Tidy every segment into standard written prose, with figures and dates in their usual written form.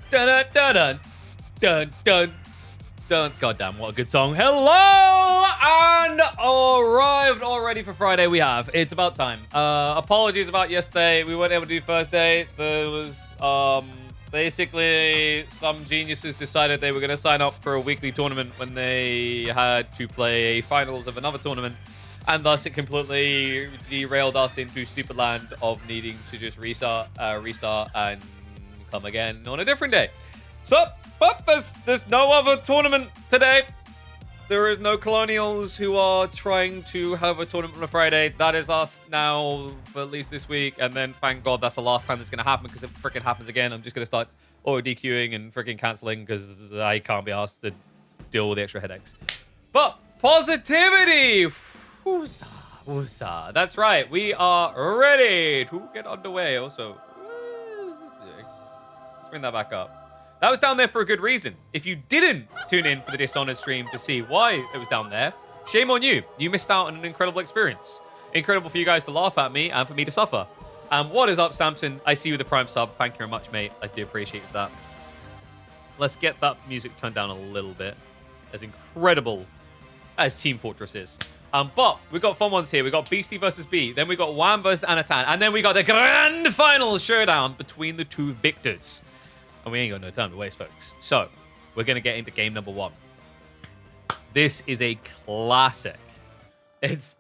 Dun dun dun dun dun dun. Goddamn, what a good song! Hello and arrived already for Friday. We have. It's about time. Apologies about yesterday. We weren't able to do Thursday. There was basically some geniuses decided they were going to sign up for a weekly tournament when they had to play finals of another tournament. And thus it completely derailed us into stupid land of needing to just restart and come again on a different day. So, but there's no other tournament today. There is no Colonials who are trying to have a tournament on a Friday. That is us now for at least this week. And then, thank God, that's the last time it's going to happen, because if it freaking happens again, I'm just going to start auto-DQing and freaking cancelling because I can't be asked to deal with the extra headaches. But positivity! Woosa, woosa. That's right. We are ready to get underway. Also, what is this doing? Let's bring that back up. That was down there for a good reason. If you didn't tune in for the Dishonored stream to see why it was down there, shame on you. You missed out on an incredible experience. Incredible for you guys to laugh at me and for me to suffer. And what is up, Samson? I see you with the Prime sub. Thank you very much, mate. I do appreciate that. Let's get that music turned down a little bit. As incredible as Team Fortress is. But we've got fun ones here. We've got Beastie versus B. Then we've got Wham versus Anatan. And then we got the grand final showdown between the two victors. And we ain't got no time to waste, folks. So, we're going to get into game number one. This is a classic. It's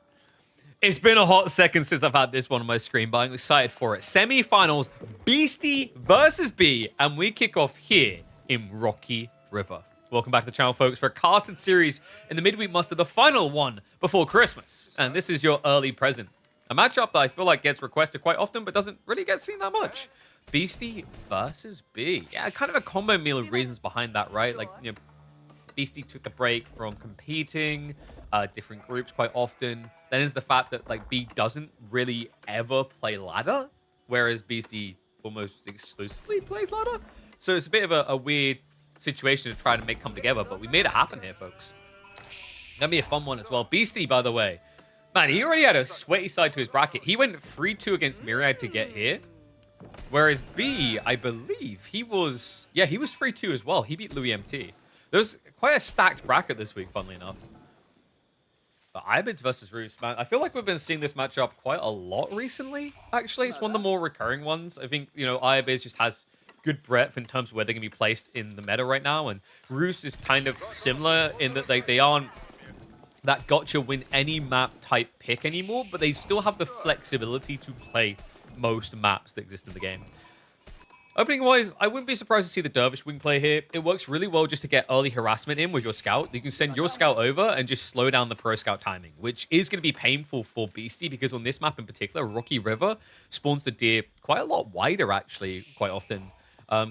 been a hot second since I've had this one on my screen, but I'm excited for it. Semi-finals, Beastie versus B. And we kick off here in Rocky River. Welcome back to the channel, folks, for a casted series in the Midweek Muster, the final one before Christmas. And this is your early present A matchup that I feel like gets requested quite often, but doesn't really get seen that much. Beastie versus B. Yeah, kind of a combo meal of reasons behind that, right? Like, you know, Beastie took the break from competing, different groups quite often. Then is the fact that like B doesn't really ever play ladder, whereas Beastie almost exclusively plays ladder. So it's a bit of a weird situation to try to make come together, but we made it happen here, folks. Gonna be a fun one as well. Beastie, by the way, man, he already had a sweaty side to his bracket. He went 3-2 against Myriad to get here. Whereas B, I believe, he was 3-2 as well. He beat Louis MT. There's quite a stacked bracket this week, funnily enough. But Ibids versus Roos, man. I feel like we've been seeing this matchup quite a lot recently, actually. It's one of the more recurring ones. I think, you know, Ibids just has good breadth in terms of where they're going to be placed in the meta right now. And Roos is kind of similar in that they aren't that gotcha win any map type pick anymore, but they still have the flexibility to play most maps that exist in the game. Opening wise, I wouldn't be surprised to see the Dervish wing play here. It works really well just to get early harassment in with your scout. You can send your scout over and just slow down the pro scout timing, which is going to be painful for Beastie because on this map in particular, Rocky River spawns the deer quite a lot wider actually, quite often.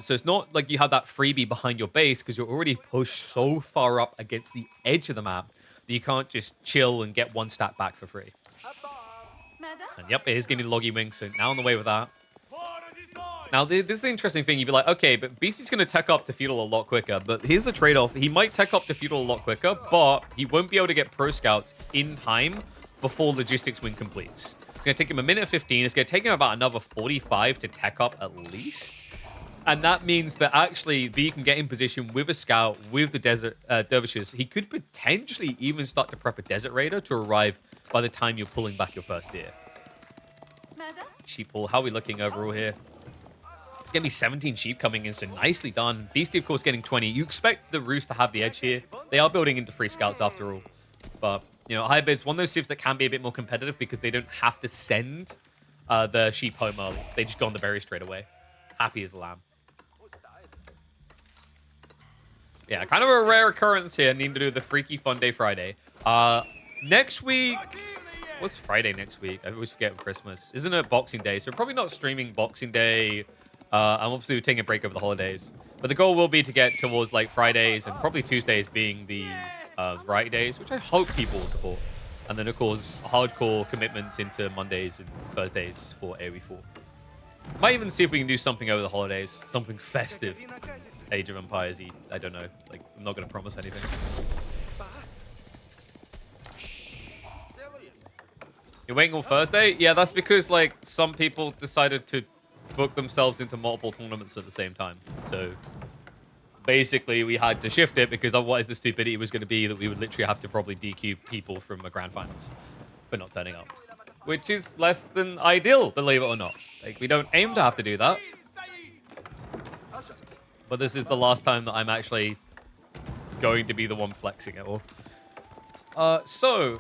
So it's not like you have that freebie behind your base because you're already pushed so far up against the edge of the map that you can't just chill and get one stat back for free. And yep, it is going to be the Loggy Wing, so now on the way with that. Now, this is the interesting thing. You'd be like, okay, but Beastie's going to tech up to Feudal a lot quicker. But here's the trade-off. He might tech up to Feudal a lot quicker, but he won't be able to get Pro Scouts in time before Logistics Wing completes. It's going to take him a minute 15. It's going to take him about another 45 to tech up at least. And that means that actually V can get in position with a Scout, with the Desert Dervishes. He could potentially even start to prep a Desert Raider to arrive by the time you're pulling back your first deer. Sheep pull. How are we looking overall here? It's going to be 17 sheep coming in, so nicely done. Beastie, of course, getting 20. You expect the Roost to have the edge here. They are building into free scouts after all. But, you know, Hybrid's one of those civs that can be a bit more competitive because they don't have to send the sheep home early. They just go on the berry straight away. Happy as a lamb. Yeah, kind of a rare occurrence here. Needing to do the Freaky Fun Day Friday. Next week... What's Friday next week? I always forget Christmas. Isn't it Boxing Day? So probably not streaming Boxing Day. I'm obviously taking a break over the holidays. But the goal will be to get towards like Fridays and probably Tuesdays being the variety days, which I hope people will support. And then, of course, hardcore commitments into Mondays and Thursdays for AoE 4. Might even see if we can do something over the holidays. Something festive. Age of Empires-y. I don't know. Like, I'm not going to promise anything. You're waiting on Thursday? Yeah, that's because, like, some people decided to book themselves into multiple tournaments at the same time. So, basically, we had to shift it because otherwise the stupidity was going to be that we would literally have to probably DQ people from a grand finals for not turning up. Which is less than ideal, believe it or not. Like, we don't aim to have to do that. But this is the last time that I'm actually going to be the one flexing it all. So...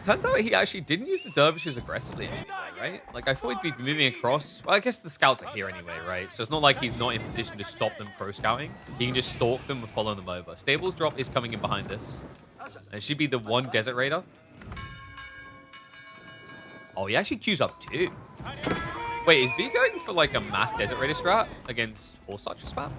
Turns out he actually didn't use the Dervishes aggressively anyway, right? Like, I thought he'd be moving across. Well, I guess the scouts are here anyway, right? So it's not like he's not in position to stop them pro-scouting. He can just stalk them and follow them over. Stables drop is coming in behind this. It should be the one Desert Raider. Oh, he actually queues up two. Wait, is B going for, like, a mass Desert Raider strat against Horse Archer spam?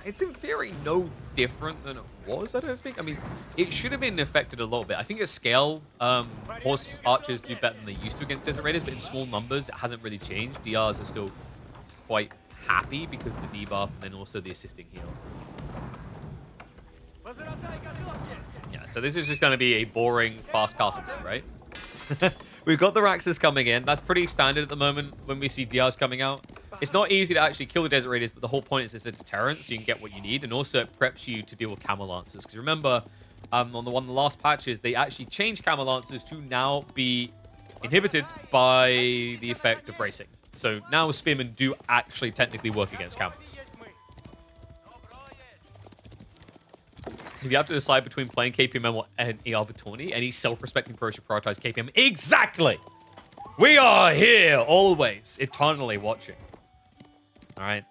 It's in theory no different than it was, I don't think. I mean, it should have been affected a little bit. I think at scale, Horse Archers do better than they used to against Desert Raiders, but in small numbers, it hasn't really changed. DRs are still quite happy because of the debuff and then also the assisting heal. Yeah, so this is just going to be a boring fast castle game, right? We've got the Raxus coming in. That's pretty standard at the moment when we see DRs coming out. It's not easy to actually kill the Desert Raiders, but the whole point is it's a deterrent, so you can get what you need, and also it preps you to deal with Camel Lancers. Because remember, on one of the last patches, they actually changed Camel Lancers to now be inhibited by the effect of bracing. So now Spearmen do actually technically work against Camels. If you have to decide between playing KPM or any other tourney, any self-respecting pro should prioritize KPM. Exactly! We are here, always, eternally watching. All right.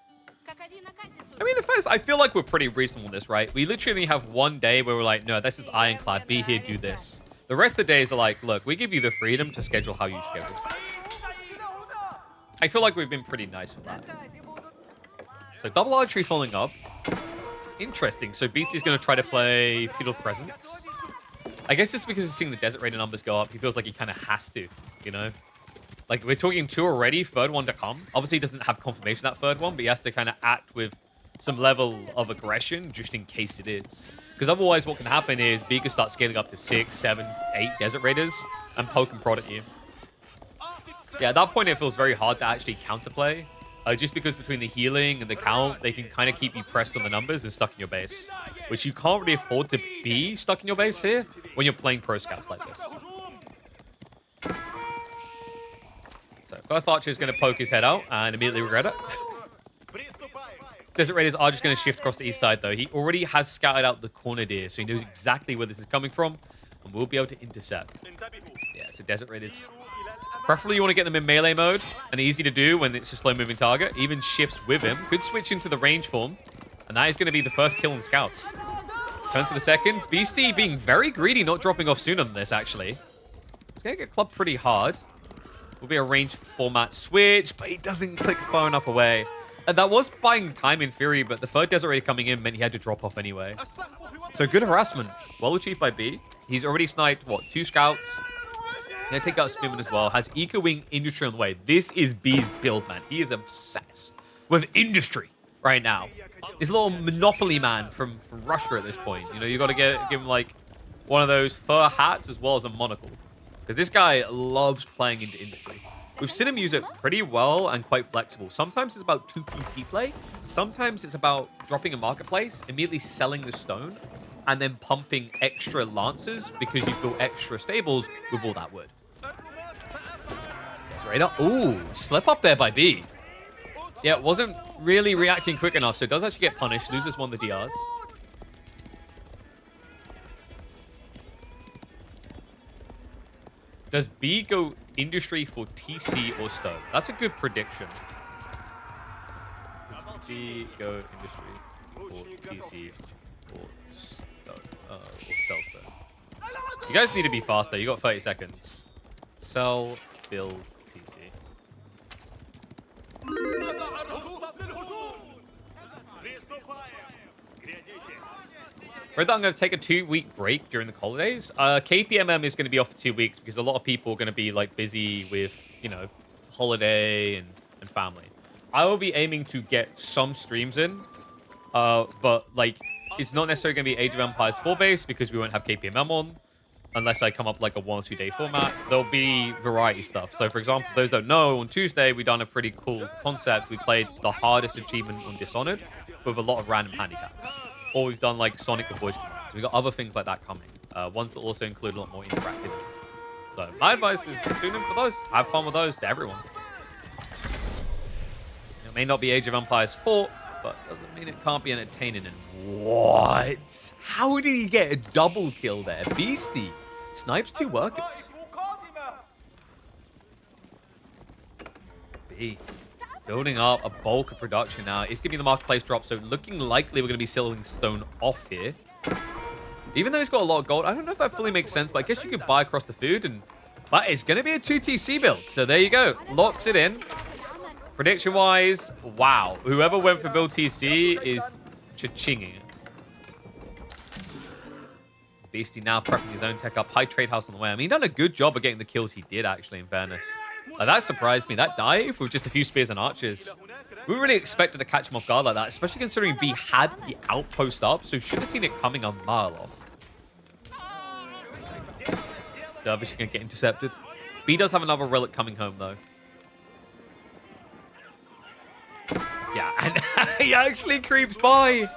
I mean, at first, I feel like we're pretty reasonable in this, right? We literally have one day where we're like, no, this is Ironclad. Be here, do this. The rest of the days are like, look, we give you the freedom to schedule how you schedule. I feel like we've been pretty nice with that. So double archery following up. Interesting. So Beastie's going to try to play Feudal Presence. I guess it's because he's seeing the Desert Raider numbers go up. He feels like he kind of has to, you know? Like, we're talking 2 already, third one to come. Obviously, he doesn't have confirmation of that third one, but he has to kind of act with some level of aggression just in case it is. Because otherwise, what can happen is B can start scaling up to 6, 7, 8 Desert Raiders and poke and prod at you. Yeah, at that point, it feels very hard to actually counterplay. Just because between the healing and the count, they can kind of keep you pressed on the numbers and stuck in your base. Which you can't really afford to be stuck in your base here when you're playing pro scouts like this. So first Archer is going to poke his head out and immediately regret it. Desert Raiders are just going to shift across the east side though. He already has scouted out the corner deer, so he knows exactly where this is coming from and will be able to intercept. Yeah, so Desert Raiders... Preferably you want to get them in melee mode, and easy to do when it's a slow-moving target. Even shifts with him. Could switch into the range form, and that is going to be the first kill on Scouts. Turn to the second. Beastie being very greedy, not dropping off sooner than this, actually. He's going to get clubbed pretty hard. Will be a range format switch, but he doesn't click far enough away. And that was buying time in theory, but the third Desert Raider coming in meant he had to drop off anyway. So good harassment. Well achieved by B. He's already sniped, what, 2 Scouts? Gonna take out Spinman as well. Has Eco Wing Industry on the way. This is B's build, man. He is obsessed with industry right now. He's a little Monopoly man from Russia at this point. You know, you got to give him like one of those fur hats as well as a monocle. Because this guy loves playing into industry. We've seen him use it pretty well and quite flexible. Sometimes it's about 2 PC play. Sometimes it's about dropping a marketplace, immediately selling the stone, and then pumping extra lancers because you've built extra stables with all that wood. Raider. Ooh, slip up there by B. Yeah, wasn't really reacting quick enough, so it does actually get punished. Loses one of the DRs. Does B go industry for TC or stone? That's a good prediction. Does B go industry for TC or stone? Or sell stone? You guys need to be faster. You got 30 seconds. Sell, build, TC. Read that I'm going to take a 2-week break during the holidays. KPMM is going to be off for 2 weeks because a lot of people are going to be like busy with, you know, holiday and family. I will be aiming to get some streams in, but like it's not necessarily going to be Age of Empires 4 based because we won't have KPMM on. Unless I come up like a 1 or 2 day format, there'll be variety stuff. So for example, those that don't know, on Tuesday, we done a pretty cool concept. We played the hardest achievement on Dishonored with a lot of random handicaps. Or we've done like Sonic the Voice commands. We've got other things like that coming. Ones that also include a lot more interactivity. So my advice is tune in for those. Have fun with those to everyone. It may not be Age of Empires 4, but doesn't mean it can't be entertaining. And what? How did he get a double kill there? Beastie. Snipes 2 workers. B. Building up a bulk of production now. It's giving the marketplace drop, so looking likely we're going to be selling stone off here. Even though he's got a lot of gold, I don't know if that fully makes sense, but I guess you could buy across the food, and that is going to be a 2 TC build. So there you go. Locks it in. Prediction-wise, wow. Whoever went for build TC is cha-chinging it. Beastie now prepping his own tech up. High trade house on the way. I mean, he done a good job of getting the kills he did, actually, in fairness. That surprised me. That dive with just a few spears and archers. We really expected to catch him off guard like that, especially considering B had the outpost up, so should have seen it coming a mile off. Dervish is going to get intercepted. B does have another relic coming home, though. Yeah, and he actually creeps by.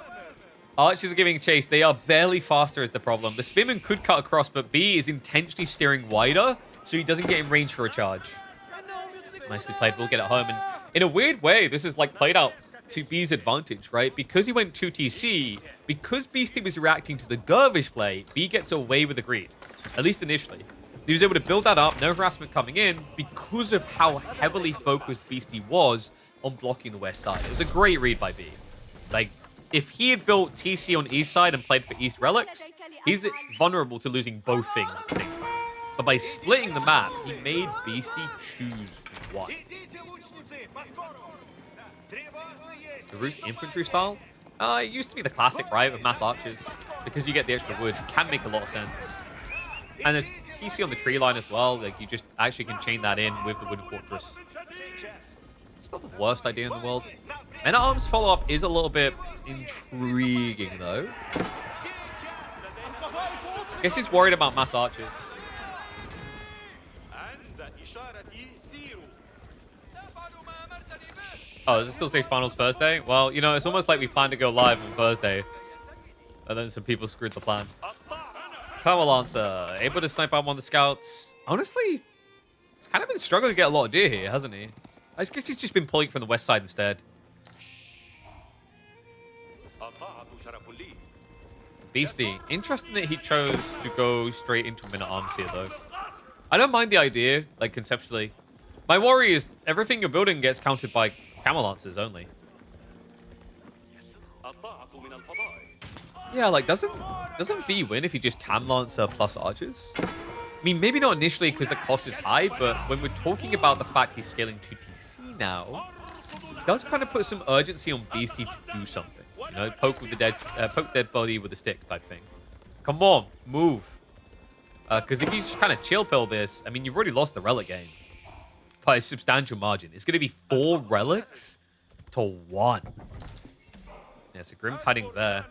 Archers are giving chase. They are barely faster is the problem. The Spearman could cut across, but B is intentionally steering wider, so he doesn't get in range for a charge. Nicely played. We'll get it home. And in a weird way, this is like played out to B's advantage, right? Because he went 2 TC, because Beastie was reacting to the Dervish play, B gets away with the greed, at least initially. He was able to build that up, no harassment coming in, because of how heavily focused Beastie was on blocking the west side. It was a great read by B. Like, if he had built TC on east side and played for East Relics, he's vulnerable to losing both things at the same time. But by splitting the map, he made Beastie choose one. The Rus infantry style? It used to be the classic, right, with mass archers. Because you get the extra wood, can make a lot of sense. And the TC on the tree line as well, like you just actually can chain that in with the wooden fortress. It's not the worst idea in the world. Men-at-Arms follow-up is a little bit intriguing, though. I guess he's worried about mass archers. Oh, does it still say finals Thursday? Well, you know, it's almost like we planned to go live on Thursday. And then some people screwed the plan. Carmel Lancer, able to snipe out one of the scouts. Honestly, he's kind of been struggling to get a lot of deer here, hasn't he? I guess he's just been pulling from the west side instead. Beastie. Interesting that he chose to go straight into men-at-arms here, though. I don't mind the idea, like, conceptually. My worry is everything you're building gets countered by Camel Lancers only. Yeah, like, doesn't B win if you just Cam Lancer plus archers? I mean, maybe not initially because the cost is high, but when we're talking about the fact he's scaling to TC now, it does kind of put some urgency on Beastie to do something. You know, poke dead body with a stick type thing. Come on, move. Because if you just kind of chill pill this, I mean, you've already lost the relic game by a substantial margin. It's going to be 4 relics to 1. Yeah, so Grim Tidings there.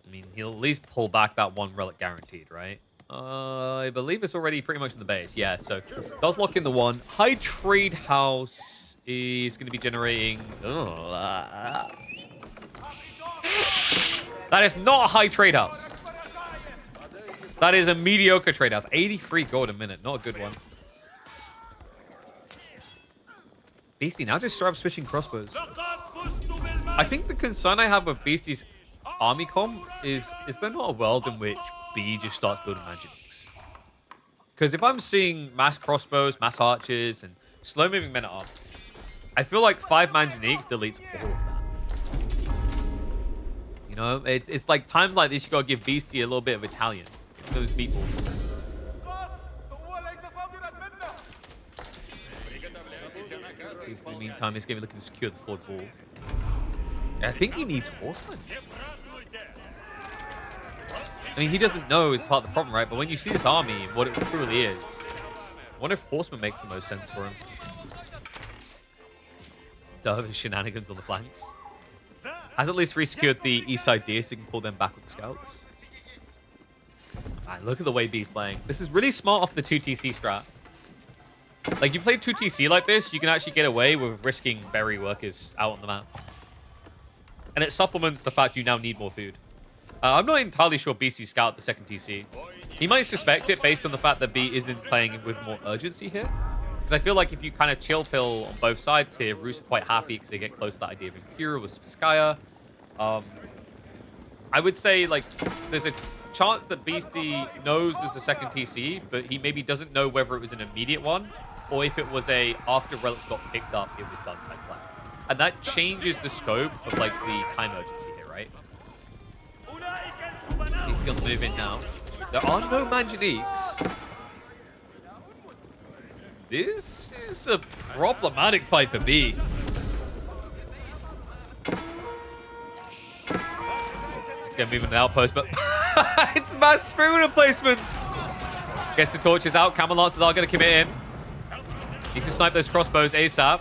I mean, he'll at least pull back that 1 relic guaranteed, right? I believe it's already pretty much in the base. Yeah, so does lock in the 1. High Trade House is going to be generating... that is not a high trade house. That is a mediocre trade house. 83 gold a minute. Not a good one. Beastie now just start up switching crossbows. I think the concern I have with Beastie's army com is there not a world in which B just starts building Manganiques? Because if I'm seeing mass crossbows, mass archers, and slow-moving men-at-arms, I feel like 5 Manganiques deletes all of that. You know, it's like times like this, you gotta give Beastie a little bit of Italian. Those meatballs. In the meantime, he's going to be looking to secure the forward ball. I think he needs horsemen. I mean, he doesn't know is part of the problem, right? But when you see this army, what it truly is, I wonder if horsemen makes the most sense for him. Dove shenanigans on the flanks. Has at least resecured the east side deer so you can pull them back with the scouts. Man, look at the way B's playing. This is really smart off the 2TC strat. Like, you play 2TC like this, you can actually get away with risking berry workers out on the map. And it supplements the fact you now need more food. I'm not entirely sure BC scout the second TC. He might suspect it based on the fact that B isn't playing with more urgency here. Because I feel like if you kind of chill pill on both sides here, Rus are quite happy because they get close to that idea of Imperial with Spskaya. I would say, like, there's a chance that Beastie knows there's a second TC, but he maybe doesn't know whether it was an immediate one or if it was a after relics got picked up, it was done type plan. And that changes the scope of, like, the time urgency here, right? Beastie on the move in now. There are no Manganiques. This is a problematic fight for B. It's going to move in an outpost, but it's mass spirit replacements. Gets the torches out. Camel Lancers are going to commit in. Needs to snipe those crossbows ASAP.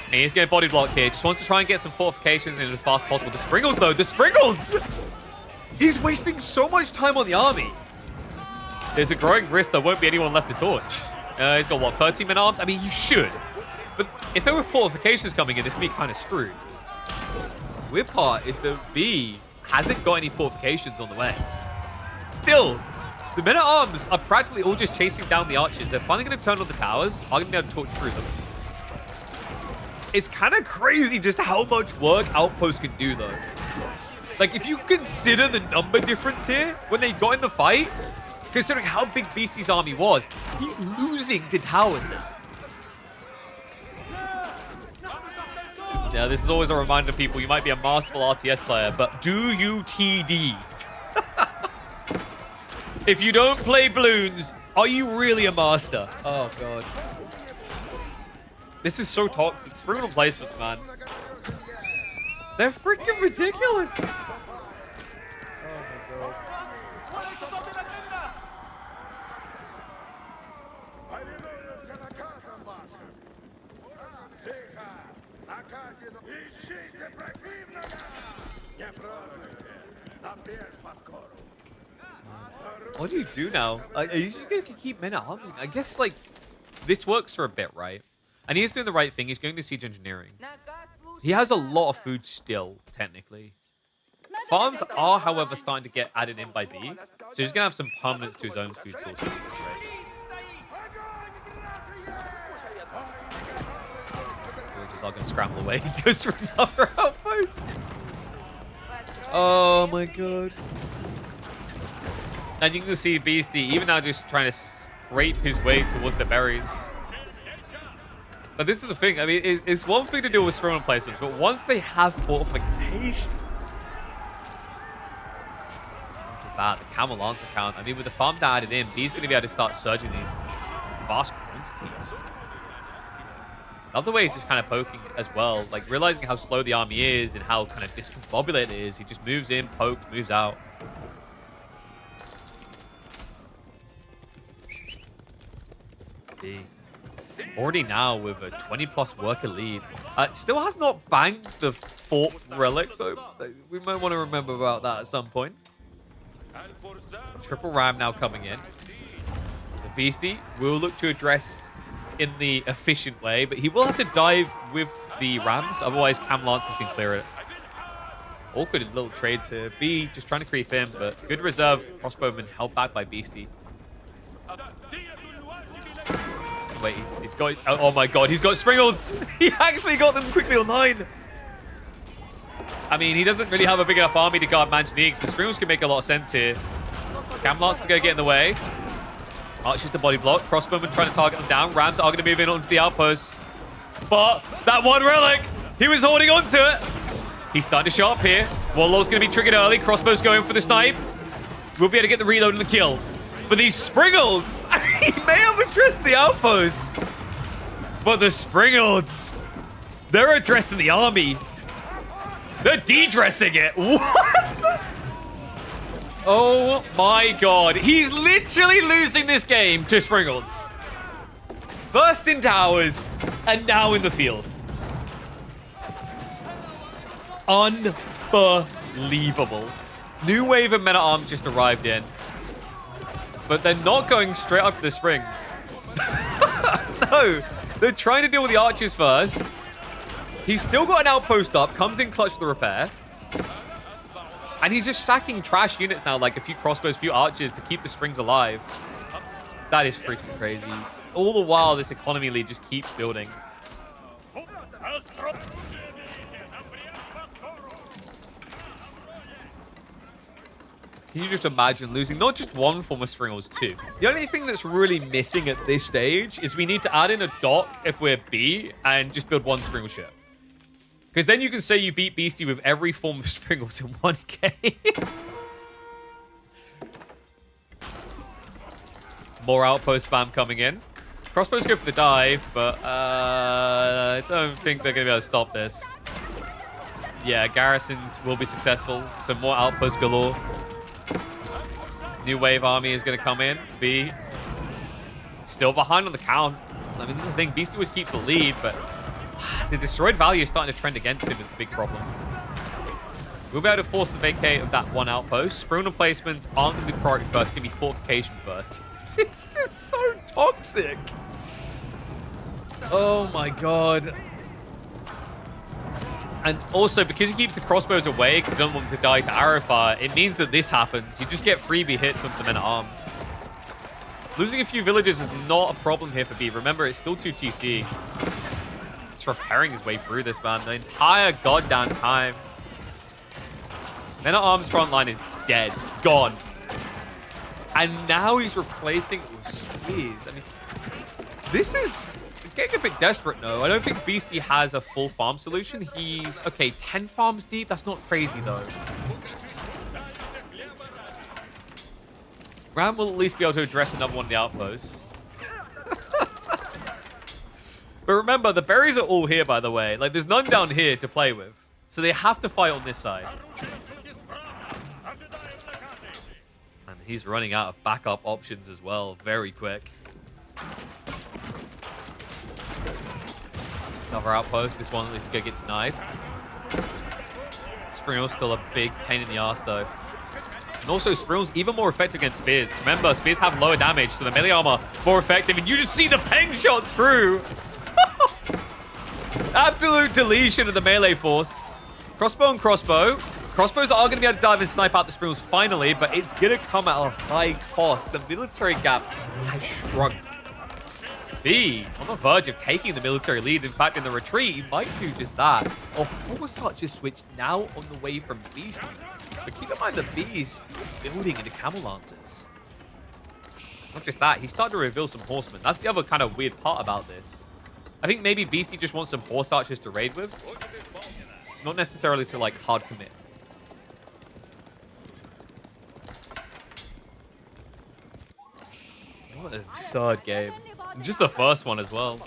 And he's getting body block here. Just wants to try and get some fortifications in as fast as possible. The Sprinkles, though. The Sprinkles! He's wasting so much time on the army. There's a growing risk there won't be anyone left to torch. He's got, what, 13 men-arms? I mean, you should. But if there were fortifications coming in, this would be kind of screwed. The weird part is that B hasn't got any fortifications on the way. Still, the men-at-arms are practically all just chasing down the archers. They're finally going to turn on the towers. Are going to be able to torch through them. It's kind of crazy just how much work Outpost can do, though. Like, if you consider the number difference here, when they got in the fight, considering how big Beastie's army was, he's losing to towers now. Yeah, this is always a reminder to people, you might be a masterful RTS player, but do you TD? If you don't play balloons, are you really a master? Oh, God. This is so toxic. Spring replacements, man. They're freaking ridiculous. Oh, my God. What do you do now? Are you just going to keep men at arms? I guess, like, this works for a bit, right? And he is doing the right thing. He's going to siege engineering. He has a lot of food still, technically. Farms are, however, starting to get added in by B. So he's going to have some permanence to his own food sources. Right? Villagers are going to scramble away. He goes for another outpost. Oh, my God. And you can see Beastie, even now, just trying to scrape his way towards the berries. But this is the thing. I mean, it's one thing to deal with spring replacements, but once they have fortification... What is that? The Camel Lancer count. I mean, with the farm added in, B's going to be able to start surging these vast quantities. The other way is just kind of poking as well. Like, realizing how slow the army is and how kind of discombobulated it is. He just moves in, pokes, moves out. Already now with a 20+ worker lead. Still has not banged the 4th relic, though. We might want to remember about that at some point. Triple ram now coming in. The Beastie will look to address in the efficient way, but he will have to dive with the rams, otherwise Cam Lancers can clear it. Awkward little trades here. B just trying to creep in, but good reserve crossbowman held back by Beastie. Wait, he's got... Oh my God, he's got Springles. He actually got them quickly on 9. I mean, he doesn't really have a big enough army to guard Manganiques, but Springles can make a lot of sense here. Camlots is going to get in the way. Archer's the body block. Crossbowman trying to target them down. Rams are going to move in onto the outposts. But that one relic, he was holding on to it. He's starting to show up here. Warlord's going to be triggered early. Crossbow's going for the snipe. We'll be able to get the reload and the kill. But these Springles, he may have addressed the outposts. But the Springles, they're addressing the army. They're de-dressing it. What? Oh my God. He's literally losing this game to Springles. First in towers and now in the field. Unbelievable. New wave of men-at-arms just arrived in. But they're not going straight up to the springs. No, they're trying to deal with the archers first. He's still got an outpost up, comes in clutch for the repair. And he's just sacking trash units now, like a few crossbows, a few archers to keep the springs alive. That is freaking crazy. All the while, this economy lead just keeps building. Can you just imagine losing not just one form of Springles, two? The only thing that's really missing at this stage is we need to add in a dock if we're B and just build one Springle ship. Because then you can say you beat Beastie with every form of Springles in 1K. More outpost spam coming in. Crossbows go for the dive, but I don't think they're going to be able to stop this. Yeah, garrisons will be successful. Some more outposts galore. New wave army is going to come in. B still behind on the count. I mean, this is the thing. Beastie always keeps the lead, but the destroyed value is starting to trend against him is the big problem. We'll be able to force the vacate of that one outpost. Spring replacements aren't going to be priority first. It's going to be fortification first. It's just so toxic. Oh my God. And also, because he keeps the crossbows away, because he doesn't want them to die to arrow fire, it means that this happens. You just get freebie hits onto the men-at-arms. Losing a few villagers is not a problem here for B. Remember, it's still 2 TC. It's repairing his way through this, man. The entire goddamn time. Men-at-arms front line is dead. Gone. And now he's replacing it with spears. I mean, this is getting a bit desperate, though. I don't think Beastie has a full farm solution. He's, okay, 10 farms deep. That's not crazy, though. Ram will at least be able to address another one of the outposts. But remember, the berries are all here, by the way. Like, there's none down here to play with. So they have to fight on this side. And he's running out of backup options as well. Very quick. Another outpost. This one at least is going to get denied. Springel's still a big pain in the ass, though. And also, Springel's even more effective against spears. Remember, spears have lower damage, so the melee armor more effective. And you just see the ping shots through. Absolute deletion of the melee force. Crossbow and crossbow. Crossbows are going to be able to dive and snipe out the Springles finally, but it's going to come at a high cost. The military gap has shrunk. B on the verge of taking the military lead. In fact, in the retreat, he might do just that. A force just switch now on the way from Beast. But keep in mind the Beast building into Camel Lancers. Not just that, he's starting to reveal some horsemen. That's the other kind of weird part about this. I think maybe Beastie just wants some horse archers to raid with. Not necessarily to, like, hard commit. What an absurd game. And just the first one as well.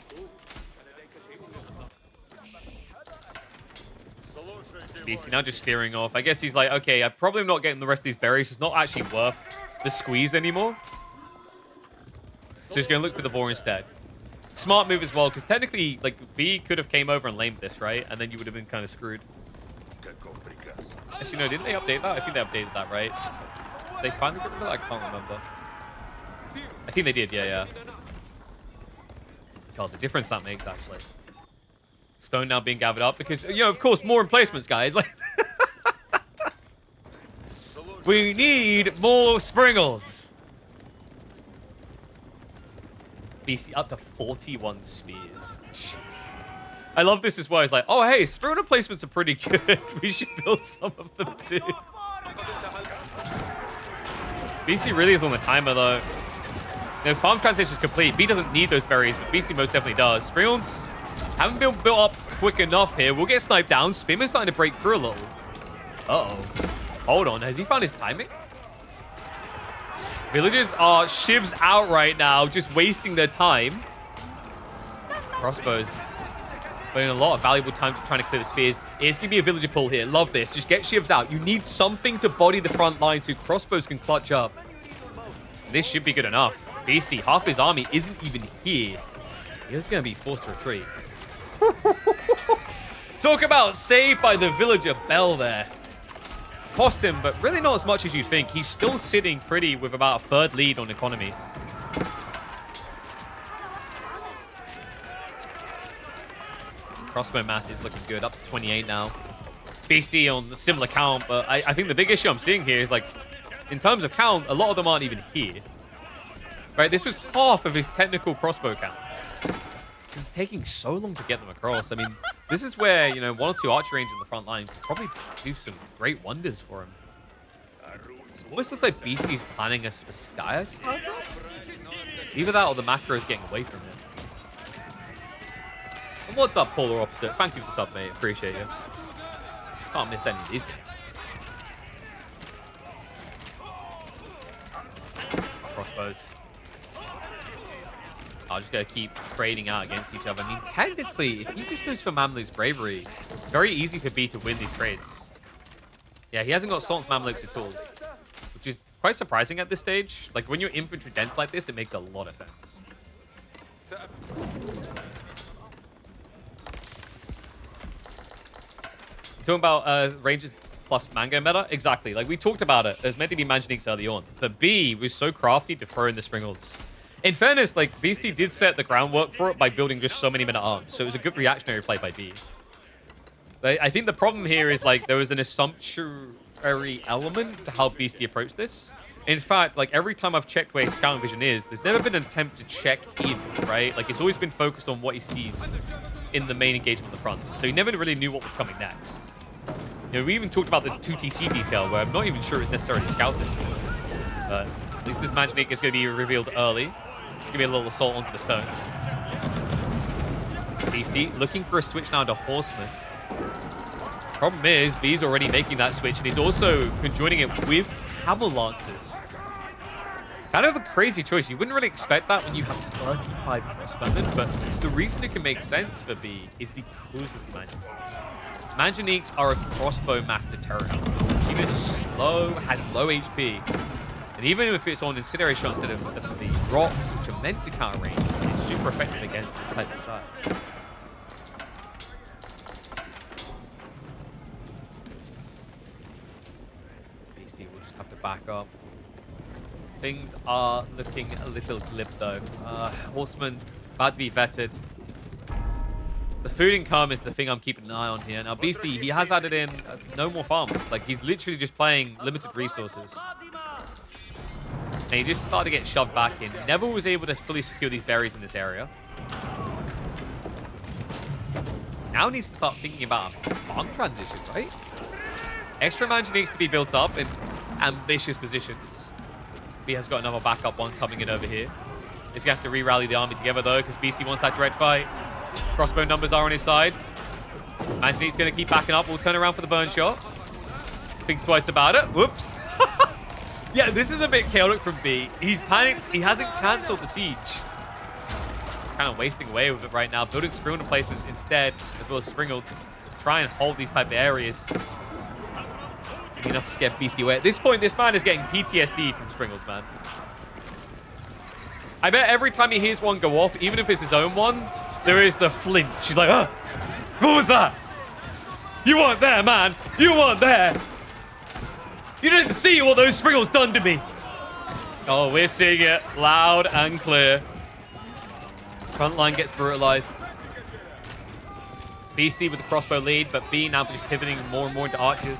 Beastie now just steering off. I guess he's like, okay, I'm probably not getting the rest of these berries. It's not actually worth the squeeze anymore. So he's going to look for the boar instead. Smart move as well, because technically, like, B could have came over and lamed this, right? And then you would have been kind of screwed. Actually, no, didn't they update that? I think they updated that, right? They finally got rid of that? I can't remember. I think they did, yeah. God, the difference that makes, actually. Stone now being gathered up because, you know, of course, more emplacements, guys. Like, we need more Springles. BC up to 41 spears. Jeez. I love this as well. It's like, oh, hey, Springer placements are pretty good. We should build some of them too. BC really is on the timer, though. The farm transition is complete. B doesn't need those berries, but BC most definitely does. Springles haven't been built up quick enough here. We'll get sniped down. Spimmer's starting to break through a little. Uh-oh. Hold on. Has he found his timing? Villagers are shivs out right now, just wasting their time. Crossbows putting a lot of valuable time trying to clear the spears. It's going to be a villager pull here. Love this. Just get shivs out. You need something to body the front line so crossbows can clutch up. This should be good enough. Beastie, half his army isn't even here. He's going to be forced to retreat. Talk about saved by the villager Bell there. Cost him, but really not as much as you think. He's still sitting pretty with about a third lead on economy. Crossbow mass is looking good, up to 28 now. Beastie on a similar count, but I think the big issue I'm seeing here is, like, in terms of count, a lot of them aren't even here. Right, this was half of his technical crossbow count. Because it's taking so long to get them across. I mean, this is where, you know, 1 or 2 archer range in the front line could probably do some great wonders for him. Almost looks like BC's planning a Spiskaya charge. Either that or the macro is getting away from him. And what's up, Polar Opposite? Thank you for the sub, mate. Appreciate you. Can't miss any of these games. Crossbows. I'm just going to keep trading out against each other. I mean, technically, if he just goes for Mamluk's Bravery, it's very easy for B to win these trades. Yeah, he hasn't got Sultan's Mamluks at all, which is quite surprising at this stage. Like, when you're infantry dense like this, it makes a lot of sense. You're talking about Rangers plus Mango meta? Exactly. Like, we talked about it. There's meant to be Manjaniques early on. But B was so crafty to throw in the Springles. In fairness, like, Beastie did set the groundwork for it by building just so many men-at-arms. So it was a good reactionary play by B. I think the problem here is, like, there was an assumptionary element to how Beastie approached this. In fact, like, every time I've checked where his scouting vision is, there's never been an attempt to check in, right? Like, it's always been focused on what he sees in the main engagement at the front. So he never really knew what was coming next. You know, we even talked about the 2TC detail, where I'm not even sure it's necessarily scouted. But at least this Manjanique is going to be revealed early. It's going to be a little assault onto the stone. Beastie looking for a switch now to Horseman. Problem is, B's already making that switch, and he's also conjoining it with Camel Lancers. Kind of a crazy choice. You wouldn't really expect that when you have 35 crossbowmen, but the reason it can make sense for B is because of the Manjaniques. Manjaniques are a crossbow master turret. This unit is slow, has low HP, and even if it's on incendiary shot instead of the rocks, which are meant to counter range, it's super effective against this type of size. Beastie will just have to back up. Things are looking a little glib though. Horseman about to be vetted. The food income is the thing I'm keeping an eye on here. Now Beastie, he has added in no more farms. Like he's literally just playing limited resources. And he just started to get shoved back in. Never was able to fully secure these berries in this area. Now needs to start thinking about a farm transition, right? Extra mansion needs to be built up in ambitious positions. B has got another backup one coming in over here. He's going to have to re-rally the army together, though, because BC wants that direct fight. Crossbow numbers are on his side. Manjanique's going to keep backing up. We'll turn around for the burn shot. Thinks twice about it. Whoops. Yeah, this is a bit chaotic from B. He's panicked. He hasn't cancelled the siege. Kind of wasting away with it right now. Building Springald placements instead, as well as Springald, to try and hold these type of areas. Enough to scare Beastie away. At this point, this man is getting PTSD from Springalds, man. I bet every time he hears one go off, even if it's his own one, there is the flinch. She's like, oh, what was that? You weren't there, man. You weren't there. You didn't see what those Springalds done to me. Oh, we're seeing it loud and clear. Front line gets brutalized. Beastie with the crossbow lead, but B now just pivoting more and more into archers.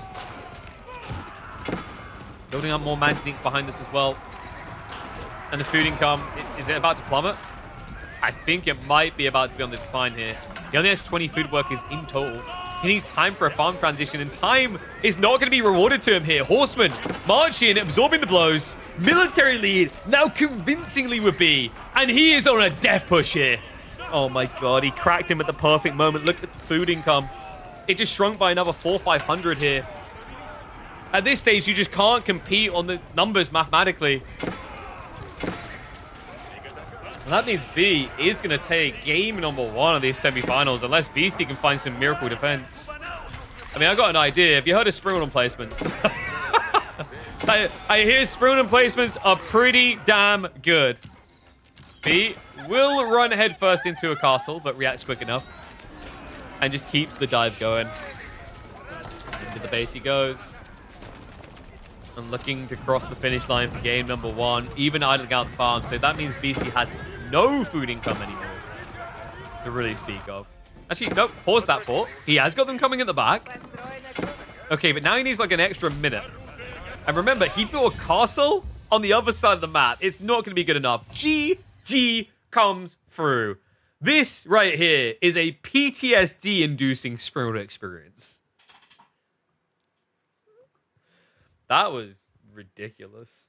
Building up more Manjaniques behind us as well. And the food income, is it about to plummet? I think it might be about to be on the decline here. He only has 20 food workers in total. He needs time for a farm transition, and time is not going to be rewarded to him here. Horseman marching, absorbing the blows. Military lead, now convincingly with B. And he is on a death push here. Oh my god, he cracked him at the perfect moment. Look at the food income. It just shrunk by another 400-500 here. At this stage, you just can't compete on the numbers mathematically. And that means B is going to take game number 1 of these semifinals, unless Beastie can find some miracle defense. I mean, I got an idea. Have you heard of Springald placements? I hear Springald placements are pretty damn good. B will run headfirst into a castle, but reacts quick enough. And just keeps the dive going. Into the base he goes. And looking to cross the finish line for game number 1, even idling out the farm. So that means BC has no food income anymore to really speak of. Actually, nope, pause that thought. He has got them coming at the back. Okay, but now he needs like an extra minute. And remember, he built a castle on the other side of the map. It's not going to be good enough. GG comes through. This right here is a PTSD-inducing Springald experience. That was ridiculous.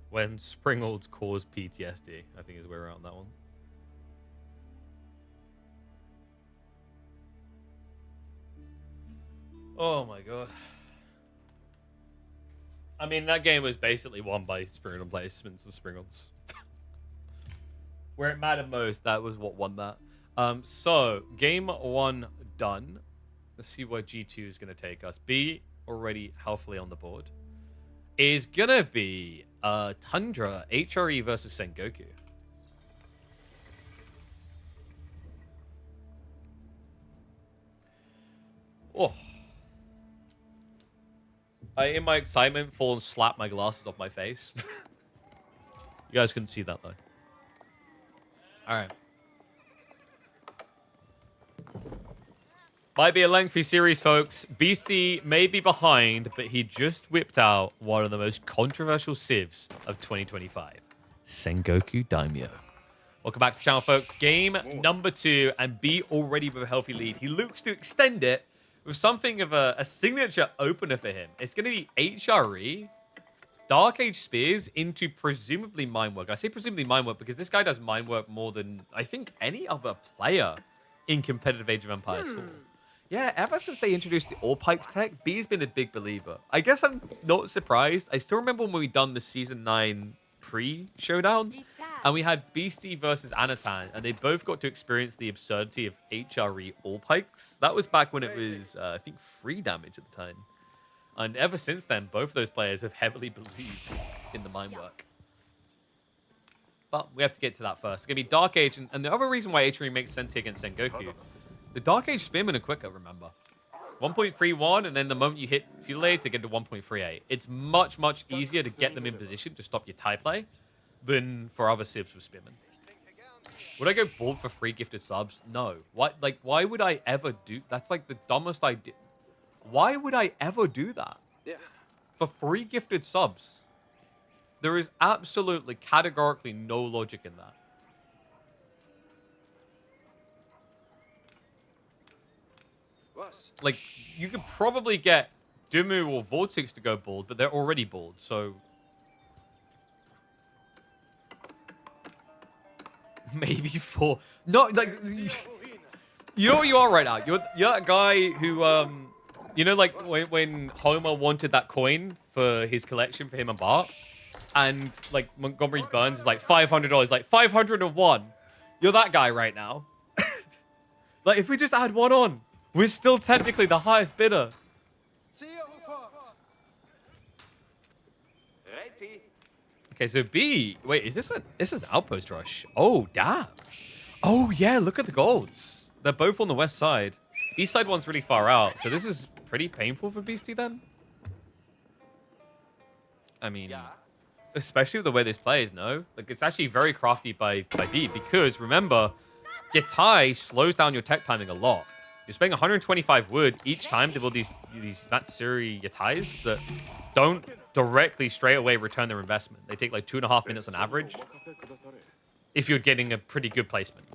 When Springalds cause PTSD, I think is where we're at on that one. Oh my god. I mean, that game was basically won by Springald placements and Springalds. Where it mattered most, that was what won that. So, game 1 done. Let's see where G2 is going to take us. B, already healthily on the board, is going to be Tundra HRE versus Sengoku. Oh. In my excitement, fall and slap my glasses off my face. You guys couldn't see that, though. Alright. Might be a lengthy series, folks. Beastie may be behind, but he just whipped out one of the most controversial civs of 2025. Sengoku Daimyo. Welcome back to the channel, folks. Game number 2, and B already with a healthy lead. He looks to extend it, with something of a signature opener for him. It's going to be HRE, Dark Age Spears into presumably Mindwork. I say presumably Mindwork because this guy does Mindwork more than, I think, any other player in competitive Age of Empires 4. Yeah, ever since they introduced the All Pikes tech, B's been a big believer. I guess I'm not surprised. I still remember when we done the Season 9 pre-showdown, and we had Beastie versus Anatan, and they both got to experience the absurdity of HRE All Pikes. That was back when it was, I think, free damage at the time. And ever since then, both of those players have heavily believed in the Mindwork. But we have to get to that first. It's going to be Dark Age, and the other reason why HRE makes sense here against Sengoku, the Dark Age Spearmen are quicker, remember. 1.31, and then the moment you hit Feudal Age, they get to 1.38. It's much, much easier to get them in position to stop your tie play than for other Sibs with Spearmen. Would I go bald for free gifted subs? No. Why would I ever do... That's like the dumbest idea. Why would I ever do that? Yeah. For free gifted subs? There is absolutely, categorically no logic in that. Like, you could probably get Dumu or Vortex to go bald, but they're already bald, so... Maybe for... No, like... You know what you are right now? You're that guy who, you know, like, when Homer wanted that coin for his collection for him and Bart? And, like, Montgomery Burns is like, $500. Like, 501. You're that guy right now. Like, if we just add one on... We're still technically the highest bidder. Okay, so B. Wait, is this an outpost rush? Oh, damn. Oh, yeah, look at the golds. They're both on the west side. East side one's really far out, so this is pretty painful for Beastie then. I mean, especially with the way this plays, no? Like, it's actually very crafty by B because, remember, your tie slows down your tech timing a lot. You're spending 125 wood each time to build these Matsuri Yatais that don't directly straight away return their investment. They take like 2.5 minutes on average if you're getting a pretty good placement.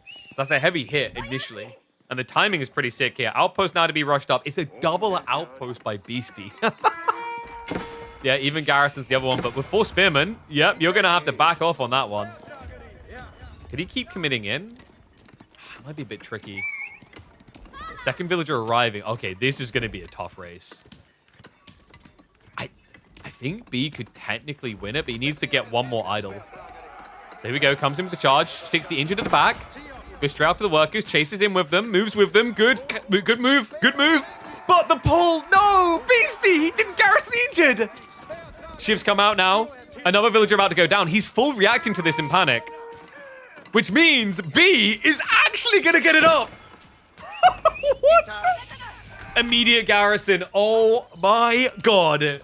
So that's a heavy hit initially. And the timing is pretty sick here. Outpost now to be rushed up. It's a double outpost by Beastie. Yeah, even Garrison's the other one. But with 4 Spearmen, yep, you're going to have to back off on that one. Could he keep committing in? It might be a bit tricky. Second villager arriving. Okay, this is going to be a tough race. I think B could technically win it, but he needs to get one more idol. So here we go. Comes in with the charge. Sticks the injured to the back. Goes straight out for the workers. Chases in with them. Moves with them. Good move. Good move. But the pull. No! Beastie! He didn't garrison the injured. Shivs come out now. Another villager about to go down. He's full reacting to this in panic. Which means B is actually going to get it up. What? Immediate garrison. Oh my god.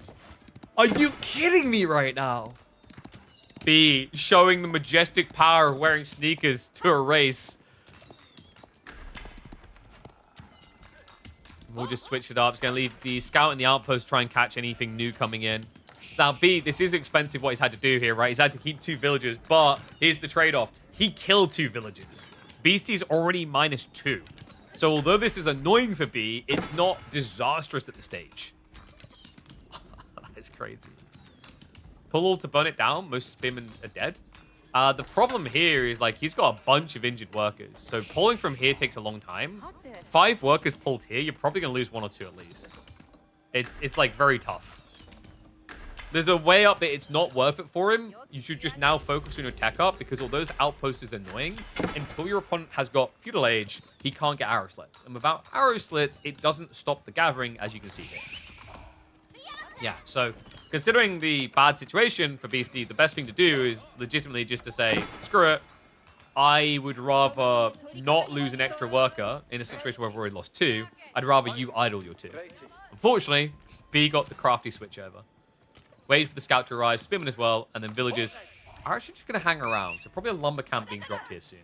Are you kidding me right now? B showing the majestic power of wearing sneakers to a race. We'll just switch it up. It's going to leave the scout and the outpost try and catch anything new coming in. Now, B, this is expensive what he's had to do here, right? He's had to keep 2 villagers, but here's the trade-off. He killed 2 villagers. Beastie's already -2. So although this is annoying for B, it's not disastrous at this stage. That is crazy. Pull all to burn it down. Most spearmen are dead. The problem here is, like, he's got a bunch of injured workers. So pulling from here takes a long time. 5 workers pulled here. You're probably going to lose 1 or 2 at least. It's like, very tough. There's a way up that it's not worth it for him. You should just now focus on your tech up, because although this outpost is annoying, until your opponent has got Feudal Age, he can't get arrow slits. And without arrow slits, it doesn't stop the gathering, as you can see here. Yeah, so considering the bad situation for Beastie, the best thing to do is legitimately just to say, screw it. I would rather not lose an extra worker in a situation where I've already lost 2. I'd rather you idle your 2. Unfortunately, B got the crafty switch over. Wait for the scout to arrive, Spearman as well, and then villagers are actually just going to hang around. So probably a lumber camp being dropped here soon.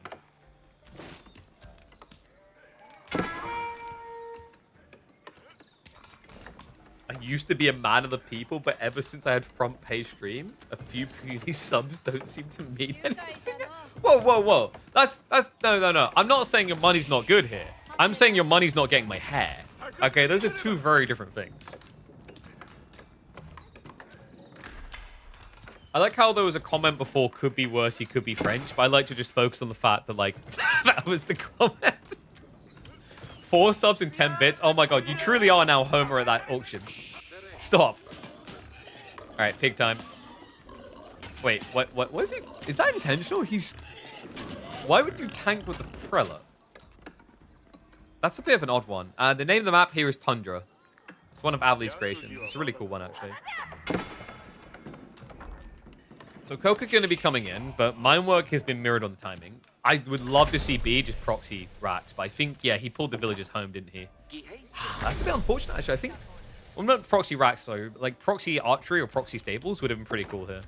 I used to be a man of the people, but ever since I had front page stream, a few puny subs don't seem to mean anything. Whoa, whoa, whoa. That's no. I'm not saying your money's not good here. I'm saying your money's not getting my hair. Okay, those are two very different things. I like how there was a comment before, could be worse, he could be French, but I like to just focus on the fact that, like, that was the comment. 4 subs in 10 bits. Oh my god, you truly are now Homer at that auction. Stop. Alright, pig time. Wait, what was he? Is that intentional? Why would you tank with the prelate? That's a bit of an odd one. The name of the map here is Tundra. It's one of Avli's creations. It's a really cool one, actually. So Coca going to be coming in, but mine work has been mirrored on the timing. I would love to see B just proxy racks, but I think, yeah, he pulled the villagers home, didn't he? That's a bit unfortunate, actually. I think, well, not proxy racks, though. Like, proxy archery or proxy stables would have been pretty cool here.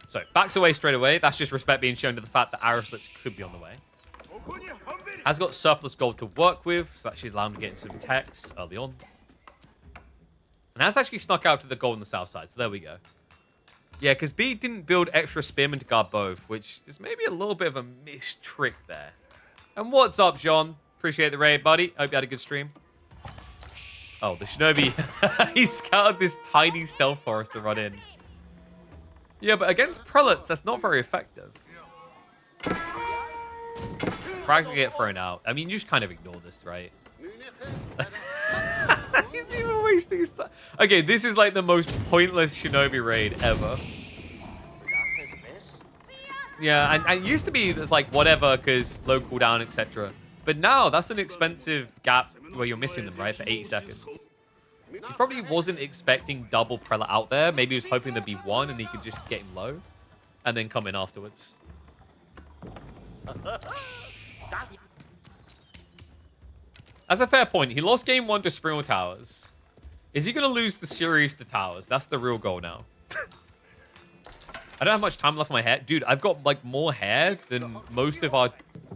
So, backs away straight away. That's just respect being shown to the fact that Arislets could be on the way. Has got surplus gold to work with, so that should allow him to get into some techs early on. And has actually snuck out to the gold on the south side, so there we go. Yeah, because B didn't build extra spearmen to guard both, which is maybe a little bit of a missed trick there. And what's up, John? Appreciate the raid, buddy. Hope you had a good stream. Oh, the Shinobi. He scouted this tiny stealth forest to run in. Yeah, but against prelates, that's not very effective. Frags gonna get thrown out. I mean, you just kind of ignore this, right? He's even wasting his time. Okay, this is like the most pointless Shinobi raid ever. Yeah, and it used to be there's like whatever because low cooldown, etc. But now that's an expensive gap where you're missing them, right, for 80 seconds. He probably wasn't expecting double prelate out there. Maybe he was hoping there'd be one and he could just get him low and then come in afterwards. That's a fair point. He lost game 1 to Springle Towers. Is he going to lose the series to Towers? That's the real goal now. I don't have much time left on my hair. Dude, I've got like more hair than most of our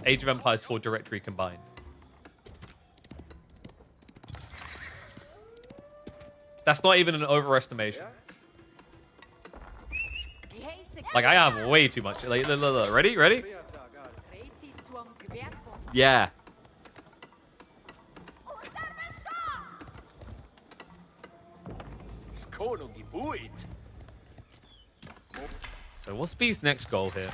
Age of Empires 4 directory combined. That's not even an overestimation. Like, I have way too much. Like, ready? Ready? Yeah. So what's B's next goal here?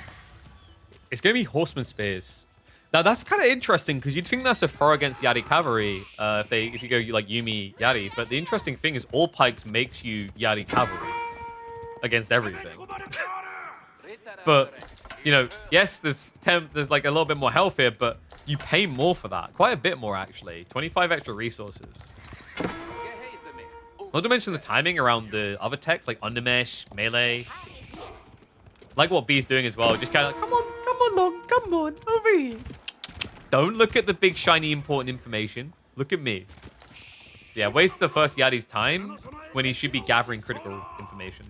It's going to be Horseman Spears. Now, that's kind of interesting because you'd think that's a throw against Yari Cavalry if you go like Yumi Yari. But the interesting thing is all pikes makes you Yari Cavalry against everything. But, you know, yes, there's like a little bit more health here, but you pay more for that. Quite a bit more, actually. 25 extra resources. Not to mention the timing around the other techs, like Undermesh, Melee. Like what B's doing as well. Just kind of, come on, Long, come on, over here. Don't look at the big, shiny, important information. Look at me. Yeah, waste the first Yadi's time when he should be gathering critical information.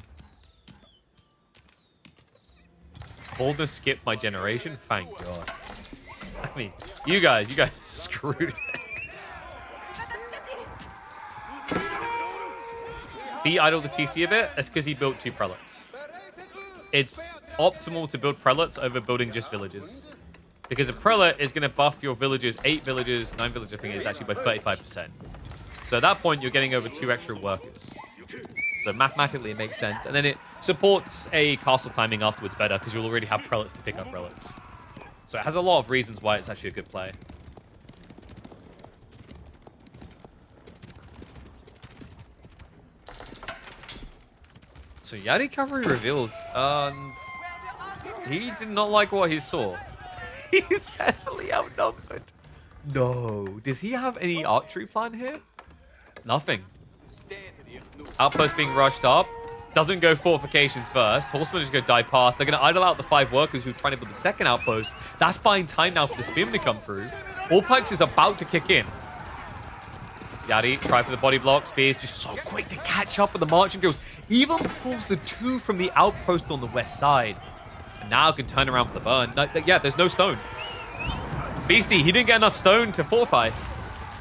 Boldness skipped my generation? Thank God. I mean, you guys are screwed. B idled the TC a bit. That's because he built 2 prelates. It's optimal to build prelates over building just villages. Because a prelate is going to buff your villages, 8 villages, 9 villages, I think it is actually by 35%. So at that point, you're getting over 2 extra workers. So mathematically, it makes sense. And then it supports a castle timing afterwards better because you'll already have prelates to pick up prelates. So it has a lot of reasons why it's actually a good play. So Yari Cavalry revealed, and he did not like what he saw. He's heavily outnumbered. No. Does he have any archery plan here? Nothing. Outpost being rushed up. Doesn't go fortifications first. Horsemen just go dive past. They're going to idle out the 5 workers who are trying to build the second outpost. That's buying time now for the spearmen to come through. All Pikes is about to kick in. Yari, try for the body block. Spears just so quick to catch up with the marching drills. Even pulls the 2 from the outpost on the west side. And now can turn around for the burn. No, yeah, there's no stone. Beastie, he didn't get enough stone to fortify.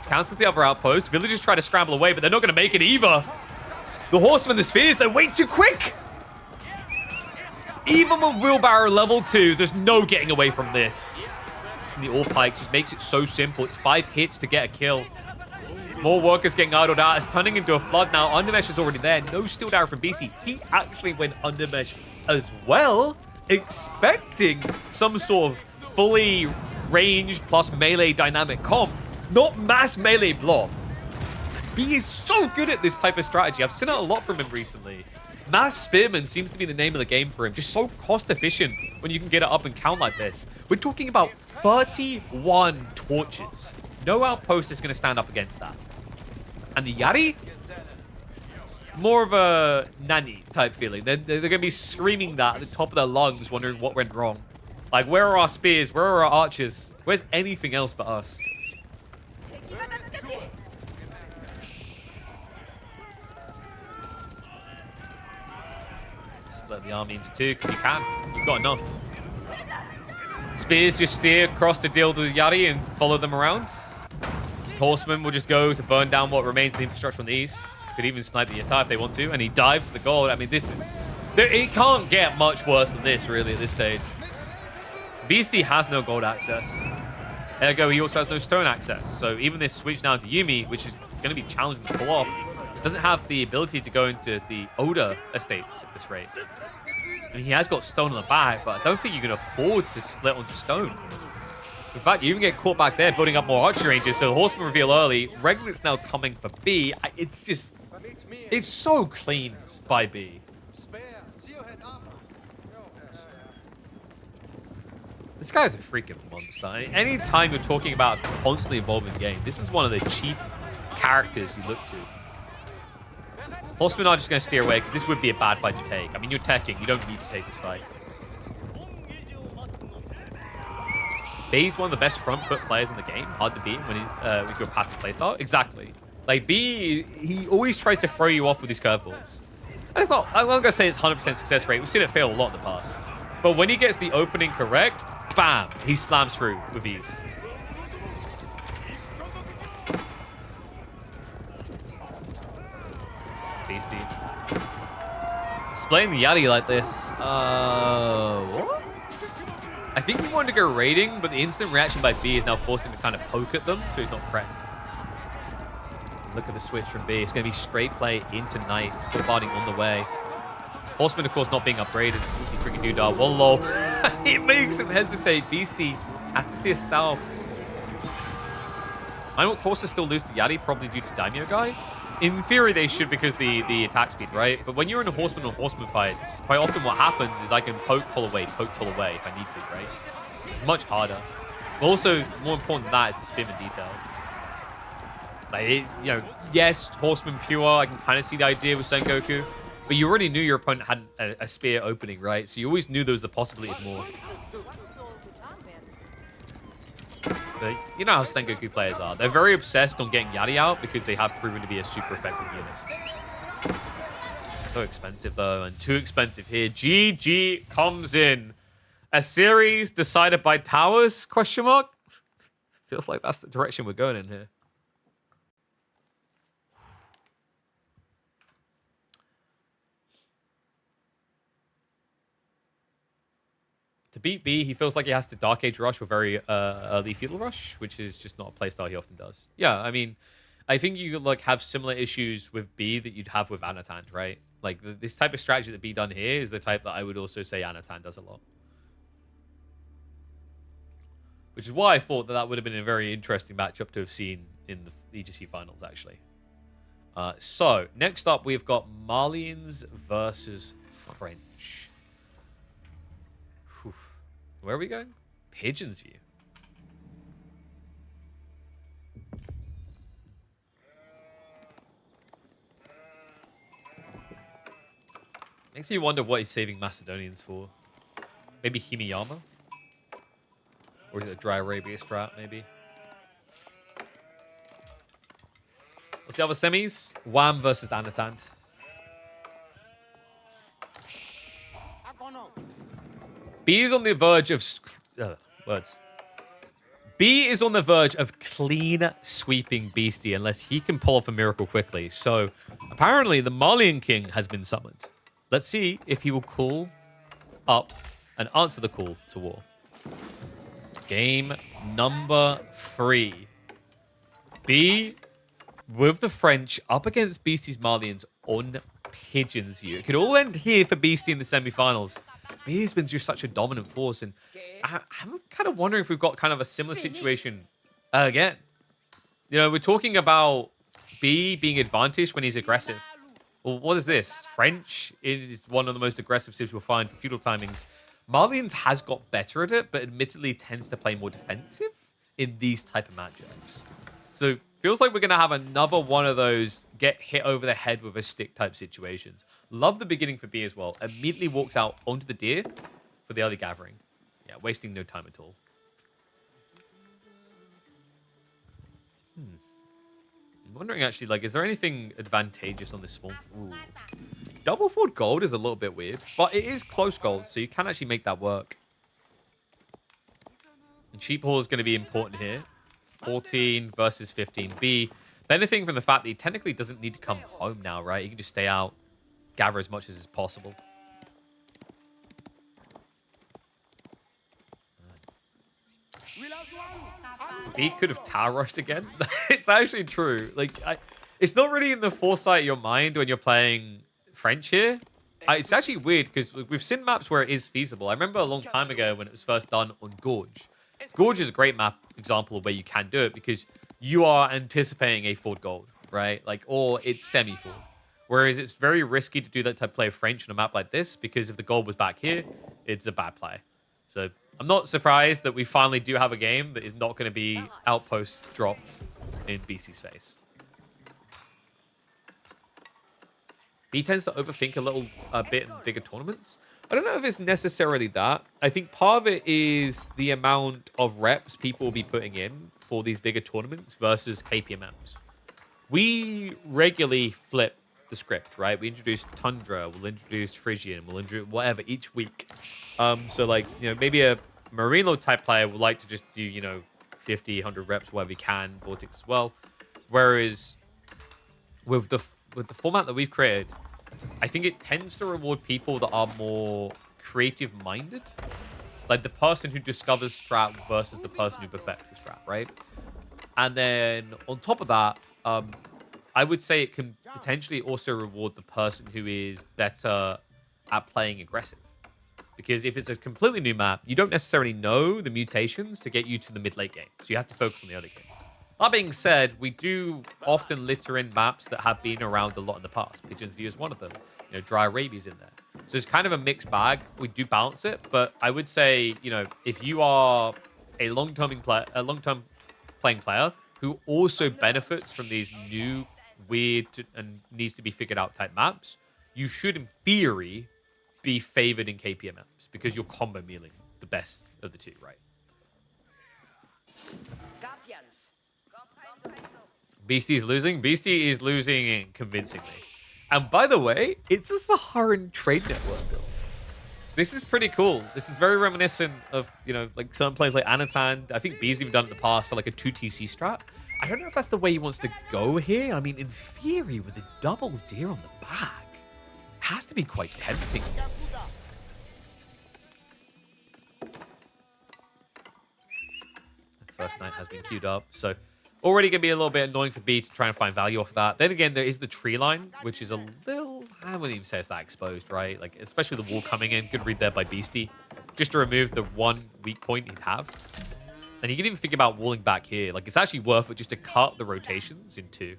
Cancels the other outpost. Villagers try to scramble away, but they're not going to make it either. The horsemen, the spears, they're way too quick. Even with wheelbarrow level 2, there's no getting away from this. the all pikes just makes it so simple. It's 5 hits to get a kill. More workers getting idled out. It's turning into a flood now. Undermesh is already there. No steal arrow from BC. He actually went undermesh as well, expecting some sort of fully ranged plus melee dynamic comp, not mass melee block. B is so good at this type of strategy. I've seen it a lot from him recently. Mass Spearman seems to be the name of the game for him. Just so cost efficient when you can get it up and count like this. We're talking about 31 torches. No outpost is going to stand up against that. And the Yari? More of a nanny type feeling. They're going to be screaming that at the top of their lungs, wondering what went wrong. Like, where are our spears? Where are our archers? Where's anything else but us? Split the army into 2 because you can. You've got enough. Spears just steer across to deal with the Yari and follow them around. Horsemen will just go to burn down what remains of the infrastructure on the east. Could even snipe the Yatai if they want to. And he dives for the gold. I mean, this is... It can't get much worse than this, really, at this stage. BC has no gold access. Ergo, he also has no stone access. So even this switch now to Yumi, which is going to be challenging to pull off, doesn't have the ability to go into the Oda estates at this rate. I mean, he has got stone on the back, but I don't think you can afford to split onto stone. In fact, you even get caught back there building up more archery ranges, so the horseman reveal early. Regnant's now coming for B. It's just... It's so clean by B. This guy's a freaking monster. Anytime you're talking about a constantly evolving game, this is one of the chief characters you look to. Horsemen are just going to steer away because this would be a bad fight to take. I mean, you're teching. You don't need to take this fight. B's one of the best front foot players in the game. Hard to beat when with your passive playstyle. Exactly. Like, B, he always tries to throw you off with his curveballs. And it's not... I'm not going to say it's 100% success rate. We've seen it fail a lot in the past. But when he gets the opening correct, bam, he slams through with ease. Beastie. Displaying the Yati like this. What? I think he wanted to go raiding, but the instant reaction by B is now forcing him to kind of poke at them, so he's not threatened. Look at the switch from B. It's going to be straight play into Knight. Still barding on the way. Horseman, of course, not being upgraded. He freaking doodah. One low. It makes him hesitate. Beastie has to tear south. I know what courses still lose to Yati, probably due to Daimyo guy. In theory, they should because the attack speed, right? But when you're in a horseman on horseman fights, quite often what happens is I can poke, pull away if I need to, right? It's much harder. But also, more important than that is the spearman detail. Like, you know, yes, horseman pure, I can kind of see the idea with Sengoku. But you already knew your opponent had a spear opening, right? So you always knew there was the possibility of more. But you know how Sengoku players are. They're very obsessed on getting Yari out because they have proven to be a super effective unit. So expensive, though, and too expensive here. GG comes in. A series decided by towers? Question mark? Feels like that's the direction we're going in here. To beat B, he feels like he has to Dark Age Rush or very early Feudal Rush, which is just not a playstyle he often does. Yeah, I mean, I think you could like have similar issues with B that you'd have with Anatan, right? Like this type of strategy that B done here is the type that I would also say Anatan does a lot. Which is why I thought that would have been a very interesting matchup to have seen in the EGC finals, actually. So, next up, we've got Malians versus French. Where are we going? Pigeon's View. Makes me wonder what he's saving Macedonians for. Maybe Himiyama? Or is it a Dry Arabia strat, maybe? What's the other semis? Wham versus Anatant. B is on the verge of... B is on the verge of clean sweeping Beastie unless he can pull off a miracle quickly. So, apparently, the Malian King has been summoned. Let's see if he will call up and answer the call to war. Game number 3. B with the French up against Beastie's Malians on Pigeon's View. It could all end here for Beastie in the semi-finals. B has been just such a dominant force, and I'm kind of wondering if we've got kind of a similar situation again. You know, we're talking about B being advantaged when he's aggressive. Well, what is this? French is one of the most aggressive cities we'll find for feudal timings. Malians has got better at it, but admittedly tends to play more defensive in these type of matchups. So feels like we're going to have another one of those get hit over the head with a stick type situations. Love the beginning for B as well. Immediately walks out onto the deer for the early gathering. Yeah, wasting no time at all. I'm wondering actually, like, is there anything advantageous on this small? Ooh. Double Ford gold is a little bit weird, but it is close gold, so you can actually make that work. And Sheep Hall is going to be important here. 14 versus 15B. Benefiting from the fact that he technically doesn't need to come home now, right? He can just stay out, gather as much as is possible. B could have tower rushed again. It's actually true. Like, it's not really in the foresight of your mind when you're playing French here. It's actually weird because we've seen maps where it is feasible. I remember a long time ago when it was first done on Gorge. Gorge is a great map example of where you can do it because you are anticipating a Ford gold, right? Like, or it's semi-Ford. Whereas it's very risky to do that type of play of French on a map like this because if the gold was back here, it's a bad play. So I'm not surprised that we finally do have a game that is not going to be outpost dropped in BC's face. B tends to overthink a bit in bigger tournaments. I don't know if it's necessarily that. I think part of it is the amount of reps people will be putting in for these bigger tournaments versus KPMMs. We regularly flip the script, right? We introduce Tundra, we'll introduce Frisian, we'll introduce whatever each week. So like, you know, maybe a Marino type player would like to just do, you know, 50, 100 reps wherever he can, Vortex as well. Whereas with the format that we've created, I think it tends to reward people that are more creative-minded. Like the person who discovers strat versus the person who perfects the strat, right? And then on top of that, I would say it can potentially also reward the person who is better at playing aggressive. Because if it's a completely new map, you don't necessarily know the mutations to get you to the mid-late game. So you have to focus on the other game. That being said, we do often litter in maps that have been around a lot in the past. Pigeon's View is one of them. You know, Dry Arabia's in there. So it's kind of a mixed bag. We do balance it, but I would say, you know, if you are a long-term playing player who also benefits from these new, weird, and needs to be figured out type maps, you should, in theory, be favored in KPMMs because you're combo mealing the best of the two, right? Beastie is losing. Beastie is losing convincingly. And by the way, it's a Saharan trade network build. This is pretty cool. This is very reminiscent of, you know, like some plays like Anatan. I think B's even done it in the past for like a 2TC strat. I don't know if that's the way he wants to go here. I mean, in theory, with a double deer on the back, has to be quite tempting. The first knight has been queued up, so already going to be a little bit annoying for B to try and find value off of that. Then again, there is the tree line, which is a little, I wouldn't even say it's that exposed, right? Like, especially the wall coming in. Good read there by Beastie. Just to remove the one weak point he'd have. And you can even think about walling back here. Like, it's actually worth it just to cut the rotations in two.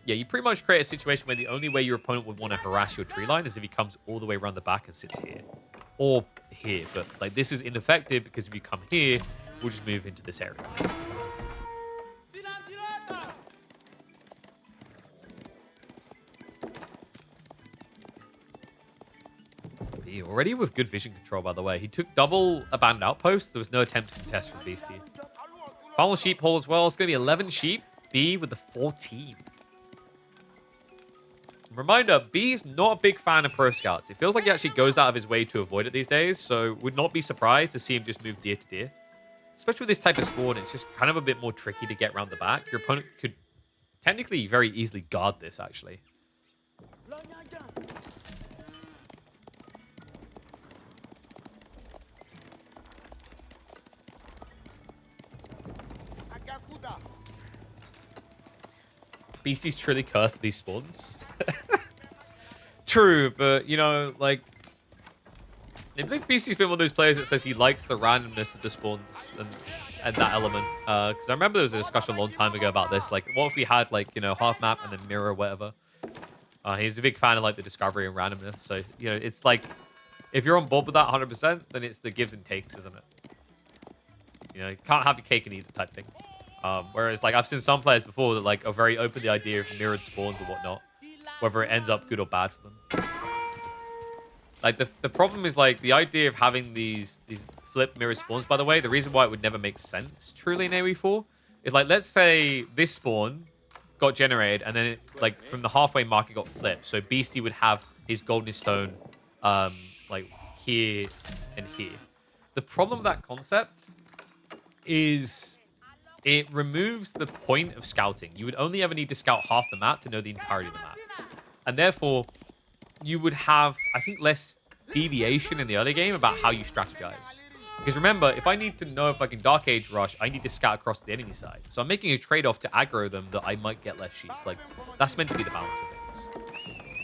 Yeah, you pretty much create a situation where the only way your opponent would want to harass your tree line is if he comes all the way around the back and sits here. Or here. But, like, this is ineffective because if you come here, we'll just move into this area. Already with good vision control, by the way. He took double abandoned outpost. There was no attempt to contest from Beastie. Final sheep hole as well. It's going to be 11 sheep. B with the 14. Reminder, B is not a big fan of pro scouts. It feels like he actually goes out of his way to avoid it these days. So would not be surprised to see him just move deer to deer. Especially with this type of spawn, it's just kind of a bit more tricky to get around the back. Your opponent could technically very easily guard this, actually. Beastie's truly cursed with these spawns. True, but, you know, like... I think Beastie's been one of those players that says he likes the randomness of the spawns and that element. Because I remember there was a discussion a long time ago about this. Like, what if we had, like, you know, half map and then mirror or whatever? He's a big fan of, like, the discovery and randomness. So, you know, it's like... If you're on board with that 100%, then it's the gives and takes, isn't it? You know, you can't have your cake and eat it type thing. Whereas, like, I've seen some players before that, like, are very open to the idea of mirrored spawns or whatnot. Whether it ends up good or bad for them. Like, the problem is, like, the idea of having these flip mirror spawns, by the way, the reason why it would never make sense, truly, in AoE4, is, like, let's say this spawn got generated, and then, it, like, from the halfway mark, it got flipped. So Beastie would have his golden stone, like, here and here. The problem with that concept is it removes the point of scouting. You would only ever need to scout half the map to know the entirety of the map. And therefore, you would have, I think, less deviation in the early game about how you strategize. Because remember, if I need to know if I can Dark Age rush, I need to scout across the enemy side. So I'm making a trade-off to aggro them that I might get less sheep. Like, that's meant to be the balance of things.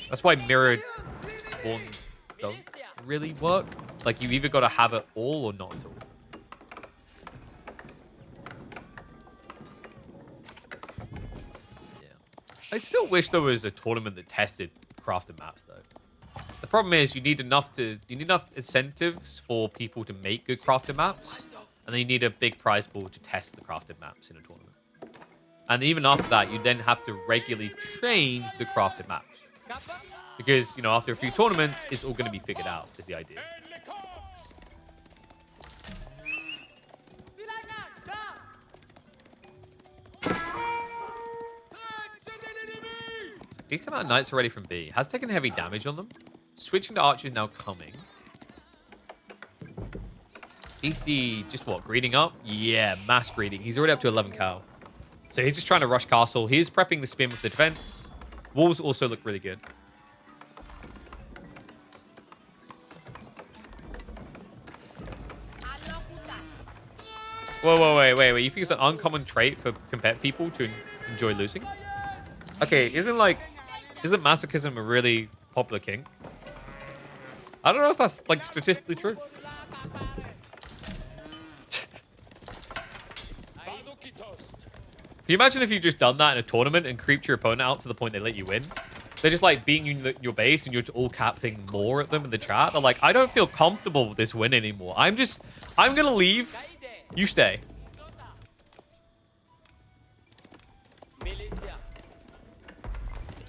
That's why mirrored spawns don't really work. Like, you either got to have it all or not at all. I still wish there was a tournament that tested crafted maps, though. The problem is you need enough incentives for people to make good crafted maps, and then you need a big prize pool to test the crafted maps in a tournament. And even after that, you then have to regularly change the crafted maps. Because, you know, after a few tournaments, it's all going to be figured out, is the idea. Decent amount of knights already from B. Has taken heavy damage on them. Switching to archers now coming. Beastie just what? Greeding up? Yeah, mass greeding. He's already up to 11 cow. So he's just trying to rush castle. He's prepping the spin with the defense. Walls also look really good. Whoa, wait. You think it's an uncommon trait for competitive people to enjoy losing? Okay, isn't masochism a really popular kink? I don't know if that's, like, statistically true. Can you imagine if you just done that in a tournament and creeped your opponent out to the point they let you win? They're just, like, beating you in your base and you're just all capping more at them in the chat. They're like, I don't feel comfortable with this win anymore. I'm gonna leave. You stay.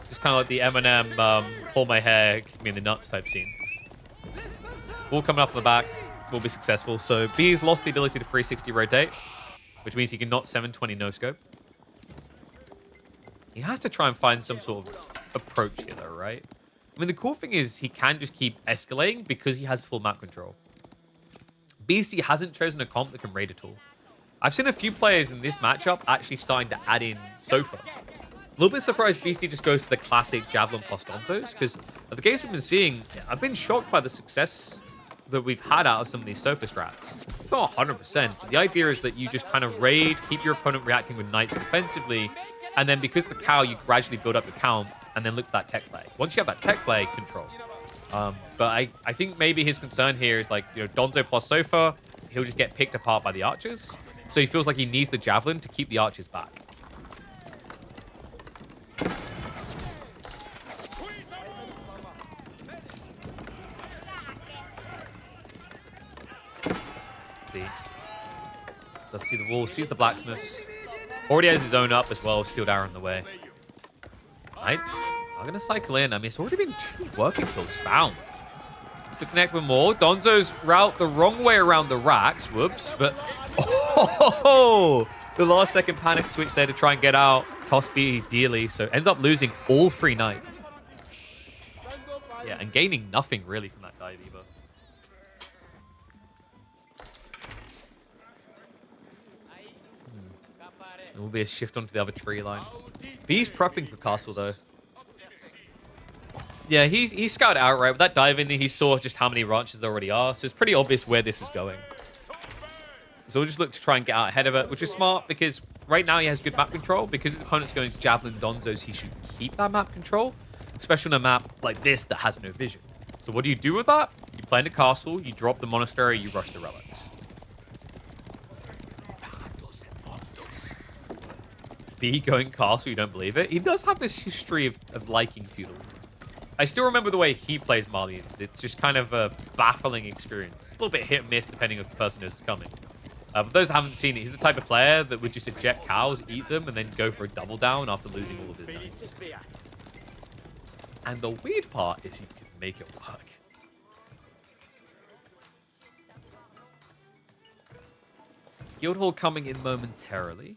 Just kind of like the Eminem, pull my hair, kick me in the nuts type scene. Wall coming up on the back will be successful. So B's lost the ability to 360 rotate, which means he can not 720 no scope. He has to try and find some sort of approach here, though, right? I mean, the cool thing is he can just keep escalating because he has full map control. BC hasn't chosen a comp that can raid at all. I've seen a few players in this matchup actually starting to add in Sofa. A little bit surprised Beastie just goes to the classic Javelin plus Dontos, because of the games we've been seeing, I've been shocked by the success that we've had out of some of these Sofa strats. Not 100%, but the idea is that you just kind of raid, keep your opponent reacting with knights defensively, and then because the cow, you gradually build up your count, and then look for that tech play. Once you have that tech play, control. But I think maybe his concern here is, like, you know, Donzo plus Sofa, he'll just get picked apart by the archers. So he feels like he needs the Javelin to keep the archers back. Let's see the wall, sees the blacksmiths. Already has his own up as well, Steeled Arrow on the way. Knights are going to cycle in. I mean, it's already been 2 working kills found. To connect with more. Donzo's route the wrong way around the racks. Whoops. But, oh, the last second panic switch there to try and get out. Cost B dearly. So ends up losing all 3 knights. Yeah, and gaining nothing really from that dive either. There will be a shift onto the other tree line. B's prepping for castle though. Yeah, he scouted outright. With that dive in, he saw just how many ranches there already are. So it's pretty obvious where this is going. So we'll just look to try and get out ahead of it, which is smart because right now he has good map control. Because his opponent's going Javelin Donzos, he should keep that map control. Especially on a map like this that has no vision. So what do you do with that? You play in a castle, you drop the monastery, you rush the relics. B going castle, you don't believe it? He does have this history of liking feudal. I still remember the way he plays Malians. It's just kind of a baffling experience. A little bit hit and miss depending if the person knows it's coming. But those that haven't seen it, he's the type of player that would just eject cows, eat them, and then go for a double down after losing all of his knights. And the weird part is he can make it work. Guildhall coming in momentarily.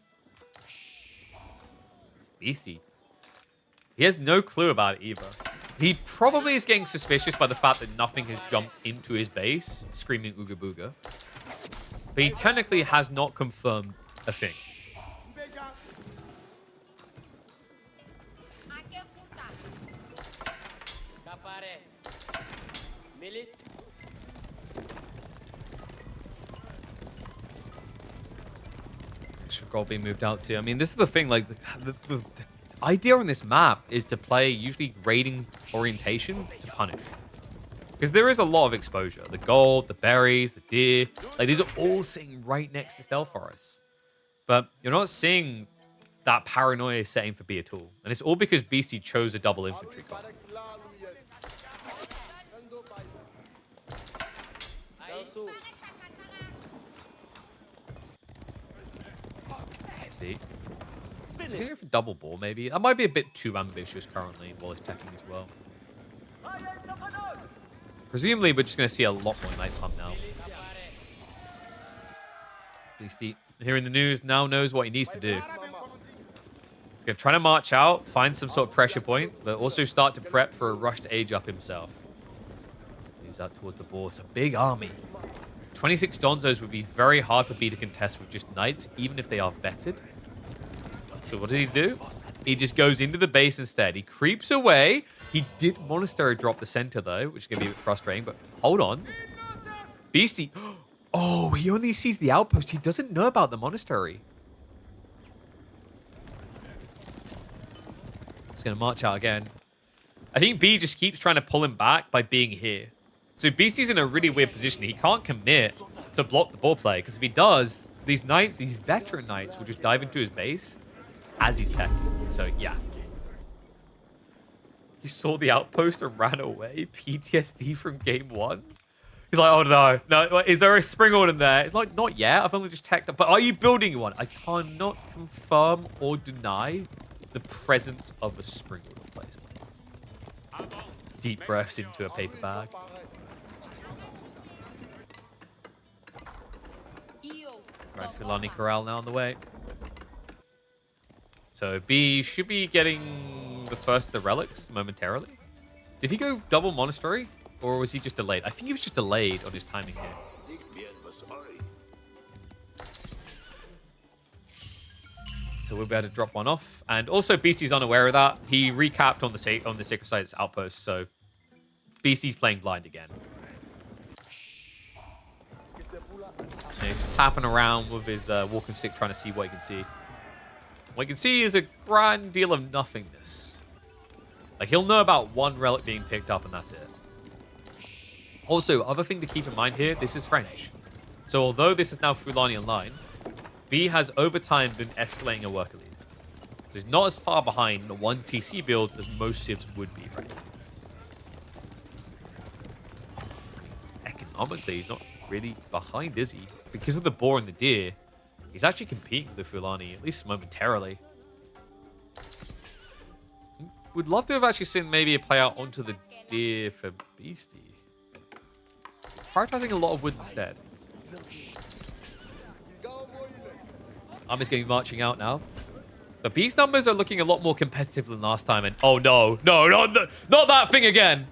Beastie. He has no clue about it either. He probably is getting suspicious by the fact that nothing has jumped into his base, screaming Ooga Booga. But he technically has not confirmed a thing. Extra gold being moved out to. I mean, this is the thing. Like, the idea on this map is to play usually raiding orientation to punish. Because there is a lot of exposure. The gold, the berries, the deer. Like, these are all sitting right next to stealth forests. But you're not seeing that paranoia setting for B at all. And it's all because Beastie chose a double infantry comp. See? Is he going for double ball, maybe? That might be a bit too ambitious currently while he's teching as well. Presumably, we're just going to see a lot more Night Pump now. Beastie, hearing the news, now knows what he needs to do. He's going to try to march out, find some sort of pressure point, but also start to prep for a rushed age up himself. Moves out towards the ball. It's a big army. 26 Donzos would be very hard for B to contest with just knights, even if they are vetted. So what does he do? He just goes into the base instead. He creeps away. He did Monastery drop the center, though, which is going to be a bit frustrating, but hold on. Beastie. Oh, he only sees the outpost. He doesn't know about the Monastery. He's going to march out again. I think B just keeps trying to pull him back by being here. So Beastie's in a really weird position. He can't commit to block the ball play, because if he does, these knights, these veteran knights, will just dive into his base as he's teching. So, yeah. He saw the outpost and ran away. PTSD from game one. He's like, oh, no. No, is there a spring order there? It's like, not yet. I've only just teched up. But are you building one? I cannot confirm or deny the presence of a spring order placement. Deep breaths into a paper bag. Right, Fulani Corral now on the way. So B should be getting the first of the relics momentarily. Did he go double monastery? Or was he just delayed? I think he was just delayed on his timing here. So we'll be able to drop one off. And also Beastie's unaware of that. He recapped on the Sacred Site's outpost, so Beastie's playing blind again. And he's tapping around with his walking stick trying to see what he can see. What you can see is a grand deal of nothingness. Like, he'll know about one relic being picked up, and that's it. Also, other thing to keep in mind here, this is French. So although this is now Fulani Online, B has over time been escalating a worker lead. So he's not as far behind the one TC build as most civs would be right now. Economically, he's not really behind, is he? Because of the boar and the deer, he's actually competing with the Fulani, at least momentarily. Would love to have actually seen maybe a play out onto the deer for Beastie. Prioritizing a lot of wood instead. Army's going to be marching out now. The Beast numbers are looking a lot more competitive than last time. And oh no, no, not that thing again.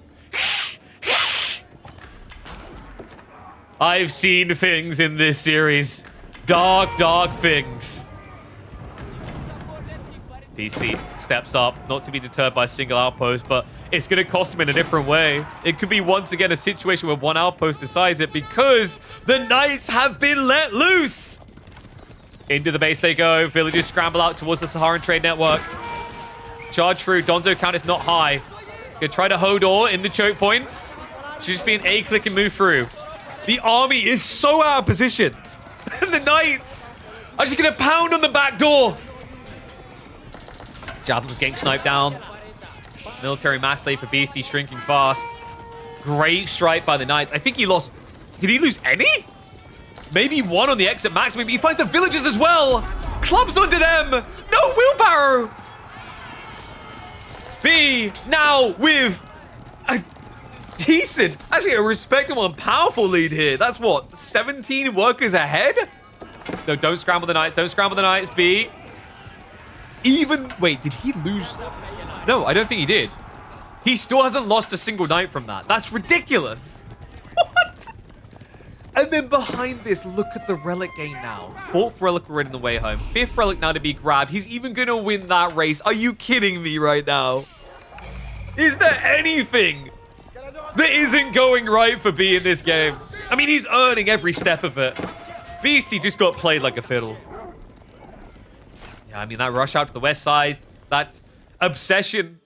I've seen things in this series. Dark, dark things. Beastie steps up, not to be deterred by a single outpost, but it's going to cost him in a different way. It could be once again a situation where one outpost decides it because the knights have been let loose. Into the base they go. Villagers scramble out towards the Saharan trade network. Charge through. Donzo count is not high. Gonna try to Hodor in the choke point. Should just be an A-click and move through. The army is so out of position. The Knights are just gonna pound on the back door. Javelin's getting sniped down. Military mass lay for Beastie, shrinking fast. Great strike by the Knights. I think he lost... Did he lose any? Maybe one on the exit maximum. He finds the villagers as well. Clubs onto them. No wheelbarrow. B now with a decent, actually a respectable and powerful lead here. That's what, 17 workers ahead? No, don't scramble the Knights. Don't scramble the Knights. B. Even, wait, did he lose? No, I don't think he did. He still hasn't lost a single Knight from that. That's ridiculous. What? And then behind this, look at the relic game now. 4th relic already on the way home. 5th relic now to be grabbed. He's even going to win that race. Are you kidding me right now? Is there anything that isn't going right for B in this game? I mean, he's earning every step of it. Beastie just got played like a fiddle. Yeah, I mean, that rush out to the west side, that obsession,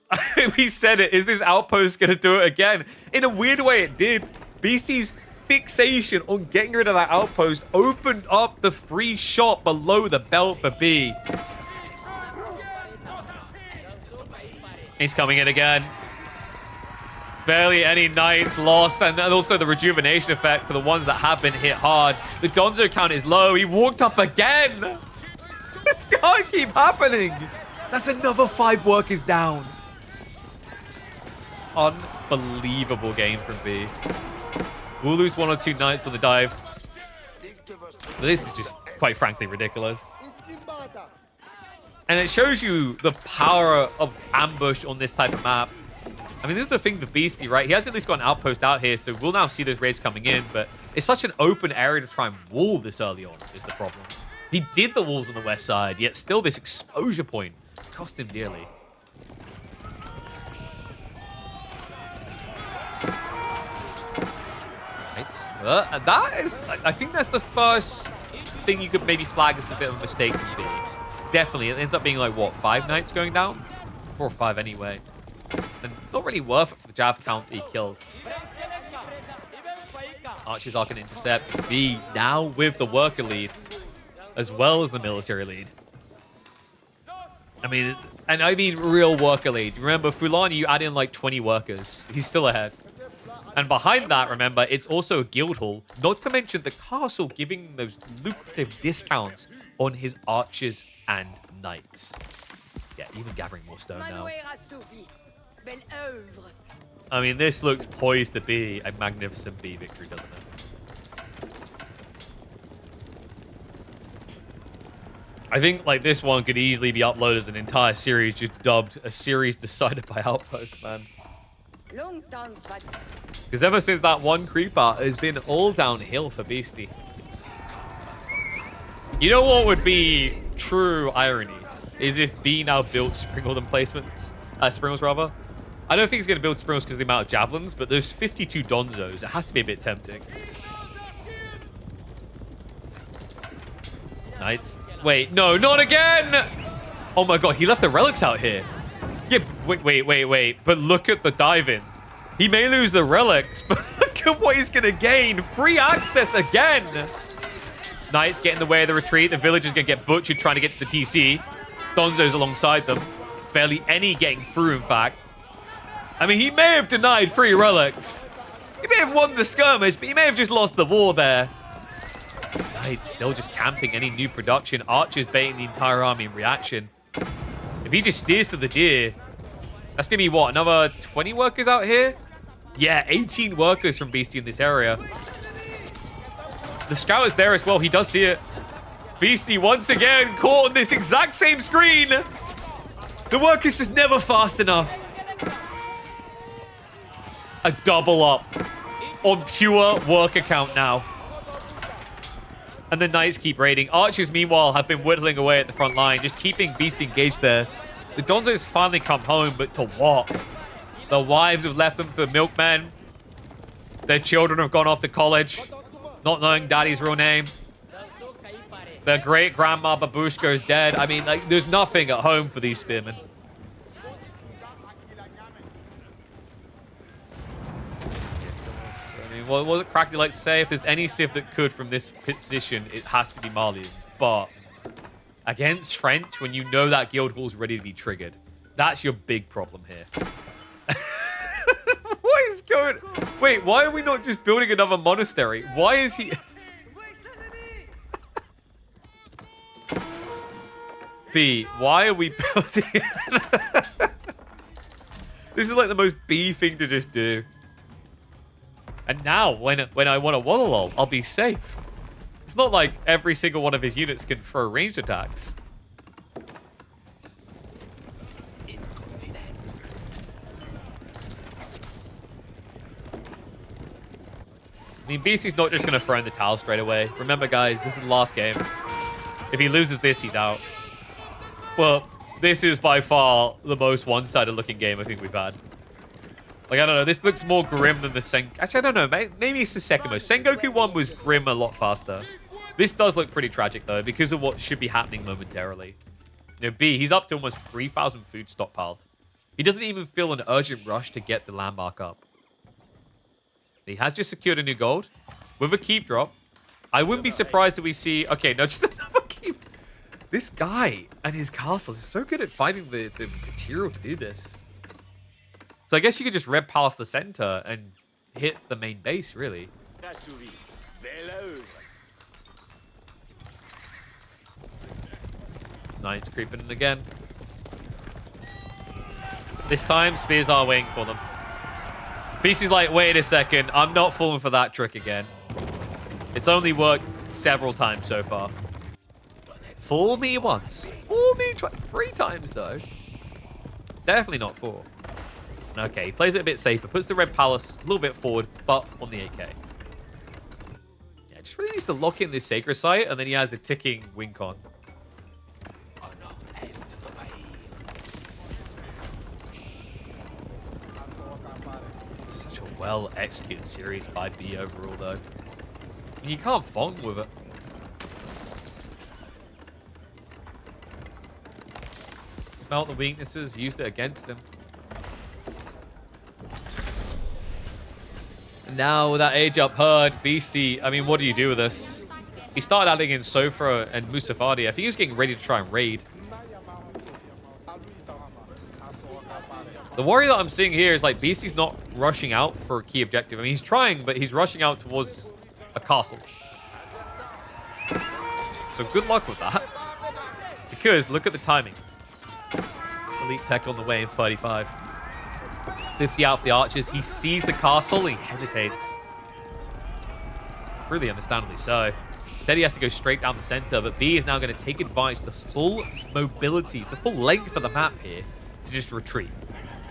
we said it, is this outpost going to do it again? In a weird way, it did. Beastie's fixation on getting rid of that outpost opened up the free shot below the belt for B. He's coming in again. Barely any Knights lost, and also the rejuvenation effect for the ones that have been hit hard. The Donzo count is low. He walked up again. This can't keep happening. That's another 5 workers down. Unbelievable game from B. We'll lose 1 or 2 Knights on the dive. But this is just, quite frankly, ridiculous. And it shows you the power of ambush on this type of map. I mean, this is the thing for Beastie, right? He has at least got an outpost out here, so we'll now see those raids coming in, but it's such an open area to try and wall this early on is the problem. He did the walls on the west side, yet still this exposure point cost him dearly. Right. That is, I think that's the first thing you could maybe flag as a bit of a mistake from B. Definitely, it ends up being like, what, 5 Knights going down? 4 or 5 anyway. And not really worth it for the Jav count he killed. Archers are going to intercept. B now with the worker lead, as well as the military lead. I mean, and I mean real worker lead. Remember, Fulani, you add in like 20 workers. He's still ahead. And behind that, remember, it's also a guild hall. Not to mention the castle giving those lucrative discounts on his archers and knights. Yeah, even gathering more stone now. I mean, this looks poised to be a magnificent B victory, doesn't it? I think like this one could easily be uploaded as an entire series, just dubbed a series decided by Outpost, man. Because ever since that one creeper, it's been all downhill for Beastie. You know what would be true irony? Is if B now built Springald emplacements, Springals rather. I don't think he's going to build Springals because of the amount of javelins, but there's 52 Donzos. It has to be a bit tempting. Knights. Wait, no, not again! Oh my god, he left the relics out here. Yeah, wait. But look at the dive-in. He may lose the relics, but look at what he's going to gain. Free access again. Knights get in the way of the retreat. The villagers going to get butchered trying to get to the TC. Donzo's alongside them. Barely any getting through, in fact. I mean, he may have denied 3 relics. He may have won the skirmish, but he may have just lost the war there. Knights still just camping any new production. Archers baiting the entire army in reaction. If he just steers to the deer, that's going to be, what, another 20 workers out here? Yeah, 18 workers from Beastie in this area. The scout is there as well. He does see it. Beastie once again caught on this exact same screen. The work is just never fast enough. A double up on pure worker count now. And the Knights keep raiding. Archers, meanwhile, have been whittling away at the front line, just keeping Beastie engaged there. The Donzos finally come home, but to what? The wives have left them for the milkmen. Their children have gone off to college, not knowing daddy's real name. Their great grandma Babushka is dead. I mean, like, there's nothing at home for these spearmen. I mean, what was it Crackly like to say? If there's any Civ that could from this position, it has to be Malians. But against French, when you know that guild hall's ready to be triggered, that's your big problem here. What is going... Wait, why are we not just building another monastery? Why is he... B, why are we building... This is like the most B thing to just do. And now, when I want to Waddle, I'll be safe. It's not like every single one of his units can throw ranged attacks. I mean, BC's not just going to throw in the towel straight away. Remember, guys, this is the last game. If he loses this, he's out. Well, this is by far the most one-sided looking game I think we've had. Like, I don't know, this looks more grim than the Actually, I don't know, maybe it's the second most. Sengoku 1 was grim a lot faster. This does look pretty tragic, though, because of what should be happening momentarily. You know, B, he's up to almost 3,000 food stockpiled. He doesn't even feel an urgent rush to get the landmark up. He has just secured a new gold with a keep drop. I wouldn't be surprised if we see... Okay, no, just another keep. This guy and his castles is so good at finding the material to do this. So I guess you could just red past the center and hit the main base, really. Knights creeping in again. This time, spears are waiting for them. BC's like, wait a second, I'm not falling for that trick again. It's only worked several times so far. Fool me once. Fool me 3 times, though. Definitely not 4. Okay, he plays it a bit safer. Puts the Red Palace a little bit forward, but on the 8k. Yeah, just really needs to lock in this Sacred Site, and then he has a ticking win con. Such a well-executed series by B overall, though. And you can't fault with it. Smelt the weaknesses, used it against him. And now with that age up herd, Beastie, I mean, what do you do with this? He started adding in Sofra and Musafadi. I think he was getting ready to try and raid. The worry that I'm seeing here is like Beastie's not rushing out for a key objective. I mean, he's trying, but he's rushing out towards a castle. So good luck with that. Because look at the timings. Elite tech on the way in 35. 50 out for the archers. He sees the castle. He hesitates. Really understandably so. Instead, he has to go straight down the center. But B is now going to take advantage of the full mobility, the full length of the map here to just retreat.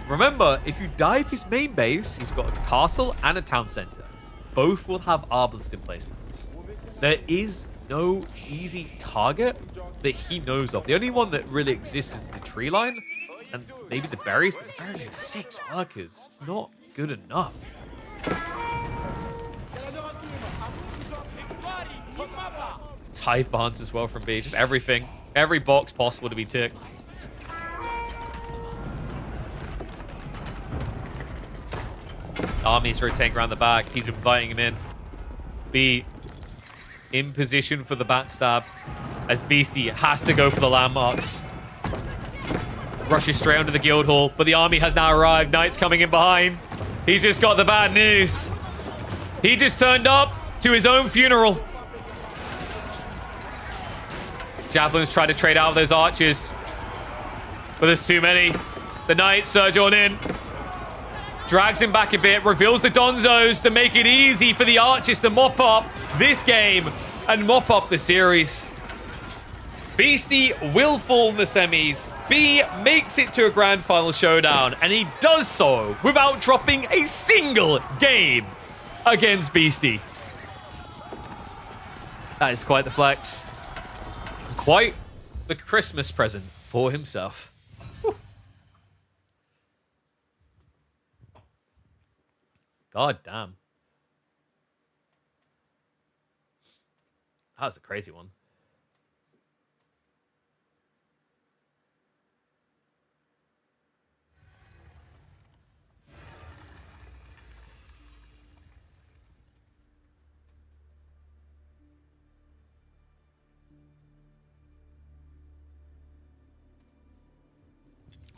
Remember, if you dive his main base, he's got a castle and a town center. Both will have arbalist emplacements. There is no easy target that he knows of. The only one that really exists is the tree line and maybe the berries, but the berries are 6 workers. It's not good enough. Hive barns as well from B. Just everything. Every box possible to be ticked. Army's rotating around the back. He's inviting him in. B in position for the backstab as Beastie has to go for the landmarks. Rushes straight onto the guild hall, but the army has now arrived. Knights coming in behind. He's just got the bad news. He just turned up to his own funeral. Javelins try to trade out of those archers, but there's too many. The Knights surge on in. Drags him back a bit, reveals the Donzos to make it easy for the archers to mop up this game and mop up the series. Beastie will fall in the semis. B makes it to a grand final showdown, and he does so without dropping a single game against Beastie. That is quite the flex. Quite the Christmas present for himself. God damn. That was a crazy one.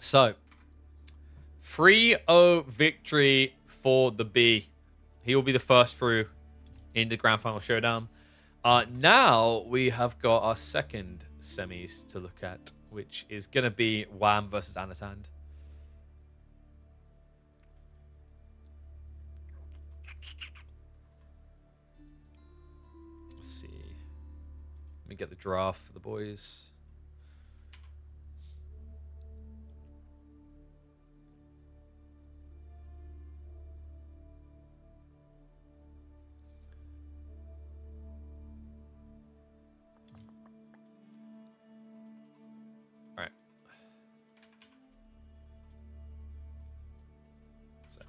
So, 3-0 victory for the B. He will be the first through in the Grand Final Showdown. Now we have got our second semis to look at, which is going to be Wham versus Anatand. Let's see. Let me get the draft for the boys.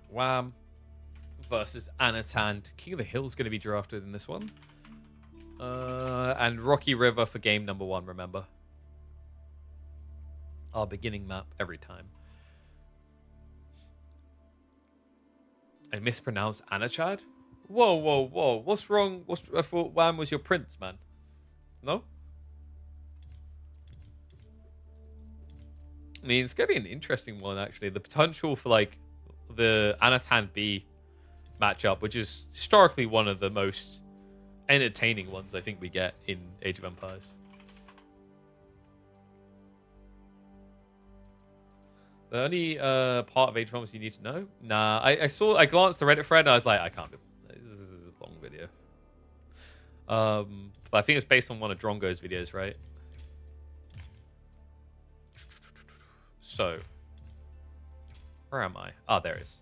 Wham versus Anatand. King of the Hill is going to be drafted in this one. And Rocky River for game number 1, remember. Our beginning map every time. I mispronounced Anachad? Whoa, whoa, whoa. What's wrong? I thought Wham was your prince, man. No? I mean, it's going to be an interesting one, actually. The potential for, like, the Anatand B matchup, which is historically one of the most entertaining ones I think we get in Age of Empires. The only part of Age of Empires you need to know? Nah, I glanced the Reddit thread and I was like, I can't do this. Is a long video. But I think it's based on one of Drongo's videos, right? So, where am I? Oh, there it is.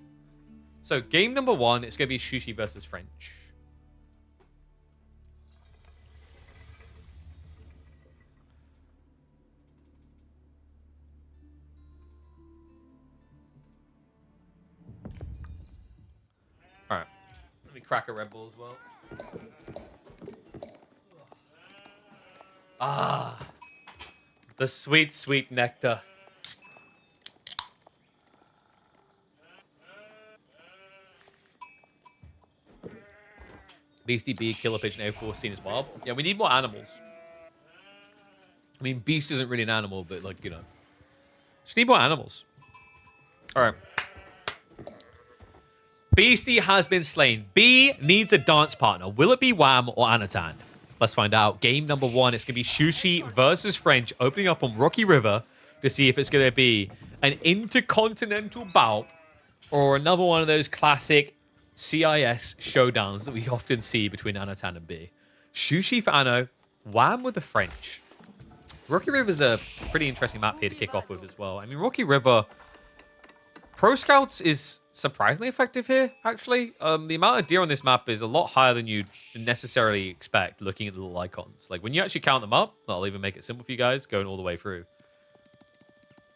So, game number 1, it's going to be Sushi versus French. Alright. Let me crack a Red Bull as well. Ah. The sweet, sweet nectar. Beastie B, Killer Pigeon A4 seen as well. Yeah, we need more animals. I mean, Beast isn't really an animal, but, like, you know. Just need more animals. Alright. Beastie has been slain. B needs a dance partner. Will it be Wham or Anatand? Let's find out. Game number 1, it's going to be Sushi versus French, opening up on Rocky River to see if it's going to be an intercontinental bout or another one of those classic CIS showdowns that we often see between Anatand and B. Sushi for Anno, Wham with the French. Rocky River's a pretty interesting map here to kick off with as well. I mean, Rocky River, Pro Scouts is surprisingly effective here, actually. The amount of deer on this map is a lot higher than you'd necessarily expect looking at the little icons. Like, when you actually count them up, I'll even make it simple for you guys, going all the way through.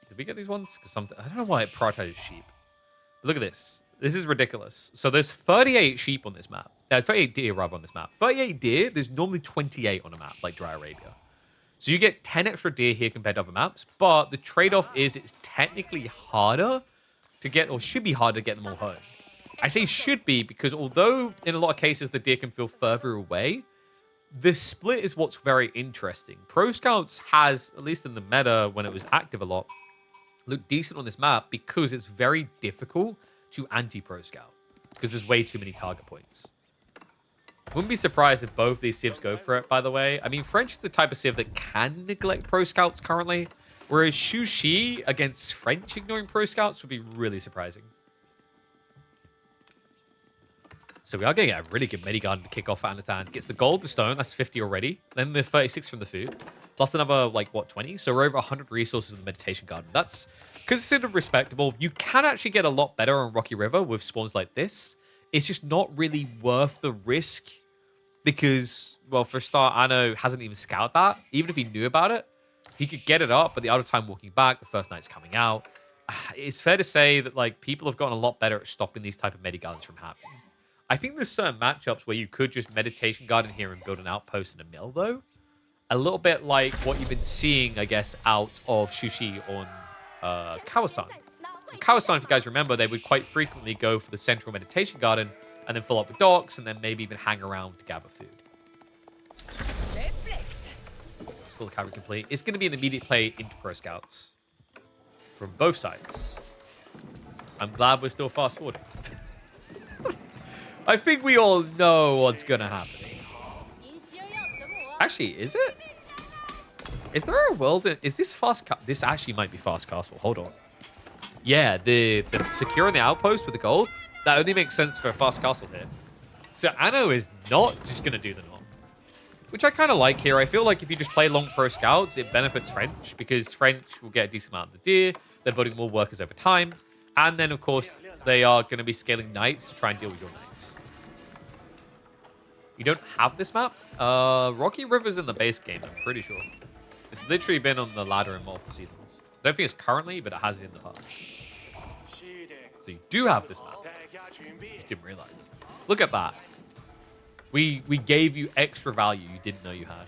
Did we get these ones? Because I don't know why it prioritizes sheep. But look at this. This is ridiculous. So there's 38 sheep on this map. 38 deer, rather, on this map. 38 deer, there's normally 28 on a map, like Dry Arabia. So you get 10 extra deer here compared to other maps, but the trade-off is it's technically harder to get, or should be harder to get them all home. I say should be because although in a lot of cases the deer can feel further away, the split is what's very interesting. Pro Scouts has, at least in the meta when it was active a lot, looked decent on this map because it's very difficult to anti-Pro Scout because there's way too many target points. Wouldn't be surprised if both these civs go for it, by the way. I mean, French is the type of civ that can neglect Pro Scouts currently, whereas Sushi against French ignoring Pro Scouts would be really surprising. So we are getting a really good Medigun to kick off for Anatand. Gets the gold, the stone, that's 50 already. Then the 36 from the food. Plus another, like, what, 20? So we're over 100 resources in the Meditation Garden. That's considered respectable. You can actually get a lot better on Rocky River with spawns like this. It's just not really worth the risk because, well, for a start, Anno hasn't even scouted that. Even if he knew about it, he could get it up, but the other time walking back, the first night's coming out. It's fair to say that, like, people have gotten a lot better at stopping these type of Medigardens from happening. I think there's certain matchups where you could just Meditation Garden here and build an outpost and a mill, though. A little bit like what you've been seeing, I guess, out of Sushi on Kawasan. In Kawasan, if you guys remember, they would quite frequently go for the central Meditation Garden and then fill up with docks and then maybe even hang around to gather food. School of Cavalry complete. It's going to be an immediate play into Pro Scouts. from both sides. I'm glad we're still fast forwarding. I think we all know what's going to happen. Actually, is it? Is there a world? Is this fast? This actually might be fast castle. Hold on. Yeah, the securing the outpost with the gold, that only makes sense for a fast castle here. So Anno is not just going to do the norm, which I kind of like here. I feel like if you just play long pro scouts, it benefits French because French will get a decent amount of the deer. They're building more workers over time. And then, of course, they are going to be scaling knights to try and deal with your knights. You don't have this map? Rocky River's in the base game, I'm pretty sure. It's literally been on the ladder in multiple seasons. I don't think it's currently, but it has it in the past. So you do have this map. Just didn't realize. Look at that. We gave you extra value you didn't know you had.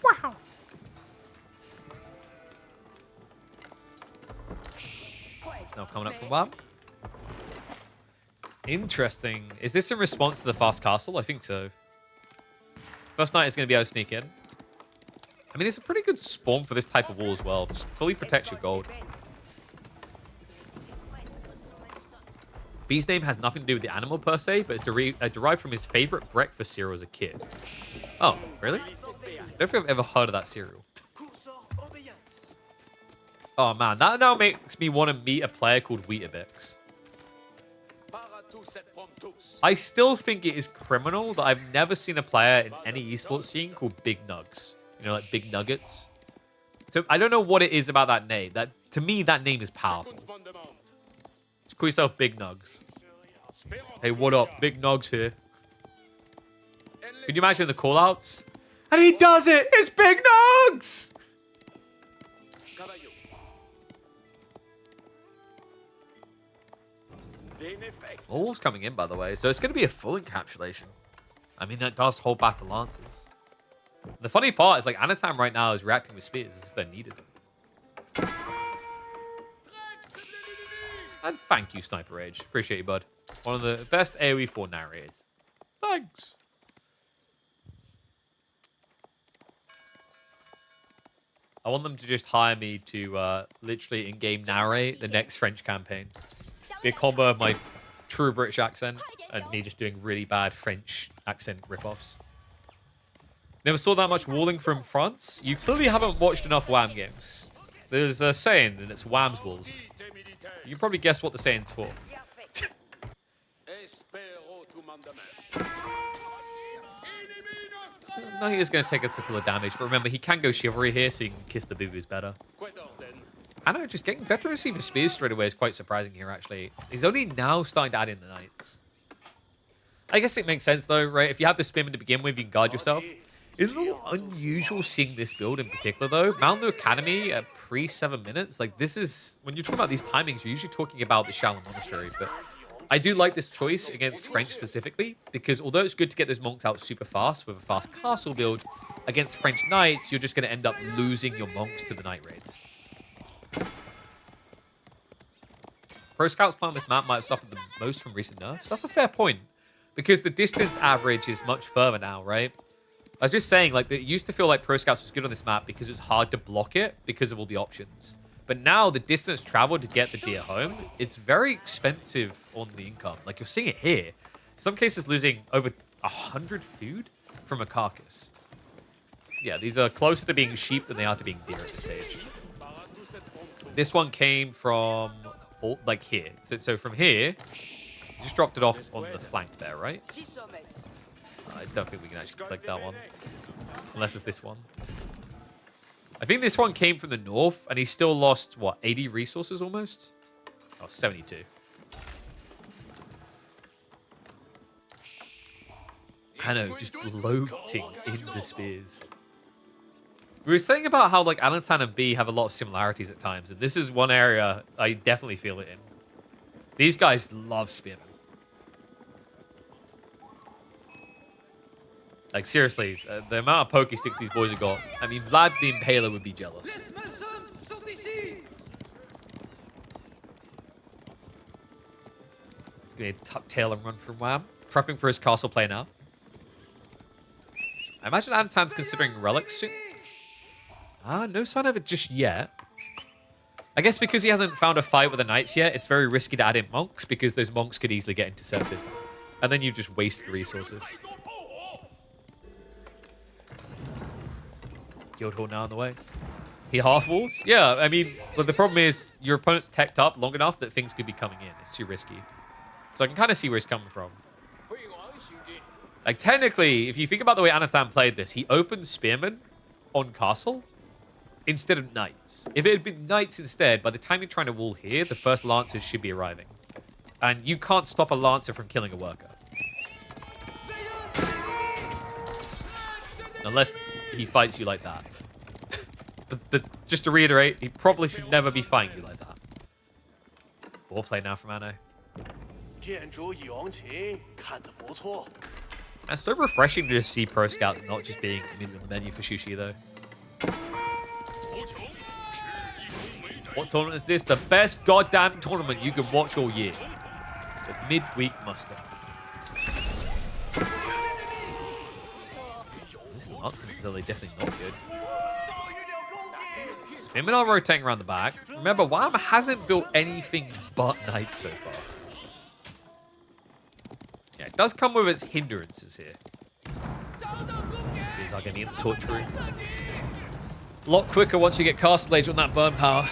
Wow. Now coming up from WAM. Interesting. Is this in response to the fast castle? I think so. First night is going to be able to sneak in. I mean, it's a pretty good spawn for this type of wall as well. Just fully protects your gold. B's name has nothing to do with the animal per se, but it's derived from his favorite breakfast cereal as a kid. Oh, really? I don't think I've ever heard of that cereal. Oh, man. That now makes me want to meet a player called Weetabix. I still think it is criminal that I've never seen a player in any esports scene called Big Nugs. You know, like Big Nuggets. So I don't know what it is about that name. That to me, that name is powerful. Just call yourself Big Nugs. Hey, what up? Big Nugs here. Can you imagine the callouts? And he does it! It's Big Nugs! All's coming in, by the way. So it's going to be a full encapsulation. I mean, that does hold back the lances. The funny part is, like, Anatan right now is reacting with spears as if they're needed. And thank you, Sniper Rage. Appreciate you, bud. One of the best AoE 4 narrators. Thanks. I want them to just hire me to literally in-game narrate the next French campaign. Be a combo of my true British accent and me just doing really bad French accent ripoffs. Never saw that much walling from France? You clearly haven't watched enough WAM games. There's a saying, and it's WAM's walls. You can probably guess what the saying's for. No, he is going to take a triple of damage, but remember, he can go Chivalry here, so you can kiss the boo-boos better. I know, just getting Veteran Receiver Spears straight away is quite surprising here, actually. He's only now starting to add in the Knights. I guess it makes sense, though, right? If you have the Spimmin to begin with, you can guard yourself. It's a little unusual seeing this build in particular, though. Mount the Academy at pre-7 minutes. Like, this is... When you're talking about these timings, you're usually talking about the Shaolin Monastery, but... I do like this choice against French specifically, because although it's good to get those monks out super fast with a fast castle build, against French knights, you're just going to end up losing your monks to the knight raids. Pro Scouts playing this map might have suffered the most from recent nerfs. That's a fair point, because the distance average is much further now, right? I was just saying, like, it used to feel like Pro Scouts was good on this map because it was hard to block it because of all the options. But now the distance traveled to get the deer home is very expensive on the income. Like, you're seeing it here. Some cases losing over 100 food from a carcass. Yeah, these are closer to being sheep than they are to being deer at this stage. This one came from, like, here. So from here, you just dropped it off on the flank there, right? I don't think we can actually click that one. Unless it's this one. I think this one came from the north, and he still lost, what, 80 resources almost? Oh, 72. I know, just bloating in the spears. We were saying about how, like, Alantan and B have a lot of similarities at times, and this is one area I definitely feel it in. These guys love spearmen. Like, seriously, the amount of poke sticks these boys have got. I mean, Vlad the Impaler would be jealous. It's going to tuck tail and run from Wham. Prepping for his castle play now. I imagine Antan's considering relics soon. No sign of it just yet. I guess because he hasn't found a fight with the knights yet, it's very risky to add in monks because those monks could easily get intercepted. And then you just waste resources. Guildhall now on the way. He half-walls? Yeah, I mean, but the problem is your opponent's teched up long enough that things could be coming in. It's too risky. So I can kind of see where he's coming from. Like, technically, if you think about the way Anatan played this, he opened Spearmen on Castle instead of Knights. If it had been Knights instead, by the time you're trying to wall here, the first Lancers should be arriving. And you can't stop a Lancer from killing a worker. Unless he fights you like that. But just to reiterate, he probably should never be fighting you like that. Ball play now from Anno. It's so refreshing to just see pro scouts not just being immediately on the menu for Sushi, though. What tournament is this? The best goddamn tournament you can watch all year. The Midweek Muster. This Lancer is definitely not good. Spearmen are rotating around the back. Remember, Wham hasn't built anything but Knights so far. Yeah, it does come with its hindrances here. Spears are going to get the torch through. A lot quicker once you get Castle Age on that burn power.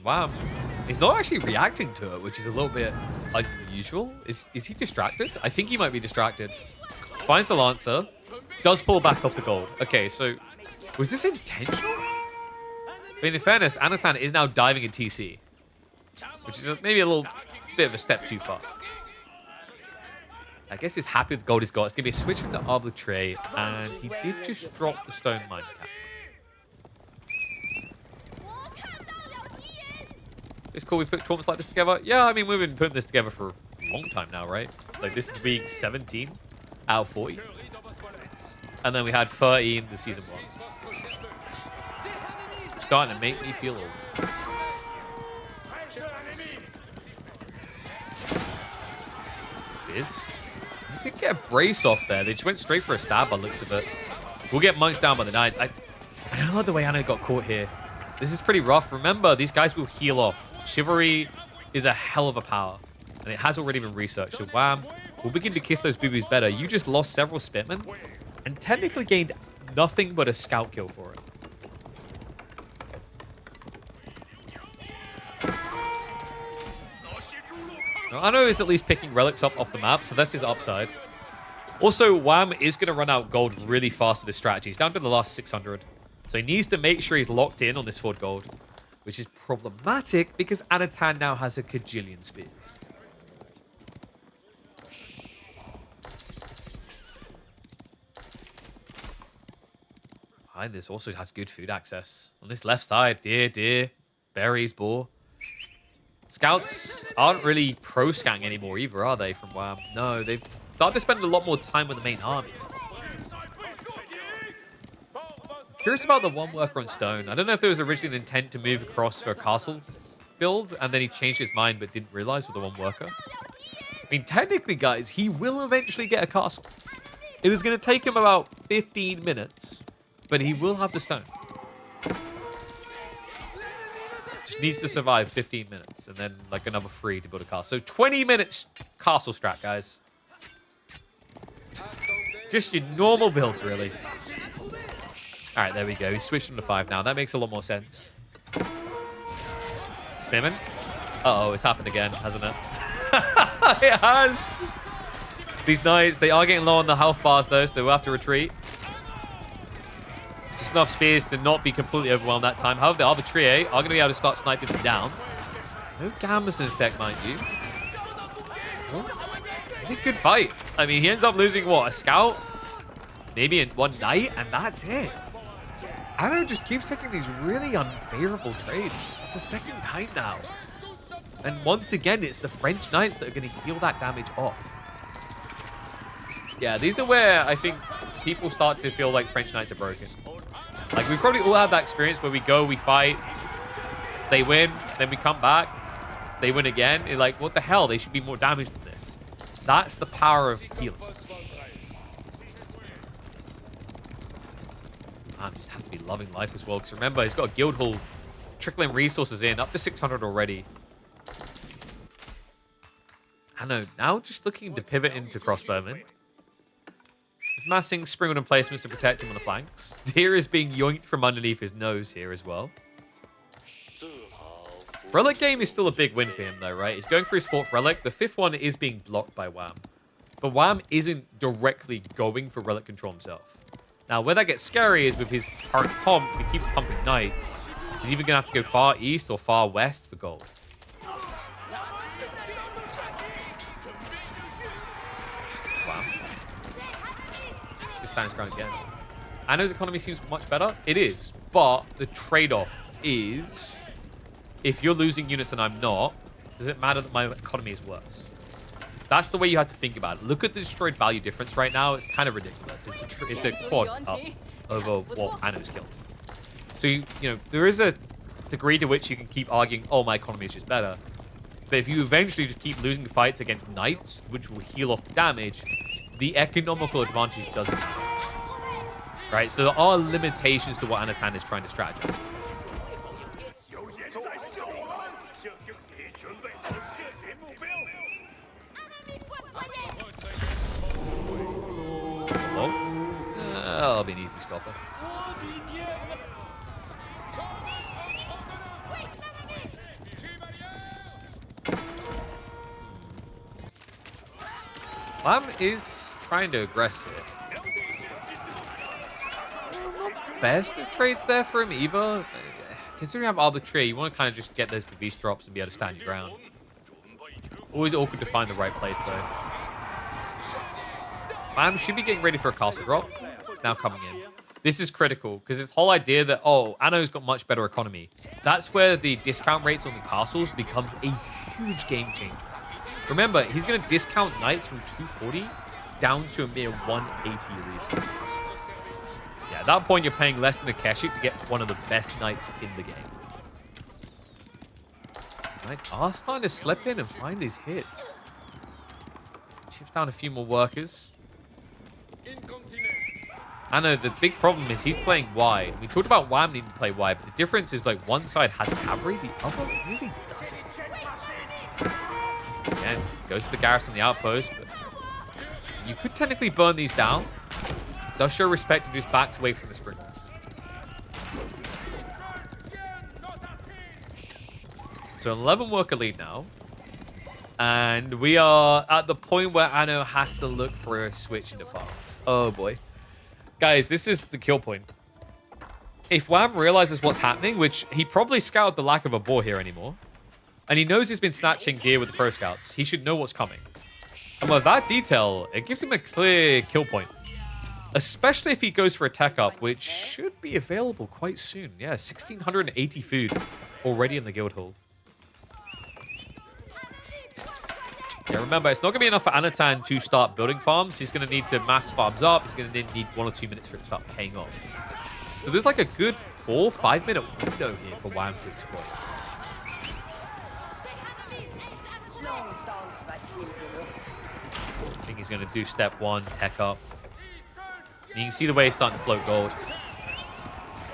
Wow. He's not actually reacting to it, which is a little bit unusual. Is he distracted? I think he might be distracted. Finds the Lancer. Does pull back off the goal. Okay, so was this intentional? I mean, in fairness, Anatan is now diving in TC. Which is maybe a little bit of a step too far. I guess he's happy with the gold he's got. It's going to be a switch into Arbitrary. And he did just drop the stone mine cap. It's cool we put tournaments like this together. Yeah, I mean, we've been putting this together for a long time now, right? Like, this is week 17 out of 40. And then we had 30 in the season 1. It's starting to make me feel old. This is. You did get a brace off there. They just went straight for a stab by the looks of it. We'll get munched down by the Knights. I don't like the way Anna got caught here. This is pretty rough. Remember, these guys will heal off. Chivalry is a hell of a power, and it has already been researched. So Wham will begin to kiss those boo-boos better. You just lost several Spearmen, and technically gained nothing but a scout kill for it. Now, Anno is at least picking relics up off the map, so that's his upside. Also, Wham is going to run out gold really fast with this strategy. He's down to the last 600. So he needs to make sure he's locked in on this 4 gold, which is problematic because Anatan now has a kajillion spears. Behind this also has good food access. On this left side, deer, berries, boar. Scouts aren't really pro-scouting anymore either, are they, from Wham? No, they've started to spend a lot more time with the main army. Curious about the one worker on stone. I don't know if there was originally an intent to move across for a castle build, and then he changed his mind but didn't realize with the one worker. I mean, technically, guys, he will eventually get a castle. It is going to take him about 15 minutes, but he will have the stone. Just needs to survive 15 minutes, and then like another 3 to build a castle. So 20 minutes castle strat, guys. Just your normal builds, really. All right, there we go. He's switched to 5 now. That makes a lot more sense. Spearman. Uh-oh, it's happened again, hasn't it? It has. These Knights, they are getting low on the health bars, though, so they will have to retreat. Just enough spears to not be completely overwhelmed that time. However, the Arbitrary are going to be able to start sniping them down. No Gambuson's tech, mind you. Pretty good fight. I mean, he ends up losing, what, a scout? Maybe in 1 night, and that's it. Anno just keeps taking these really unfavorable trades. It's the 2nd time now. And once again, it's the French Knights that are going to heal that damage off. Yeah, these are where I think people start to feel like French Knights are broken. Like, we probably all have that experience where we go, we fight, they win, then we come back, they win again. You're like, what the hell? They should be more damaged than this. That's the power of healing. Wham just has to be loving life as well. Because remember, he's got a guild hall trickling resources in, up to 600 already. I know, now just looking to pivot into crossbowman. He's massing Springwood emplacements to protect him on the flanks. Deer is being yoinked from underneath his nose here as well. Relic game is still a big win for him though, right? He's going for his 4th relic. The 5th one is being blocked by Wham. But Wham isn't directly going for relic control himself. Now, where that gets scary is with his current comp, if he keeps pumping knights, he's either going to have to go far east or far west for gold. Wow. Let's go stand his ground again. I know his economy seems much better. It is. But the trade-off is, if you're losing units and I'm not, does it matter that my economy is worse? That's the way you have to think about it. Look at the destroyed value difference right now. It's kind of ridiculous. It's a quad up over what Anno's killed. So, you know, there is a degree to which you can keep arguing, oh, my economy is just better. But if you eventually just keep losing fights against knights, which will heal off the damage, the economical advantage doesn't matter. Right? So there are limitations to what Anatan is trying to strategize. That'll be an easy stopper. Lam is trying to aggress here. Best of trades there for him either. Considering you have Arbitrary, you want to kind of just get those beast drops and be able to stand your ground. Always awkward to find the right place though. Lam should be getting ready for a castle drop. It's now coming in. This is critical because this whole idea that, oh, Anno's got much better economy. That's where the discount rates on the castles becomes a huge game changer. Remember, he's going to discount knights from 240 down to a mere 180 resources. Yeah, at that point, you're paying less than a Keshik to get one of the best knights in the game. Knights are starting to slip in and find these hits. Chips down a few more workers. I know the big problem is he's playing wide. We talked about Wham needing to play wide, but the difference is like one side has cavalry, the other really doesn't. Again, goes to the garrison on the outpost, but you could technically burn these down. Does show respect and just backs away from the sprinters. So 11 worker lead now. And we are at the point where Anno has to look for a switch into farms. Oh boy. Guys, this is the kill point. If Wham realizes what's happening, which he probably scouted the lack of a boar here anymore, and he knows he's been snatching gear with the pro scouts, he should know what's coming. And with that detail, it gives him a clear kill point. Especially if he goes for a tech up, which should be available quite soon. Yeah, 1,680 food already in the guild hall. Yeah, remember, it's not going to be enough for Anatan to start building farms. He's going to need to mass farms up. He's going to need 1 or 2 minutes for it to start paying off. So there's like a good 4-5 minute window here for Wham to exploit. I think he's going to do step 1, tech up. And you can see the way he's starting to float gold.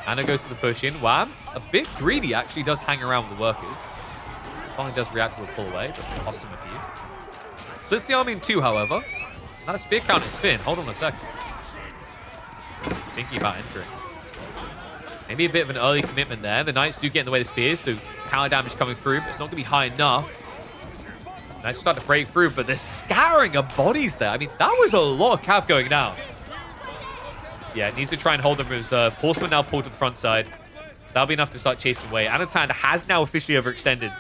Anna goes to the push in. Wham, a bit greedy, actually does hang around with the workers. Finally does react to a pull away, but costs him a few. Splits the army in 2, however. That spear count is Finn. Hold on a second. He's thinking about entering. Maybe a bit of an early commitment there. The knights do get in the way of the spears, so counter damage coming through, but it's not going to be high enough. Knights start to break through, but they're scattering of bodies there. I mean, that was a lot of cav going down. Yeah, it needs to try and hold them in reserve. Horseman now pulled to the front side. That'll be enough to start chasing away. Anatan has now officially overextended.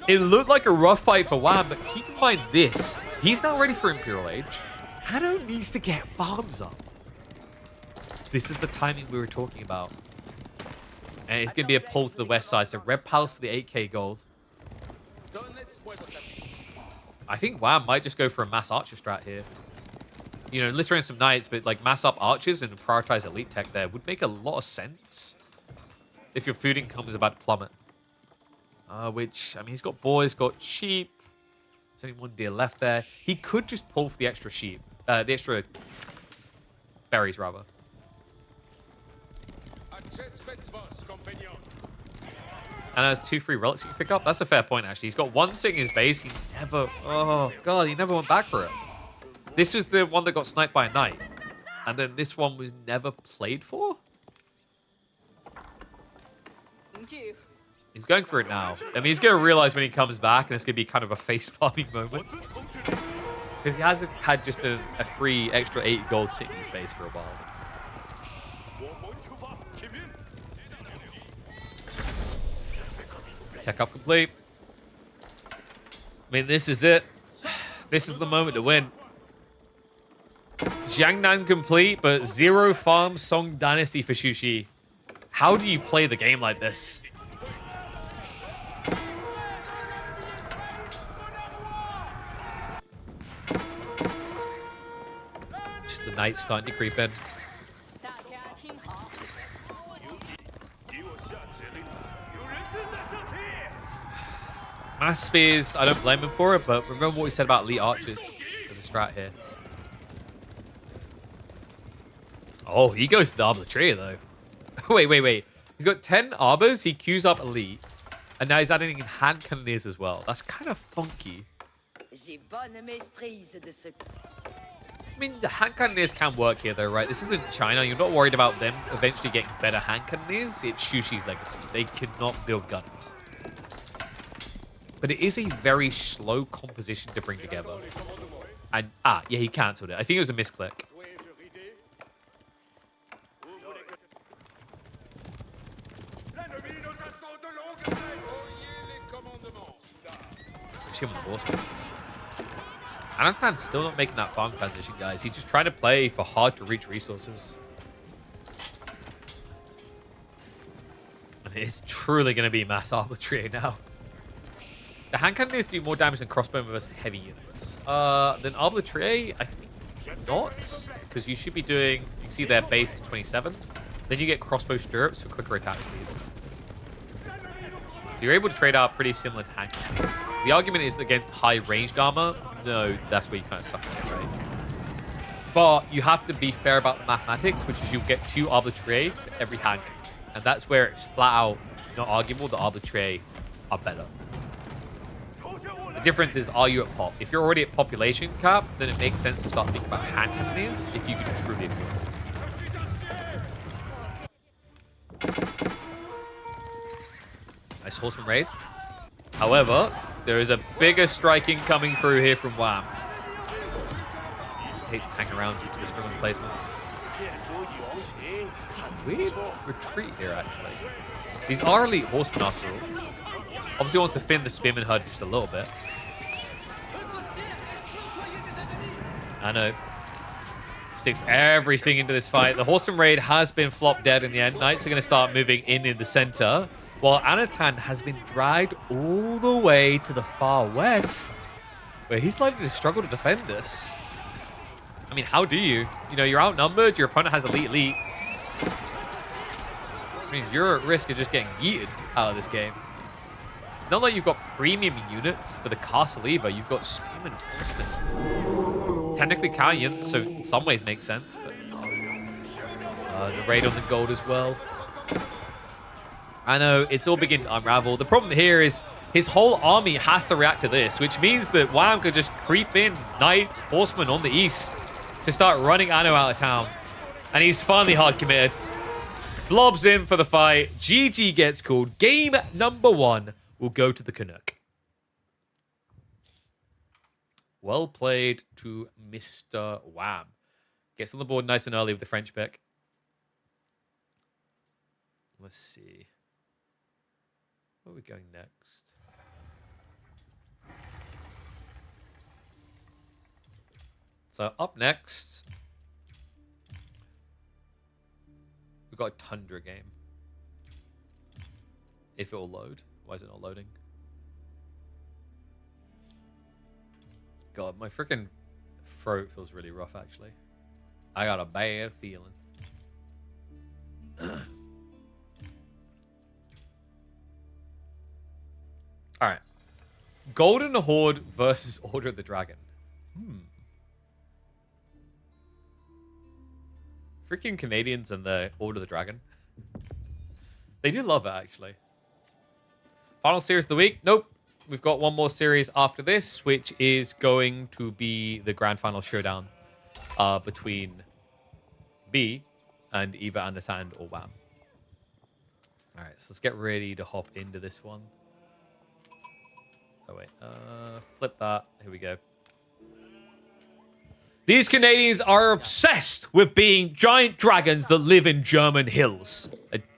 It looked like a rough fight for Wham, but keep in mind this. He's now ready for Imperial Age. Anno needs to get farms up. This is the timing we were talking about. And it's going to be a pull to the west side. So Red Palace for the 8k gold. I think Wham might just go for a mass archer strat here. You know, littering some knights, but like mass up archers and prioritize elite tech there would make a lot of sense if your food income is about to plummet. Which, I mean, he's got boar, he's got sheep. There's only 1 deer left there. He could just pull for the extra sheep. The extra berries, rather. And has 2 free relics he can pick up. That's a fair point, actually. He's got 1 sitting in his base. He never... Oh, God, he never went back for it. This was the one that got sniped by a knight. And then this one was never played for? He's going for it now. I mean, he's going to realize when he comes back, and it's going to be kind of a face-palming moment. Because he has had just a free extra 80 gold sitting in his base for a while. Tech up complete. I mean, this is it. This is the moment to win. Jiangnan complete, but 0 farm Song Dynasty for Shushi. How do you play the game like this? Just the knight starting to creep in. Mass spears, I don't blame him for it, but remember what we said about elite archers as a strat here. Oh, he goes to the Arbiter though. wait. He's got 10 arbors, he queues up elite, and now he's adding in hand cannoneers as well. That's kind of funky. I mean, the hand cannoneers can work here though, right? This isn't China. You're not worried about them eventually getting better hand cannoneers. It's Shushi's legacy. They cannot build guns. But it is a very slow composition to bring together. And, yeah, he cancelled it. I think it was a misclick. Him on the horseman. Anastan's still not making that farm transition, guys. He's just trying to play for hard-to-reach resources. And it's truly going to be mass arbitrary now. The hand cannoneers do more damage than crossbow versus heavy units. Then arbitrary, I think not, because you should be doing. You can see their base is 27. Then you get crossbow stirrups for quicker attack speed. So you're able to trade out pretty similar to hand cannoneers. The argument is against high ranged armor. No, that's where you kind of suck at, right? But you have to be fair about the mathematics, which is you'll get 2 arbitrary for every hand cannon. And that's where it's flat out not arguable. The arbitrary are better. The difference is, are you at pop? If you're already at population cap, then it makes sense to start thinking about hand cannoneers if you can truly afford it. Nice horseman raid. However, there is a bigger striking coming through here from Wham. Hesitates to hang around due to the screaming placements. Weird retreat here, actually. These are elite horsemen after all. Obviously wants to thin the spearman herd just a little bit. I know. Sticks everything into this fight. The horseman raid has been flopped dead in the end. Knights are going to start moving in the center. While Anatan has been dragged all the way to the far west, where he's likely to struggle to defend this. I mean, how do you? You know, you're outnumbered, your opponent has elite. Which means you're at risk of just getting yeeted out of this game. It's not like you've got premium units for the castle either. You've got spearmen and horsemen. Technically Callion, so in some ways makes sense, but the raid on the gold as well. I know, it's all beginning to unravel. The problem here is his whole army has to react to this, which means that Wham could just creep in knights, horsemen on the east to start running Anno out of town. And he's finally hard committed. Blobs in for the fight. GG gets called. Game number 1 will go to the Canuck. Well played to Mr. Wham. Gets on the board nice and early with the French pick. Let's see. Where are we going next? So up next, we've got a Tundra game. If it will load. Why is it not loading? God, my freaking throat feels really rough, actually. I got a bad feeling. All right. Golden Horde versus Order of the Dragon. Freaking Canadians and the Order of the Dragon. They do love it, actually. Final series of the week? Nope. We've got one more series after this, which is going to be the grand final showdown between B and either Understand or Wham. All right, so let's get ready to hop into this one. Oh, wait. Flip that. Here we go. These Canadians are obsessed with being giant dragons that live in German hills.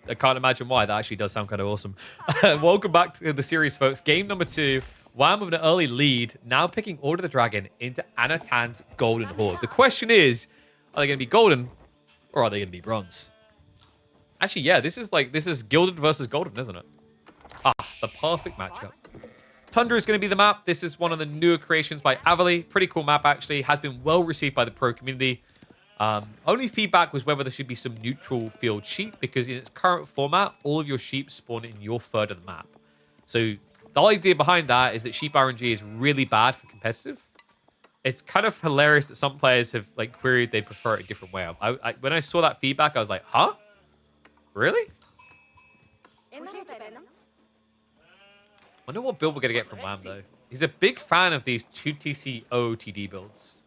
I can't imagine why. That actually does sound kind of awesome. Welcome back to the series, folks. Game number 2. Wham with an early lead. Now picking Order the Dragon into Anatan's Golden Horde. The question is, are they going to be golden or are they going to be bronze? Actually, yeah, this is Gilded versus Golden, isn't it? Ah, the perfect matchup. Tundra is going to be the map. This is one of the newer creations by Avali. Pretty cool map, actually. Has been well received by the pro community. Only feedback was whether there should be some neutral field sheep, because in its current format, all of your sheep spawn in your third of the map. So the idea behind that is that sheep RNG is really bad for competitive. It's kind of hilarious that some players have like queried they prefer it a different way. When I saw that feedback, I was like, huh? Really? I wonder what build we're going to get from Wham, though. He's a big fan of these 2TC OOTD builds.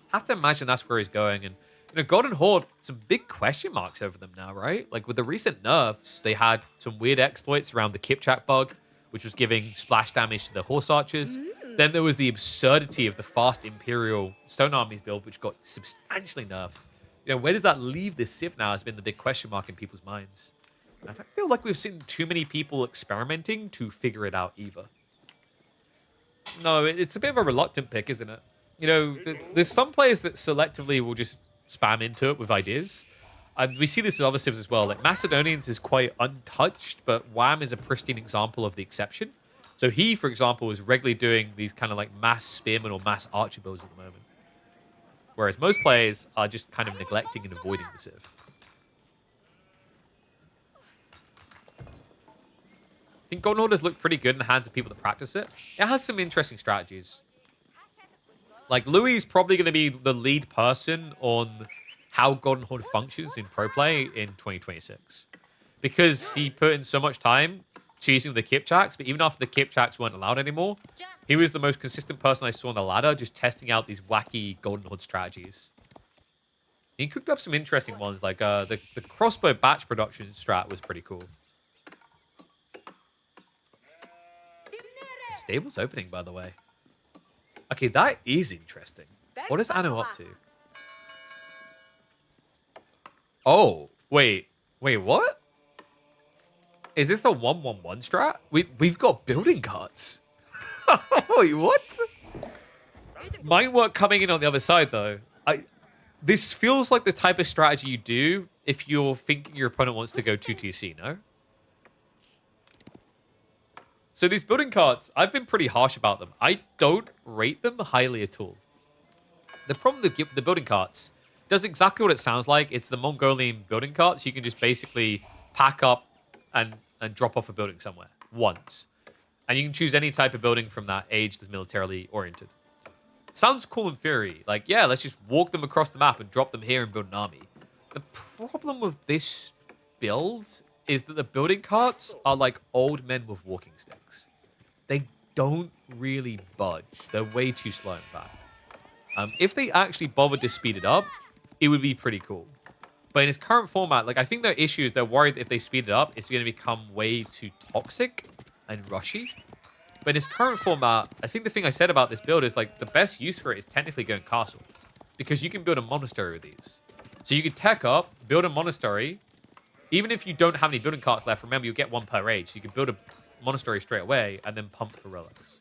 Have to imagine that's where he's going. And, you know, Golden Horde, some big question marks over them now, right? Like, with the recent nerfs, they had some weird exploits around the Kipchak bug, which was giving splash damage to the Horse Archers. Then there was the absurdity of the fast Imperial Stone Armies build, which got substantially nerfed. You know, where does that leave this Civ now has been the big question mark in people's minds. I don't feel like we've seen too many people experimenting to figure it out either. No, it's a bit of a reluctant pick, isn't it? You know, there's some players that selectively will just spam into it with ideas. And we see this with other civs as well. Like, Macedonians is quite untouched, but Wham is a pristine example of the exception. So he, for example, is regularly doing these kind of like mass spearmen or mass archer builds at the moment. Whereas most players are just kind of neglecting and avoiding the civ. I think Golden Horde has looked pretty good in the hands of people that practice it. It has some interesting strategies. Like, Louis is probably going to be the lead person on how Golden Horde functions in pro play in 2026. Because he put in so much time choosing the Kipchaks, but even after the Kipchaks weren't allowed anymore, he was the most consistent person I saw on the ladder, just testing out these wacky Golden Horde strategies. He cooked up some interesting ones, like the crossbow batch production strat was pretty cool. Stable's opening, by the way. Okay, that is interesting. What is Anno up to? Oh, wait, what? Is this a 1-1-1 strat? We've got building cards. Wait, what? Mind work coming in on the other side, though. This feels like the type of strategy you do if you're thinking your opponent wants to go 2TC, no? So these building cards, I've been pretty harsh about them. I don't rate them highly at all. The problem with the building cards does exactly what it sounds like. It's the Mongolian building cards. You can just basically pack up and drop off a building somewhere once. And you can choose any type of building from that age that's militarily oriented. Sounds cool in theory. Like, yeah, let's just walk them across the map and drop them here and build an army. The problem with this build is that the building carts are like old men with walking sticks. They don't really budge. They're way too slow, in fact. If they actually bothered to speed it up, it would be pretty cool. But in its current format, like, I think their issue is they're worried if they speed it up, it's going to become way too toxic and rushy. But in its current format, I think the thing I said about this build is, like, the best use for it is technically going castle. Because you can build a monastery with these. So you can tech up, build a monastery. Even if you don't have any building carts left, remember, you get one per age. So you can build a monastery straight away and then pump for relics.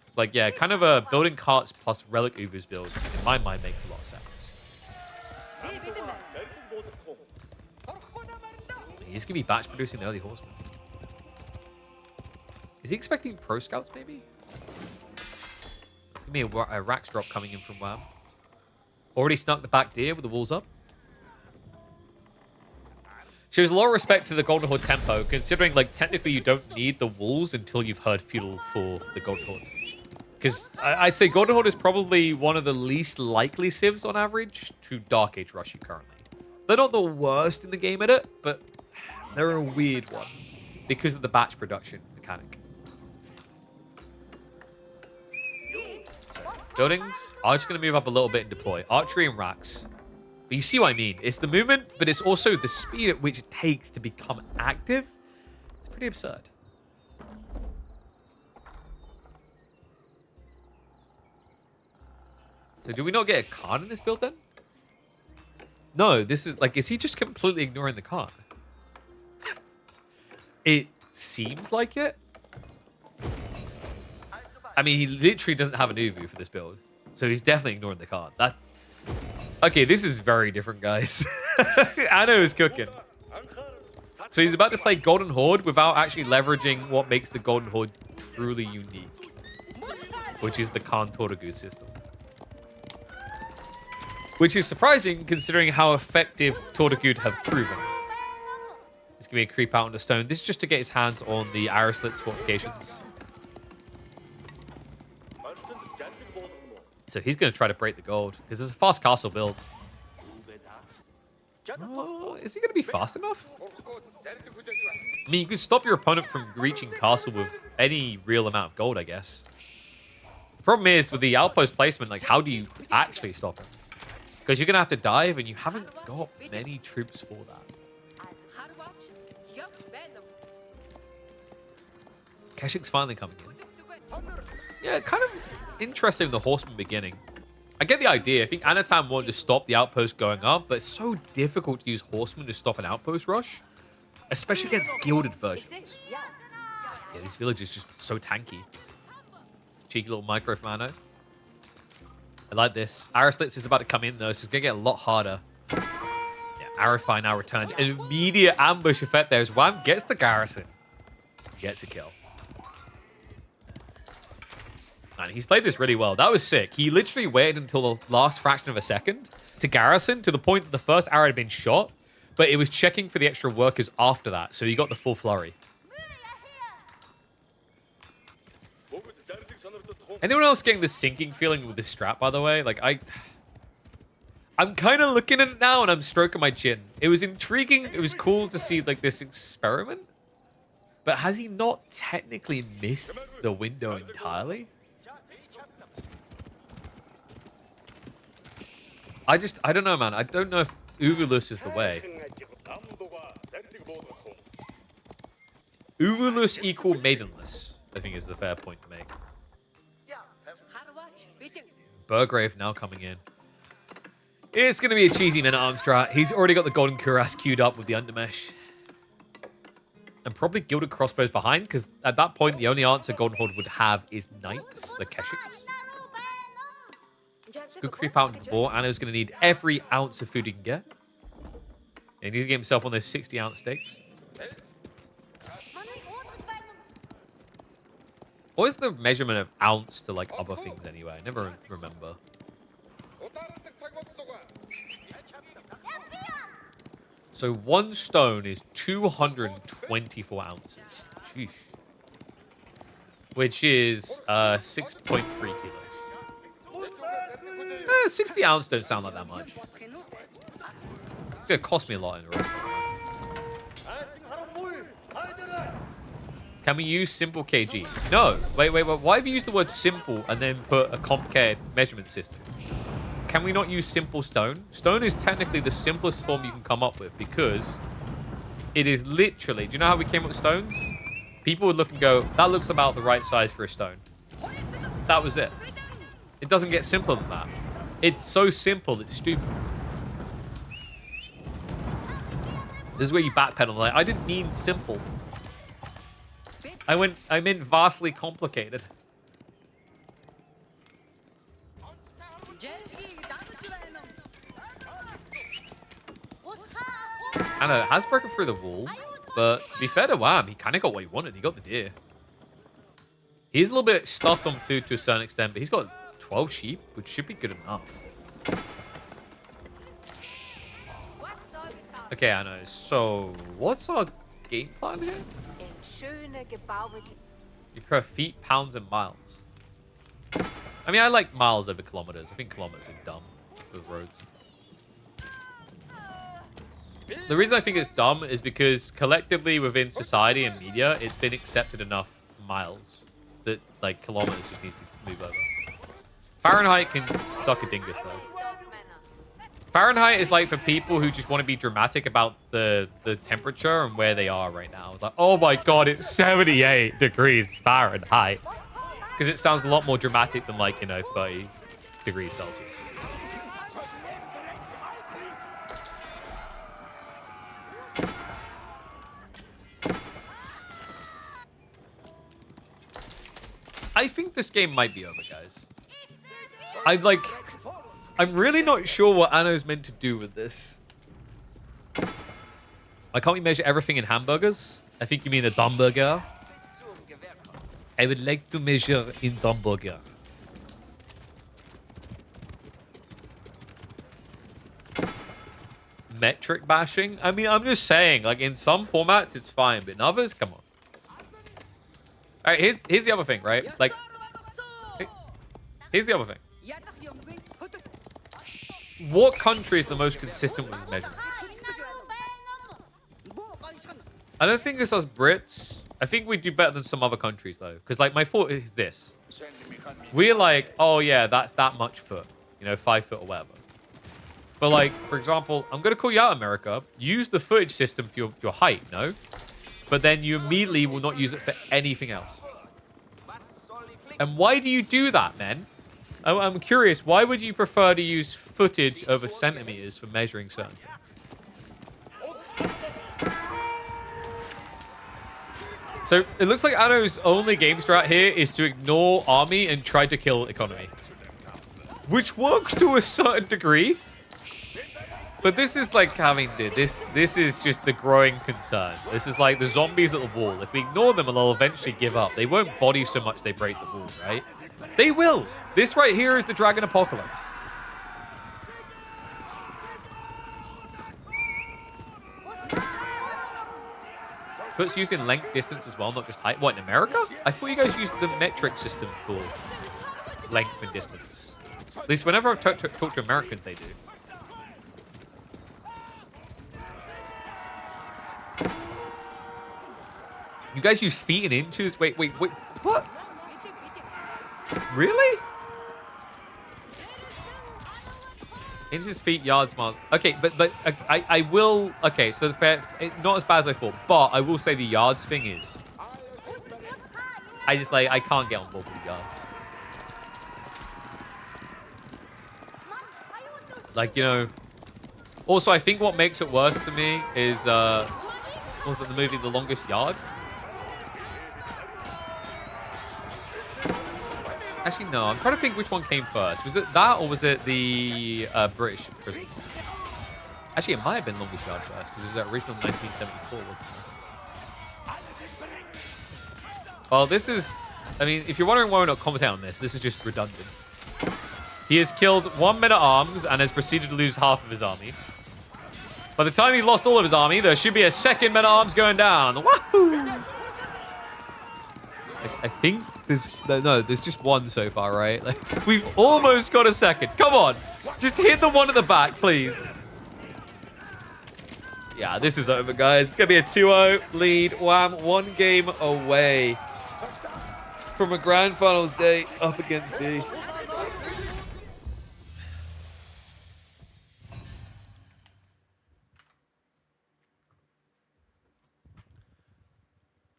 It's like, yeah, kind of a building carts plus relic Ubers build, in my mind, makes a lot of sense. He's going to be batch producing the early horsemen. Is he expecting pro scouts, maybe? It's going to be a Rax drop coming in from Wham. Already snuck the back deer with the walls up. Shows a lot of respect to the Golden Horde tempo, considering, like, technically you don't need the walls until you've heard Feudal for the Golden Horde. Because I'd say Golden Horde is probably one of the least likely civs on average to Dark Age rush you currently. They're not the worst in the game at it, but They're a weird one because of the batch production mechanic. So, buildings are just going to move up a little bit and deploy. Archery and racks. But you see what I mean. It's the movement, but it's also the speed at which it takes to become active. It's pretty absurd. So do we not get a card in this build then? No, this is like, is he just completely ignoring the card? It seems like it. I mean, he literally doesn't have an Uvu for this build. So he's definitely ignoring the card. Okay, this is very different, guys. Anno is cooking. So he's about to play Golden Horde without actually leveraging what makes the Golden Horde truly unique, which is the Khan Tortagu system. Which is surprising considering how effective Tortagu have proven. It's going to be a creep out on the stone. This is just to get his hands on the Arislit's fortifications. So he's going to try to break the gold because it's a fast castle build. Oh, is he going to be fast enough? I mean, you could stop your opponent from reaching castle with any real amount of gold, I guess. The problem is with the outpost placement, like, how do you actually stop him? Because you're going to have to dive, and you haven't got many troops for that. Keshik's finally coming in. Yeah, kind of interesting, the horseman beginning. I get the idea. I think Anatan wanted to stop the outpost going up, but it's so difficult to use horsemen to stop an outpost rush, especially against gilded versions. Yeah, these villages are just so tanky. Cheeky little micro from Anno. I like this. Arislitz is about to come in, though, so it's going to get a lot harder. Yeah, Arify now returns. An immediate ambush effect there as Wham gets the garrison. Gets a kill. And he's played this really well. That was sick. He literally waited until the last fraction of a second to garrison to the point that the first arrow had been shot, but it was checking for the extra workers after that, so he got the full flurry. Anyone else getting the sinking feeling with this strat, by the way? Like, I'm kind of looking at it now and I'm stroking my chin. It was intriguing. It was cool to see, like, this experiment. But has he not technically missed the window entirely? I don't know, man. I don't know if Uvulus is the way. Uvulus equal maidenless, I think is the fair point to make. Burgrave now coming in. It's going to be a cheesy men-at-arms strat. He's already got the Golden Cuirass queued up with the Undermesh. And probably Gilded Crossbows behind, because at that point, the only answer Golden Horde would have is Knights, the Keshiks. Good creep out into the ball. Anno's going to need every ounce of food he can get. And he needs to get himself one of those 60-ounce steaks. What is the measurement of ounce to, like, other things anyway? I never remember. So 1 stone is 224 ounces. Sheesh. Which is 6.3 kilos. 60 ounce don't sound like that much. It's going to cost me a lot in a row. Can we use simple kg? No. Wait. Why have you used the word simple and then put a complicated measurement system? Can we not use simple stone? Stone is technically the simplest form you can come up with because it is literally... Do you know how we came up with stones? People would look and go, that looks about the right size for a stone. That was it. It doesn't get simpler than that. It's so simple, it's stupid. This is where you backpedal. Like, I didn't mean simple. I meant vastly complicated. Anna has broken through the wall, but to be fair to Wham, he kind of got what he wanted. He got the deer. He's a little bit stuffed on food to a certain extent, but he's got 12 sheep, which should be good enough. Okay, Anna, so what's our game plan here? You prefer feet, pounds, and miles. I mean, I like miles over kilometers. I think kilometers are dumb for roads. The reason I think it's dumb is because collectively within society and media, it's been accepted enough miles that like kilometers just needs to move over. Fahrenheit can suck a dingus though. Fahrenheit is like for people who just want to be dramatic about the temperature and where they are right now. It's like, oh my god, it's 78 degrees Fahrenheit. Because it sounds a lot more dramatic than like, you know, 30 degrees Celsius. I think this game might be over, guys. I'm really not sure what Anno's meant to do with this. Can't we measure everything in hamburgers? I think you mean a dumburger. I would like to measure in dumburger. Metric bashing? I mean, I'm just saying, like, in some formats, it's fine, but in others, come on. All right, here's the other thing, right? Like, here's the other thing. What country is the most consistent with his measurements? I don't think it's us Brits. I think we do better than some other countries, though. Because, like, my thought is this. We're like, oh, yeah, that's that much foot. You know, 5 foot or whatever. But, like, for example, I'm going to call you out, America. Use the footage system for your height, no? But then you immediately will not use it for anything else. And why do you do that, man? I'm curious. Why would you prefer to use footage over centimeters for measuring certain things? So it looks like Anno's only game strat here is to ignore army and try to kill economy. Which works to a certain degree. But this is like having this is just the growing concern. This is like the zombies at the wall. If we ignore them, they'll eventually give up. They won't body so much they break the wall, right? They will. This right here is the Dragon Apocalypse. Foot's used in length, distance as well, not just height. What, in America? I thought you guys used the metric system for length and distance. At least whenever I've talked to Americans, they do. You guys use feet and inches? Wait. What? Really? Inches, feet, yards, miles. Okay, but I will... Okay, so not as bad as I thought, but I will say the yards thing is... I can't get on board with the yards. Like, you know... Also, I think what makes it worse to me is... was it the movie The Longest Yard? Actually, no. I'm trying to think which one came first. Was it that or was it the British prison? Actually, it might have been Longest Yard first because it was that original 1974, wasn't it? Well, this is... I mean, if you're wondering why we're not commenting on this is just redundant. He has killed 1 men-at-arms and has proceeded to lose half of his army. By the time he lost all of his army, there should be a second men-at-arms going down. Wahoo! I think there's just one so far, right? Like, we've almost got a second. Come on. Just hit the one at the back, please. Yeah, this is over, guys. It's going to be a 2-0 lead. Wham, 1 game away from a grand finals day up against B.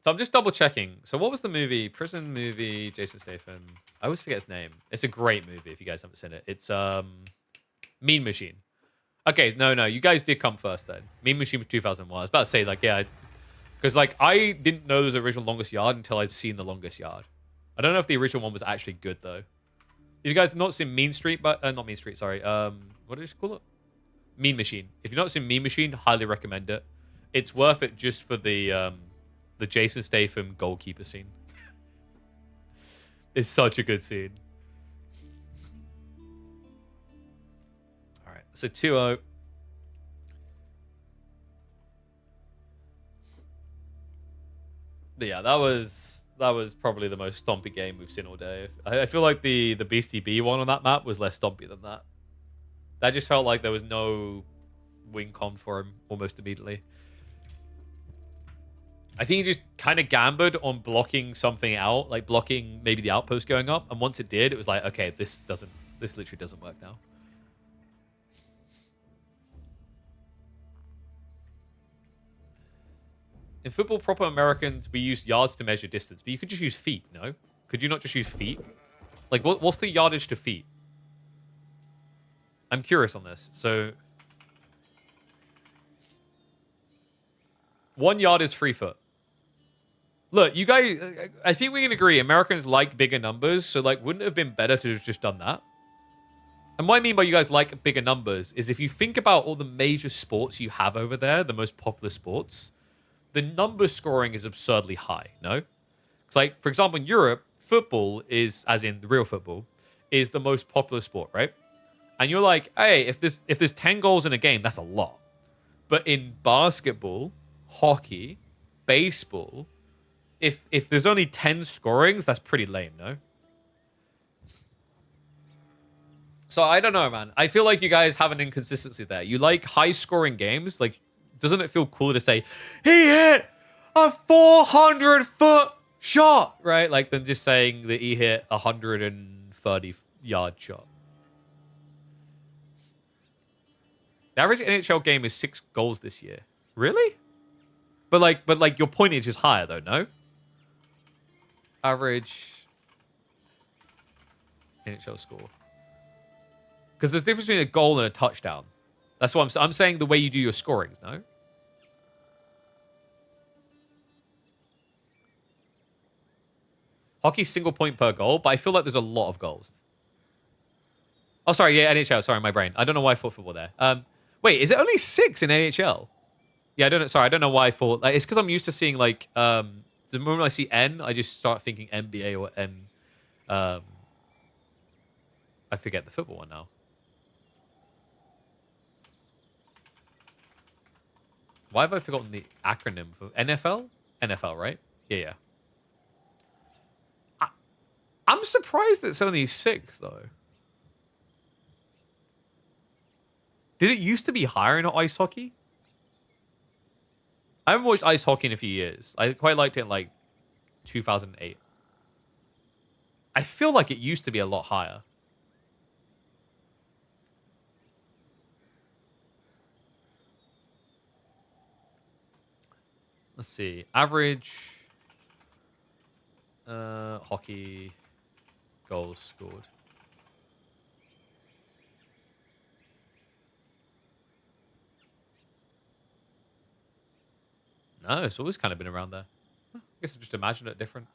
So I'm just double checking. So what was the movie? Prison movie, Jason Statham. I always forget his name. It's a great movie if you guys haven't seen it. It's Mean Machine. Okay, no. You guys did come first then. Mean Machine was 2001. I was about to say, like, yeah. Because, like, I didn't know there was an original Longest Yard until I'd seen The Longest Yard. I don't know if the original one was actually good, though. If you guys have not seen Mean Street, but... not Mean Street, sorry. What did you call it? Mean Machine. If you've not seen Mean Machine, highly recommend it. It's worth it just for the Jason Statham goalkeeper scene. It's such a good scene. All right, so 2-0. But yeah, that was probably the most stompy game we've seen all day. I feel like the Beastie B one on that map was less stompy than that. That just felt like there was no win con for him almost immediately. I think he just kind of gambled on blocking something out, like blocking maybe the outpost going up. And once it did, it was like, okay, this literally doesn't work now. In football, proper Americans, we use yards to measure distance, but you could just use feet, no? Could you not just use feet? Like, what's the yardage to feet? I'm curious on this. So, 1 yard is 3 foot. Look, you guys, I think we can agree Americans like bigger numbers, so, like, wouldn't it have been better to have just done that? And what I mean by you guys like bigger numbers is if you think about all the major sports you have over there, the most popular sports, the number scoring is absurdly high, no? It's like, for example, in Europe, football is, as in the real football, is the most popular sport, right? And you're like, hey, if there's 10 goals in a game, that's a lot. But in basketball, hockey, baseball, if there's only 10 scorings, that's pretty lame, no? So I don't know, man. I feel like you guys have an inconsistency there. You like high-scoring games, like, doesn't it feel cooler to say, he hit a 400-foot shot, right? Like, than just saying that he hit a 130-yard shot. The average NHL game is 6 goals this year. Really? But like your pointage is higher, though, no? Average NHL score. Because there's a difference between a goal and a touchdown. That's what I'm saying the way you do your scorings, no? Hockey single point per goal, but I feel like there's a lot of goals. Oh, sorry, yeah, NHL. Sorry, my brain. I don't know why I thought football there. Wait, is it only 6 in NHL? Yeah, I don't know. Sorry, I don't know why I thought. Like, it's because I'm used to seeing like the moment I see N, I just start thinking NBA or N. I forget the football one now. Why have I forgotten the acronym for NFL? NFL, right? Yeah. I'm surprised it's only 6 though. Did it used to be higher in ice hockey? I haven't watched ice hockey in a few years. I quite liked it in like 2008. I feel like it used to be a lot higher. Let's see. Average hockey goals scored. No, it's always kind of been around there. I guess I just imagined it different.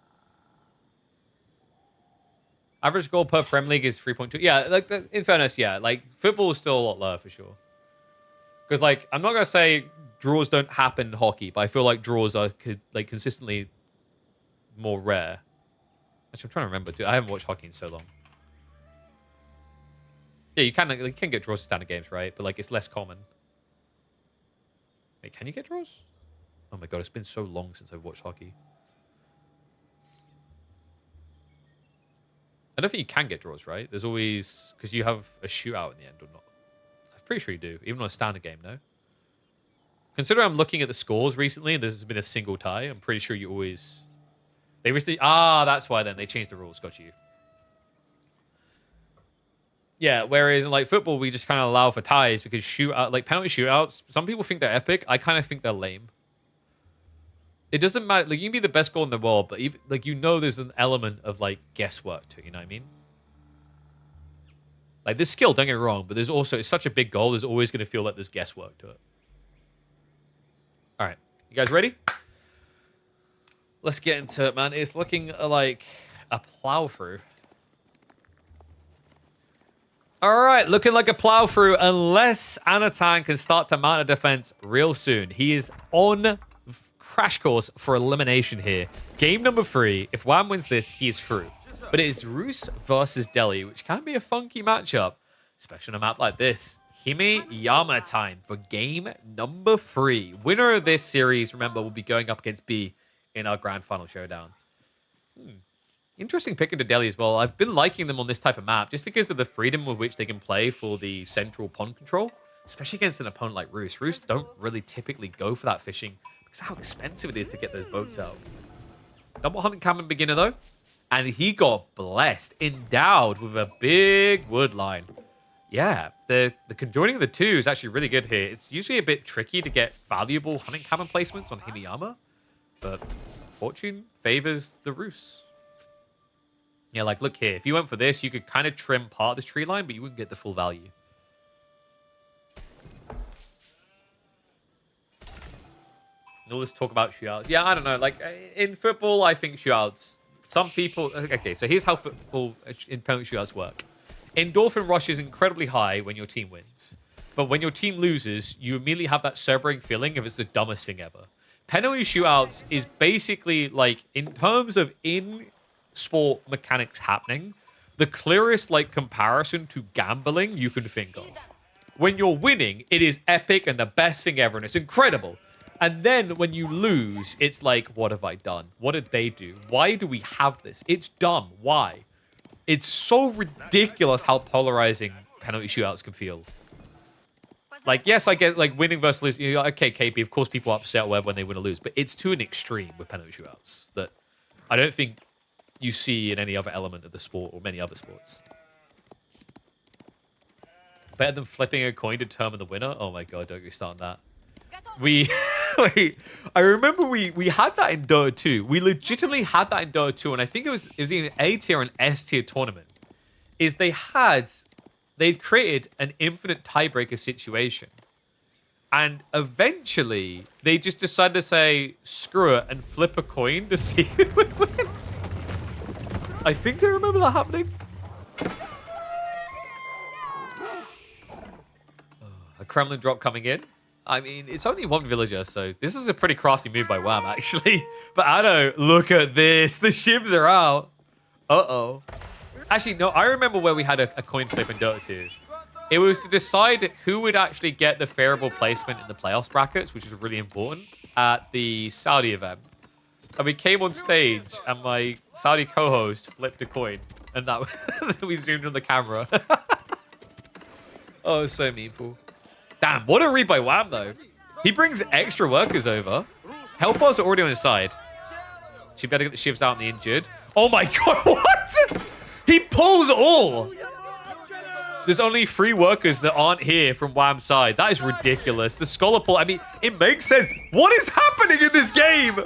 Average goal per Premier League is 3.2. Yeah, like in fairness, yeah, like football is still a lot lower for sure. Because like I'm not gonna say draws don't happen in hockey, but I feel like draws are like consistently more rare. Actually, I'm trying to remember too. I haven't watched hockey in so long. Yeah, you can get draws in standard games, right? But like it's less common. Wait, can you get draws? Oh my god, it's been so long since I've watched hockey. I don't think you can get draws, right? There's always... Because you have a shootout in the end, or not. I'm pretty sure you do, even on a standard game, no? Considering I'm looking at the scores recently, and there's been a single tie, I'm pretty sure you always... They recently... Ah, that's why then. They changed the rules. Got you. Yeah, whereas in like football, we just kind of allow for ties because like penalty shootouts, some people think they're epic. I kind of think they're lame. It doesn't matter. Like, you can be the best goal in the world, but even, like, there's an element of, like, guesswork to it. You know what I mean? Like, there's skill, don't get me wrong, but there's also, it's such a big goal, there's always going to feel like there's guesswork to it. All right. You guys ready? Let's get into it, man. It's looking like a plow through. All right. Looking like a plow through unless Anatan can start to mount a defense real soon. He is on crash course for elimination here. Game number 3. If Wham wins this, he is through. But it is Roos versus Delhi, which can be a funky matchup, especially on a map like this. Hime-Yama time for game number 3. Winner of this series, remember, will be going up against B in our grand final showdown. Interesting pick into Delhi as well. I've been liking them on this type of map just because of the freedom with which they can play for the central pond control. especially against an opponent like Roos. Roos don't really typically go for that fishing because how expensive it is to get those boats out. Double hunting cabin beginner though, and he got blessed, endowed with a big wood line. Yeah, the conjoining of the two is actually really good here. It's usually a bit tricky to get valuable hunting cabin placements on Himiyama, but fortune favors the Roos. Yeah, like look here. If you went for this, you could kind of trim part of this tree line, but you wouldn't get the full value. All this talk about shootouts. Yeah, I don't know. Like in football, I think shootouts. Some people. Okay, so here's how football in penalty shootouts work. Endorphin rush is incredibly high when your team wins, but when your team loses, you immediately have that sobering feeling of it's the dumbest thing ever. Penalty shootouts is basically like, in terms of in-sport mechanics happening, the clearest like comparison to gambling you can think of. When you're winning, it is epic and the best thing ever, and it's incredible. And then when you lose, it's like, what have I done? What did they do? Why do we have this? It's dumb. Why? It's so ridiculous how polarizing penalty shootouts can feel. Like, yes, I get, like, winning versus losing. You're like, okay, KP, of course people are upset when they win or lose. But it's to an extreme with penalty shootouts that I don't think you see in any other element of the sport or many other sports. Better than flipping a coin to determine the winner? Oh my god, don't get started on that. Wait, I remember we had that in Dota 2. We legitimately had that in Dota 2, and I think it was either an A tier or an S tier tournament. They'd created an infinite tiebreaker situation. And eventually, they just decided to say, screw it, and flip a coin to see who would win. I think I remember that happening. A Kremlin drop coming in. I mean, it's only one villager, so this is a pretty crafty move by Wham, actually. But Anno, look at this. The shivs are out. Uh-oh. Actually, no, I remember where we had a coin flip in Dota 2. It was to decide who would actually get the favorable placement in the playoffs brackets, which is really important, at the Saudi event. And we came on stage, and my Saudi co-host flipped a coin. And that we zoomed on the camera. Oh, it was so meaningful. Damn, what a read by Wham, though. He brings extra workers over. Helpers are already on his side. Should be able to get the shivs out on the injured. Oh my god, what? He pulls all. There's only 3 workers that aren't here from Wham's side. That is ridiculous. The scholar pull, I mean, it makes sense. What is happening in this game?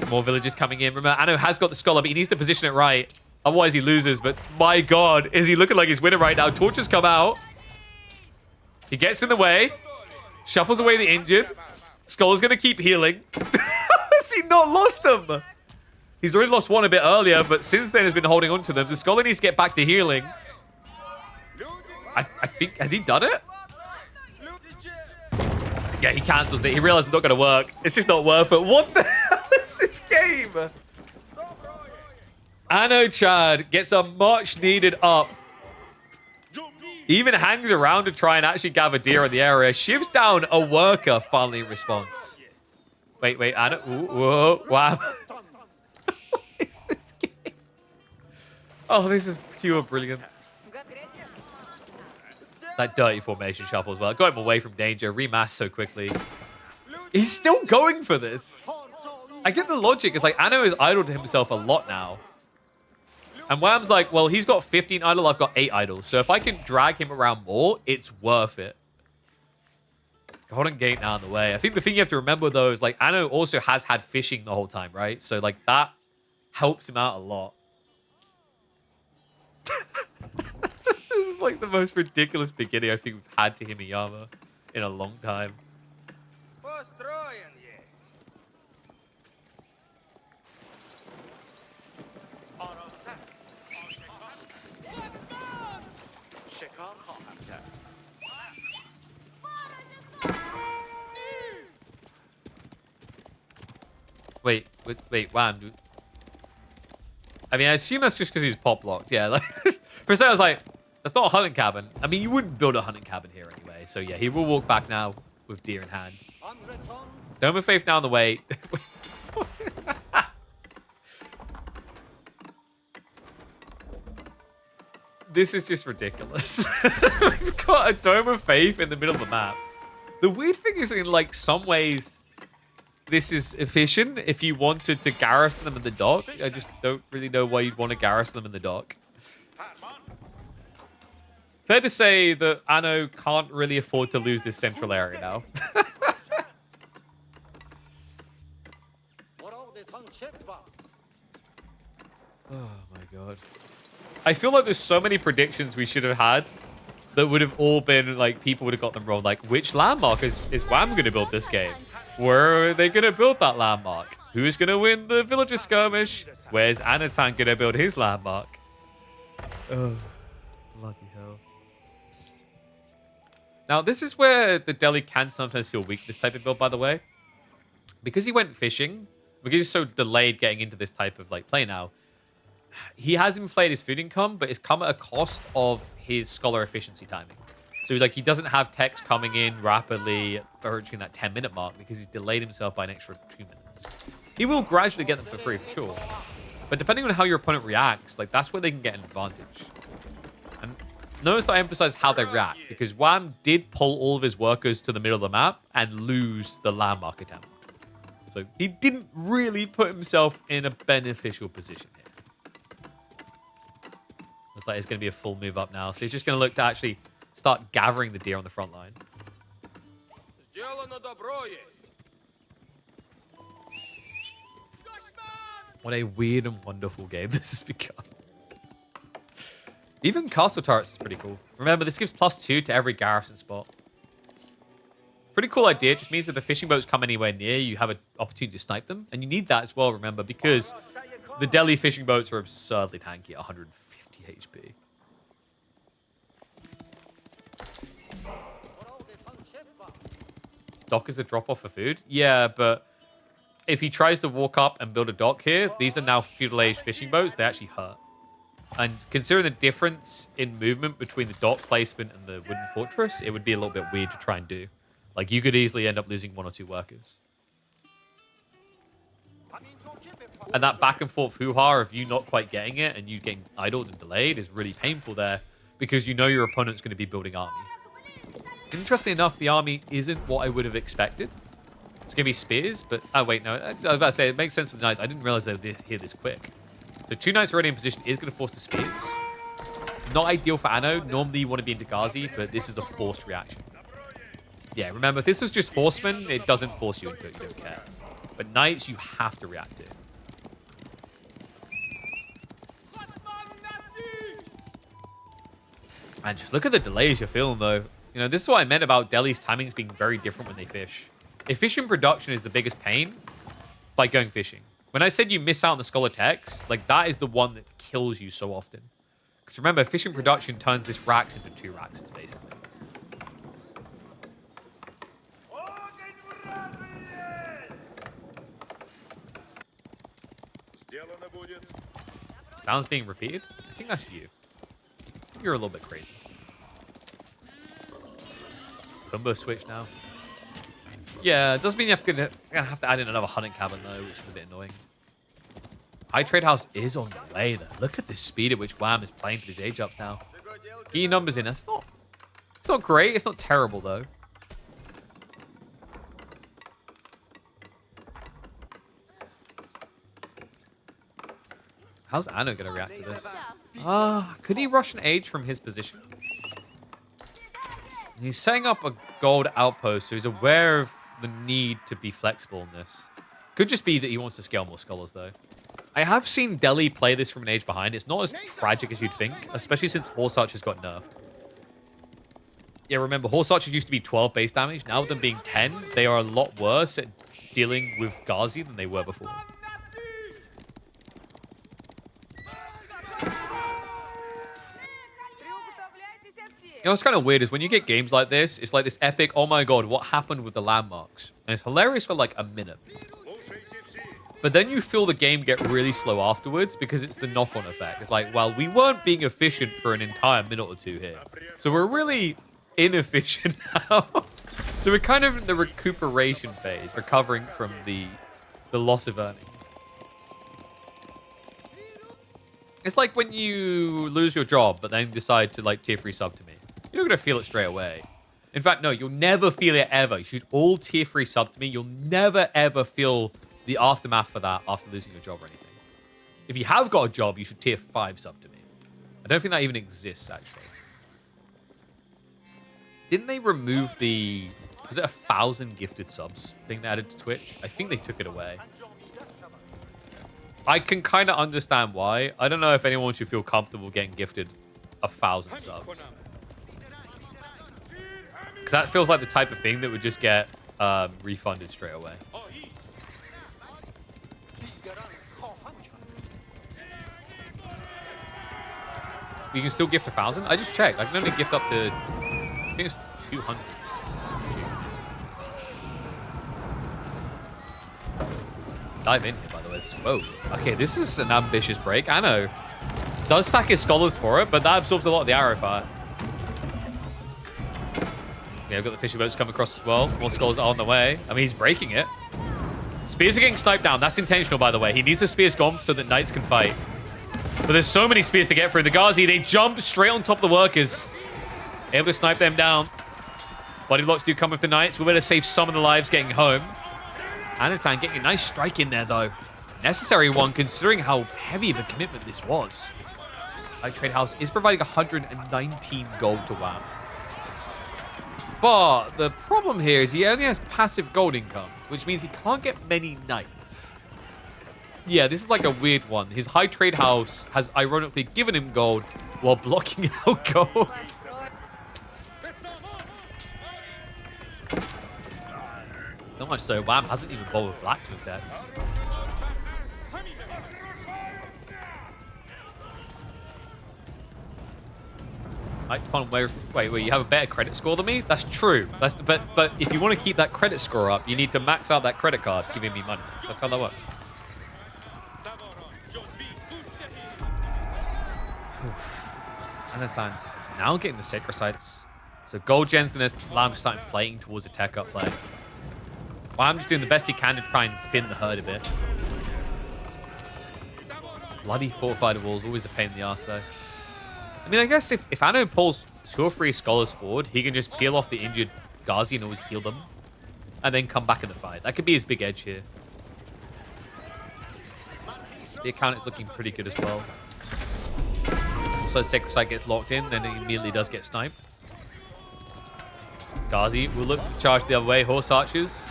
More villagers coming in. Remember, Anno has got the scholar, but he needs to position it right. Otherwise, he loses. But my god, is he looking like he's winning right now? Torches come out. He gets in the way. Shuffles away the injured. Skull's going to keep healing. Has he not lost them? He's already lost one a bit earlier, but since then has been holding on to them. The Scholar needs to get back to healing. I think... Has he done it? Yeah, he cancels it. He realizes it's not going to work. It's just not worth it. What the hell is this game? Anno Chad gets a much-needed up. He even hangs around to try and actually gather deer in the area. Shivs down a worker finally in response. Wait, Anna. Ooh, whoa, wow. What is this game? Oh, this is pure brilliance. That dirty formation shuffle as well. Got him away from danger. Remasked so quickly. He's still going for this. I get the logic. It's like Anno has idled himself a lot now. And Wham's like, well, he's got 15 idle, I've got 8 idols. So if I can drag him around more, it's worth it. Golden Gate now in the way. I think the thing you have to remember, though, is like Anno also has had fishing the whole time, right? So like that helps him out a lot. This is like the most ridiculous beginning I think we've had to Himiyama in a long time. Wait, Wham, dude. I mean, I assume that's just because he's pop locked. Yeah, like for a second I was like, that's not a hunting cabin. I mean, you wouldn't build a hunting cabin here anyway. So yeah, he will walk back now with deer in hand. Dome of Faith now on the way. This is just ridiculous. We've got a Dome of Faith in the middle of the map. The weird thing is, in like some ways, this is efficient if you wanted to garrison them in the dock. I just don't really know why you'd want to garrison them in the dock. Fair to say that Anno can't really afford to lose this central area now. Oh my god. I feel like there's so many predictions we should have had that would have all been like, people would have got them wrong. Like, which landmark is WAM going to build this game? Where are they going to build that landmark? Who's going to win the villager skirmish? Where's Anatan going to build his landmark? Oh, bloody hell. Now, this is where the Delhi can sometimes feel weak, this type of build, by the way. Because he went fishing, because he's so delayed getting into this type of like play now, he has inflated his food income, but it's come at a cost of his scholar efficiency timing. So like, he doesn't have text coming in rapidly approaching that 10-minute mark because he's delayed himself by an extra 2 minutes. He will gradually get them for free, for sure. But depending on how your opponent reacts, like, that's where they can get an advantage. And notice that I emphasize how they react, because WAM did pull all of his workers to the middle of the map and lose the landmark attempt. So he didn't really put himself in a beneficial position here. Looks like it's going to be a full move up now. So he's just going to look to actually start gathering the deer on the front line. What a weird and wonderful game this has become. Even castle turrets is pretty cool. Remember, this gives +2 to every garrison spot. Pretty cool idea. It just means that the fishing boats come anywhere near, you have an opportunity to snipe them. And you need that as well, remember, because the Delhi fishing boats are absurdly tanky at 150 HP. Dock is a drop-off for food? Yeah, but if he tries to walk up and build a dock here, these are now feudal age fishing boats. They actually hurt. And considering the difference in movement between the dock placement and the wooden fortress, it would be a little bit weird to try and do. Like, you could easily end up losing 1 or 2 workers. And that back and forth hoo-ha of you not quite getting it and you getting idled and delayed is really painful there, because you know your opponent's going to be building army. Interestingly enough, the army isn't what I would have expected. It's going to be spears, but... Oh, wait, no. I was about to say, it makes sense with the knights. I didn't realize they would be here this quick. So 2 knights already in position is going to force the spears. Not ideal for Anno. Normally you want to be into Ghazi, but this is a forced reaction. Yeah, remember, if this was just horsemen, it doesn't force you into it. You don't care. But knights, you have to react to. And just look at the delays you're feeling, though. You know, this is what I meant about Delhi's timings being very different when they fish. Efficient production is the biggest pain by going fishing. When I said you miss out on the scholar text, like, that is the one that kills you so often. Because remember, efficient production turns this racks into 2 racks, basically. Sounds being repeated? I think that's you. You're a little bit crazy. Combo switch now. Yeah, it does mean you're gonna have to add in another hunting cabin though, which is a bit annoying. High trade house is on the way though. Look at the speed at which WAM is playing for these age ups now. Get your numbers in. It's not great. It's not terrible though. How's Anno gonna react to this? Could he rush an age from his position? He's setting up a gold outpost, so he's aware of the need to be flexible in this. Could just be that he wants to scale more scholars, though. I have seen Delhi play this from an age behind. It's not as tragic as you'd think, especially since Horse Archers got nerfed. Yeah, remember, Horse Archers used to be 12 base damage. Now with them being 10, they are a lot worse at dealing with Ghazi than they were before. You know what's kind of weird is when you get games like this, it's like this epic, oh my god, what happened with the landmarks? And it's hilarious for like a minute. But then you feel the game get really slow afterwards because it's the knock-on effect. It's like, well, we weren't being efficient for an entire minute or 2 here. So we're really inefficient now. So we're kind of in the recuperation phase, recovering from the loss of earnings. It's like when you lose your job, but then decide to like tier 3 sub to me. You're not going to feel it straight away. In fact, no, you'll never feel it ever. You should all tier 3 sub to me. You'll never, ever feel the aftermath for that after losing your job or anything. If you have got a job, you should tier 5 sub to me. I don't think that even exists, actually. Didn't they remove the... Was it 1,000 gifted subs thing they added to Twitch? I think they took it away. I can kind of understand why. I don't know if anyone should feel comfortable getting gifted 1,000 subs. Because that feels like the type of thing that would just get refunded straight away. You can still gift 1,000? I just checked. I can only gift up to... I think it's 200. Dive in here, by the way. Whoa. Okay, this is an ambitious break. I know. Does sack his scholars for it, but that absorbs a lot of the arrow fire. Yeah, we've got the fishing boats coming across as well. More scholars are on the way. I mean, he's breaking it. Spears are getting sniped down. That's intentional, by the way. He needs the spears gone so that knights can fight. But there's so many spears to get through. The Ghazi, they jump straight on top of the workers. Able to snipe them down. Body blocks do come with the knights. We're going to save some of the lives getting home. Anatan getting a nice strike in there, though. Necessary one, considering how heavy of a commitment this was. Light Trade House is providing 119 gold to WAM. But the problem here is he only has passive gold income, which means he can't get many knights. Yeah, this is like a weird one. His High Trade House has ironically given him gold while blocking out gold. So much so, WAM hasn't even bothered with blacksmith decks. Wait, you have a better credit score than me? That's true. But if you want to keep that credit score up, you need to max out that credit card giving me money. That's how that works. And then times. Now getting the sacred sites. So Gold Gen's going to allow him to start inflating towards a tech up play. Well, I'm just doing the best he can to try and thin the herd a bit. Bloody fortified walls, always a pain in the ass though. I mean, I guess if Anno pulls 2 or 3 scholars forward, he can just peel off the injured Ghazi and always heal them. And then come back in the fight. That could be his big edge here. Spear count is looking pretty good as well. Also, Sacred Site gets locked in, then he immediately does get sniped. Ghazi will look to charge the other way. Horse archers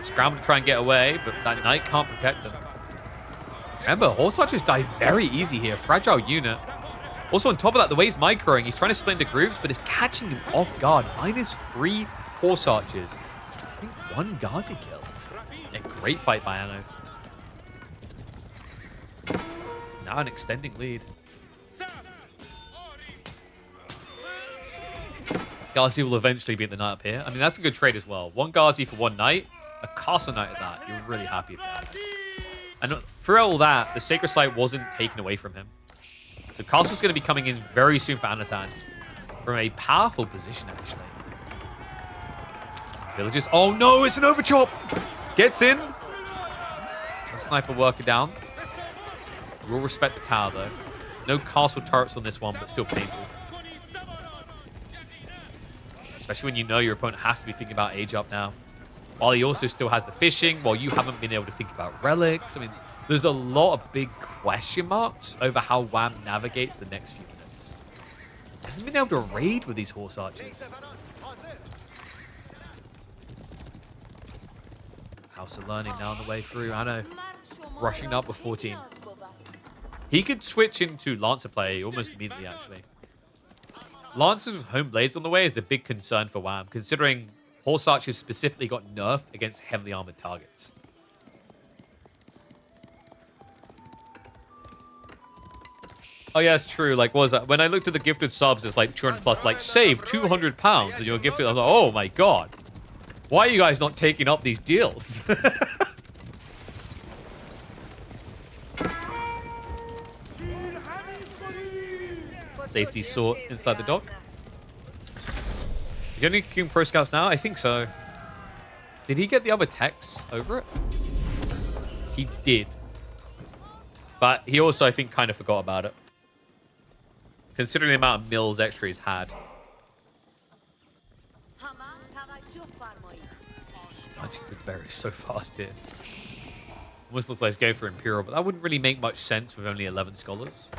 scramble to try and get away, but that knight can't protect them. Remember, horse archers die very easy here. Fragile unit. Also, on top of that, the way he's microing, he's trying to split into groups, but it's catching him off guard. -3 horse archers. I think 1 Ghazi kill. Yeah, great fight by Anno. Now an extending lead. Ghazi will eventually beat the knight up here. I mean, that's a good trade as well. 1 Ghazi for 1 knight. A castle knight at that. You're really happy with that. And throughout all that, the Sacred Site wasn't taken away from him. So Castle's going to be coming in very soon for Anatan. From a powerful position, actually. Villagers. Oh no, it's an overchop! Gets in. The sniper worker down. We'll respect the tower, though. No castle turrets on this one, but still painful. Especially when you know your opponent has to be thinking about age up now. While he also still has the fishing, while you haven't been able to think about relics. I mean, there's a lot of big question marks over how WAM navigates the next few minutes. He hasn't been able to raid with these horse archers. House of Learning now on the way through. I know. Rushing up with 14. He could switch into Lancer play almost immediately, actually. Lancers with home blades on the way is a big concern for WAM, considering horse archers specifically got nerfed against heavily armored targets. Oh yeah, it's true. Like, what was that? When I looked at the gifted subs, it's like 200 plus, like, save £200 and you're gifted. I'm like, oh my god. Why are you guys not taking up these deals? Safety sort inside the dock. Is he only queuing Pro Scouts now? I think so. Did he get the other techs over it? He did. But he also, I think, kind of forgot about it. Considering the amount of mills extra he's had. Punching for berries so fast here. Almost looks like he's going for Imperial, but that wouldn't really make much sense with only 11 scholars.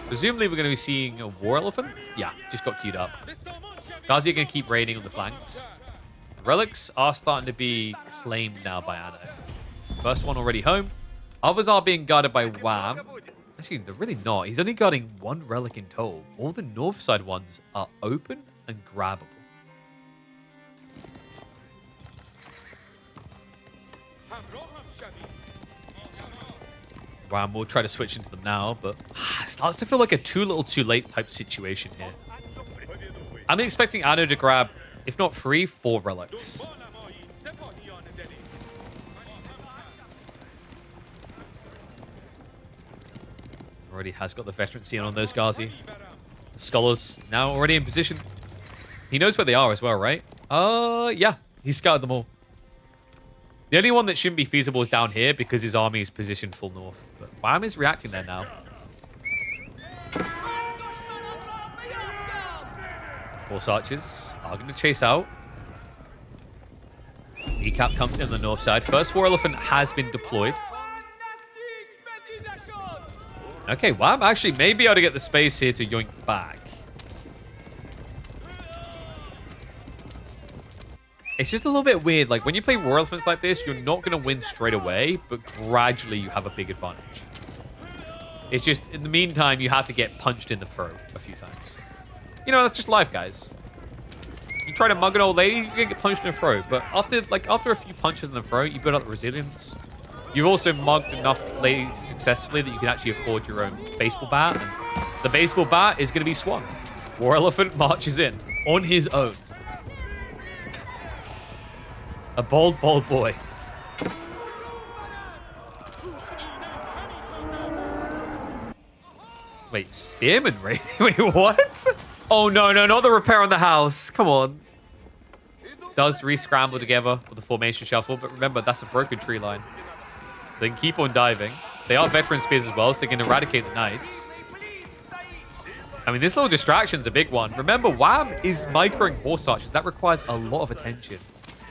Presumably we're going to be seeing a War Elephant. Yeah, just got queued up. Ghazi are going to keep raiding on the flanks. Relics are starting to be claimed now by Anno. First one already home. Others are being guarded by Wham. Actually, they're really not. He's only guarding one relic in total. All the north side ones are open and grabbable. Wham will try to switch into them now, but it starts to feel like a too little too late type situation here. I'm expecting Anno to grab, if not 3, 4 relics. Already has got the veterancy on those Ghazi. The scholars now already in position. He knows where they are as well, right? Yeah. He's scouted them all. The only one that shouldn't be feasible is down here because his army is positioned full north. But Wham is reacting there now. Horse archers are going to chase out. Decap comes in on the north side. First War Elephant has been deployed. Okay, Wham actually may be able to get the space here to yoink back. It's just a little bit weird. Like, when you play War Elephants like this, you're not going to win straight away, but gradually you have a big advantage. It's just, in the meantime, you have to get punched in the throat a few times. You know, that's just life, guys. You try to mug an old lady, you're going to get punched in the throat. But after a few punches in the throat, you build up the resilience. You've also mugged enough ladies successfully that you can actually afford your own baseball bat. And the baseball bat is going to be swung. War Elephant marches in on his own. A bold, bold boy. Wait, Spearman raid? Wait, what? Oh, no, no, not the repair on the house. Come on. Does re-scramble together with the formation shuffle, but remember, that's a broken tree line. They can keep on diving. They are veteran spears as well, so they can eradicate the knights. I mean, this little distraction's a big one. Remember, Wham is microing horse archers. That requires a lot of attention.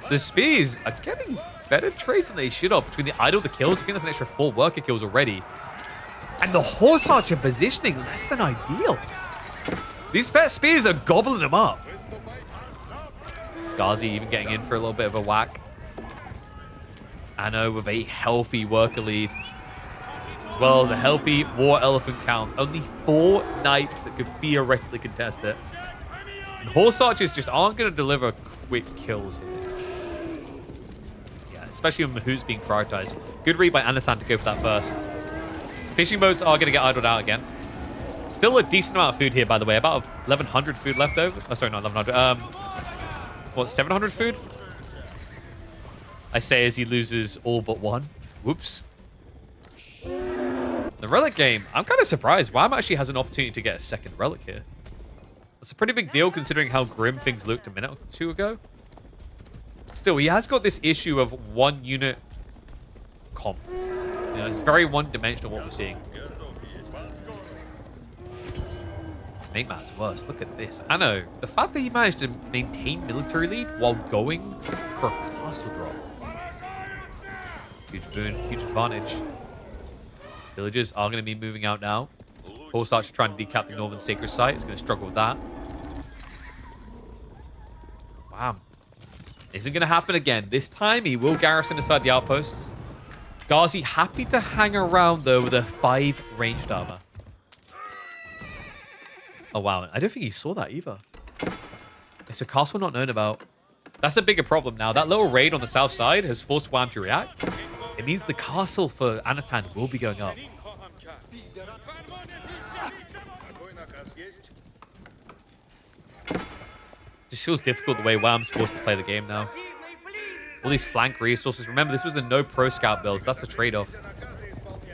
The spears are getting better trace than they should have between the idle, the kills. I think that's an extra 4 worker kills already. And the horse archer positioning less than ideal. These fat spears are gobbling them up. Ghazi even getting in for a little bit of a whack. Anno with a healthy worker lead, as well as a healthy War Elephant count. Only 4 knights that could theoretically contest it. And horse archers just aren't going to deliver quick kills here. Especially when Mahoo's being prioritized. Good read by Anatan to go for that first. Fishing boats are going to get idled out again. Still a decent amount of food here, by the way. About 1,100 food left over. Oh, sorry, not 1,100. What, 700 food? I say as he loses all but 1. Whoops. The relic game. I'm kind of surprised. Wham actually has an opportunity to get a second relic here. That's a pretty big deal considering how grim things looked a minute or 2 ago. Still, he has got this issue of 1 unit comp. You know, it's very one-dimensional what we're seeing. To make matters worse, look at this. I know, the fact that he managed to maintain military lead while going for a castle drop. Huge boon, huge advantage. Villagers are going to be moving out now. Horse Archer trying to decap the northern sacred site. It's going to struggle with that. Wow. Isn't going to happen again. This time, he will garrison inside the outposts. Ghazi happy to hang around, though, with a 5 ranged armor. Oh, wow. I don't think he saw that either. It's a castle not known about. That's a bigger problem now. That little raid on the south side has forced Wham to react. It means the castle for Anatan will be going up. Just feels difficult the way Wham's forced to play the game now. All these flank resources. Remember, this was a no pro scout build, so that's the trade-off.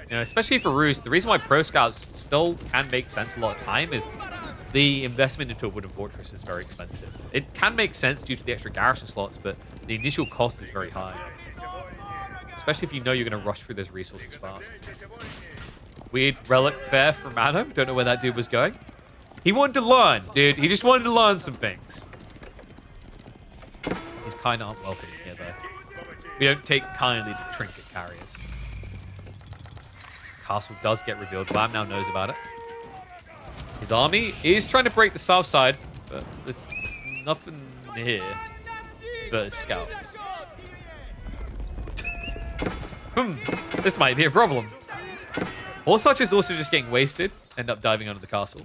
You know, especially for Roos, the reason why pro scouts still can make sense a lot of time is the investment into a wooden fortress is very expensive. It can make sense due to the extra garrison slots, but the initial cost is very high. Especially if you know you're going to rush through those resources fast. Weird relic there from Mano. Don't know where that dude was going. He wanted to learn, dude. He just wanted to learn some things. He's kind of unwelcome here, though. We don't take kindly to trinket carriers. Castle does get revealed. Lamb now knows about it. His army is trying to break the south side, but there's nothing here but a scout. This might be a problem. Horse archers also just getting wasted. End up diving under the castle.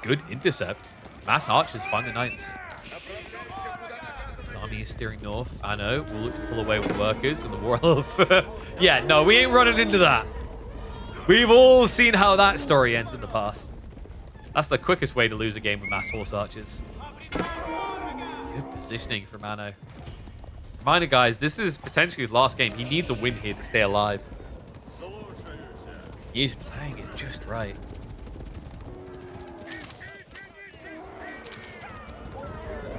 Good intercept. Mass archers find the knights. His army is steering north. I know. We'll look to pull away with workers and the war elf. Yeah, no, we ain't running into that. We've all seen how that story ends in the past. That's the quickest way to lose a game with mass horse archers. Good positioning for Mano. Reminder, guys, this is potentially his last game. He needs a win here to stay alive. He's playing it just right.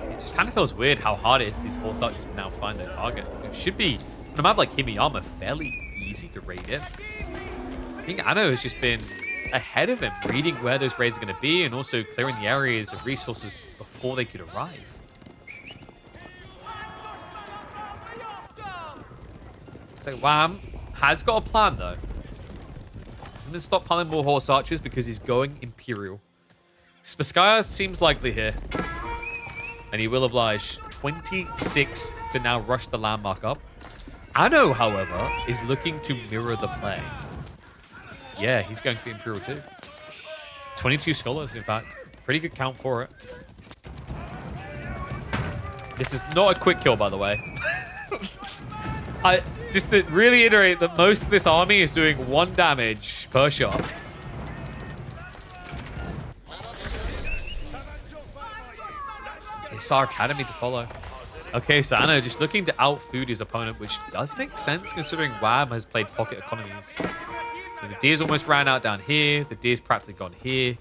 It just kind of feels weird how hard it is these horse archers to now find their target. It should be, on a map like Himiyama, fairly easy to raid it. I think Anno has just been ahead of him, reading where those raids are going to be and also clearing the areas of resources before they could arrive. Looks like Wham has got a plan, though. He's going to stop piling more horse archers because he's going Imperial. Spaskaya seems likely here. And he will oblige 26 to now rush the landmark up. Anno, however, is looking to mirror the play. Yeah, he's going for the Imperial too. 22 scholars, in fact. Pretty good count for it. This is not a quick kill, by the way. Just to really iterate that most of this army is doing 1 damage per shot. It's our academy to follow. Okay, so Anno just looking to outfood his opponent, which does make sense considering Wham has played pocket economies. And the deer's almost ran out down here. The deer's practically gone here.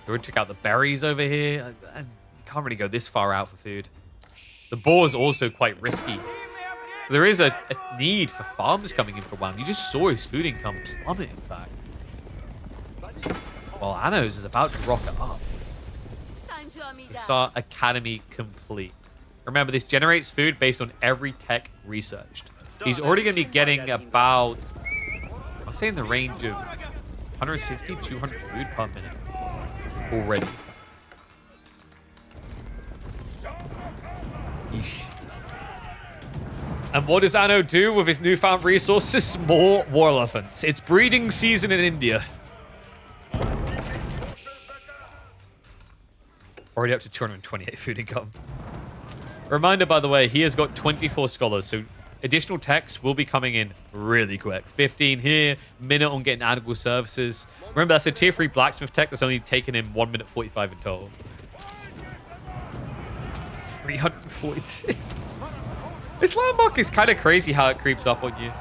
We already took out the berries over here. And you can't really go this far out for food. The boar is also quite risky. So there is a need for farms coming in for Wham. You just saw his food income plummet, in fact. While Anno's is about to rocket up. It's our academy complete. Remember, this generates food based on every tech researched. He's already going to be getting about, I'll say in the range of 160, 200 food per minute already. Yeesh. And what does Anno do with his newfound resources? More war elephants. It's breeding season in India. Already up to 228 food income. Reminder, by the way, he has got 24 scholars, so additional techs will be coming in really quick. 15 here, minute on getting animal services. Remember, that's a tier 3 blacksmith tech that's only taken him 1 minute 45 in total. 342. This landmark is kind of crazy how it creeps up on you.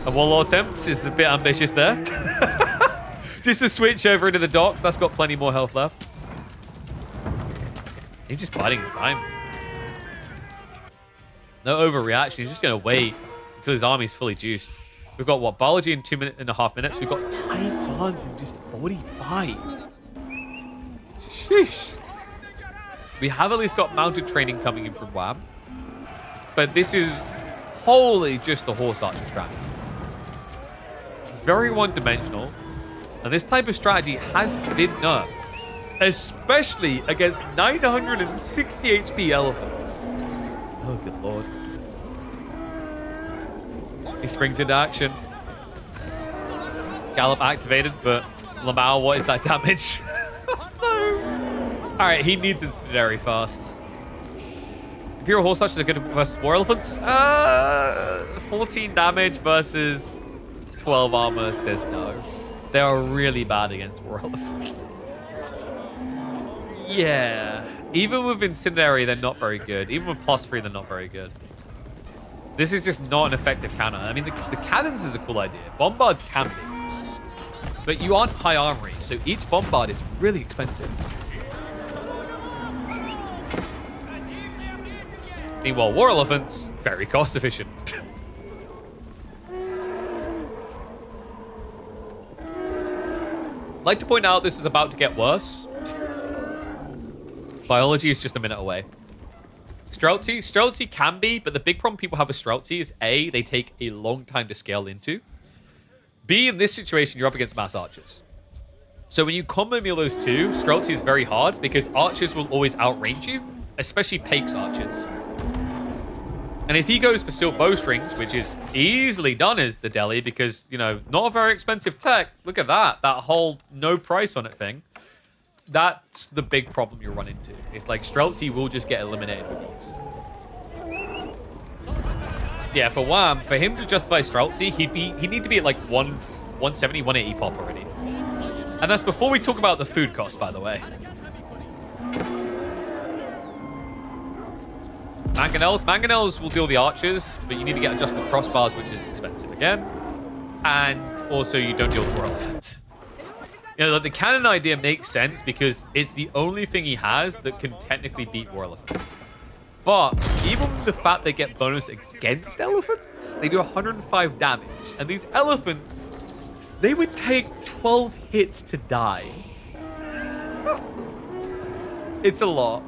A warlord attempt is a bit ambitious there. Just to switch over into the docks, that's got plenty more health left. He's just biding his time. No overreaction. He's just going to wait until his army's fully juiced. We've got, what, biology in 2.5 minutes. We've got time bonds in just 45. Sheesh. We have at least got mounted training coming in from Wham. But this is wholly just the horse archer strategy. It's very one-dimensional. And this type of strategy has been nerfed. Especially against 960 HP elephants. Oh, good lord. He springs into action. Gallop activated, but Lamau, what is that damage? No. Alright, he needs incendiary fast. Imperial horse archers are good versus war elephants. 14 damage versus 12 armor says no. They are really bad against war elephants. Yeah. Even with incendiary, they're not very good. Even with +3, they're not very good. This is just not an effective counter. I mean, the cannons is a cool idea. Bombards can be. But you aren't high armory, so each bombard is really expensive. Meanwhile, war elephants, very cost efficient. I'd like to point out this is about to get worse. Biology is just a minute away. Streltsy can be, but the big problem people have with Streltsy is A, they take a long time to scale into. B, in this situation, you're up against mass archers. So when you combo meal those two, Streltsy is very hard because archers will always outrange you, especially Pake's archers. And if he goes for silk bowstrings, which is easily done as the deli because, you know, not a very expensive tech. Look at that. That whole no price on it thing. That's the big problem you run into. It's like Streltsy will just get eliminated with these. Yeah, for Wham, for him to justify Streltsy, he'd need to be at like 170, 180 pop already. And that's before we talk about the food cost, by the way. Mangonels will deal the archers, but you need to get adjustable crossbars, which is expensive again. And also, you don't deal with war elephants. You know, the cannon idea makes sense because it's the only thing he has that can technically beat war elephants. But even the fact they get bonus against elephants, they do 105 damage. And these elephants, they would take 12 hits to die. It's a lot.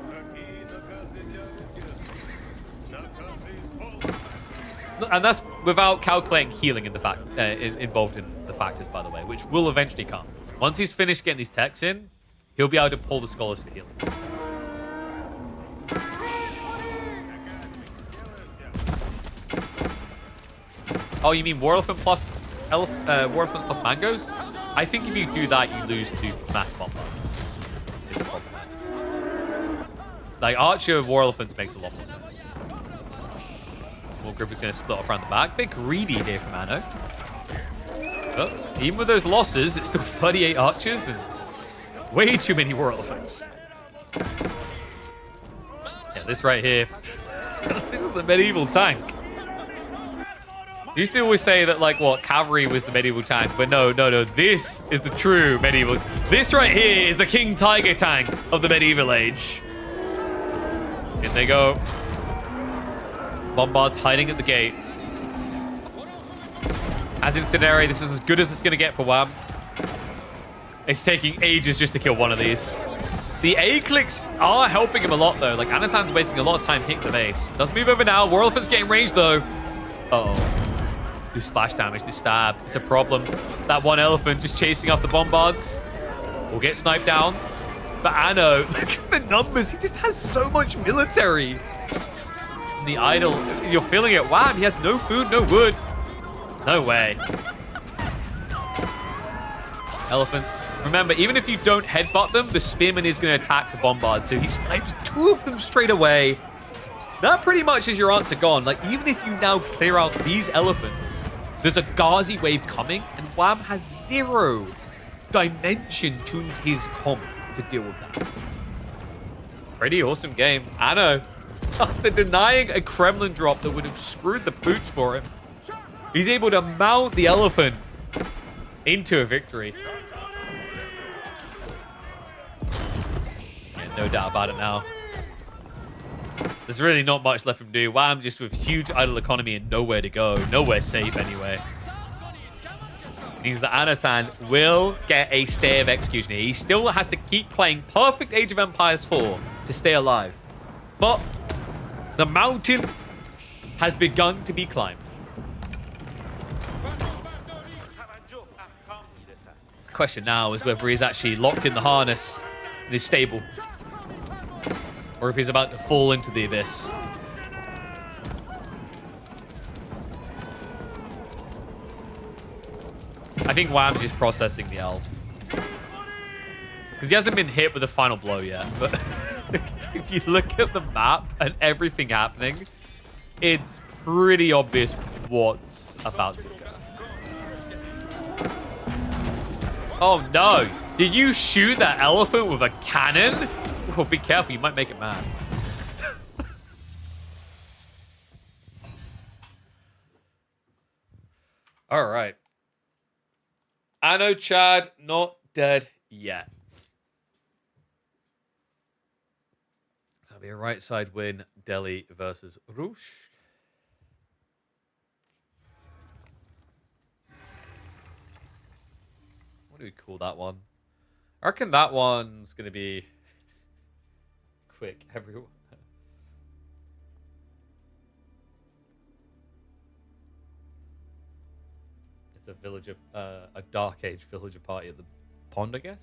And that's without calculating healing in the involved in the factors, by the way, which will eventually come. Once he's finished getting these techs in, he'll be able to pull the scholars for healing. Oh, you mean War Elephant plus War Elephant plus Mangoes? I think if you do that, you lose to mass bombers. Like Archer War Elephants makes a lot more sense. Small group is going to split off around the back. Bit greedy here from Anno. But even with those losses, it's still 38 archers and way too many war elephants. Yeah, this right here. This is the medieval tank. You used to always say that, like, what, cavalry was the medieval tank, but no. This is the true medieval. This right here is the King Tiger tank of the medieval age. In they go. Bombard's hiding at the gate. As incendiary, this is as good as it's going to get for Wham. It's taking ages just to kill one of these. The A clicks are helping him a lot, though. Like, Anatan's wasting a lot of time hitting the base. Does move over now. War Elephant's getting range, though. Uh-oh. Do splash damage, this stab. It's a problem. That one elephant just chasing off the bombards. Will get sniped down. But Anno, look at the numbers. He just has so much military. And the idol, you're feeling it. Wham, he has no food, no wood. No way. Elephants. Remember, even if you don't headbutt them, the spearman is going to attack the bombard. So he snipes two of them straight away. That pretty much is your answer gone. Like, even if you now clear out these elephants, there's a Ghazi wave coming, and Wham has 0 dimension to his comp to deal with that. Pretty awesome game. Anno, after denying a Kremlin drop that would have screwed the pooch for him, he's able to mount the elephant into a victory. Yeah, no doubt about it now. There's really not much left for him to do. Wham just with huge idle economy and nowhere to go. Nowhere safe anyway. Means that Anatan will get a stay of execution here. He still has to keep playing perfect Age of Empires 4 to stay alive. But the mountain has begun to be climbed. The question now is whether he's actually locked in the harness and is stable, or if he's about to fall into the abyss. I think Wham's just processing the L. Because he hasn't been hit with a final blow yet. But if you look at the map and everything happening, it's pretty obvious what's about to go. Oh no! Did you shoot that elephant with a cannon? Oh, be careful, you might make it mad. All right. Anno Chad not dead yet. So That'll be a right side win. Delhi versus Rouge. What do we call that one? I reckon that one's going to be quick, everyone. It's a villager, a Dark Age villager party at the pond, I guess.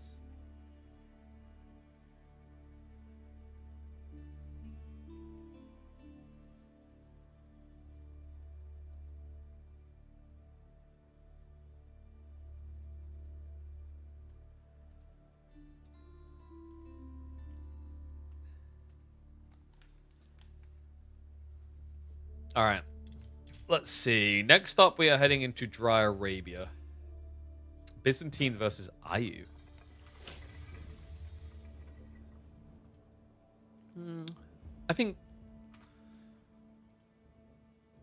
All right. Let's see. Next up, we are heading into Dry Arabia. Byzantine versus Ayu. I think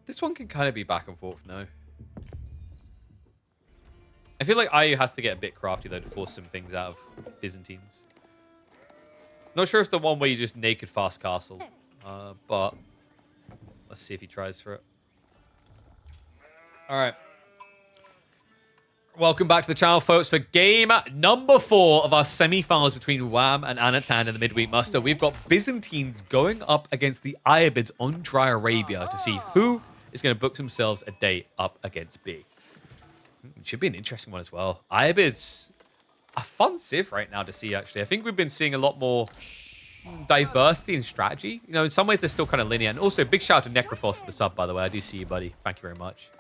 this one can kind of be back and forth, no? I feel like Ayu has to get a bit crafty, though, to force some things out of Byzantines. Not sure if it's the one where you just naked fast castle, but let's see if he tries for it. All right. Welcome back to the channel, folks, for game number 4 of our semi-finals between WAM and Anatan in the midweek muster. We've got Byzantines going up against the Ayabids on Dry Arabia to see who is going to book themselves a date up against B. It should be an interesting one as well. Ayabids, a fun civ right now to see, actually. I think we've been seeing a lot more diversity in strategy. You know, in some ways, they're still kind of linear. And also, big shout out to Necrophos for the sub, by the way. I do see you, buddy. Thank you very much.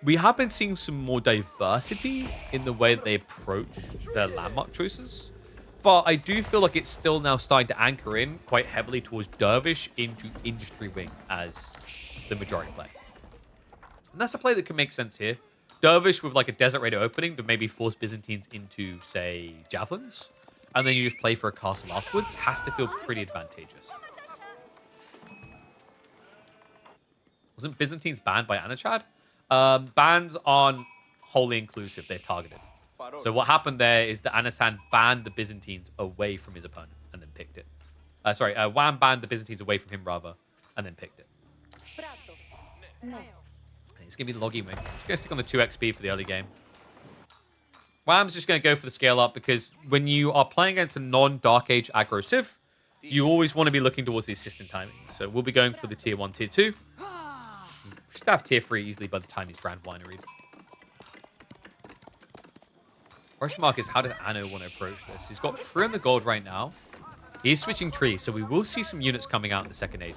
We have been seeing some more diversity in the way that they approach their landmark choices. But I do feel like it's still now starting to anchor in quite heavily towards Dervish into Industry Wing as the majority play. And that's a play that can make sense here. Dervish with like a Desert Raider opening, but maybe force Byzantines into, say, Javelins. And then you just play for a castle afterwards. Has to feel pretty advantageous. Wasn't Byzantines banned by Anachad? Bans aren't wholly inclusive. They're targeted. So what happened there is that Anatan banned the Byzantines away from his opponent and then picked it. WAM banned the Byzantines away from him, rather, and then picked it. It's going to be the Loggy Wing. I'm just going to stick on the 2 XP for the early game. WAM's just going to go for the scale up because when you are playing against a non-Dark Age aggro civ, you always want to be looking towards the assistant timing. So we'll be going for the tier 1, tier 2. Should have tier 3 easily by the time he's brand winery. Question mark is, how does Anno want to approach this? He's got 3 on the gold right now. He's switching trees, so we will see some units coming out in the second age.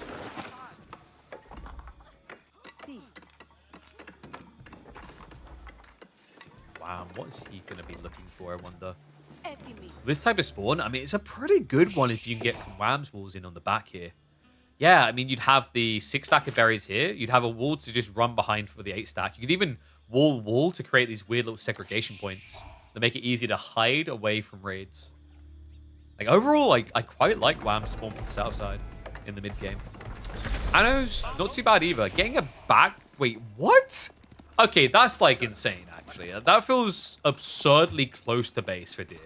Wow, what is he going to be looking for, I wonder? This type of spawn, I mean, it's a pretty good one if you can get some Wham's walls in on the back here. Yeah, I mean, you'd have the 6-stack of berries here. You'd have a wall to just run behind for the 8-stack. You could even wall to create these weird little segregation points that make it easier to hide away from raids. Like, overall, I quite like Wham's spawn from the south side in the mid-game. Anno's not too bad either. Getting a back... Wait, what? Okay, that's, like, insane, actually. That feels absurdly close to base for Deer.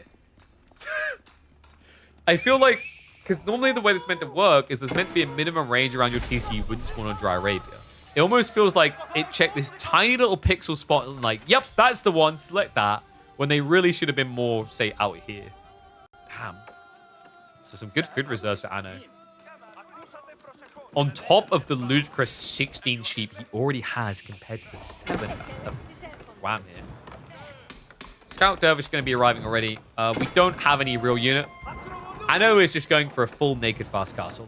I feel like... Because normally the way this meant to work is there's meant to be a minimum range around your TC you wouldn't spawn on Dry Arabia. It almost feels like it checked this tiny little pixel spot and like, yep, that's the one, select that, when they really should have been more, say, out here. Damn. So some good food reserves for Anno. On top of the ludicrous 16 sheep he already has compared to the 7 of Wham here. Scout Dervish is going to be arriving already. We don't have any real unit. Anno is just going for a full naked fast castle.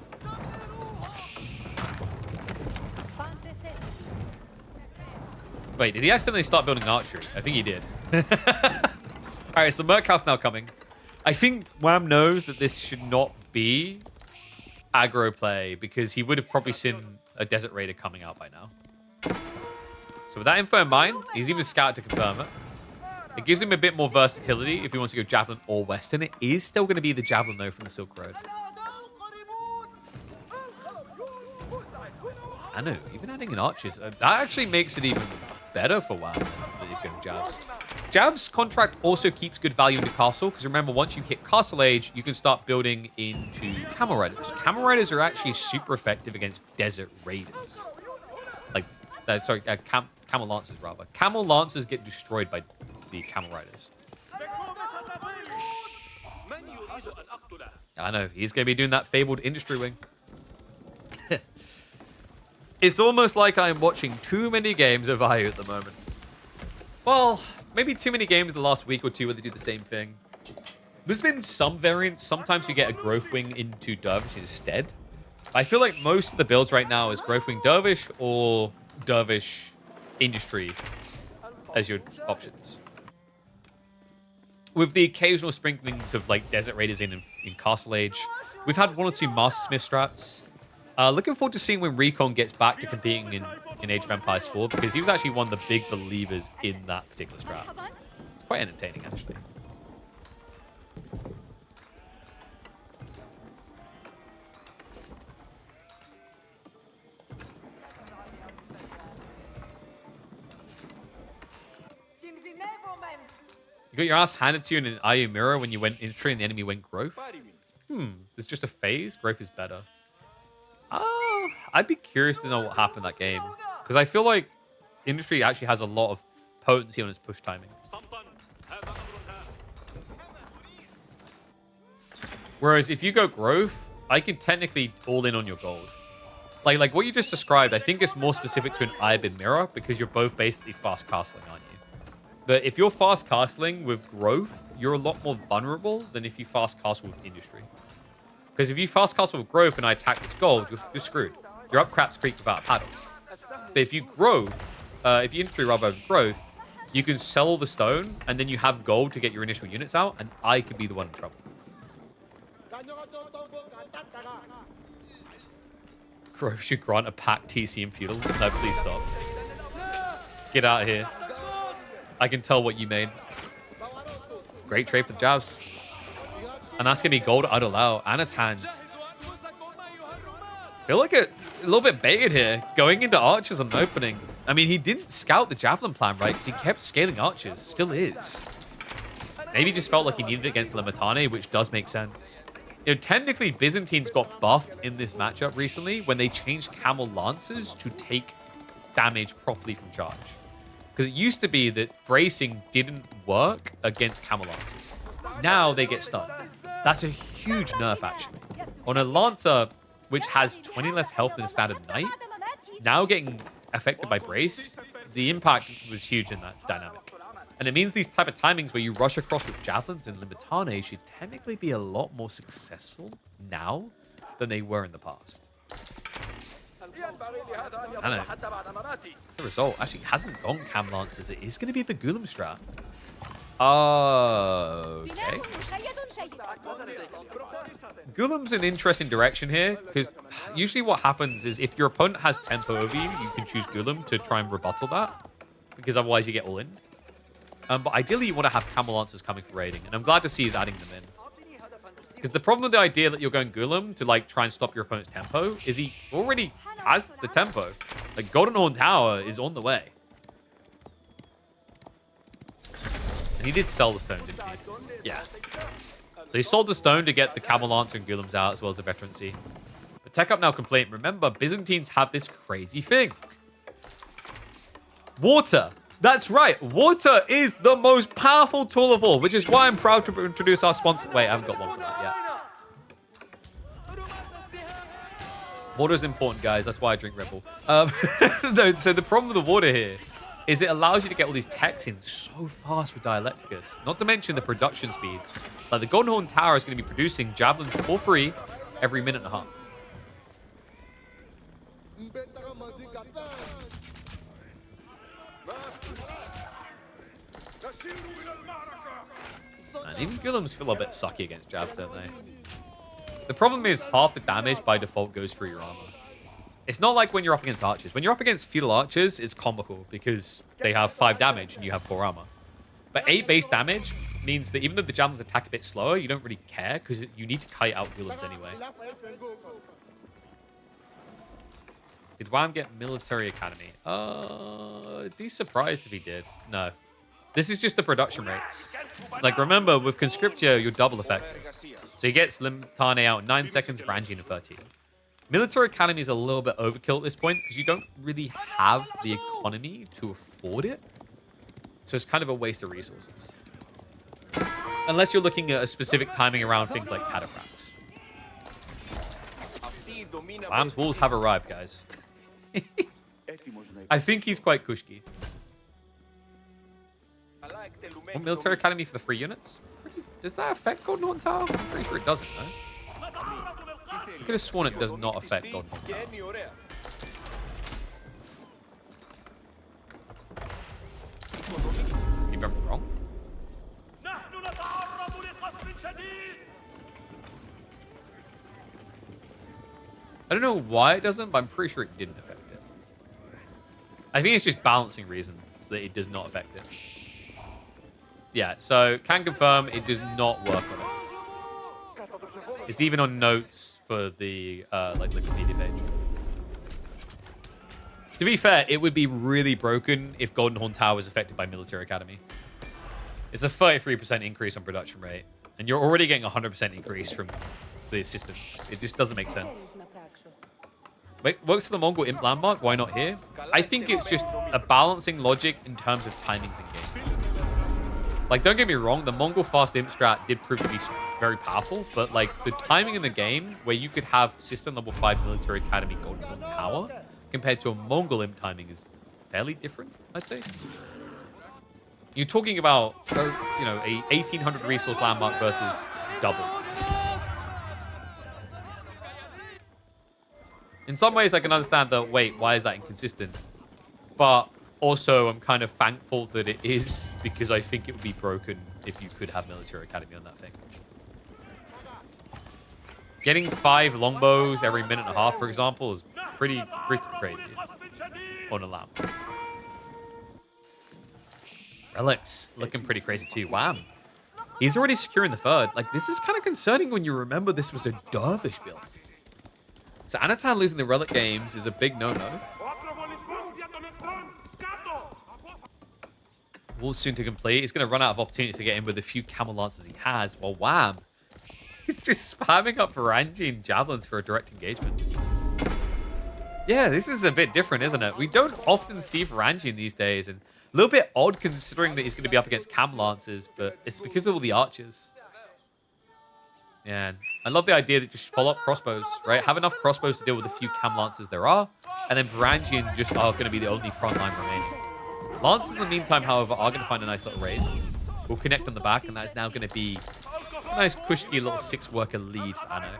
Wait, did he accidentally start building an archery? I think he did. Alright, so Merc House now coming. I think Wham knows that this should not be aggro play because he would have probably seen a Desert Raider coming out by now. So with that info in mind, he's even scouted to confirm it. It gives him a bit more versatility if he wants to go Javelin or Western. It is still going to be the Javelin, though, from the Silk Road. I know, even adding in archers, that actually makes it even better for WoW than you're going Javs. Jav's contract also keeps good value in the castle, because remember, once you hit castle age, you can start building into camel riders. Camel riders are actually super effective against desert raiders. Like, camel lancers, rather. Camel lancers get destroyed by the camel riders. I know, he's going to be doing that fabled industry wing. It's almost like I'm watching too many games of IU at the moment. Well, maybe too many games the last week or two where they do the same thing. There's been some variants. Sometimes you get a growth wing into Dervish instead. I feel like most of the builds right now is growth wing Dervish or Dervish industry as your options. With the occasional sprinklings of like Desert Raiders in Castle Age, we've had 1 or 2 Master Smith strats. Looking forward to seeing when Recon gets back to competing in Age of Empires 4, because he was actually one of the big believers in that particular strat. It's quite entertaining, actually. You got your ass handed to you in an IU mirror when you went infantry and the enemy went growth? There's just a phase. Growth is better. I'd be curious to know what happened in that game, because I feel like industry actually has a lot of potency on its push timing. Whereas if you go growth, I can technically all in on your gold. Like what you just described, I think is more specific to an Ibin mirror, because you're both basically fast castling, aren't you? But if you're fast castling with growth, you're a lot more vulnerable than if you fast castle with industry. Because if you fast castle with growth and I attack this gold, you're screwed. You're up Crap's Creek without a paddle. But if you if you industry rather with growth, you can sell all the stone and then you have gold to get your initial units out, and I could be the one in trouble. Growth should grant a pack TC and feudal. No, please stop. Get out of here. I can tell what you made. Great trade for the Javs. And that's going to be gold I'd allow. And its hand. I feel like a little bit baited here. Going into archers on opening. I mean, he didn't scout the javelin plan, right? Because he kept scaling archers. Still is. Maybe he just felt like he needed it against Limitane, which does make sense. You know, technically, Byzantines got buffed in this matchup recently when they changed Camel Lancers to take damage properly from charge. Because it used to be that bracing didn't work against Camel Lancers. Now they get stunned. That's a huge nerf, actually. On a Lancer, which has 20 less health than a standard Knight, now getting affected by brace, the impact was huge in that dynamic. And it means these type of timings where you rush across with javelins and Limitane should technically be a lot more successful now than they were in the past. I don't know. As a result, actually hasn't gone Cam Lancers. It is going to be the Gulam strat. Okay. Gulam's an interesting direction here, because usually what happens is if your opponent has tempo over you, you can choose Gulam to try and rebuttal that, because otherwise you get all in. But ideally you want to have Camel Lancers coming for raiding, and I'm glad to see he's adding them in. Because the problem with the idea that you're going Gulam to like try and stop your opponent's tempo is he already has the tempo. Like Golden Horn Tower is on the way. And he did sell the stone, didn't he? Yeah. So he sold the stone to get the Camel Lancer and Gulams out, as well as the veterancy. But tech up now complete. Remember, Byzantines have this crazy thing. Water. That's right. Water is the most powerful tool of all, which is why I'm proud to introduce our sponsor. Wait, I haven't got one for that yet. Water is important, guys. That's why I drink Red Bull. No, so the problem with the water here is it allows you to get all these techs in so fast with Dialecticus. Not to mention the production speeds. Like the Golden Horn Tower is going to be producing javelins for free every minute and a half. And even Gulams feel a bit sucky against Javs, don't they? The problem is half the damage by default goes through your armor. It's not like when you're up against archers. When you're up against feudal archers, it's comical because they have 5 damage and you have 4 armor. But 8 base damage means that even though the javelins attack a bit slower, you don't really care because you need to kite out Gulams anyway. Did Wham get Military Academy? I'd be surprised if he did. No. This is just the production rates. Like, remember, with Conscriptio, you're double effective. So he gets Limtane out in 9 seconds, Ranjin in 13. Military Academy is a little bit overkill at this point because you don't really have the economy to afford it. So it's kind of a waste of resources. Unless you're looking at a specific timing around things like cataphracts. Lamb's Wolves have arrived, guys. I think he's quite kushki. Want Military Academy for the free units? Does that affect Golden Horn Tower? I'm pretty sure it doesn't, though. I could have sworn it does not affect Golden Horn Tower. Maybe I'm wrong. I don't know why it doesn't, but I'm pretty sure it didn't affect it. I think it's just balancing reasons that it does not affect it. Yeah, so can confirm it does not work on it. It's even on notes for the like Wikipedia page. To be fair, it would be really broken if Golden Horn Tower was affected by Military Academy. It's a 33% increase on production rate, and you're already getting a 100% increase from the assistance. It just doesn't make sense. Wait, works for the Mongol Imp landmark. Why not here? I think it's just a balancing logic in terms of timings in game. Like, don't get me wrong, the Mongol fast imp strat did prove to be very powerful, but like the timing in the game where you could have system level 5 Military Academy Golden Horn Tower compared to a Mongol imp timing is fairly different, I'd say. You're talking about, you know, a 1800 resource landmark versus double. In some ways, I can understand that, wait, why is that inconsistent? But also, I'm kind of thankful that it is, because I think it would be broken if you could have Military Academy on that thing. Getting 5 longbows every minute and a half, for example, is pretty freaking crazy on a lamp. Relics looking pretty crazy too. Wham. He's already securing the third. Like, this is kind of concerning when you remember this was a Dervish build. So Anatan losing the Relic games is a big no-no. Wolves soon to complete. He's going to run out of opportunities to get in with the few Camel Lancers he has. Well, wham. He's just spamming up Varangi and Javelins for a direct engagement. Yeah, this is a bit different, isn't it? We don't often see Varangi these days, and a little bit odd considering that he's going to be up against Camel Lancers, but it's because of all the archers. Yeah, I love the idea that just follow up crossbows, right? Have enough crossbows to deal with the few Cam Lancers there are, and then Varangian just are going to be the only front line remaining. Lancers in the meantime, however, are going to find a nice little raid. We'll connect on the back, and that is now going to be a nice cushy little 6-worker lead for Anno.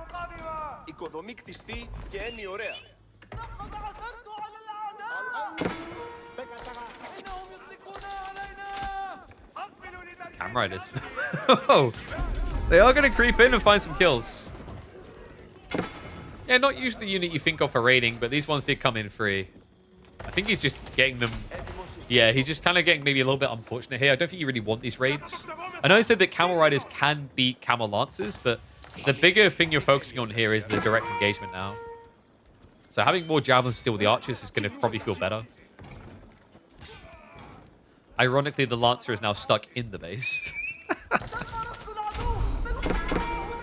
Cam Riders. Oh, they are going to creep in and find some kills. Yeah, not usually the unit you think of for raiding, but these ones did come in free. I think he's just getting them. Yeah, he's just kind of getting maybe a little bit unfortunate here. I don't think you really want these raids. I know I said that Camel Riders can beat Camel Lancers, but the bigger thing you're focusing on here is the direct engagement now. So having more javelins to deal with the archers is going to probably feel better. Ironically, the Lancer is now stuck in the base.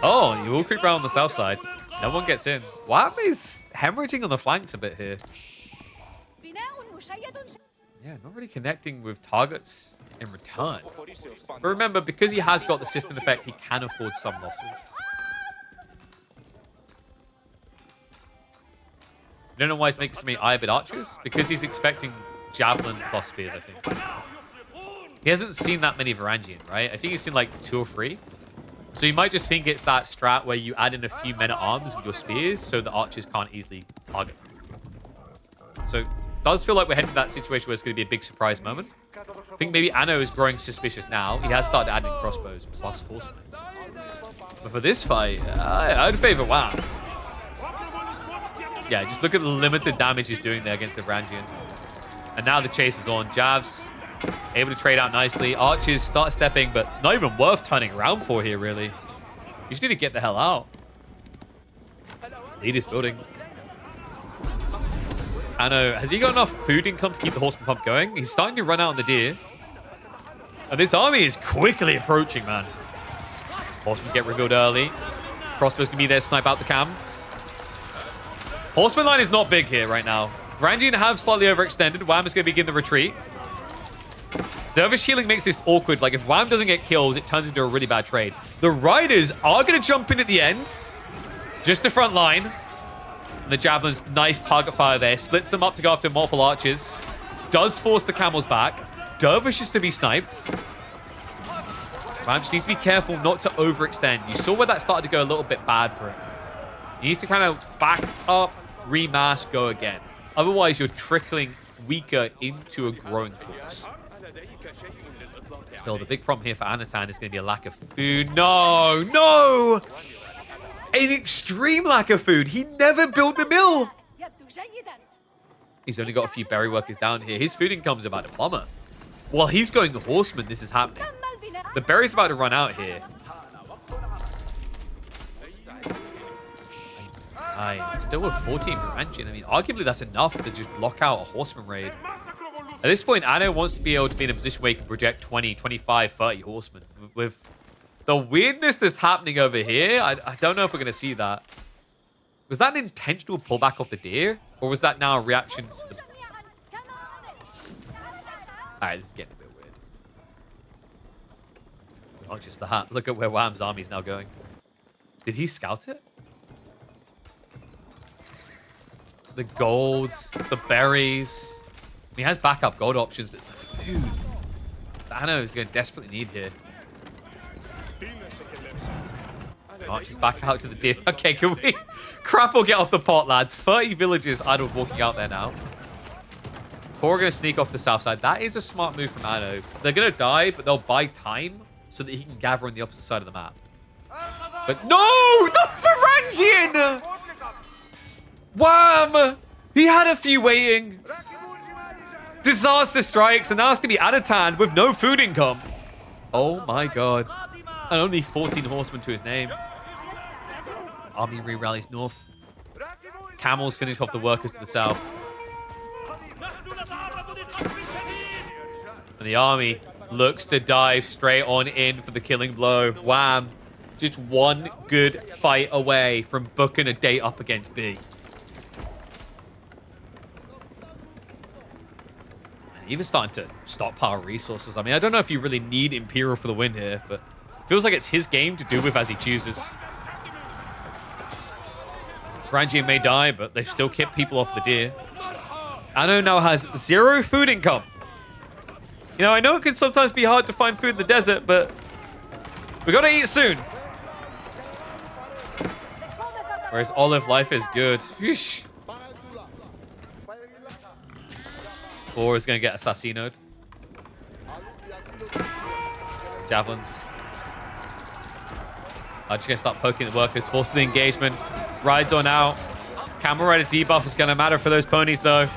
Oh, you will creep around on the south side. No one gets in. Wham is hemorrhaging on the flanks a bit here. Yeah, not really connecting with targets in return. But remember, because he has got the system effect, he can afford some losses. I don't know why he's making so many Iabid archers. Because he's expecting javelin plus spears, I think. He hasn't seen that many Varangian, right? I think he's seen like 2 or 3. So you might just think it's that strat where you add in a few men-at-arms with your spears so the archers can't easily target. So it does feel like we're heading to that situation where it's going to be a big surprise moment. I think maybe Anno is growing suspicious now. He has started adding crossbows plus horsemen. But for this fight, I'd favor WoW. Yeah, just look at the limited damage he's doing there against the Varangian. And now the chase is on. Javs able to trade out nicely. Archers start stepping, but not even worth turning around for here, really. You just need to get the hell out. Lead is building. Anno, has he got enough food income to keep the horseman pump going? He's starting to run out on the deer. And this army is quickly approaching, man. Horsemen get revealed early. Crossbows can be there, snipe out the cams. Horseman line is not big here right now. Varangian have slightly overextended. Wham is going to begin the retreat. Dervish healing makes this awkward. Like, if Wham doesn't get kills, it turns into a really bad trade. The Riders are going to jump in at the end. Just the front line. And the Javelins, nice target fire there. Splits them up to go after multiple archers. Does force the camels back. Dervish is to be sniped. Wham just needs to be careful not to overextend. You saw where that started to go a little bit bad for him. He needs to kind of back up, remash, go again. Otherwise, you're trickling weaker into a growing force. Still, the big problem here for Anatan is going to be a lack of food. No, no! An extreme lack of food. He never built the mill. He's only got a few berry workers down here. His food income's about to plummet. While he's going horseman, this is happening. The berry's about to run out here. Still with 14 Varangian. I mean, arguably that's enough to just block out a horseman raid. At this point, Anno wants to be able to be in a position where he can project 20, 25, 30 horsemen. With the weirdness that's happening over here, I don't know if we're going to see that. Was that an intentional pullback off the deer? Or was that now a reaction to the... Alright, this is getting a bit weird. Not just that. Look at where Wham's army is now going. Did he scout it? The gold, the berries. He has backup gold options, but it's the food that Anno is going to desperately need here. Archie's back out to the deer. Okay, can we... Crap will get off the pot, lads. 30 villagers idle walking out there now. 4 are going to sneak off the south side. That is a smart move from Anno. They're going to die, but they'll buy time so that he can gather on the opposite side of the map. But no! The Varangian! Wham! He had a few waiting. Disaster strikes, and now it's going to be Anatan with no food income. Oh my god. And only 14 horsemen to his name. Army re-rallies north. Camels finish off the workers to the south. And the army looks to dive straight on in for the killing blow. Wham. Just one good fight away from booking a date up against B. Even starting to stockpile resources. I mean, I don't know if you really need Imperial for the win here, but it feels like it's his game to do with as he chooses. Varangian may die, but they've still kept people off the deer. Anno now has 0 food income. You know, I know it can sometimes be hard to find food in the desert, but we gotta eat soon. Whereas olive life is good. Yeesh. 4 is going to get assassinoed. Javelins. I'm just going to start poking the workers, forces the engagement. Rides on out. Camel Rider debuff is going to matter for those ponies, though.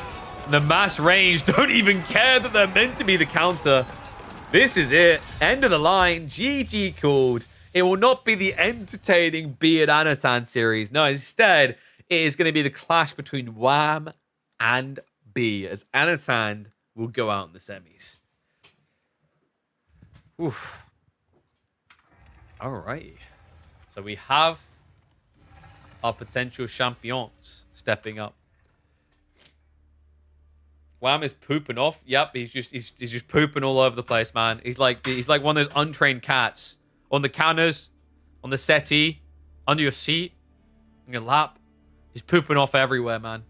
And the mass range don't even care that they're meant to be the counter. This is it. End of the line. GG called. It will not be the entertaining B and Anatan series. No, instead, it is going to be the clash between Wham and B, as Anatan will go out in the semis. Oof. Alright. So we have our potential champions stepping up. Wham is pooping off. Yep, he's just pooping all over the place, man. He's like one of those untrained cats. On the counters, on the settee, under your seat, on your lap. He's pooping off everywhere, man.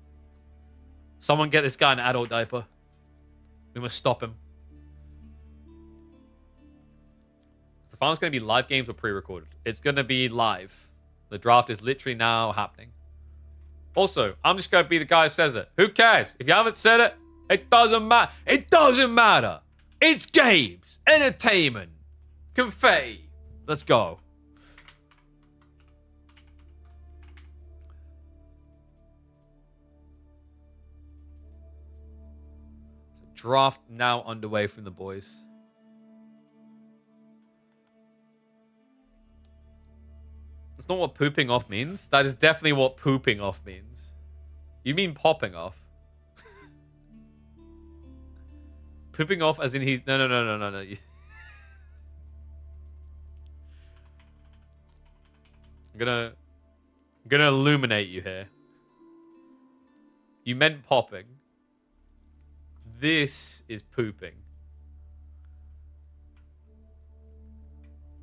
Someone get this guy an adult diaper. We must stop him. The final's going to be live games or pre-recorded. It's going to be live. The draft is literally now happening. Also, I'm just going to be the guy who says it. Who cares? If you haven't said it, it doesn't matter. It doesn't matter. It's games, entertainment, confetti. Let's go. Draft now underway from the boys. That's not what pooping off means. That is definitely what pooping off means. You mean popping off. Pooping off as in he's... No. gonna illuminate you here. You meant popping. This is pooping.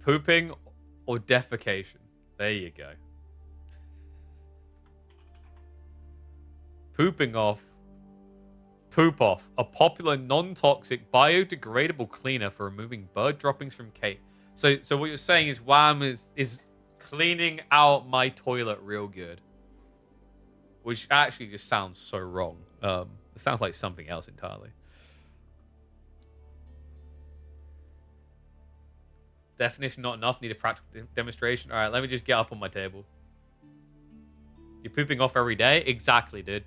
Pooping or defecation. There you go. Pooping off. Poop off. A popular non-toxic biodegradable cleaner for removing bird droppings from cake. So what you're saying is Wham is cleaning out my toilet real good. Which actually just sounds so wrong. It sounds like something else entirely. Definition not enough. Need a practical demonstration. All right, let me just get up on my table. You're pooping off every day? Exactly, dude.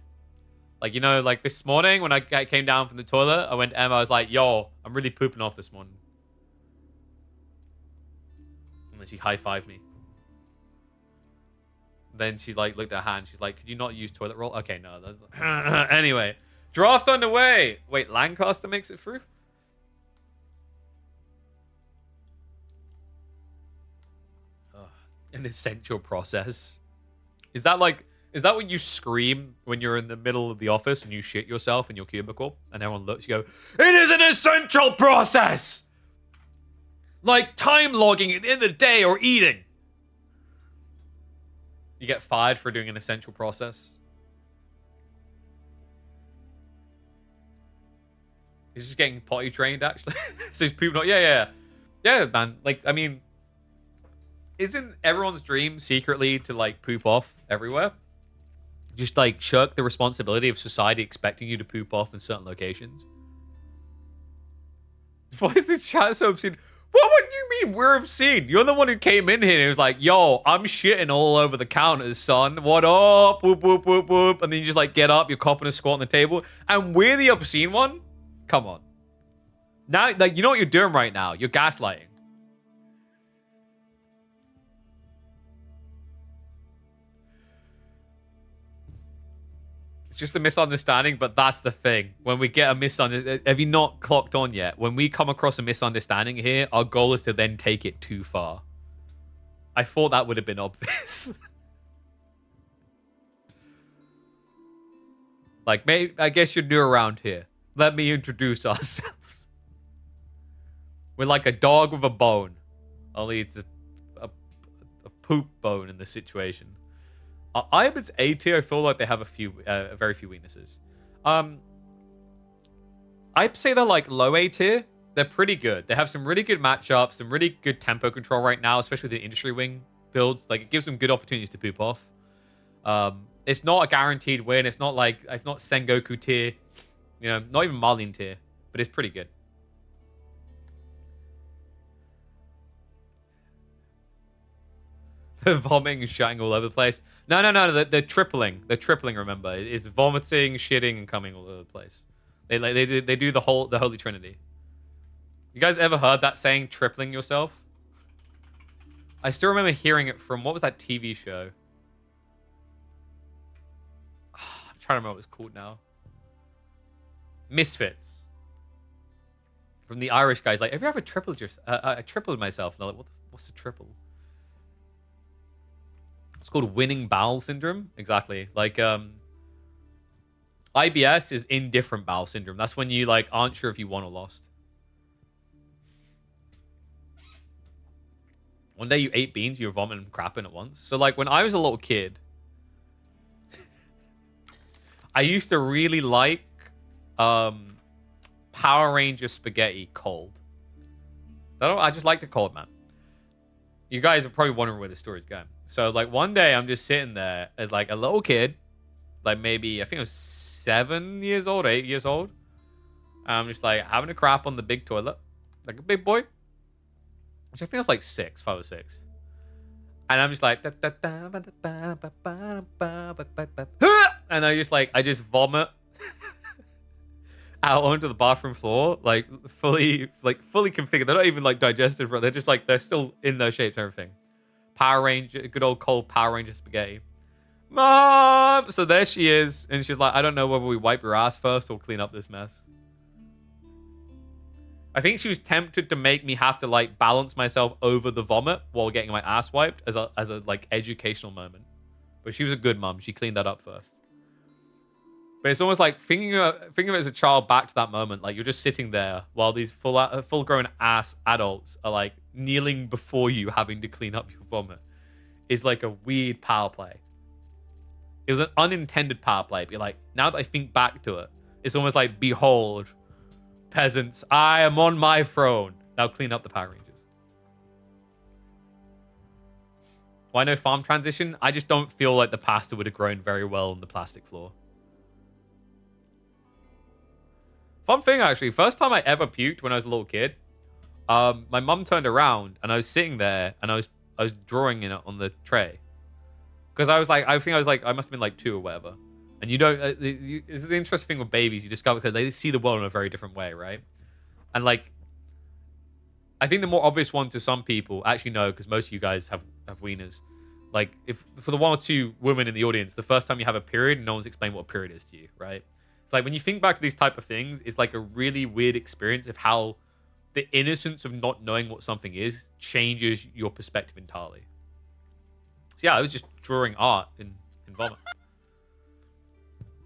Like, you know, like this morning when I came down from the toilet, I went to Emma. I was like, yo, I'm really pooping off this morning. And then she high-fived me. Then she like looked at her hand. She's like, could you not use toilet roll? Okay, no. Anyway, draft underway. Wait, Lancaster makes it through? An essential process. Is that when you scream when you're in the middle of the office and you shit yourself in your cubicle and everyone looks, you go, it is an essential process! Like time logging at the end of the day or eating. You get fired for doing an essential process. He's just getting potty trained, actually. So he's pooping out. Yeah, man. Like, I mean, isn't everyone's dream secretly to, like, poop off everywhere? Just, like, shirk the responsibility of society expecting you to poop off in certain locations? Why is this chat so obscene? What would you mean we're obscene? You're the one who came in here and was like, yo, I'm shitting all over the counters, son. What up? Whoop, whoop, whoop, whoop. And then you just, like, get up, you're copping a squat on the table. And we're the obscene one? Come on. Now, like, you know what you're doing right now? You're gaslighting. It's just a misunderstanding, but that's the thing. When we get a misunderstanding, have you not clocked on yet? When we come across a misunderstanding here, our goal is to then take it too far. I thought that would have been obvious. Like, maybe, I guess you're new around here. Let me introduce ourselves. We're like a dog with a bone. Only it's a poop bone in the situation. Ibis A tier, I feel like they have very few weaknesses. I'd say they're like low A tier. They're pretty good. They have some really good matchups, some really good tempo control right now, especially with the industry wing builds. Like, it gives them good opportunities to poop off. It's not a guaranteed win. It's not Sengoku tier. You know, not even Marlene tier, but it's pretty good. They're vomiting and shitting all over the place. No. They're tripling. They're tripling, remember. It's vomiting, shitting, and coming all over the place. They do the Holy Trinity. You guys ever heard that saying, tripling yourself? I still remember hearing it from, what was that TV show? I'm trying to remember what it's called now. Misfits. From the Irish guys, like, have you ever tripled I tripled myself. And they're like, what's a triple? It's called winning bowel syndrome. Exactly. Like, IBS is indifferent bowel syndrome. That's when you, like, aren't sure if you won or lost. One day you ate beans, you were vomiting and crapping at once. So, like, when I was a little kid, I used to really like Power Ranger spaghetti cold. I just liked it cold, man. You guys are probably wondering where the story's going. So, like, one day I'm just sitting there as, like, a little kid. Like, maybe, I think I was 7 years old, 8 years old. I'm just, like, having a crap on the big toilet. Like a big boy. Which I think I was, like, 5 or 6. And I'm just like... And I just vomit out onto the bathroom floor. Like, fully configured. They're not even, like, digestive. They're just, like, they're still in their shapes and everything. Power Ranger, good old cold Power Ranger spaghetti. Mom! So there she is. And she's like, I don't know whether we wipe your ass first or clean up this mess. I think she was tempted to make me have to like balance myself over the vomit while getting my ass wiped as a like educational moment. But she was a good mum. She cleaned that up first. But it's almost like thinking of it as a child back to that moment. Like you're just sitting there while these full grown ass adults are like kneeling before you, having to clean up your vomit. Is like a weird power play. It was an unintended power play. But you're like, now that I think back to it, it's almost like, behold, peasants, I am on my throne. Now clean up the Power Rangers. Why no farm transition? I just don't feel like the pasta would have grown very well on the plastic floor. Fun thing, actually. First time I ever puked when I was a little kid. My mum turned around and I was sitting there and I was drawing in it on the tray. Because I must have been like 2 or whatever. And you don't, this is the interesting thing with babies. You discover that they see the world in a very different way, right? And like, I think the more obvious one to some people, actually no, because most of you guys have wieners. Like, if for the 1 or 2 women in the audience, the first time you have a period, no one's explained what a period is to you, right? It's like when you think back to these type of things, it's like a really weird experience of how the innocence of not knowing what something is changes your perspective entirely. So yeah, I was just drawing art in vomit.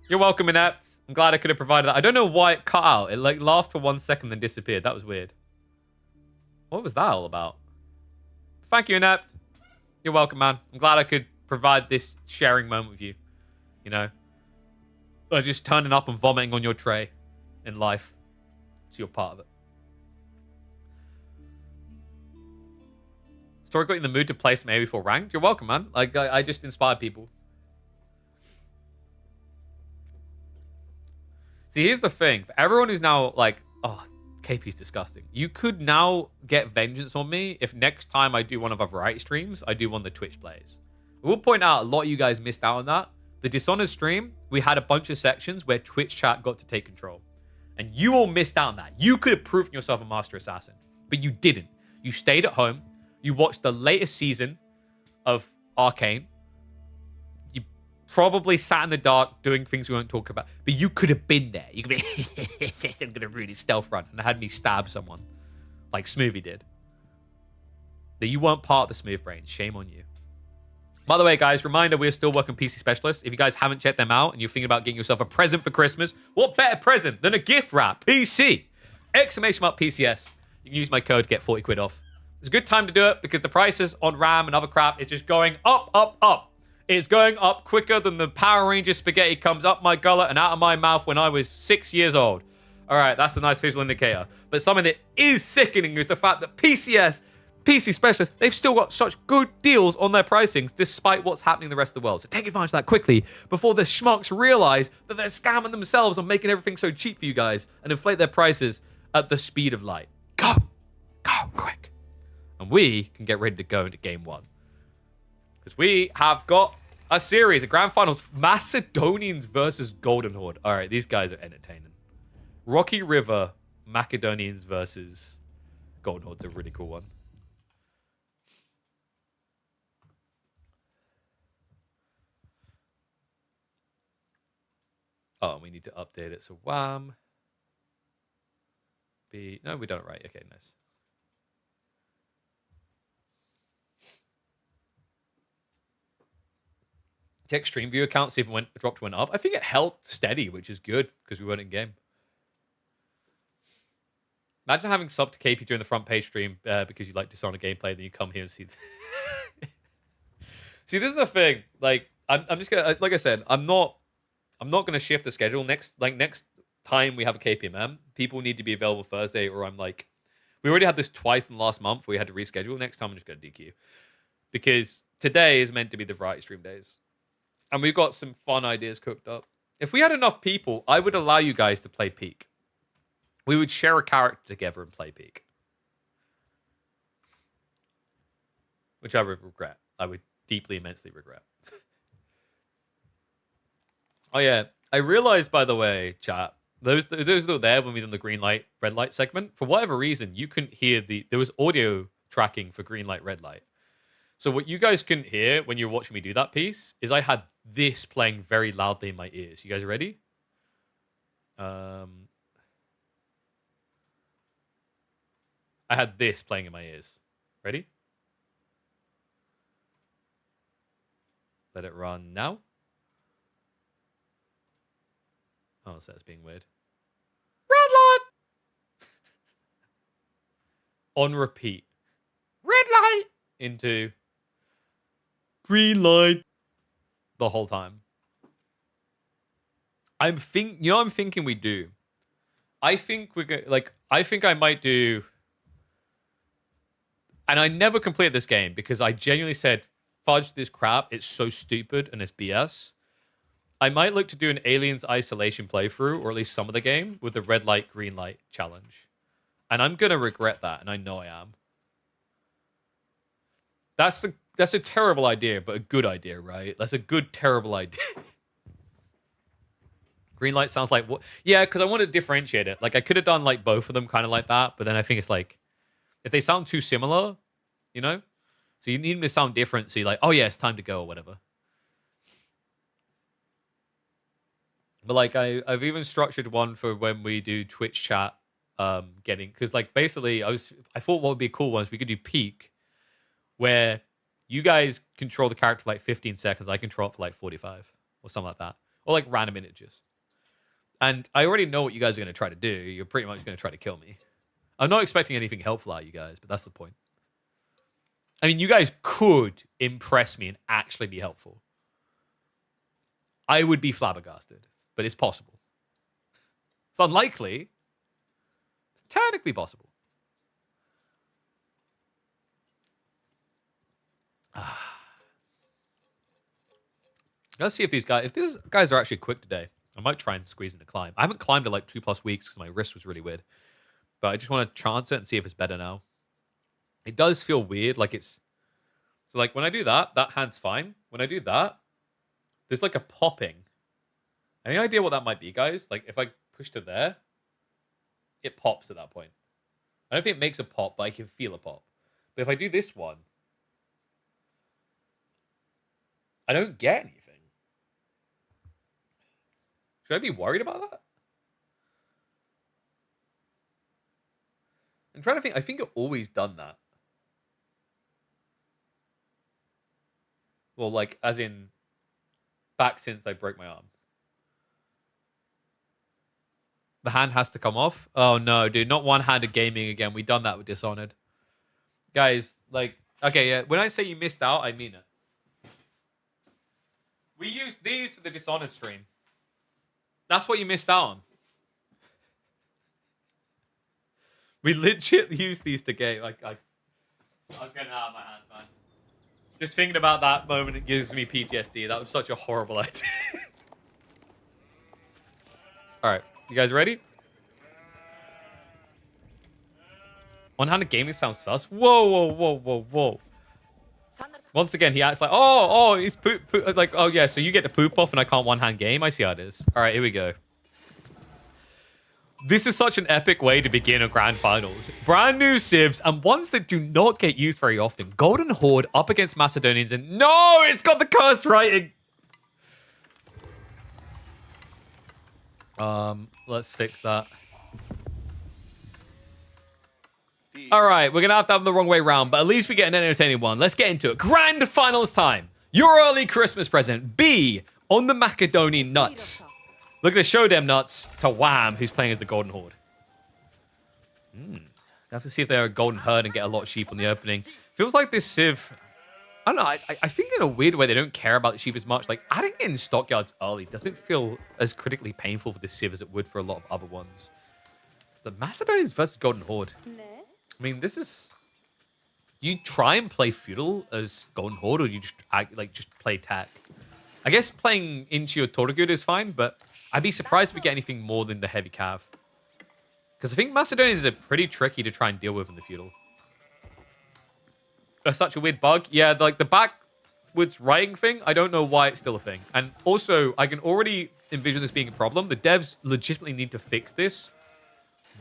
You're welcome, Inept. I'm glad I could have provided that. I don't know why it cut out. It like laughed for 1 second then disappeared. That was weird. What was that all about? Thank you, Inept. You're welcome, man. I'm glad I could provide this sharing moment with you. You know? Just turning up and vomiting on your tray in life. So you're part of it. Story got you in the mood to play some A before ranked? You're welcome, man. Like, I just inspire people. See, here's the thing. For everyone who's now like, oh, KP's disgusting. You could now get vengeance on me if next time I do one of our variety streams, I do one of the Twitch plays. I will point out a lot of you guys missed out on that. The Dishonored stream, we had a bunch of sections where Twitch chat got to take control. And you all missed out on that. You could have proven yourself a master assassin, but you didn't. You stayed at home. You watched the latest season of Arcane. You probably sat in the dark doing things we won't talk about, but you could have been there. You could be, I'm going to really stealth run and had me stab someone like Smoothie did. That you weren't part of the Smooth Brains. Shame on you. By the way, guys, reminder, we're still working PC Specialists. If you guys haven't checked them out and you're thinking about getting yourself a present for Christmas, what better present than a gift wrap? PC! Exclamation mark PCS. You can use my code to get 40 quid off. It's a good time to do it because the prices on RAM and other crap is just going up, up, up. It's going up quicker than the Power Ranger spaghetti comes up my gullet and out of my mouth when I was 6 years old. All right, that's a nice visual indicator. But something that is sickening is the fact that PC Specialists, they've still got such good deals on their pricings despite what's happening in the rest of the world. So take advantage of that quickly before the schmucks realize that they're scamming themselves on making everything so cheap for you guys and inflate their prices at the speed of light. Go quick. And we can get ready to go into game 1. Because we have got a series, a grand finals, Macedonians versus Golden Horde. All right, these guys are entertaining. Rocky River, Macedonians versus Golden Horde's a really cool one. Oh, we need to update it. So wham. No, we done it right. Okay, nice. Check stream view account, see if it dropped, went up. I think it held steady, which is good because we weren't in game. Imagine having sub to KP during the front page stream because you like Dishonored gameplay, then you come here and see. See, this is the thing. Like, I'm just gonna, like I said, I'm not gonna shift the schedule. Next time we have a KPMM, people need to be available Thursday, or I'm like, we already had this twice in the last month. We had to reschedule. Next time I'm just gonna DQ because today is meant to be the variety stream days. And we've got some fun ideas cooked up. If we had enough people, I would allow you guys to play Peak. We would share a character together and play Peak. Which I would regret. I would deeply, immensely regret. Oh, yeah. I realized, by the way, chat, those that were there when we did the green light, red light segment, for whatever reason, you couldn't hear there was audio tracking for green light, red light. So what you guys couldn't hear when you were watching me do that piece is I had this playing very loudly in my ears. You guys ready? I had this playing in my ears. Ready? Let it run now. Oh, so that's being weird. Red light! On repeat. Red light! Into green light. The whole time. I'm thinking we do. I think we're going like I think I might do, and I never completed this game because I genuinely said, fudge this crap, it's so stupid and it's BS. I might look to do an Aliens Isolation playthrough, or at least some of the game, with the red light, green light challenge. And I'm gonna regret that, and I know I am. That's a terrible idea, but a good idea, right? That's a good, terrible idea. Green light sounds like what? Yeah, because I want to differentiate it. Like, I could have done like both of them kind of like that, but then I think it's like, if they sound too similar, you know? So you need them to sound different, so you're like, oh yeah, it's time to go, or whatever. But like, I've even structured one for when we do Twitch chat, because like basically I thought what would be a cool one is we could do peak, where you guys control the character for like 15 seconds, I control it for like 45 or something like that, or like random images. And I already know what you guys are going to try to do. You're pretty much going to try to kill me. I'm not expecting anything helpful out of you guys, but that's the point. I mean, you guys could impress me and actually be helpful. I would be flabbergasted, but it's possible. It's unlikely. It's technically possible. Let's see if these guys are actually quick today. I might try and squeeze in the climb. I haven't climbed in like 2+ weeks because my wrist was really weird. But I just want to chance it and see if it's better now. It does feel weird. Like it's... So like when I do that, that hand's fine. When I do that, there's like a popping. Any idea what that might be, guys? Like if I push to there, it pops at that point. I don't think it makes a pop, but I can feel a pop. But if I do this one, I don't get anything. Should I be worried about that? I'm trying to think. I think I've always done that. Well, like, as in, back since I broke my arm. The hand has to come off? Oh, no, dude. Not one-handed gaming again. We done that with Dishonored. Guys, like, okay, yeah. When I say you missed out, I mean it. We used these for the Dishonored stream. That's what you missed out on. We legit used these to game. I'm getting out of my hands, man. Just thinking about that moment, it gives me PTSD. That was such a horrible idea. All right, you guys ready? One-handed gaming sounds sus. Whoa, whoa, whoa, whoa, whoa. Once again, he acts like, oh, he's poop, like, oh yeah, so you get to poop off and I can't one-hand game? I see how it is. All right, here we go. This is such an epic way to begin a grand finals. Brand new civs and ones that do not get used very often. Golden Horde up against Macedonians and no, it's got the cursed writing. Let's fix that. All right, we're going to have them the wrong way round, but at least we get an entertaining one. Let's get into it. Grand finals time. Your early Christmas present. B on the Macedonian nuts. Look at the show them nuts to Wham, who's playing as the Golden Horde. Have to see if they're a Golden Herd and get a lot of sheep on the opening. Feels like this civ... I don't know, I think in a weird way they don't care about the sheep as much. Like, adding it in stockyards early doesn't feel as critically painful for this civ as it would for a lot of other ones. The Macedonians versus Golden Horde. I mean, this is... You try and play feudal as Golden Horde, or you just play tech. I guess playing into your Toragud is fine, but I'd be surprised if we get anything more than the heavy cav. Because I think Macedonians are pretty tricky to try and deal with in the feudal. That's such a weird bug. Yeah, like the backwards writing thing, I don't know why it's still a thing. And also, I can already envision this being a problem. The devs legitimately need to fix this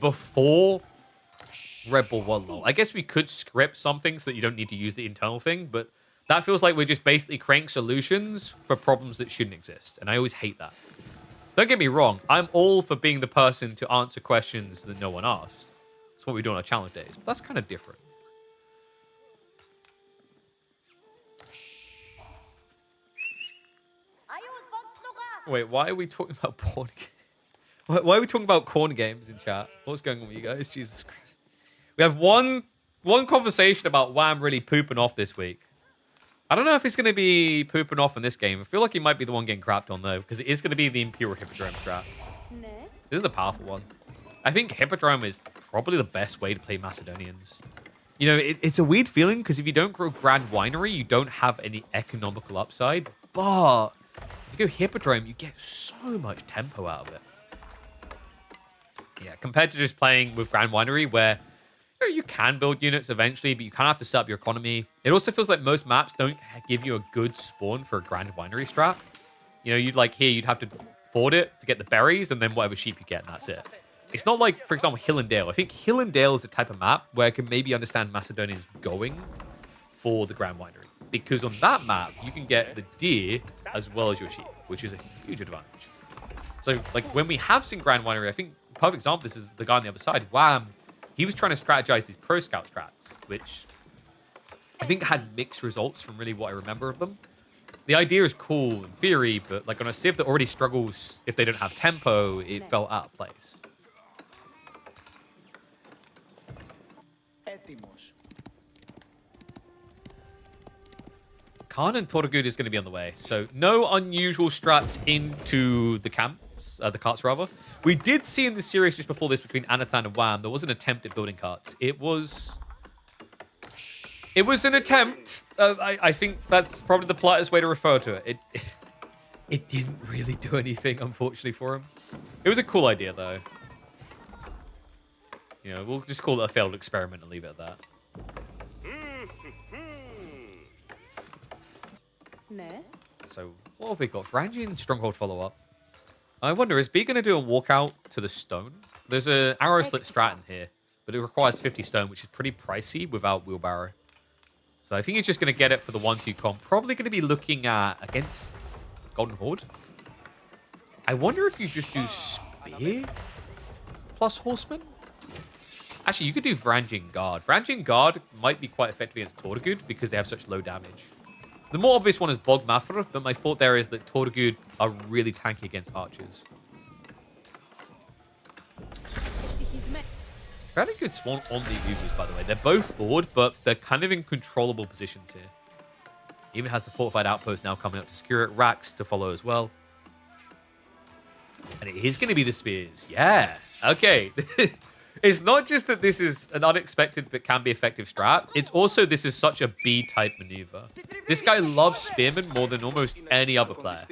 before Red Bull 1 lol. I guess we could script something so that you don't need to use the internal thing, but that feels like we're just basically creating solutions for problems that shouldn't exist. And I always hate that. Don't get me wrong. I'm all for being the person to answer questions that no one asked. That's what we do on our challenge days. But that's kind of different. Wait, why are we talking about porn games? Why are we talking about corn games in chat? What's going on with you guys? Jesus Christ. We have one conversation about Wham really pooping off this week. I don't know if he's going to be pooping off in this game. I feel like he might be the one getting crapped on, though, because it is going to be the Imperial Hippodrome strat. This is a powerful one. I think Hippodrome is probably the best way to play Macedonians. You know, it's a weird feeling, because if you don't grow Grand Winery, you don't have any economical upside. But if you go Hippodrome, you get so much tempo out of it. Yeah, compared to just playing with Grand Winery, where you can build units eventually, but you kind of have to set up your economy. It also feels like most maps don't give you a good spawn for a Grand Winery strat. You know, you'd like here, you'd have to ford it to get the berries, and then whatever sheep you get, and that's it. It's not like, for example, Hill and Dale. I think Hill and Dale is the type of map where I can maybe understand Macedonians going for the Grand Winery. Because on that map, you can get the deer as well as your sheep, which is a huge advantage. So, like, when we have seen Grand Winery, I think a perfect example, this is the guy on the other side, Wham. He was trying to strategize these pro scout strats, which I think had mixed results from really what I remember of them. The idea is cool in theory, but like on a civ that already struggles if they don't have tempo, it felt out of place. Khan and Torgud is going to be on the way, so no unusual strats into the camps, the carts rather. We did see in the series just before this between Anatan and Wham, there was an attempt at building carts. It was an attempt. I think that's probably the politest way to refer to it. It didn't really do anything, unfortunately, for him. It was a cool idea, though. You know, we'll just call it a failed experiment and leave it at that. So, what have we got? Varangian Stronghold follow-up. I wonder, is B going to do a walkout to the stone? There's an arrow slit strat in here, but it requires 50 stone, which is pretty pricey without wheelbarrow. So I think he's just going to get it for the 1-2 comp. Probably going to be looking at against Golden Horde. I wonder if you just do Spear plus Horseman? Actually, you could do Varangian Guard. Varangian Guard might be quite effective against Torgud because they have such low damage. The more obvious one is Bog Mathra, but my thought there is that Torgud are really tanky against archers. Fairly good spawn on the Ubers, by the way. They're both forward, but they're kind of in controllable positions here. Even has the fortified outpost now coming up to secure it. Racks to follow as well. And it is going to be the spears. Yeah. Okay. It's not just that this is an unexpected but can be effective strat. It's also this is such a B-type maneuver. This guy loves spearmen more than almost any other player.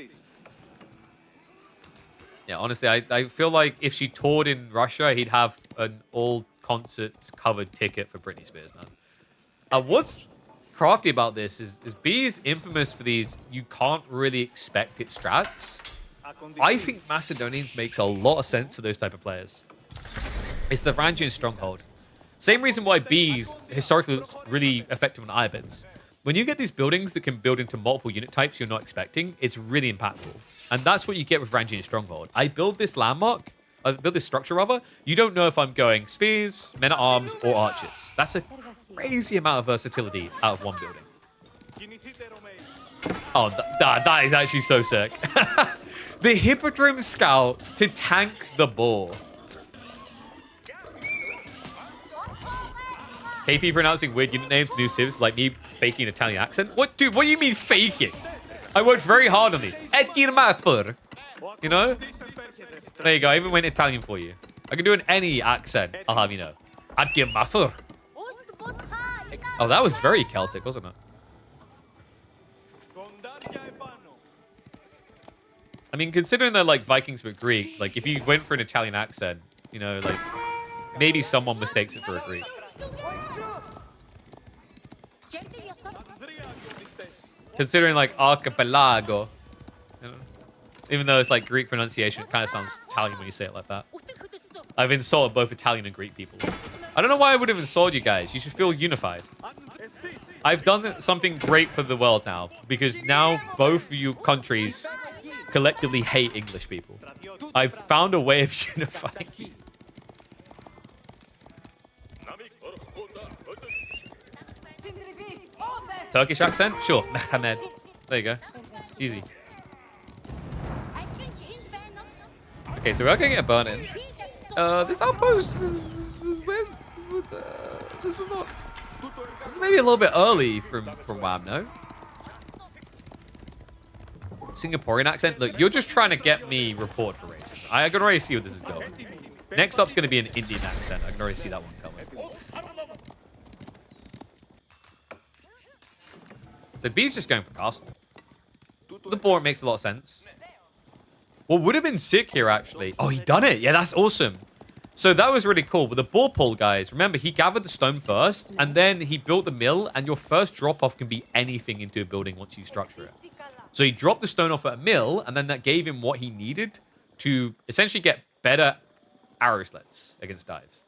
Yeah, honestly, I feel like if she toured in Russia, he'd have an all-concerts-covered ticket for Britney Spears, man. What's crafty about this is B is infamous for these you can't really expect it strats. I think Macedonians makes a lot of sense for those type of players. It's the Varangian Stronghold. Same reason why B's historically really effective on Iabids. When you get these buildings that can build into multiple unit types you're not expecting, it's really impactful. And that's what you get with Varangian Stronghold. I build this landmark, I build this structure rather, you don't know if I'm going spears, men-at-arms, or archers. That's a crazy amount of versatility out of one building. Oh, that is actually so sick. The Hippodrome Scout to tank the boar. KP pronouncing weird unit names, new civs, like me faking an Italian accent. What, dude? What do you mean faking? I worked very hard on this. You know? There you go. I even went Italian for you. I can do it in any accent. I'll have you know. Oh, that was very Celtic, wasn't it? I mean, considering they're like Vikings but Greek, like if you went for an Italian accent, you know, like maybe someone mistakes it for a Greek. Considering like archipelago, you know, even though it's like Greek pronunciation, it kind of sounds Italian when you say it like that. I've insulted both Italian and Greek people. I don't know why I would have insulted you guys. You should feel unified. I've done something great for the world now because now both of you countries collectively hate English people. I've found a way of unifying. Turkish accent? Sure. Mehmet. There you go. Easy. Okay, so we're gonna get burnt in. This outpost is... This is not... This is maybe a little bit early from WAM, no? Singaporean accent? Look, you're just trying to get me report for racism. I can already see where this is going. Next up's going to be an Indian accent. I can already see that one coming. So B's just going for castle. The board makes a lot of sense. What would have been sick here, actually... Oh, he done it. Yeah, that's awesome. So that was really cool. With the ball pull, guys, remember, he gathered the stone first, and then he built the mill, and your first drop-off can be anything into a building once you structure it. So he dropped the stone off at a mill, and then that gave him what he needed to essentially get better arrow sleds against dives.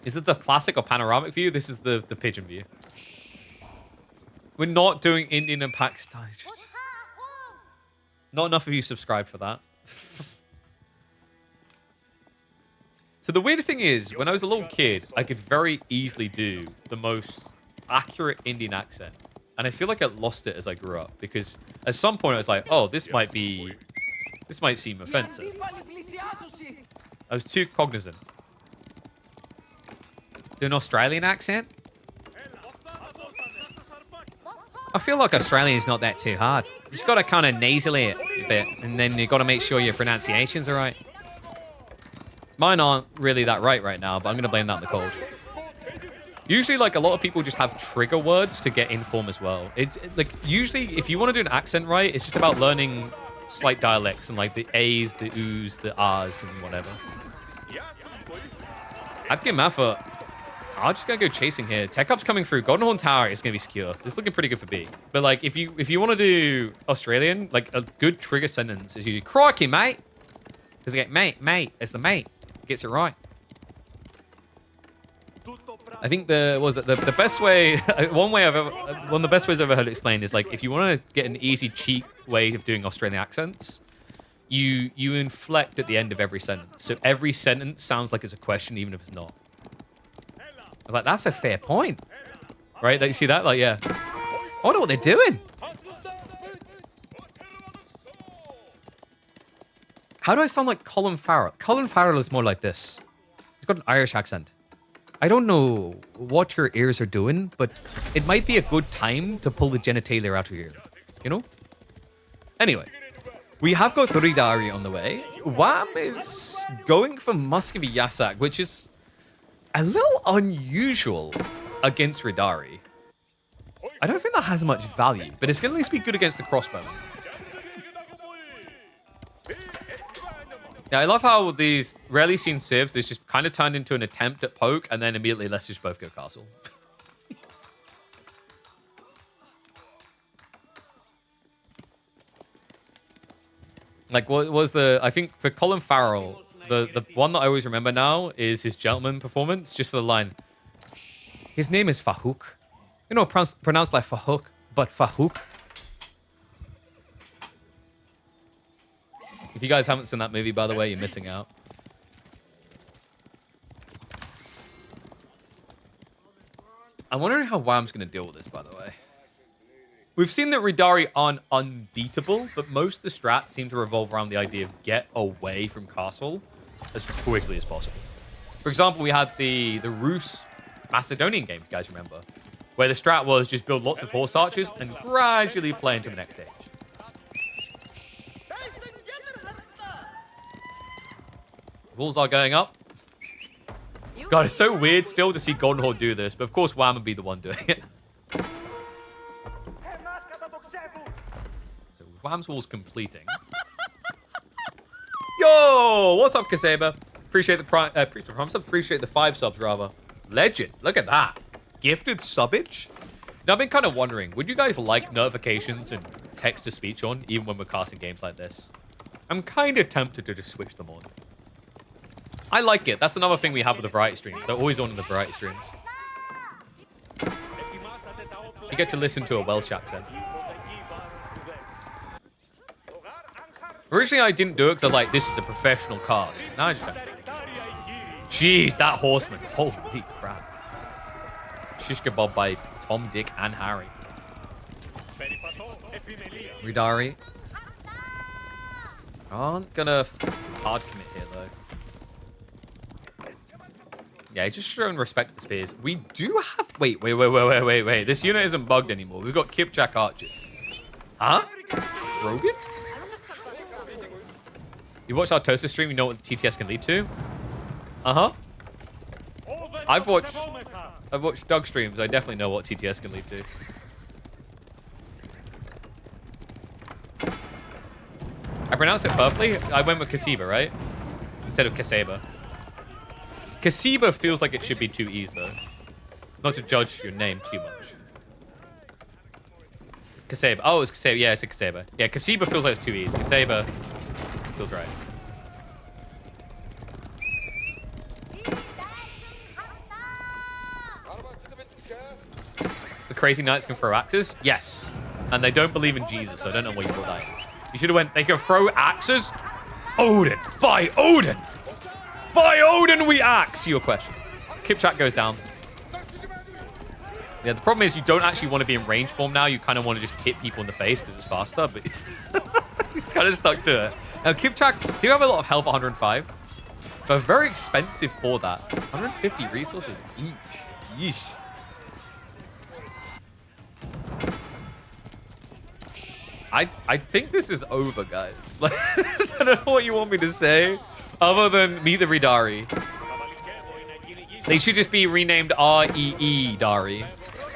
Is it the classic or panoramic view? This is the pigeon view. We're not doing Indian and Pakistani. Not enough of you subscribe for that. So the weird thing is, when I was a little kid, I could very easily do the most accurate Indian accent. And I feel like I lost it as I grew up. Because at some point I was like, oh, this might seem offensive. I was too cognizant. Do an Australian accent? I feel like Australian's not that too hard. You just got to kind of nasally it a bit, and then you got to make sure your pronunciations are right. Mine aren't really that right now, but I'm going to blame that on the cold. Usually, like, a lot of people just have trigger words to get in form as well. It's, like, usually, if you want to do an accent right, it's just about learning slight dialects and, like, the A's, the U's, the R's, and whatever. I'd give Maffa... I'm just gonna go chasing here. Tech Up's coming through. Golden Horn Tower is gonna be secure. This is looking pretty good for B. But like, if you want to do Australian, like a good trigger sentence is usually "crikey, mate." Because like, mate, it's the mate. Gets it right. I think the best way, one of the best ways I've ever heard it explained is like, if you want to get an easy, cheap way of doing Australian accents, you inflect at the end of every sentence. So every sentence sounds like it's a question, even if it's not. I was like, that's a fair point. Right? You see that? Like, yeah. I wonder what they're doing. How do I sound like Colin Farrell? Colin Farrell is more like this. He's got an Irish accent. I don't know what your ears are doing, but it might be a good time to pull the genitalia out of your ear. You know? Anyway. We have got Ridari on the way. WAM is going for Muscovy Yasak, which is... a little unusual against Ridari. I don't think that has much value, but it's going to at least be good against the crossbow. Yeah, I love how these rarely seen civs, it's just kind of turned into an attempt at poke, and then immediately let's just both go castle. Like, what was the... I think for Colin Farrell... The one that I always remember now is his gentleman performance, just for the line. His name is Fahouk. You know, pronounced like Fahouk, but Fahouk. If you guys haven't seen that movie, by the way, you're missing out. I'm wondering how WAM's going to deal with this, by the way. We've seen that Ridari aren't unbeatable, but most of the strats seem to revolve around the idea of get away from castle as quickly as possible. For example, we had the Rus Macedonian game, if you guys remember, where the strat was just build lots of horse archers and gradually play into the next stage. Walls are going up. God, it's so weird still to see Golden Horde do this, but of course WAM would be the one doing it. So WAM's wall's completing. Yo, what's up, Kaseba? Appreciate the 5 subs, rather. Legend, look at that. Gifted subbage? Now, I've been kind of wondering, would you guys like notifications and text-to-speech on, even when we're casting games like this? I'm kind of tempted to just switch them on. I like it. That's another thing we have with the variety streams. They're always on in the variety streams. You get to listen to a Welsh accent. Originally, I didn't do it because I was like, this is a professional cast. Now I just don't. Jeez, that horseman. Holy crap. Shish kebab by Tom, Dick, and Harry. Ridari. Aren't gonna hard commit here, though. Yeah, just showing respect to the spears. We do have... Wait. This unit isn't bugged anymore. We've got Kipchak archers. Huh? Rogan? You watched our Toaster stream, you know what TTS can lead to? Uh-huh. I've watched Doug streams. I definitely know what TTS can lead to. I pronounced it perfectly. I went with Kasiba, right? Instead of Kaseba. Kasiba feels like it should be two E's, though. Not to judge your name too much. Kaseba. Oh, it's Kaseba. Yeah, it's a Kaseba. Yeah, Kasiba feels like it's two E's. Kaseba feels right. The crazy knights can throw axes? Yes. And they don't believe in Jesus, so I don't know why you thought that. You should have went, they can throw axes? Odin. By Odin. By Odin we axe. Your question. Kipchak goes down. Yeah, the problem is you don't actually want to be in range form now. You kind of want to just hit people in the face because it's faster, but he's kind of stuck to it. Now, Kipchak do have a lot of health at 105, but very expensive for that. 150 resources each. Yeesh. I think this is over, guys. Like, I don't know what you want me to say other than meet the Ridari. They should just be renamed R-E-E Dari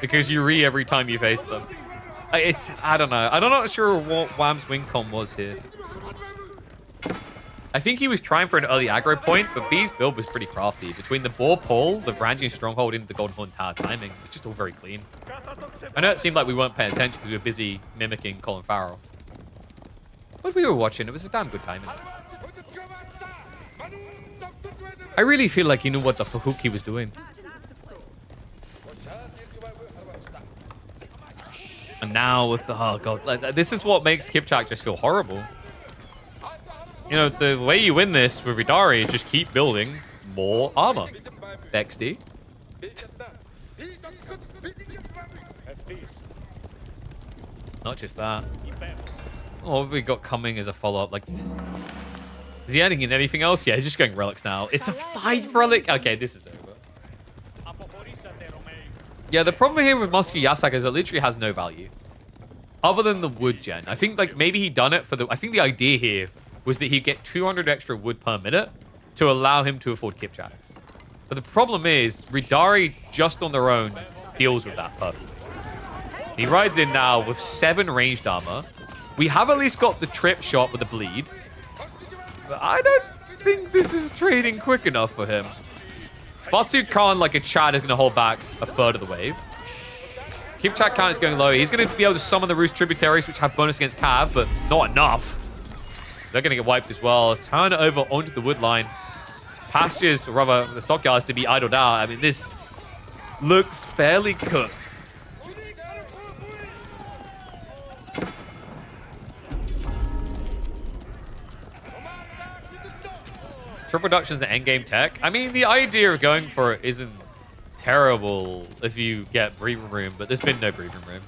because you re every time you face them. I don't know. I'm not sure what Wham's win-con was here. I think he was trying for an early aggro point, but B's build was pretty crafty. Between the Boar Pole, the Varangian Stronghold, into the Golden Horn Tower timing, it's just all very clean. I know it seemed like we weren't paying attention because we were busy mimicking Colin Farrell. But we were watching. It was a damn good timing. I really feel like he knew what the fuck he was doing. And now with the... Oh, God. Like, this is what makes Kipchak just feel horrible. You know, the way you win this with Ridari is just keep building more armor. XD. Not just that. Oh, what have we got coming as a follow-up? Like, is he adding in anything else? Yeah, he's just going relics now. It's a 5 relic. Okay, this is over. Yeah, the problem here with Musky Yasak is it literally has no value. Other than the wood gen. I think, like, maybe he done it for the... I think the idea here was that he'd get 200 extra wood per minute to allow him to afford Kipchaks. But the problem is, Ridari just on their own deals with that perfectly. He rides in now with 7 ranged armor. We have at least got the trip shot with the bleed. But I don't think this is trading quick enough for him. Batu Khan, like a Chad, is going to hold back a third of the wave. Kipchak count is going low. He's going to be able to summon the Roost tributaries, which have bonus against Cav, but not enough. They're going to get wiped as well. Turn over onto the wood line. Pastures, or rather the stockyards, to be idled out. I mean, this looks fairly cooked. Trip reductions and endgame tech. I mean, the idea of going for it isn't terrible if you get breathing room, but there's been no breathing room.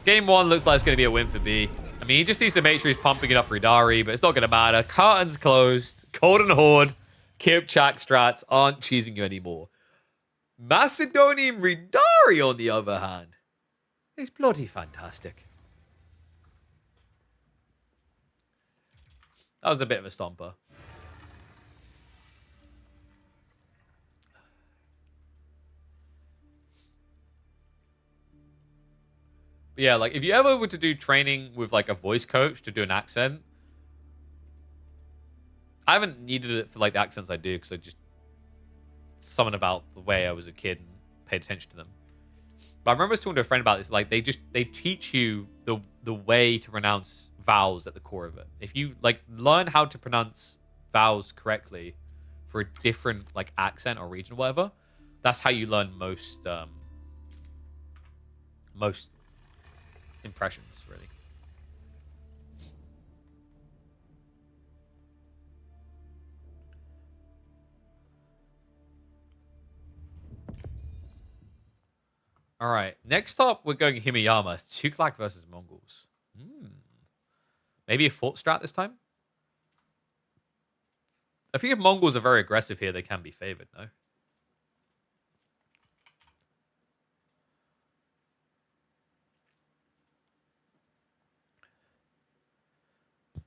Game 1 looks like it's going to be a win for B. I mean, he just needs to make sure he's pumping enough Ridari, but it's not going to matter. Curtains closed. Golden Horde, Kipchak strats aren't cheesing you anymore. Macedonian Ridari, on the other hand, is bloody fantastic. That was a bit of a stomper. But yeah, like if you ever were to do training with like a voice coach to do an accent, I haven't needed it for like the accents I do because I just something about the way I was a kid and paid attention to them. But I remember talking to a friend about this. Like they teach you the way to pronounce vowels at the core of it. If you like learn how to pronounce vowels correctly for a different like accent or region or whatever, that's how you learn most impressions, really. All right. Next up, we're going Himiyama. Tuklak versus Mongols. Maybe a fort strat this time? I think if Mongols are very aggressive here, they can be favored, no?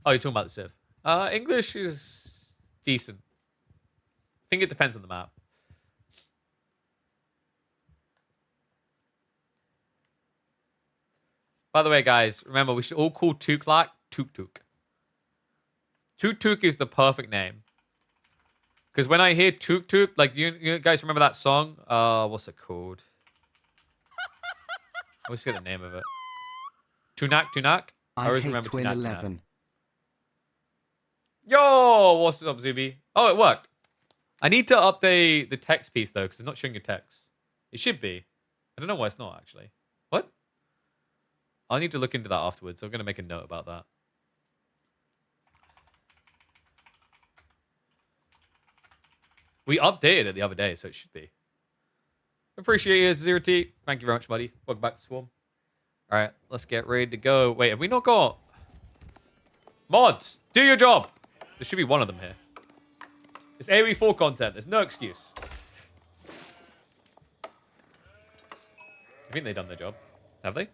Oh, you're talking about the Civ. English is decent. I think it depends on the map. By the way, guys, remember, we should all call Tuklak Tuk-Tuk. Tuk-Tuk is the perfect name. Because when I hear Tuk-Tuk, like, you guys remember that song? What's it called? I always forget the name of it. Tunak Tunak? I always remember Twin Tunak 11. Tunak. Yo, what's up, Zuby? Oh, it worked. I need to update the text piece, though, because it's not showing your text. It should be. I don't know why it's not, actually. What? I'll need to look into that afterwards. I'm going to make a note about that. We updated it the other day, so it should be. Appreciate you, Zero T. Thank you very much, buddy. Welcome back to Swarm. All right, let's get ready to go. Wait, have we not got... Mods, do your job. There should be one of them here. It's AoE4 content. There's no excuse. I think they've done their job. Have they?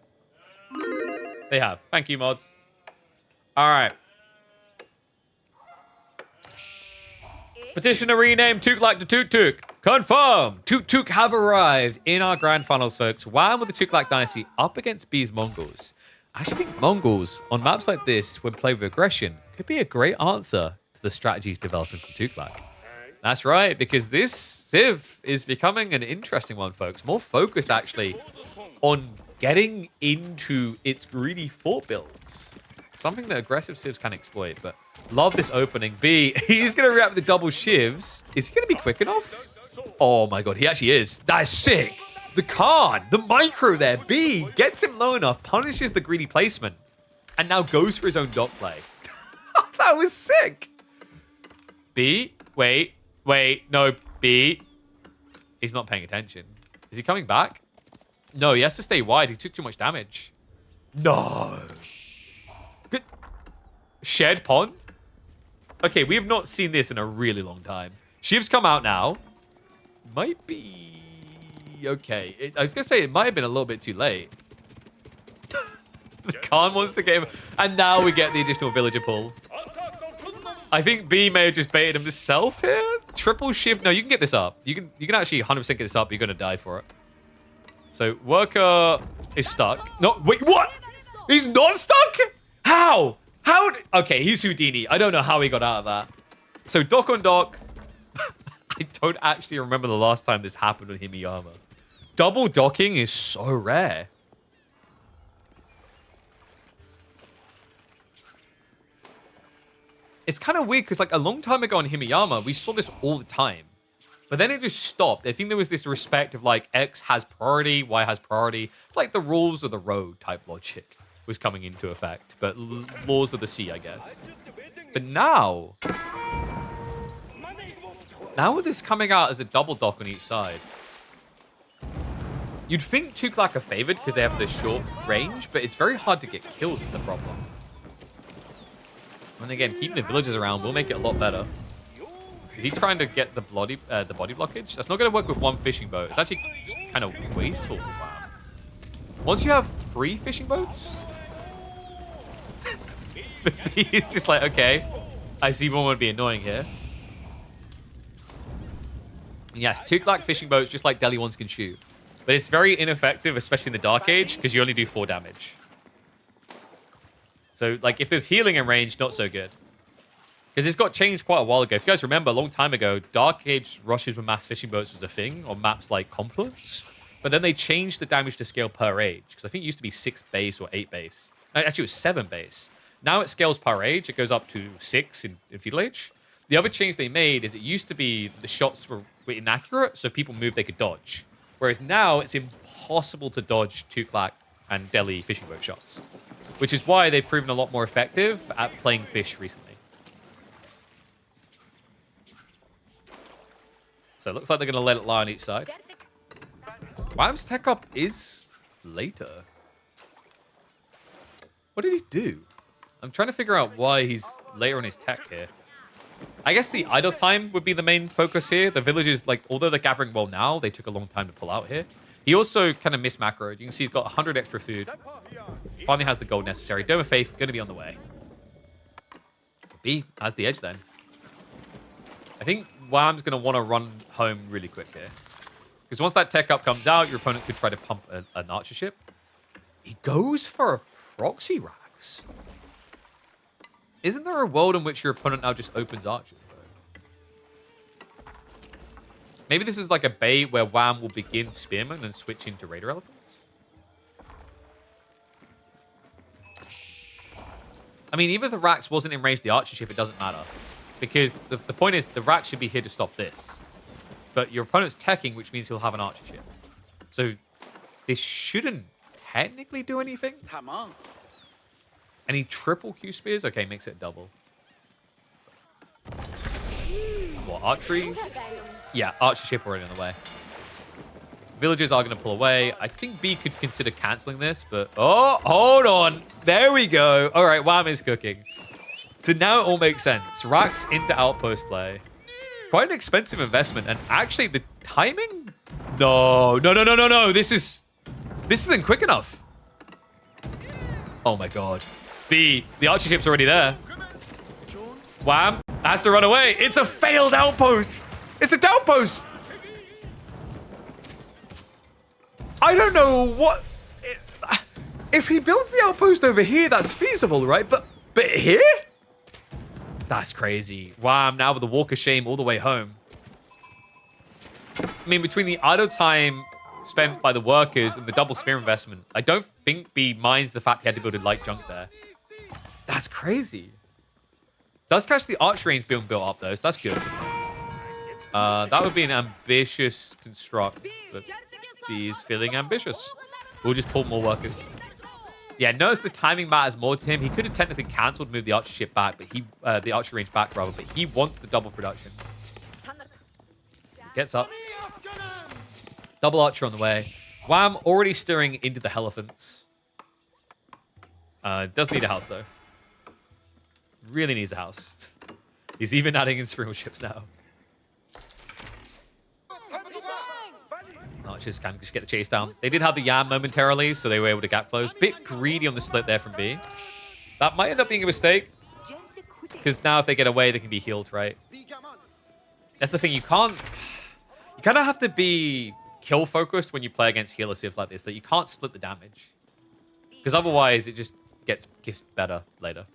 They have. Thank you, mods. All right. Petition to rename Tuklak to Tuk-Tuk. Confirm. Tuk-Tuk have arrived in our grand finals, folks. Wham with the Tuklak dynasty up against B's Mongols. I actually think Mongols, on maps like this, when played with aggression, could be a great answer to the strategies developing from Tuklak. That's right, because this Civ is becoming an interesting one, folks. More focused, actually, on getting into its greedy fort builds. Something that aggressive Civs can exploit, but love this opening. B, he's going to react with the double shivs. Is he going to be quick enough? Oh my god, he actually is. That is sick. The Khan, the micro there. B gets him low enough, punishes the greedy placement, and now goes for his own dot play. That was sick. B, wait, no, B. He's not paying attention. Is he coming back? No, he has to stay wide. He took too much damage. No. Good. Shared pond? Okay, we have not seen this in a really long time. Shiv's come out now. Might be... Okay. I was going to say, it might have been a little bit too late. The Khan wants the game. And now we get the additional villager pull. I think B may have just baited himself here. Triple shift. No, you can get this up. You can actually 100% get this up. You're going to die for it. So, worker is stuck. No, wait, what? He's not stuck? How? Okay, he's Houdini. I don't know how he got out of that. So, dock on dock. I don't actually remember the last time this happened with Himiyama. Double docking is so rare. It's kind of weird because, like, a long time ago on Himiyama, we saw this all the time. But then it just stopped. I think there was this respect of, like, X has priority, Y has priority. It's like the rules of the road type logic was coming into effect. But laws of the sea, I guess. But now with this coming out as a double dock on each side, you'd think Tuklak are favored because they have the short range, but it's very hard to get kills is the problem. And again, keeping the villagers around will make it a lot better. Is he trying to get the body blockage? That's not going to work with one fishing boat. It's actually kind of wasteful. Wow. Once you have 3 fishing boats, it's just like, okay, I see one would be annoying here. Yes, Tuklak fishing boats, just like Delhi ones, can shoot. But it's very ineffective, especially in the Dark Age, because you only do 4 damage. So, like, if there's healing in range, not so good. Because it's got changed quite a while ago. If you guys remember, a long time ago, Dark Age rushes with mass fishing boats was a thing on maps like Confluence. But then they changed the damage to scale per age. Because I think it used to be 6 base or 8 base. Actually, it was 7 base. Now it scales per age. It goes up to 6 in Feudal Age. The other change they made is it used to be the shots were inaccurate, so people moved, they could dodge. Whereas now it's impossible to dodge Tuklak and Delhi fishing boat shots. Which is why they've proven a lot more effective at playing fish recently. So it looks like they're going to let it lie on each side. Wham's tech up is later. What did he do? I'm trying to figure out why he's later on his tech here. I guess the idle time would be the main focus here. The villagers, like, although they're gathering well now, they took a long time to pull out here. He also kind of missed macroed. You can see he's got 100 extra food. Finally has the gold necessary. Dome of Faith, going to be on the way. B has the edge then. I think Wham's going to want to run home really quick here. Because once that tech up comes out, your opponent could try to pump an archer ship. He goes for a proxy Rax. Isn't there a world in which your opponent now just opens archers, though? Maybe this is like a bait where Wham will begin Spearman and switch into Raider Elephants? I mean, even if the Rax wasn't in range of the archer ship, it doesn't matter. Because the point is, the Rax should be here to stop this. But your opponent's teching, which means he'll have an archer ship. So this shouldn't technically do anything. Any triple Q spears? Okay, makes it double. What, archery? Yeah, archer ship already on the way. Villagers are going to pull away. I think B could consider canceling this, but... Oh, hold on. There we go. All right, Wham is cooking. So now it all makes sense. Rax into outpost play. Quite an expensive investment. And actually, the timing? No. This isn't quick enough. Oh, my God. B, the archer ship's already there. Wham has to run away. It's a failed outpost. It's a outpost. I don't know what... If he builds the outpost over here, that's feasible, right? But here? That's crazy. Wham, now with the walk of shame all the way home. I mean, between the idle time spent by the workers and the double spear investment, I don't think B minds the fact he had to build a light junk there. That's crazy. Does catch the arch range being built up, though, so that's good. That would be an ambitious construct, but he's feeling ambitious. We'll just pull more workers. Yeah, notice the timing matters more to him. He could have technically cancelled, moved the archer ship back, but he the archer range back rather, but he wants the double production. Gets up. Double archer on the way. Wham already stirring into the Elephants. Does need a house though. Really needs a house. He's even adding in springle ships now. Archers can just get the chase down. They did have the Yam momentarily, so they were able to gap close. Bit greedy on the split there from B. That might end up being a mistake. Because now if they get away, they can be healed, right? That's the thing. You can't... You kind of have to be kill focused when you play against healer civs like this. That you can't split the damage. Because otherwise, it just gets kissed better later.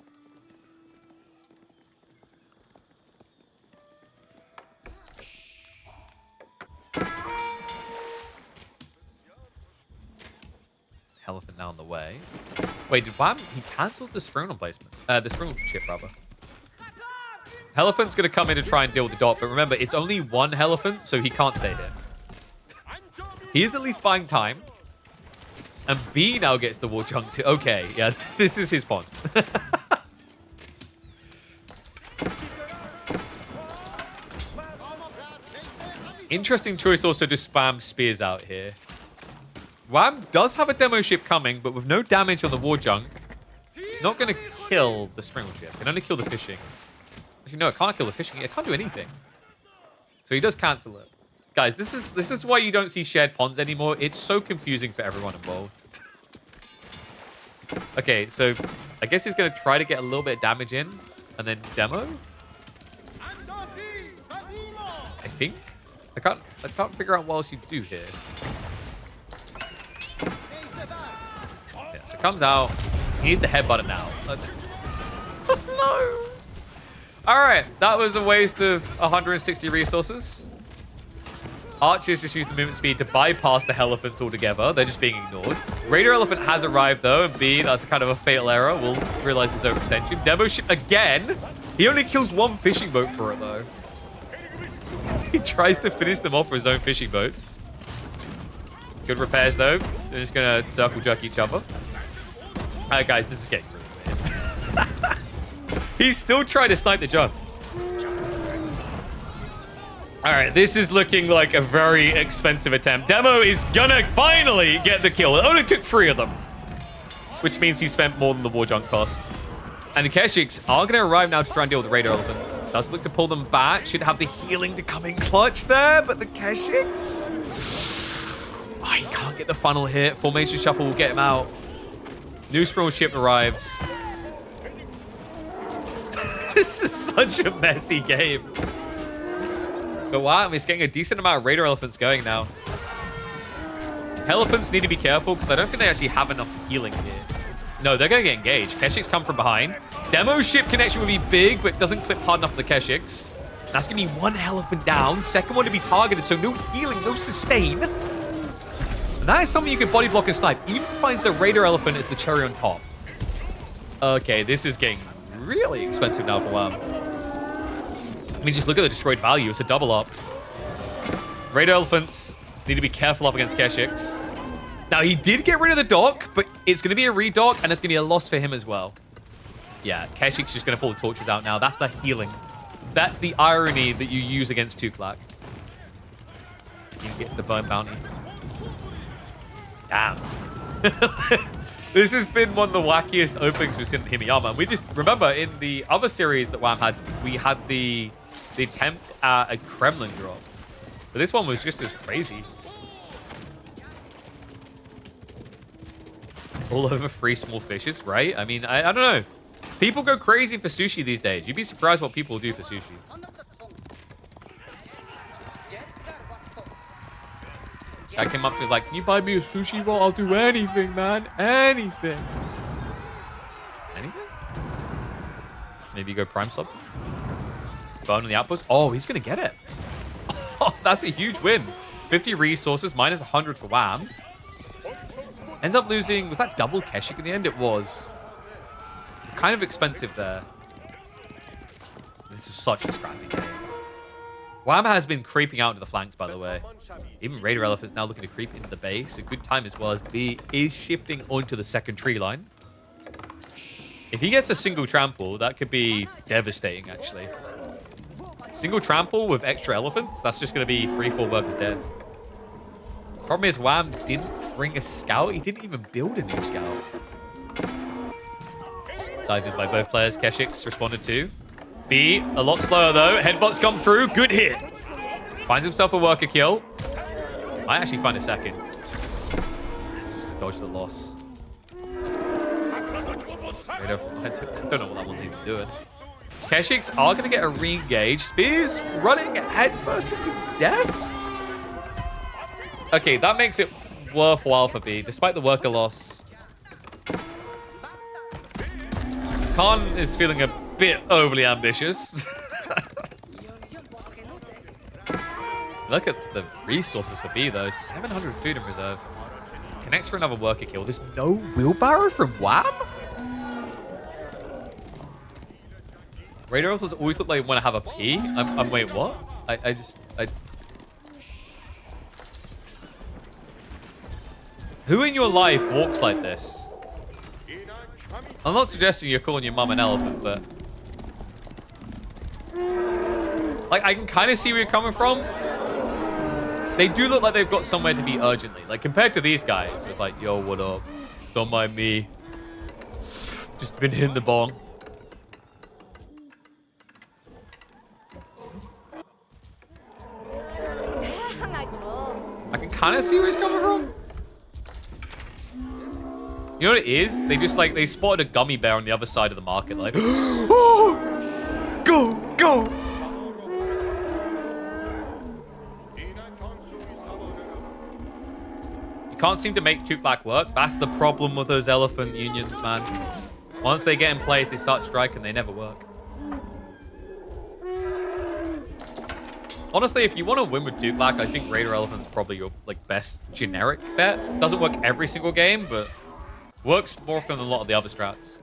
Elephant now on the way. Wait, did Wham? He cancelled the springle placement. The springle ship, rather. Elephant's going to come in and try and deal with the dot, but remember, it's only one elephant, so he can't stay here. He is at least buying time. And B now gets the war junk too. Okay, yeah, this is his pond. Interesting choice also to spam spears out here. Wham does have a demo ship coming, but with no damage on the war junk. Not going to kill the springle ship. It can only kill the fishing. Actually, no, it can't kill the fishing. It can't do anything. So he does cancel it. Guys, this is why you don't see shared ponds anymore. It's so confusing for everyone involved. Okay, so I guess he's going to try to get a little bit of damage in and then demo. I think. I can't figure out what else you do here. Yeah, so it comes out. He needs to headbutt it now. No. All right, that was a waste of 160 resources. Archers just use the movement speed to bypass the elephants altogether. They're just being ignored. Raider Elephant has arrived, though, and B, that's kind of a fatal error. We'll realize his overextension. Demo ship again. He only kills one fishing boat for it, though. He tries to finish them off with his own fishing boats. Good repairs, though. They're just going to circle jerk each other. Guys, this is getting really weird. He's still trying to snipe the jump. All right, this is looking like a very expensive attempt. Demo is gonna finally get the kill. It only took 3 of them, which means he spent more than the war junk cost. And the Keshiks are going to arrive now to try and deal with the Raider Elephants. Does look to pull them back. Should have the healing to come in clutch there, but the Keshiks... Oh, he can't get the final hit. Formation Shuffle will get him out. New Sprawl ship arrives. This is such a messy game. But wow, he's getting a decent amount of Raider Elephants going now. Elephants need to be careful because I don't think they actually have enough healing here. No, they're going to get engaged. Keshiks come from behind. Demo ship connection would be big, but doesn't clip hard enough for the Keshiks. That's going to be 1 elephant down. Second one to be targeted, so no healing, no sustain. And that is something you can body block and snipe. Even finds the Raider Elephant as the cherry on top. Okay, this is getting really expensive now for WAM. I mean, just look at the destroyed value. It's a double up. Raider Elephants need to be careful up against Keshiks. Now, he did get rid of the dock, but it's going to be a redock, and it's going to be a loss for him as well. Yeah, Keshik's just going to pull the torches out now. That's the healing. That's the irony that you use against Tuklak. He gets the burn bounty. Damn. This has been one of the wackiest openings we've seen in Himiyama. We just remember in the other series that WAM had, we had the attempt at a Kremlin drop. But this one was just as crazy. All over 3 small fishes, right? I mean, I don't know. People go crazy for sushi these days. You'd be surprised what people do for sushi. I came up to like, can you buy me a sushi roll? I'll do anything, man. Anything. Anything? Maybe go prime sub. Burn on the outpost. Oh, he's going to get it. Oh, that's a huge win. 50 resources, minus 100 for WAM. Ends up losing, was that double Keshik in the end? It was. Kind of expensive there. This is such a scrappy game. WAM has been creeping out into the flanks, by the way. Even Raider Elephant's now looking to creep into the base. A good time as well as B is shifting onto the second tree line. If he gets a single trample, that could be devastating, actually. Single trample with extra elephants, that's just going to be 3-4 workers dead. Problem is, WAM didn't bring a scout. He didn't even build a new scout. Dived in by both players. Keshiks responded to. B, a lot slower though. Headbutts come through. Good hit. Finds himself a worker kill. I actually find a second. Just dodge the loss. I don't know what that one's even doing. Keshiks are going to get a re-engage. Spears running headfirst into death. Okay, that makes it worthwhile for B, despite the worker loss. Khan is feeling a bit overly ambitious. Look at the resources for B, though. 700 food in reserve. Connects for another worker kill. There's no wheelbarrow from WAM? Raider Elephants always look like they want to have a P. Wait, what? Who in your life walks like this? I'm not suggesting you're calling your mum an elephant, but... Like, I can kind of see where you're coming from. They do look like they've got somewhere to be urgently. Like, compared to these guys, it's like, yo, what up? Don't mind me. Just been hitting the bong. I can kind of see where he's coming from. You know what it is? They just like, they spotted a gummy bear on the other side of the market, like, oh, go, go. You can't seem to make Tuklak work. That's the problem with those elephant unions, man. Once they get in place, they start striking, they never work. Honestly, if you want to win with Tuklak, I think Raider Elephant's probably your like best generic bet. Doesn't work every single game, but works more often than a lot of the other strats.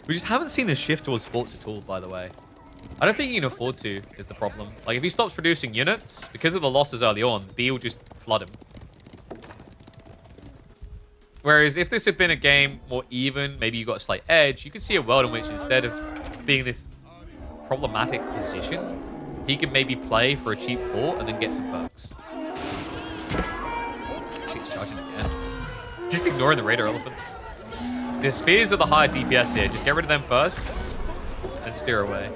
We just haven't seen a shift towards forts at all, by the way. I don't think he can afford to, is the problem. Like, if he stops producing units, because of the losses early on, B will just flood him. Whereas if this had been a game more even, maybe you got a slight edge, you could see a world in which instead of being this problematic position, he can maybe play for a cheap fort and then get some perks. She's charging again. Just ignoring the Raider Elephants. The spears are the higher DPS here. Just get rid of them first and steer away.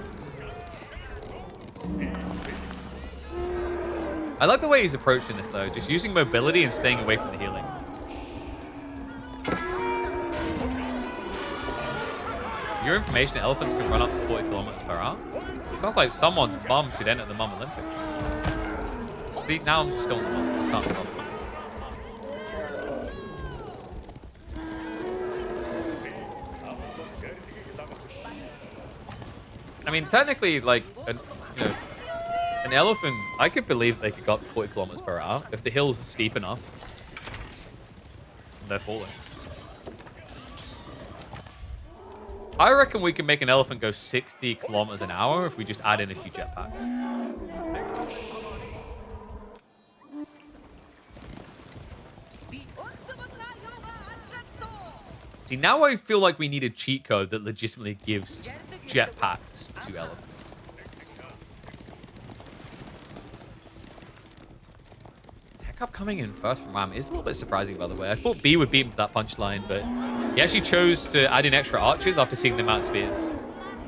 I like the way he's approaching this, though. Just using mobility and staying away from the healing. For your information, elephants can run up to 40 kilometers per hour. Sounds like someone's mum should enter the Mum Olympics. See, now I'm still in the mum. I can't stop. I mean, technically, like, you know, an elephant, I could believe they could go up to 40 kilometers per hour if the hills are steep enough. And they're falling. I reckon we can make an elephant go 60 kilometers an hour if we just add in a few jetpacks. See, now I feel like we need a cheat code that legitimately gives jetpacks to elephants. Tech up coming in first from Ram is a little bit surprising, by the way. I thought B would beat him to that punchline, but he actually chose to add in extra archers after seeing the amount of spears.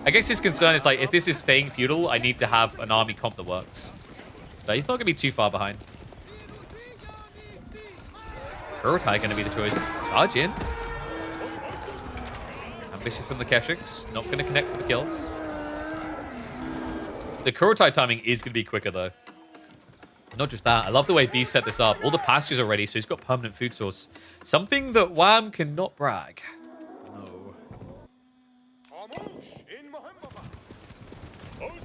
I guess his concern is, like, if this is staying feudal, I need to have an army comp that works. But he's not going to be too far behind. Kurotai going to be the choice. Charge in. Ambitious from the Keshiks. Not going to connect for the kills. The Kurotai timing is going to be quicker, though. Not just that. I love the way B set this up. All the pastures are ready, so he's got permanent food source. Something that Wham cannot brag. No.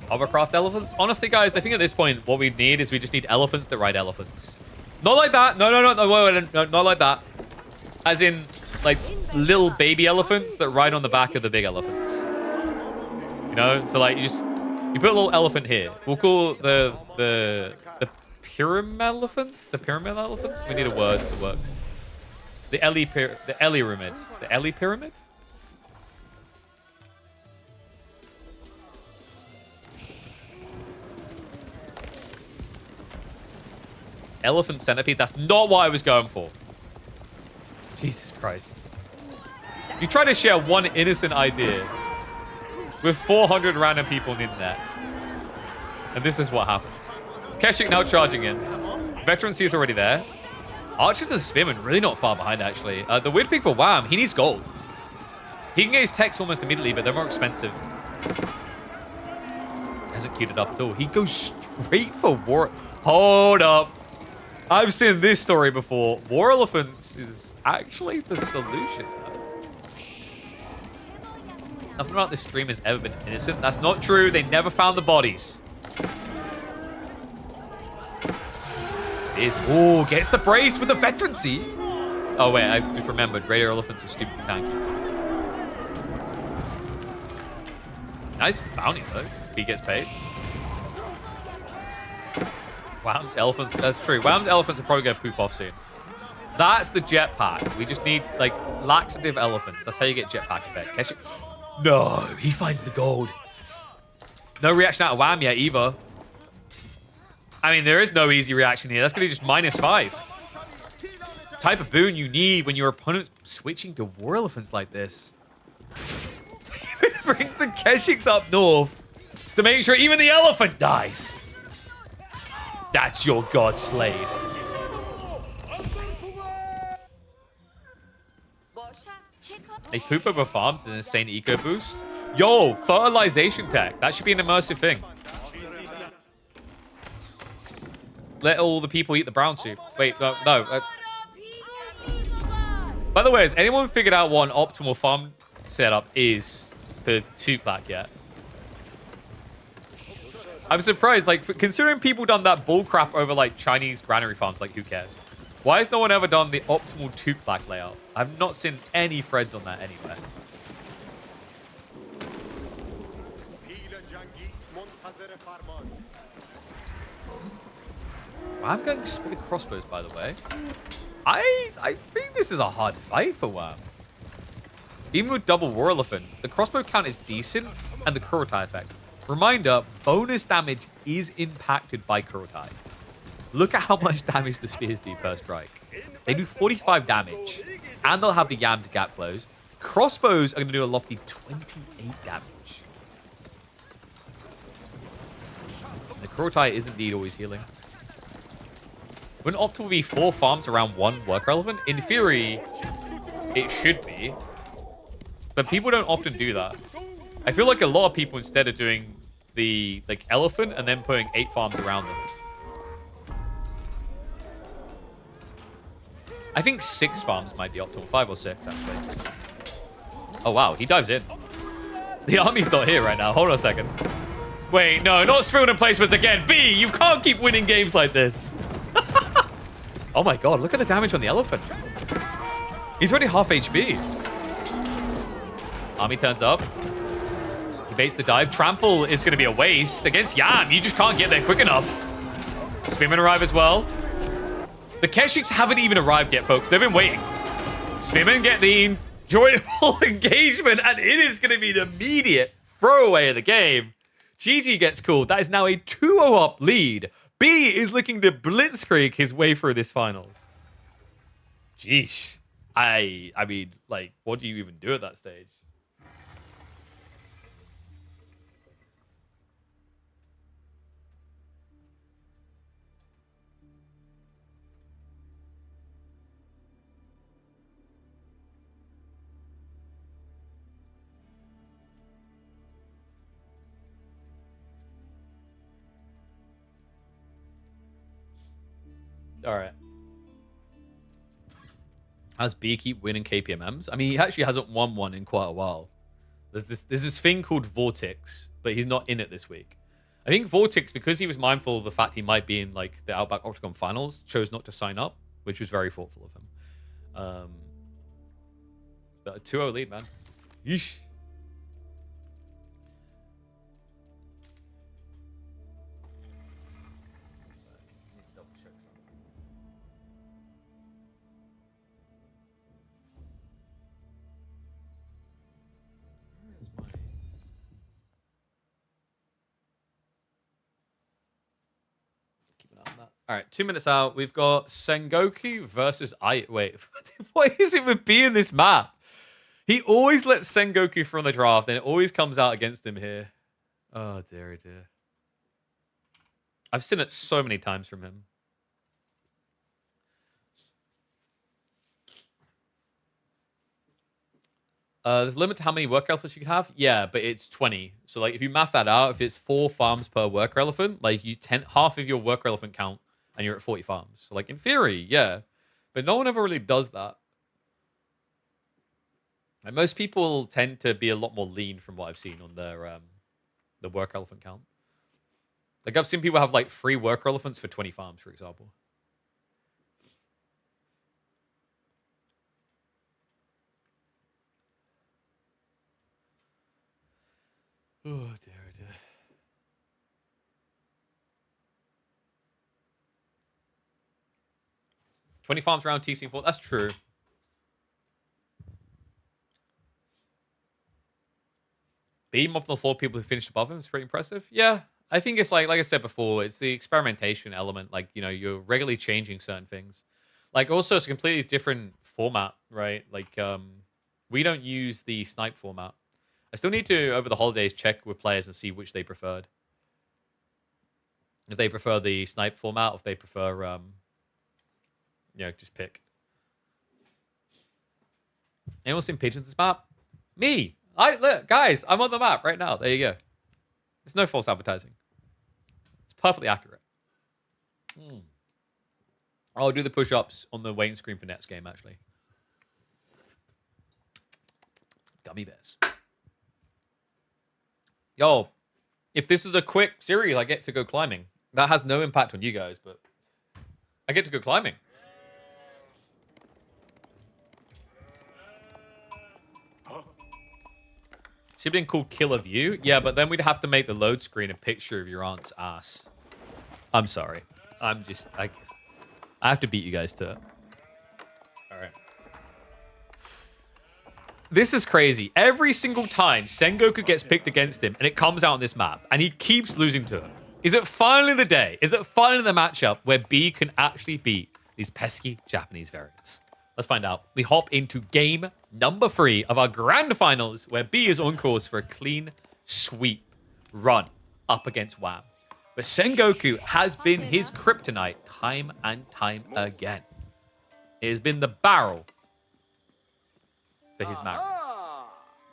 Hovercraft elephants? Honestly, guys, I think at this point, what we need is we just need elephants that ride elephants. Not like that. No, wait, no, not like that. As in, like, little baby elephants that ride on the back of the big elephants. You know? So, like, you put a little elephant here. We'll call the pyramid elephant? The pyramid elephant? We need a word that works. The Ellie pyramid. The Ellie pyramid? Elephant centipede? That's not what I was going for. Jesus Christ. You try to share one innocent idea with 400 random people on the internet. And this is what happens. Keshik now charging in. Veteran C is already there. Archers and Spearmen really not far behind, actually. The weird thing for Wham, he needs gold. He can get his techs almost immediately, but they're more expensive. Hasn't queued it up at all. He goes straight for war. Hold up. I've seen this story before. War elephants is actually the solution. Nothing about this stream has ever been innocent. That's not true. They never found the bodies. Ooh, gets the brace with the veterancy. Oh, wait. I just remembered. Raider elephants are stupidly tanky. Nice bounty, though. If he gets paid. Wham's elephants. That's true. Wham's elephants are probably going to poop off soon. That's the jetpack. We just need, like, laxative elephants. That's how you get jetpack effect. Catch it. No, he finds the gold. No reaction out of Wham yet, either. I mean, there is no easy reaction here. That's going to be just -5. Type of boon you need when your opponent's switching to war elephants like this. Even brings the Keshiks up north to make sure even the elephant dies. That's your god slayed. They poop over farms an insane eco boost. Yo, fertilization tech. That should be an immersive thing. Let all the people eat the brown soup. Wait, no. By the way, has anyone figured out what an optimal farm setup is for Tupac yet? I'm surprised, like, considering people done that bullcrap over, like, Chinese granary farms, like, who cares? Why has no one ever done the optimal Tupac layout? I've not seen any threads on that anywhere. I'm going to split the crossbows, by the way. I think this is a hard fight for Wham. Even with double war elephant, the crossbow count is decent, and the Kurotai effect Reminder, bonus damage is impacted by Kurotai. Look at how much damage the spears do per strike. They do 45 damage, and they'll have the Yam to gap close. Crossbows are going to do a lofty 28 damage. And the Kurotai is indeed always healing. Wouldn't optimal be 4 farms around 1 work relevant? In theory, it should be. But people don't often do that. I feel like a lot of people, instead of doing the elephant and then putting 8 farms around them. I think 6 farms might be optimal. 5 or 6, actually. Oh, wow. He dives in. The army's not here right now. Hold on a second. Wait, no. Not spilled in placements again. B, you can't keep winning games like this. Oh, my God. Look at the damage on the elephant. He's already half HP. Army turns up. He baits the dive. Trample is going to be a waste. Against Yam, you just can't get there quick enough. Spearmen arrive as well. The Keshiks haven't even arrived yet, folks. They've been waiting. Spearmen get the enjoyable engagement, and it is going to be the immediate throwaway of the game. GG gets called. That is now a 2-0 up lead. B is looking to blitzkrieg his way through this finals. Jeesh. I mean, like, what do you even do at that stage? All right. How's B keep winning KPMMs? I mean, he actually hasn't won one in quite a while. There's this thing called Vortex, but he's not in it this week. I think Vortex, because he was mindful of the fact he might be in like the Outback Octagon finals, chose not to sign up, which was very thoughtful of him. But a 2-0 lead, man. Yeesh. All right, 2 minutes out. We've got Sengoku versus Wait, what is it with B in this map? He always lets Sengoku from the draft, and it always comes out against him here. Oh, dear, dear. I've seen it so many times from him. There's a limit to how many work elephants you can have. Yeah, but it's 20. So, like, if you math that out, if it's 4 farms per work elephant, like, half of your work elephant count, and you're at 40 farms. So, like, in theory, yeah. But no one ever really does that. And most people tend to be a lot more lean from what I've seen on their the work elephant count. Like, I've seen people have, like, 3 worker elephants for 20 farms, for example. Oh, dear, dear. 20 farms around TC4. That's true. Beam up the 4 people who finished above him is pretty impressive. Yeah, I think it's like I said before, it's the experimentation element. Like, you know, you're regularly changing certain things. Like, also, it's a completely different format, right? Like, we don't use the snipe format. I still need to, over the holidays, check with players and see which they preferred. If they prefer the snipe format, or if they prefer, just pick. Anyone seen pigeons this map? Me! Look, guys, I'm on the map right now. There you go. There's no false advertising. It's perfectly accurate. I'll do the push-ups on the waiting screen for next game, actually. Gummy bears. Yo, if this is a quick series, I get to go climbing. That has no impact on you guys, but I get to go climbing. Should have been called Killer View. Yeah, but then we'd have to make the load screen a picture of your aunt's ass. I'm sorry. I have to beat you guys to it. All right. This is crazy. Every single time Sengoku gets picked against him and it comes out on this map and he keeps losing to him. Is it finally the day? Is it finally the matchup where B can actually beat these pesky Japanese variants? Let's find out. We hop into game number 3 of our grand finals where B is on course for a clean sweep run up against Wham. But Sengoku has been his kryptonite time and time again. It has been the barrel for his marrow.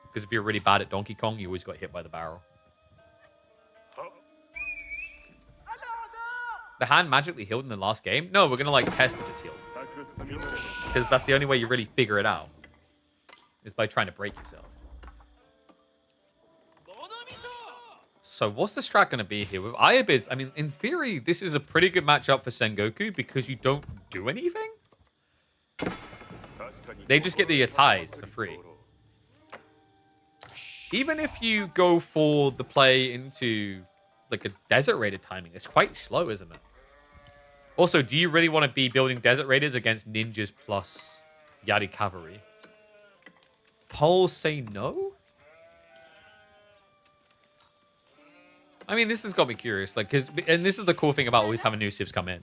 Because if you're really bad at Donkey Kong, you always got hit by the barrel. The hand magically healed in the last game? No, we're going to like test if it's healed. Because that's the only way you really figure it out. Is by trying to break yourself. So what's the strat going to be here? With Ayabids, I mean, in theory, this is a pretty good matchup for Sengoku because you don't do anything. They just get the ties for free. Even if you go for the play into like a desert raider timing, it's quite slow, isn't it? Also, do you really want to be building desert raiders against ninjas plus Yari cavalry? Polls say no? I mean, this has got me curious. Like, and this is the cool thing about always having new civs come in.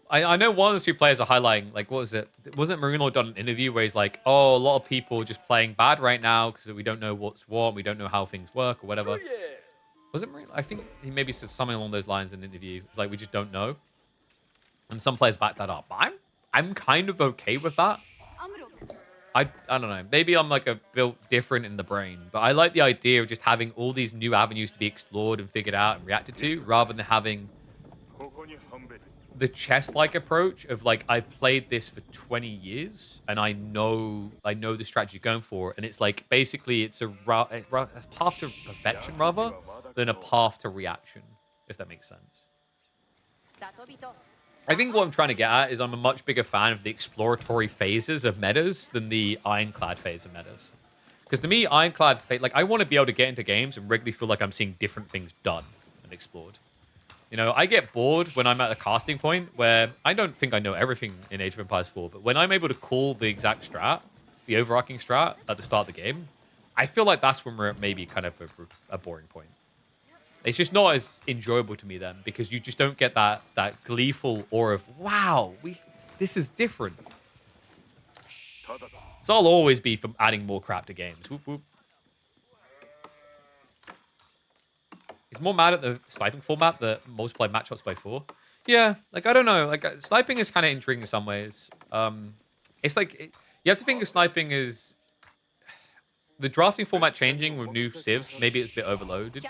I know one of the two players are highlighting, like, what was it? Wasn't Marino done an interview where he's like, oh, a lot of people are just playing bad right now because we don't know what's what, we don't know how things work or whatever. Was it Marino? I think he maybe says something along those lines in an interview. It's like, we just don't know. And some players back that up. But I'm kind of okay with that. I don't know. Maybe I'm like a built different in the brain. But I like the idea of just having all these new avenues to be explored and figured out and reacted to rather than having the chess-like approach of like, I've played this for 20 years and I know the strategy going for, and it's like basically it's a path to perfection rather than a path to reaction, if that makes sense. I think what I'm trying to get at is I'm a much bigger fan of the exploratory phases of metas than the ironclad phase of metas. Because to me, ironclad, like I want to be able to get into games and regularly feel like I'm seeing different things done and explored. You know, I get bored when I'm at a casting point where I don't think I know everything in Age of Empires 4, but when I'm able to call the exact strat, the overarching strat at the start of the game, I feel like that's when we're at maybe kind of a boring point. It's just not as enjoyable to me then because you just don't get that gleeful aura of, wow, this is different. So I'll always be for adding more crap to games. Whoop, whoop. He's more mad at the sniping format, the multiplayer matchups by 4. Yeah, like, I don't know. Like, sniping is kind of intriguing in some ways. It's like, you have to think of sniping as the drafting format changing with new civs. Maybe it's a bit overloaded.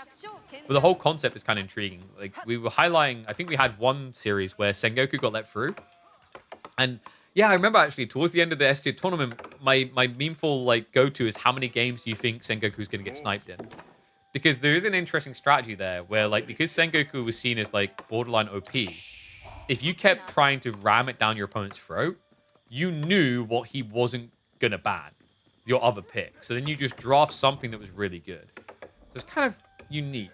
But the whole concept is kind of intriguing. Like, we were highlighting, I think we had one series where Sengoku got let through. And yeah, I remember actually towards the end of the S tier tournament, my memeful like go-to is how many games do you think Sengoku's going to get sniped in? Because there is an interesting strategy there where, like, because Sengoku was seen as, like, borderline OP, if you kept trying to ram it down your opponent's throat, you knew what he wasn't going to ban, your other pick. So then you just draft something that was really good. So it's kind of unique.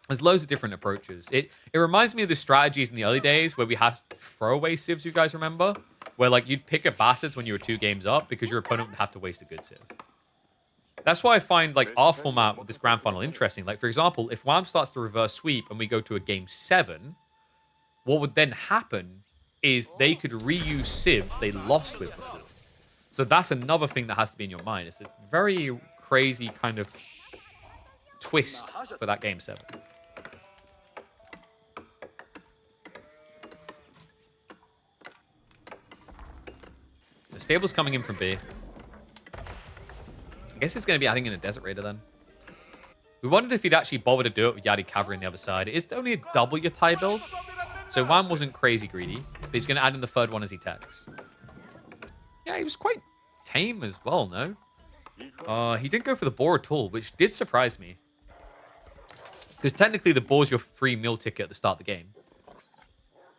There's loads of different approaches. It reminds me of the strategies in the early days where we had throwaway civs, you guys remember? Where, like, you'd pick a Bastards when you were 2 games up because your opponent would have to waste a good civ. That's why I find, like, our format with this grand final interesting. Like, for example, if Wham starts to reverse sweep and we go to a game 7, what would then happen is they could reuse civs they lost with before. So that's another thing that has to be in your mind. It's a very crazy kind of twist for that game 7. So Stable's coming in from B. I guess it's going to be adding in a Desert Raider then. We wondered if he'd actually bother to do it with Yari Cavalry on the other side. It is only a double your tie build. So Wham wasn't crazy greedy. But he's going to add in the third one as he techs. Yeah, he was quite tame as well, no? He didn't go for the boar at all, which did surprise me. Because technically the boar's your free meal ticket at the start of the game.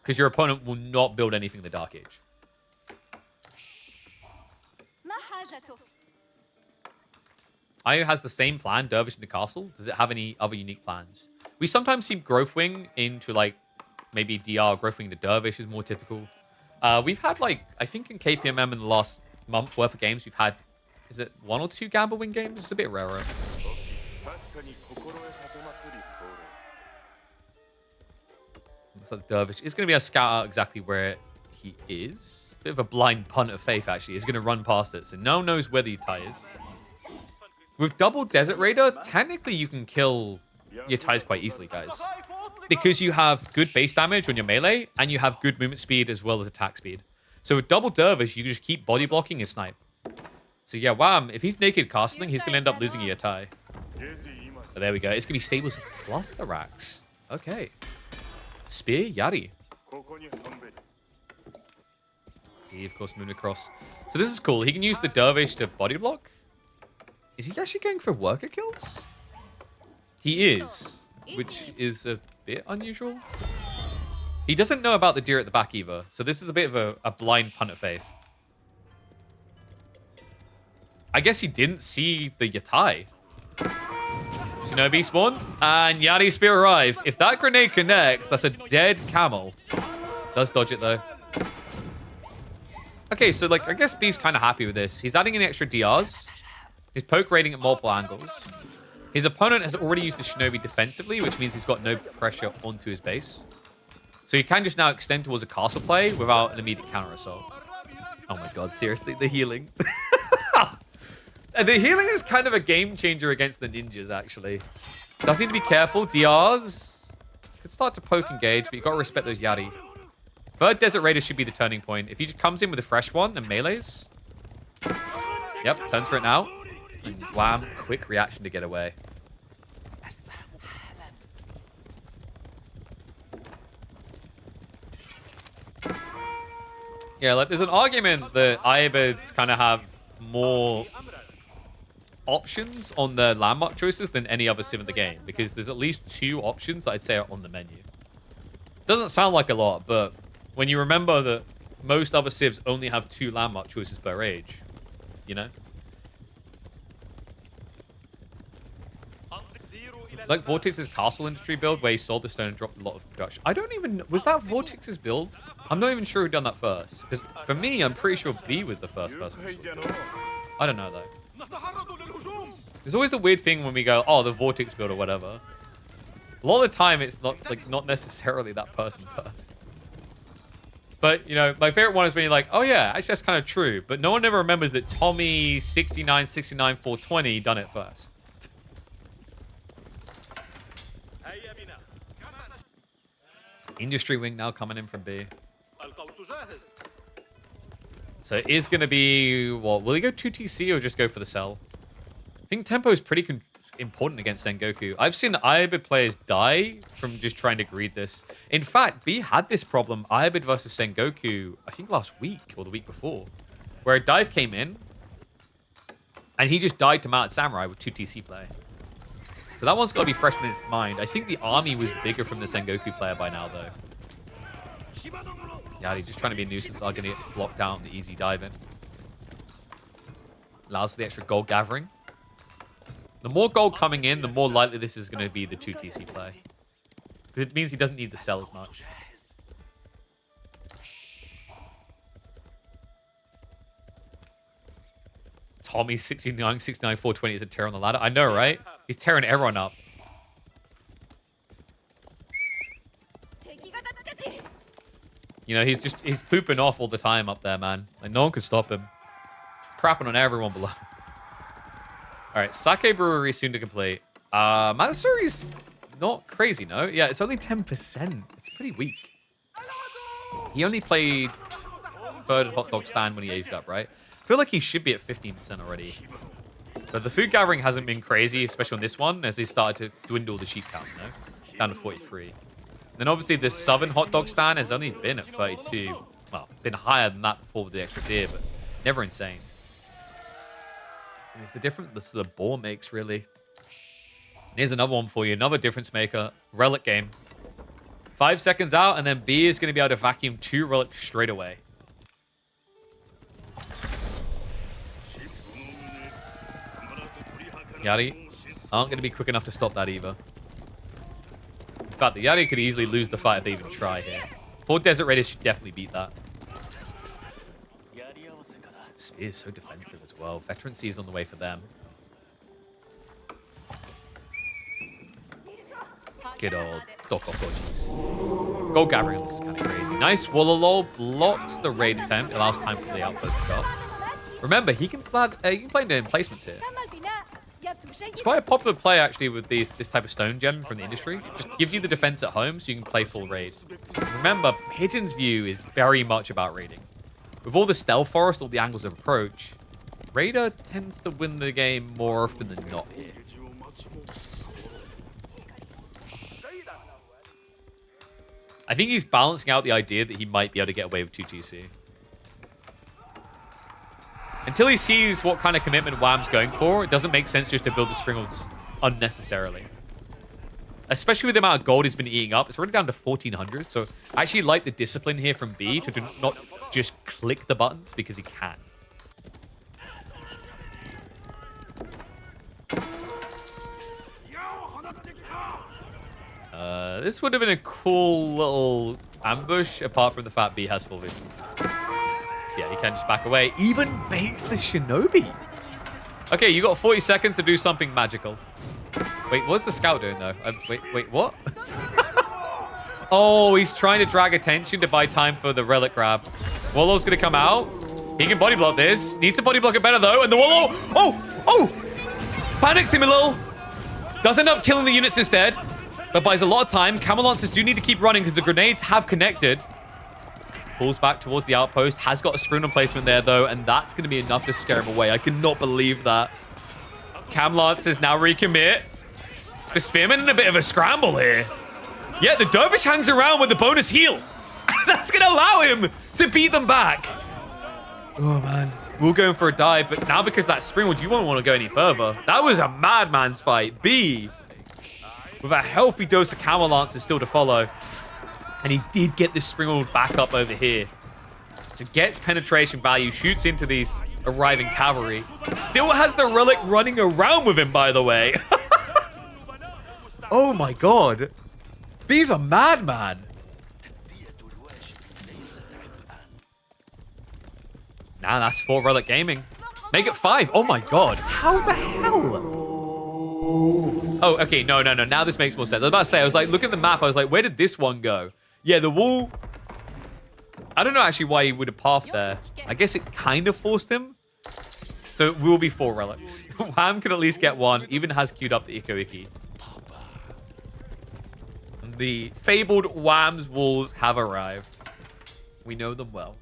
Because your opponent will not build anything in the Dark Age. Io has the same plan, Dervish into Castle. Does it have any other unique plans? We sometimes see Growthwing into, like, maybe DR, Growthwing into Dervish is more typical. We've had, like, I think in KPMM in the last month worth of games, we've had Is it 1 or 2 gamble win games? It's a bit rarer. Looks like Dervish is going to be able to scout out exactly where he is. Bit of a blind punt of faith, actually. He's going to run past it, so no one knows where the Yatai is. With double Desert Raider, technically you can kill Yatais quite easily, guys. Because you have good base damage on your melee, and you have good movement speed as well as attack speed. So with double Dervish, you can just keep body blocking his snipe. So yeah, wham, if he's naked castling, he's going to end up losing a Yatai. But there we go. It's going to be stables plus the racks. Okay. Spear, Yari. He, of course, moving across. So this is cool. He can use the Dervish to body block. Is he actually going for worker kills? He is, which is a bit unusual. He doesn't know about the deer at the back either. So this is a bit of a blind punt of faith. I guess he didn't see the Yatai. Shinobi spawn. And Yari Spear arrive. If that grenade connects, that's a dead camel. Does dodge it, though. Okay, so, like, I guess B's kind of happy with this. He's adding in extra DRs. He's poke raiding at multiple angles. His opponent has already used the Shinobi defensively, which means he's got no pressure onto his base. So he can just now extend towards a castle play without an immediate counter assault. Oh my god, seriously, the healing. The healing is kind of a game changer against the ninjas, actually. Does need to be careful. DRs could start to poke engage, but you've got to respect those Yari. Third Desert Raider should be the turning point. If he just comes in with a fresh one and melees. Yep, turns for it now. And wham, quick reaction to get away. Yeah, like there's an argument that Iabids kind of have more options on the landmark choices than any other civ in the game, because there's at least 2 options that I'd say are on the menu. Doesn't sound like a lot, but when you remember that most other civs only have 2 landmark choices per age, you know? Like Vortex's castle industry build where he sold the stone and dropped a lot of production. I don't even... Was that Vortex's build? I'm not even sure who done that first. Because for me, I'm pretty sure B was the first person who sold it. I don't know, though. There's always the weird thing when we go, oh, the Vortex build or whatever. A lot of the time, it's not like not necessarily that person first. But, you know, my favorite one is when you're like, oh, yeah, actually, that's kind of true. But no one ever remembers that Tommy 6969 420 done it first. Industry wing now coming in from B. So it is going to be, what, will he go 2TC or just go for the cell? I think tempo is pretty important against Sengoku. I've seen Iabid players die from just trying to greed this. In fact, B had this problem, Iabid versus Sengoku, I think last week or the week before, where a dive came in and he just died to Mounted Samurai with 2TC play. So that one's got to be fresh in his mind. I think the army was bigger from the Sengoku player by now, though. Yeah, he's just trying to be a nuisance. I'm going to get blocked out on the easy dive in. Allows for the extra gold gathering. The more gold coming in, the more likely this is going to be the 2TC play. Because it means he doesn't need the cell as much. Tommy 69, 69, 420 is a tear on the ladder. I know, right? He's tearing everyone up. You know, he's pooping off all the time up there, man. Like, no one can stop him. He's crapping on everyone below. All right, Sake Brewery soon to complete. Matsuri's not crazy, no? Yeah, it's only 10%. It's pretty weak. He only played third hot dog stand when he aged up, right? I feel like he should be at 15% already. But the food gathering hasn't been crazy, especially on this one, as they started to dwindle the sheep count, you know? Down to 43. And then obviously the southern hot dog stand has only been at 32. Well, been higher than that before with the extra deer, but never insane. And it's the difference the boar makes, really. And here's another one for you. Another difference maker. Relic game. 5 seconds out, and then B is going to be able to vacuum 2 relics straight away. Yari aren't going to be quick enough to stop that either. In fact, the Yari could easily lose the fight if they even try here. 4 Desert Raiders should definitely beat that. Spear is so defensive as well. Veterancy is on the way for them. Good old Doko Koji's. Gold gathering on this is kind of crazy. Nice. Wololo blocks the raid attempt. Allows time for the outpost to go. Remember, he can play into emplacements here. It's quite a popular play, actually, with this type of stone gem from the industry. Just give you the defense at home so you can play full raid. Remember, Pigeon's view is very much about raiding. With all the stealth forest, all the angles of approach, Raider tends to win the game more often than not here. I think he's balancing out the idea that he might be able to get away with 2 GC. Until he sees what kind of commitment Wham's going for, it doesn't make sense just to build the Springolds unnecessarily. Especially with the amount of gold he's been eating up. It's already down to 1,400. So I actually like the discipline here from B to not just click the buttons because he can. This would have been a cool little ambush, apart from the fact B has full vision. So yeah, he can just back away. Even baits the Shinobi. Okay, you got 40 seconds to do something magical. Wait, what's the scout doing, though? Wait, what? Oh, he's trying to drag attention to buy time for the relic grab. Wololo's going to come out. He can body block this. Needs to body block it better, though. And the Wololo... Oh! Panics him a little. Does end up killing the units instead. But buys a lot of time. Camel Lancers do need to keep running because the grenades have connected. Pulls back towards the outpost. Has got a Springald placement there, though. And that's going to be enough to scare him away. I cannot believe that. Cam Lancers now recommit. The Spearman in a bit of a scramble here. Yeah, the Dervish hangs around with the bonus heal. That's going to allow him to beat them back. Oh, man. We're going for a dive, but now because that's Springald, you won't want to go any further. That was a madman's fight. B, with a healthy dose of Camel Lancers still to follow. And he did get this Springald back up over here. So gets penetration value, shoots into these arriving cavalry. Still has the relic running around with him, by the way. Oh my god. B's a madman. Nah, that's 4 relic gaming. Make it 5. Oh my god. How the hell? Oh, okay. No. Now this makes more sense. I was about to say, I was like, look at the map. I was like, where did this one go? Yeah, the wall. I don't know actually why he would have pathed there. I guess it kind of forced him. So it will be 4 relics. Wham can at least get 1. Even has queued up the Iko Iki. The fabled Wham's walls have arrived. We know them well.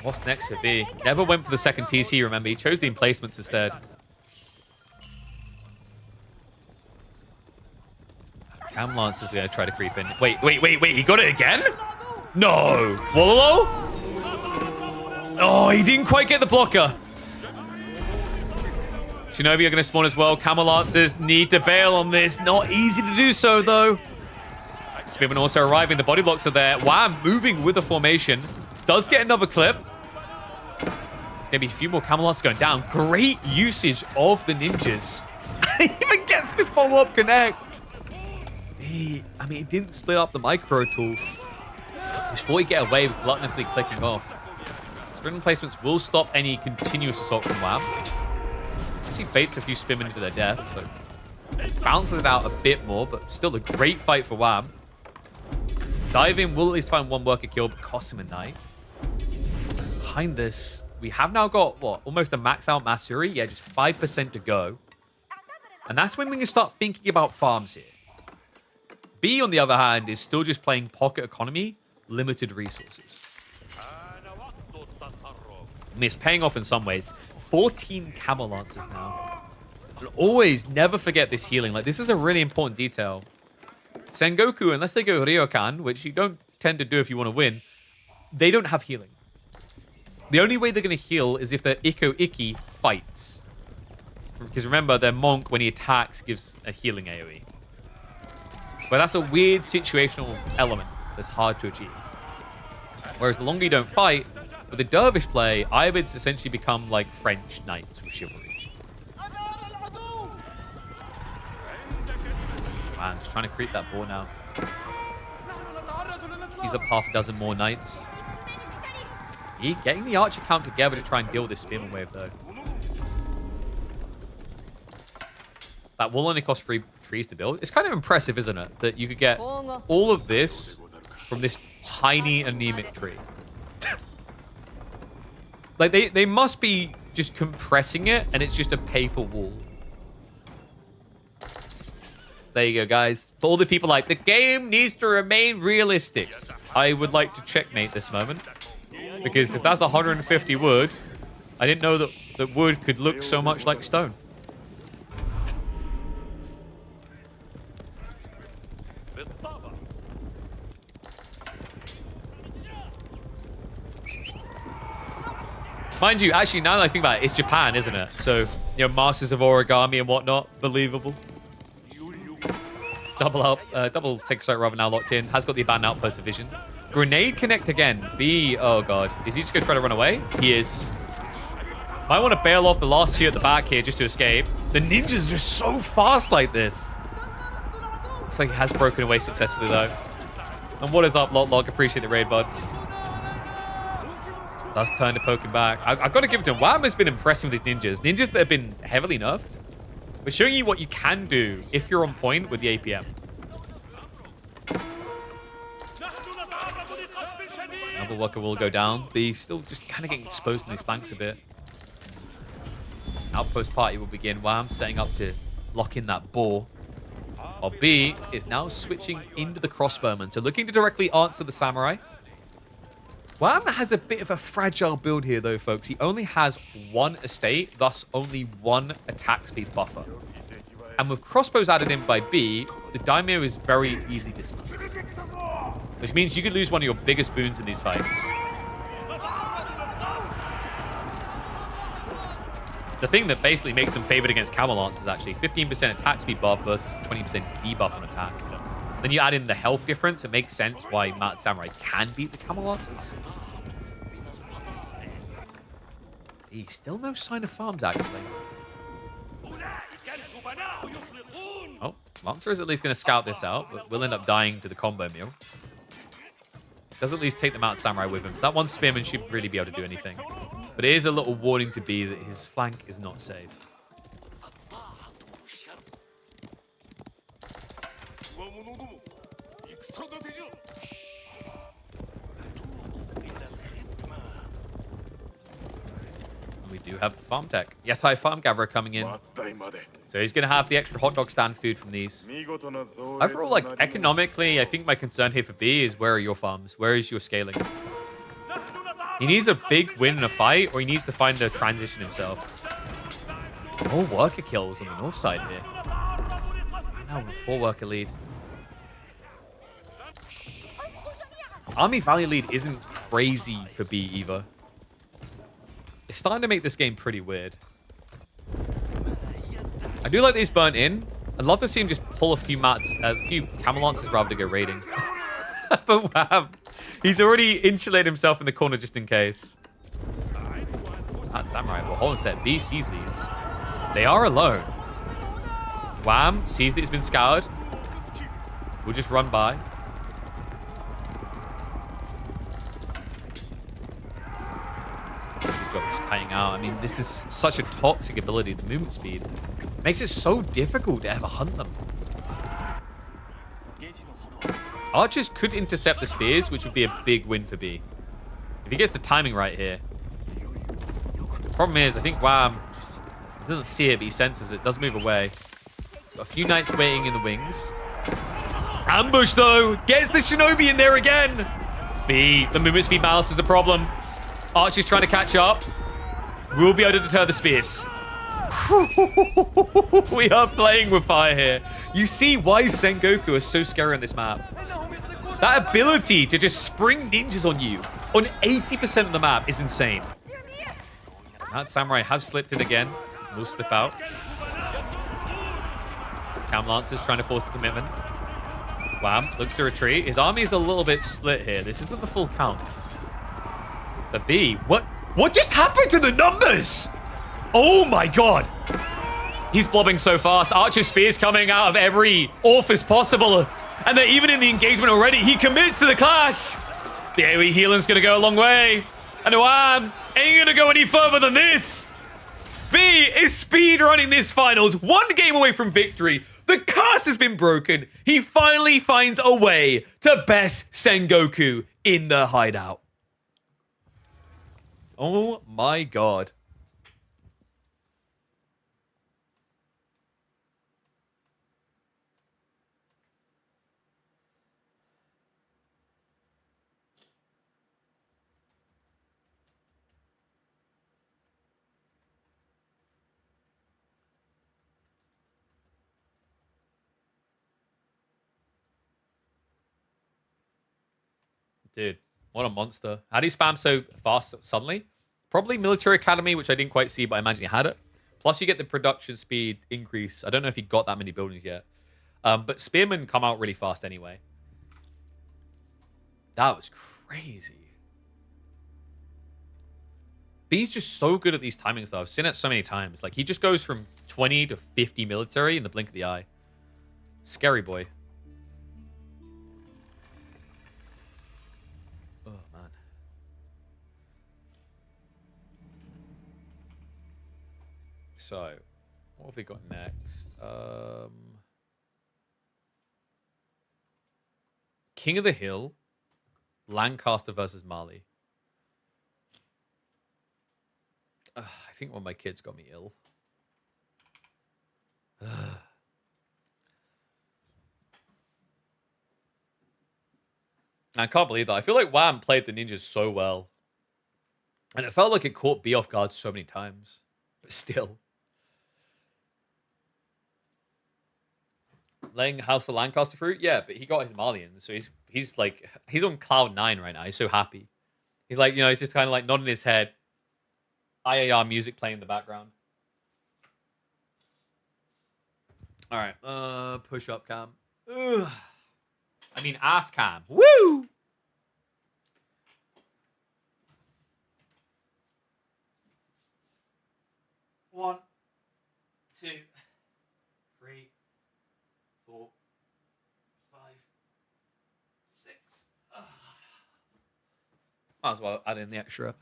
What's next for B? Never went for the second TC, remember. He chose the emplacements instead. Cam Lance is going to try to creep in. Wait. He got it again? No. Wololo? Oh, he didn't quite get the blocker. Shinobi are going to spawn as well. Camel Lancers need to bail on this. Not easy to do so, though. Spearman also arriving. The body blocks are there. Wham moving with the formation. Does get another clip. There's going to be a few more Camel Lancers going down. Great usage of the ninjas. He even gets the follow-up connect. I mean, it didn't split up the micro tool. Just thought he'd get away with gluttonously clicking off. Sprint placements will stop any continuous assault from Wham. Actually baits a few Spearmen into their death, so balances it out a bit more, but still a great fight for Wham. Diving will at least find 1 worker kill, but costs him a knife. Behind this, we have now got, what, almost a max out Masuri? Yeah, just 5% to go. And that's when we can start thinking about farms here. B, on the other hand, is still just playing pocket economy, limited resources. I mean, it's paying off in some ways. 14 Camel Lancers now. But always never forget this healing. Like, this is a really important detail. Sengoku, unless they go Ryokan, which you don't tend to do if you want to win, they don't have healing. The only way they're going to heal is if their Iko Iki fights. Because remember, their Monk, when he attacks, gives a healing AoE. But that's a weird situational element that's hard to achieve. Whereas the longer you don't fight, with the Dervish play, Ivids essentially become like French knights with chivalry. Man, just trying to creep that ball now. He's up half a dozen more knights. He getting the archer count together to try and deal with this spearman wave, though. That will only cost 3 trees to build. It's kind of impressive, isn't it? That you could get all of this from this tiny anemic tree. Like, they must be just compressing it, and it's just a paper wall. There you go, guys. For all the people like, the game needs to remain realistic. I would like to checkmate this moment. Because if that's 150 wood, I didn't know that wood could look so much like stone. Mind you, actually, now that I think about it, it's Japan, isn't it? So, you know, masters of origami and whatnot. Believable. Double six strike rather now locked in. Has got the abandoned outpost division. Grenade connect again. B. Oh, God. Is he just going to try to run away? He is. Might want to bail off the last few at the back here just to escape. The ninjas are just so fast like this. Looks like he has broken away successfully, though. And what is up, Log? Appreciate the raid, bud. Last turn to poke him back. I've got to give it to him. Wham has been impressing with these ninjas. Ninjas that have been heavily nerfed. But showing you what you can do if you're on point with the APM. Another worker will go down. But he's still just kind of getting exposed in his flanks a bit. Outpost party will begin. Wham setting up to lock in that boar. While B is now switching into the crossbowman. So looking to directly answer the samurai. Wham has a bit of a fragile build here, though, folks. He only has 1 estate, thus only 1 attack speed buffer. And with crossbows added in by B, the daimyo is very easy to stun. Which means you could lose one of your biggest boons in these fights. It's the thing that basically makes them favored against camel lancers, actually. 15% attack speed buff versus 20% debuff on attack. Then you add in the health difference. It makes sense why Mad Samurai can beat the Camel Lancers. Still no sign of farms, actually. Oh, Lancer is at least going to scout this out, but will end up dying to the combo meal. Does at least take the Mount Samurai with him. So that one Spearman should really be able to do anything. But it is a little warning to B that his flank is not safe. We do have farm tech. Yatai Farm Gatherer coming in. So he's going to have the extra hot dog stand food from these. Overall, like, economically, I think my concern here for B is where are your farms? Where is your scaling? He needs a big win in a fight, or he needs to find a transition himself. More worker kills on the north side here. Now with 4 worker lead. Army value lead isn't crazy for B either. It's starting to make this game pretty weird. I do like these burnt in. I'd love to see him just pull a few camel lancers rather to go raiding. But wow, he's already insulated himself in the corner just in case. That samurai. Well, hold on a sec. B sees these. They are alone. Wham sees that it's been scoured. We'll just run by. Just kiting out. I mean, this is such a toxic ability, the movement speed. Makes it so difficult to ever hunt them. Archers could intercept the spears, which would be a big win for B. If he gets the timing right here. The problem is, I think Wham doesn't see it, but he senses it. Does move away. He's got a few knights waiting in the wings. Ambush, though. Gets the shinobi in there again. B, the movement speed balance is a problem. Archer's trying to catch up. We'll be able to deter the spears. We are playing with fire here. You see why Sengoku is so scary on this map. That ability to just spring ninjas on you on 80% of the map is insane. That samurai have slipped in again. We'll slip out. Cam Lancer's trying to force the commitment. Wham, looks to retreat. His army is a little bit split here. This isn't the full count. The B, what just happened to the numbers? Oh my god. He's blobbing so fast. Archer Spear's coming out of every orifice possible. And they're even in the engagement already. He commits to the clash. The AoE healing's going to go a long way. And Wham ain't going to go any further than this. B is speedrunning this finals. 1 game away from victory. The curse has been broken. He finally finds a way to best Sengoku in the hideout. Oh my god. Dude, what a monster. How do you spam so fast suddenly? Probably Military Academy, which I didn't quite see, but I imagine he had it. Plus, you get the production speed increase. I don't know if he got that many buildings yet. But Spearmen come out really fast anyway. That was crazy. B's just so good at these timings, though. I've seen it so many times. Like, he just goes from 20 to 50 military in the blink of the eye. Scary boy. So, what have we got next? King of the Hill, Lancaster versus Mali. I think one of my kids got me ill. I can't believe that. I feel like Wham played the ninjas so well. And it felt like it caught B off guard so many times. But still. Laying House of Lancaster fruit? Yeah, but he got his Malians, so he's like he's on cloud 9 right now. He's so happy. He's like, he's just kind of like nodding his head. IAR music playing in the background. All right, push up cam. Ugh. I mean ass cam. Woo! One, 2, 3, 4, 5, 6. Might as well add in the extra.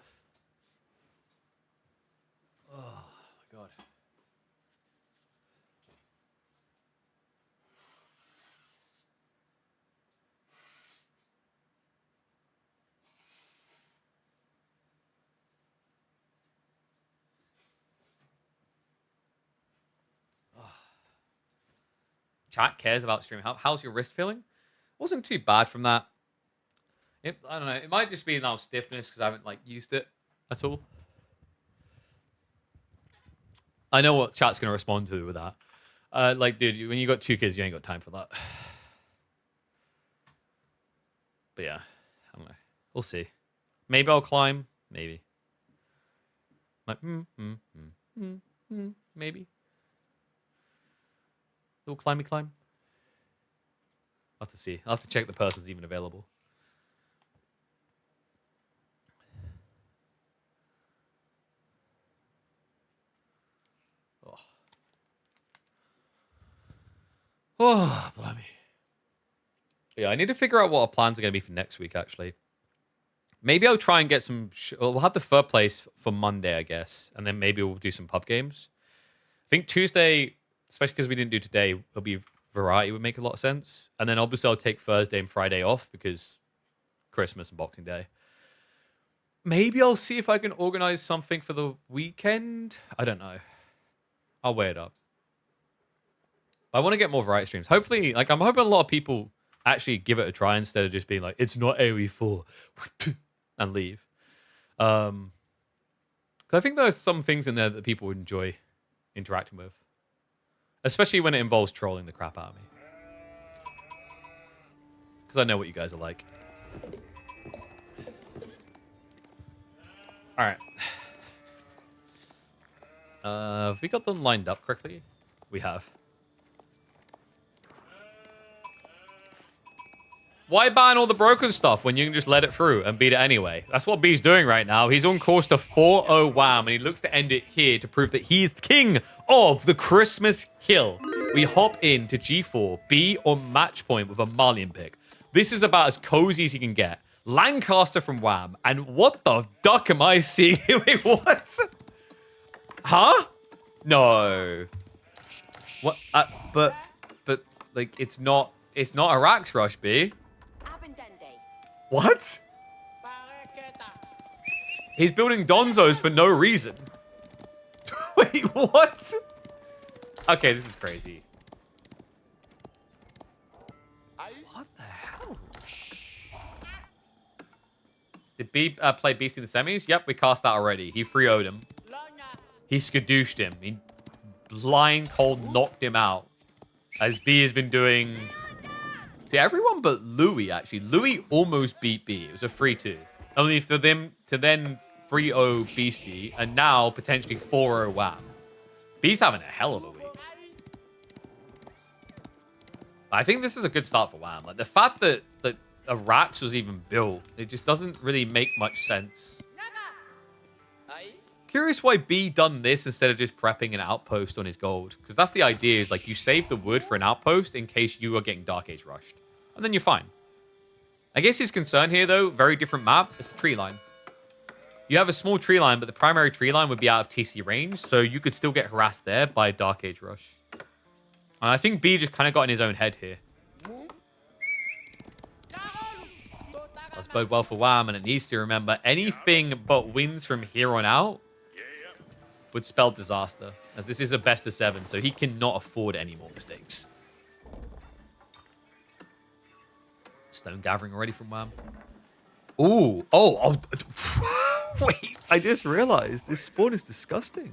Oh my god. Chat cares about streaming. How's your wrist feeling? Wasn't too bad from that. I don't know. It might just be now stiffness because I haven't used it at all. I know what chat's gonna respond to with that. Dude, when you got 2 kids, you ain't got time for that. But yeah, I don't know. We'll see. Maybe I'll climb. Maybe. Maybe. Little climby climb. I'll have to see. I'll have to check the person's even available. Oh, blimey. Yeah, I need to figure out what our plans are going to be for next week, actually. Maybe I'll try and get some... we'll have the third place for Monday, I guess. And then maybe we'll do some pub games. I think Tuesday, especially because we didn't do today, will be variety would make a lot of sense. And then obviously I'll take Thursday and Friday off because Christmas and Boxing Day. Maybe I'll see if I can organize something for the weekend. I don't know. I'll weigh it up. I want to get more variety streams. Hopefully, I'm hoping a lot of people actually give it a try instead of just being like, it's not AoE4 and leave. Because I think there's some things in there that people would enjoy interacting with. Especially when it involves trolling the crap out of me. Because I know what you guys are like. Alright. Have we got them lined up correctly? We have. Why ban all the broken stuff when you can just let it through and beat it anyway? That's what B's doing right now. He's on course to 4-0 Wham, and he looks to end it here to prove that he's the king of the Christmas Hill. We hop into G4, B on match point with a Malian pick. This is about as cozy as he can get. Lancaster from Wham, and what the duck am I seeing? Wait, what? Huh? No. What? But like, it's not a Rax Rush, B. What? He's building Donzos for no reason. Wait, what? Okay, this is crazy. What the hell? Did B play Beast in the semis? Yep, we cast that already. He 3-0'd him. He skadooshed him. He blind cold knocked him out. As B has been doing... See, everyone but Louis, actually. Louis almost beat B. It was a 3-2. Only for them to then 3-0 Beastie, and now potentially 4-0 Wham. B's having a hell of a week. I think this is a good start for Wham. Like, the fact that a Rax was even built, it just doesn't really make much sense. Curious why B done this instead of just prepping an outpost on his gold. Because that's the idea, is like you save the wood for an outpost in case you are getting Dark Age rushed. And then you're fine. I guess his concern here, though, very different map, is the tree line. You have a small tree line, but the primary tree line would be out of TC range, so you could still get harassed there by a Dark Age rush. And I think B just kind of got in his own head here. That's bode well for Wham, and it needs to remember anything but wins from here on out would spell disaster, as this is a best of 7, so he cannot afford any more mistakes. Stone gathering already from Wham. Ooh, oh, wait, I just realized this spawn is disgusting.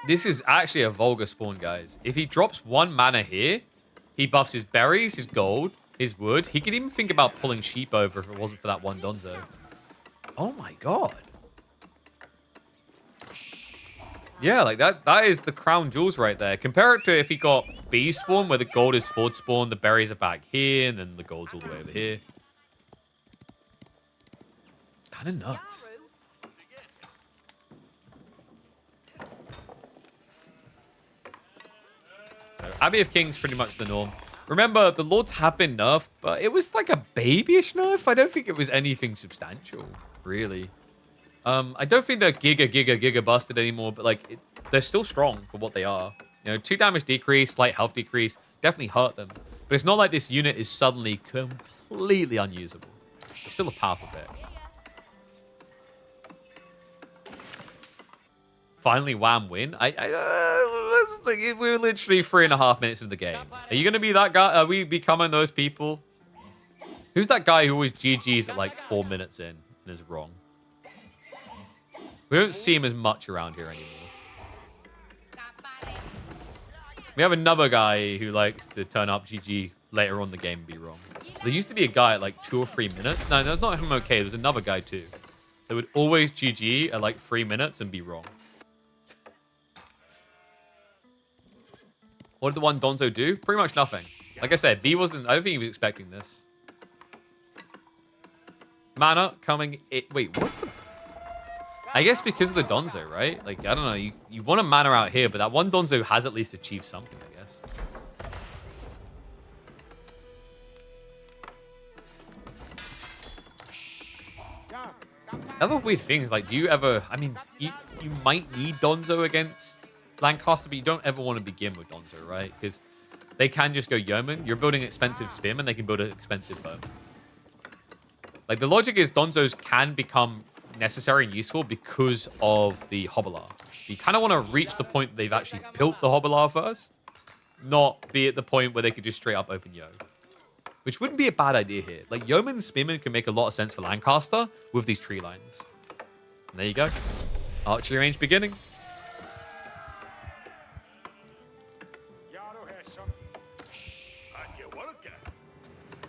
This is actually a vulgar spawn, guys. If he drops 1 mana here, he buffs his berries, his gold, his wood. He could even think about pulling sheep over if it wasn't for that 1 Donzo. Oh my god. Yeah, like that is the crown jewels right there. Compare it to if he got B spawn, where the gold is forward spawn, the berries are back here, and then the gold's all the way over here. Kind of nuts. So Abbey of Kings pretty much the norm. Remember, the Lords have been nerfed, but it was like a babyish nerf. I don't think it was anything substantial, really. I don't think they're giga busted anymore, but like they're still strong for what they are. You know, 2 damage decrease, slight health decrease, definitely hurt them. But it's not like this unit is suddenly completely unusable. It's still a powerful pick. Finally, Wham win. We're literally 3.5 minutes into the game. Are you going to be that guy? Are we becoming those people? Who's that guy who always GGs at like 4 minutes in and is wrong? We don't see him as much around here anymore. We have another guy who likes to turn up GG later on in the game and be wrong. There used to be a guy at like 2 or 3 minutes. No, that's not him okay. There's another guy too. That would always GG at like 3 minutes and be wrong. What did the 1 Donzo do? Pretty much nothing. Like I said, B wasn't... I don't think he was expecting this. Mana coming... Wait, what's the... I guess because of the Donzo, right? Like, I don't know. You want a mana out here, but that 1 Donzo has at least achieved something, I guess. Other weird things, like, do you ever... I mean, you might need Donzo against Lancaster, but you don't ever want to begin with Donzo, right? Because they can just go Yeoman. You're building expensive Spearman, they can build an expensive bow. Like, the logic is Donzos can become necessary and useful because of the Hobbler. You kind of want to reach the point that they've actually built the Hobbler first, not be at the point where they could just straight up open Yo. Which wouldn't be a bad idea here. Like, Yeoman and Spearman can make a lot of sense for Lancaster with these tree lines. And there you go. Archery range beginning.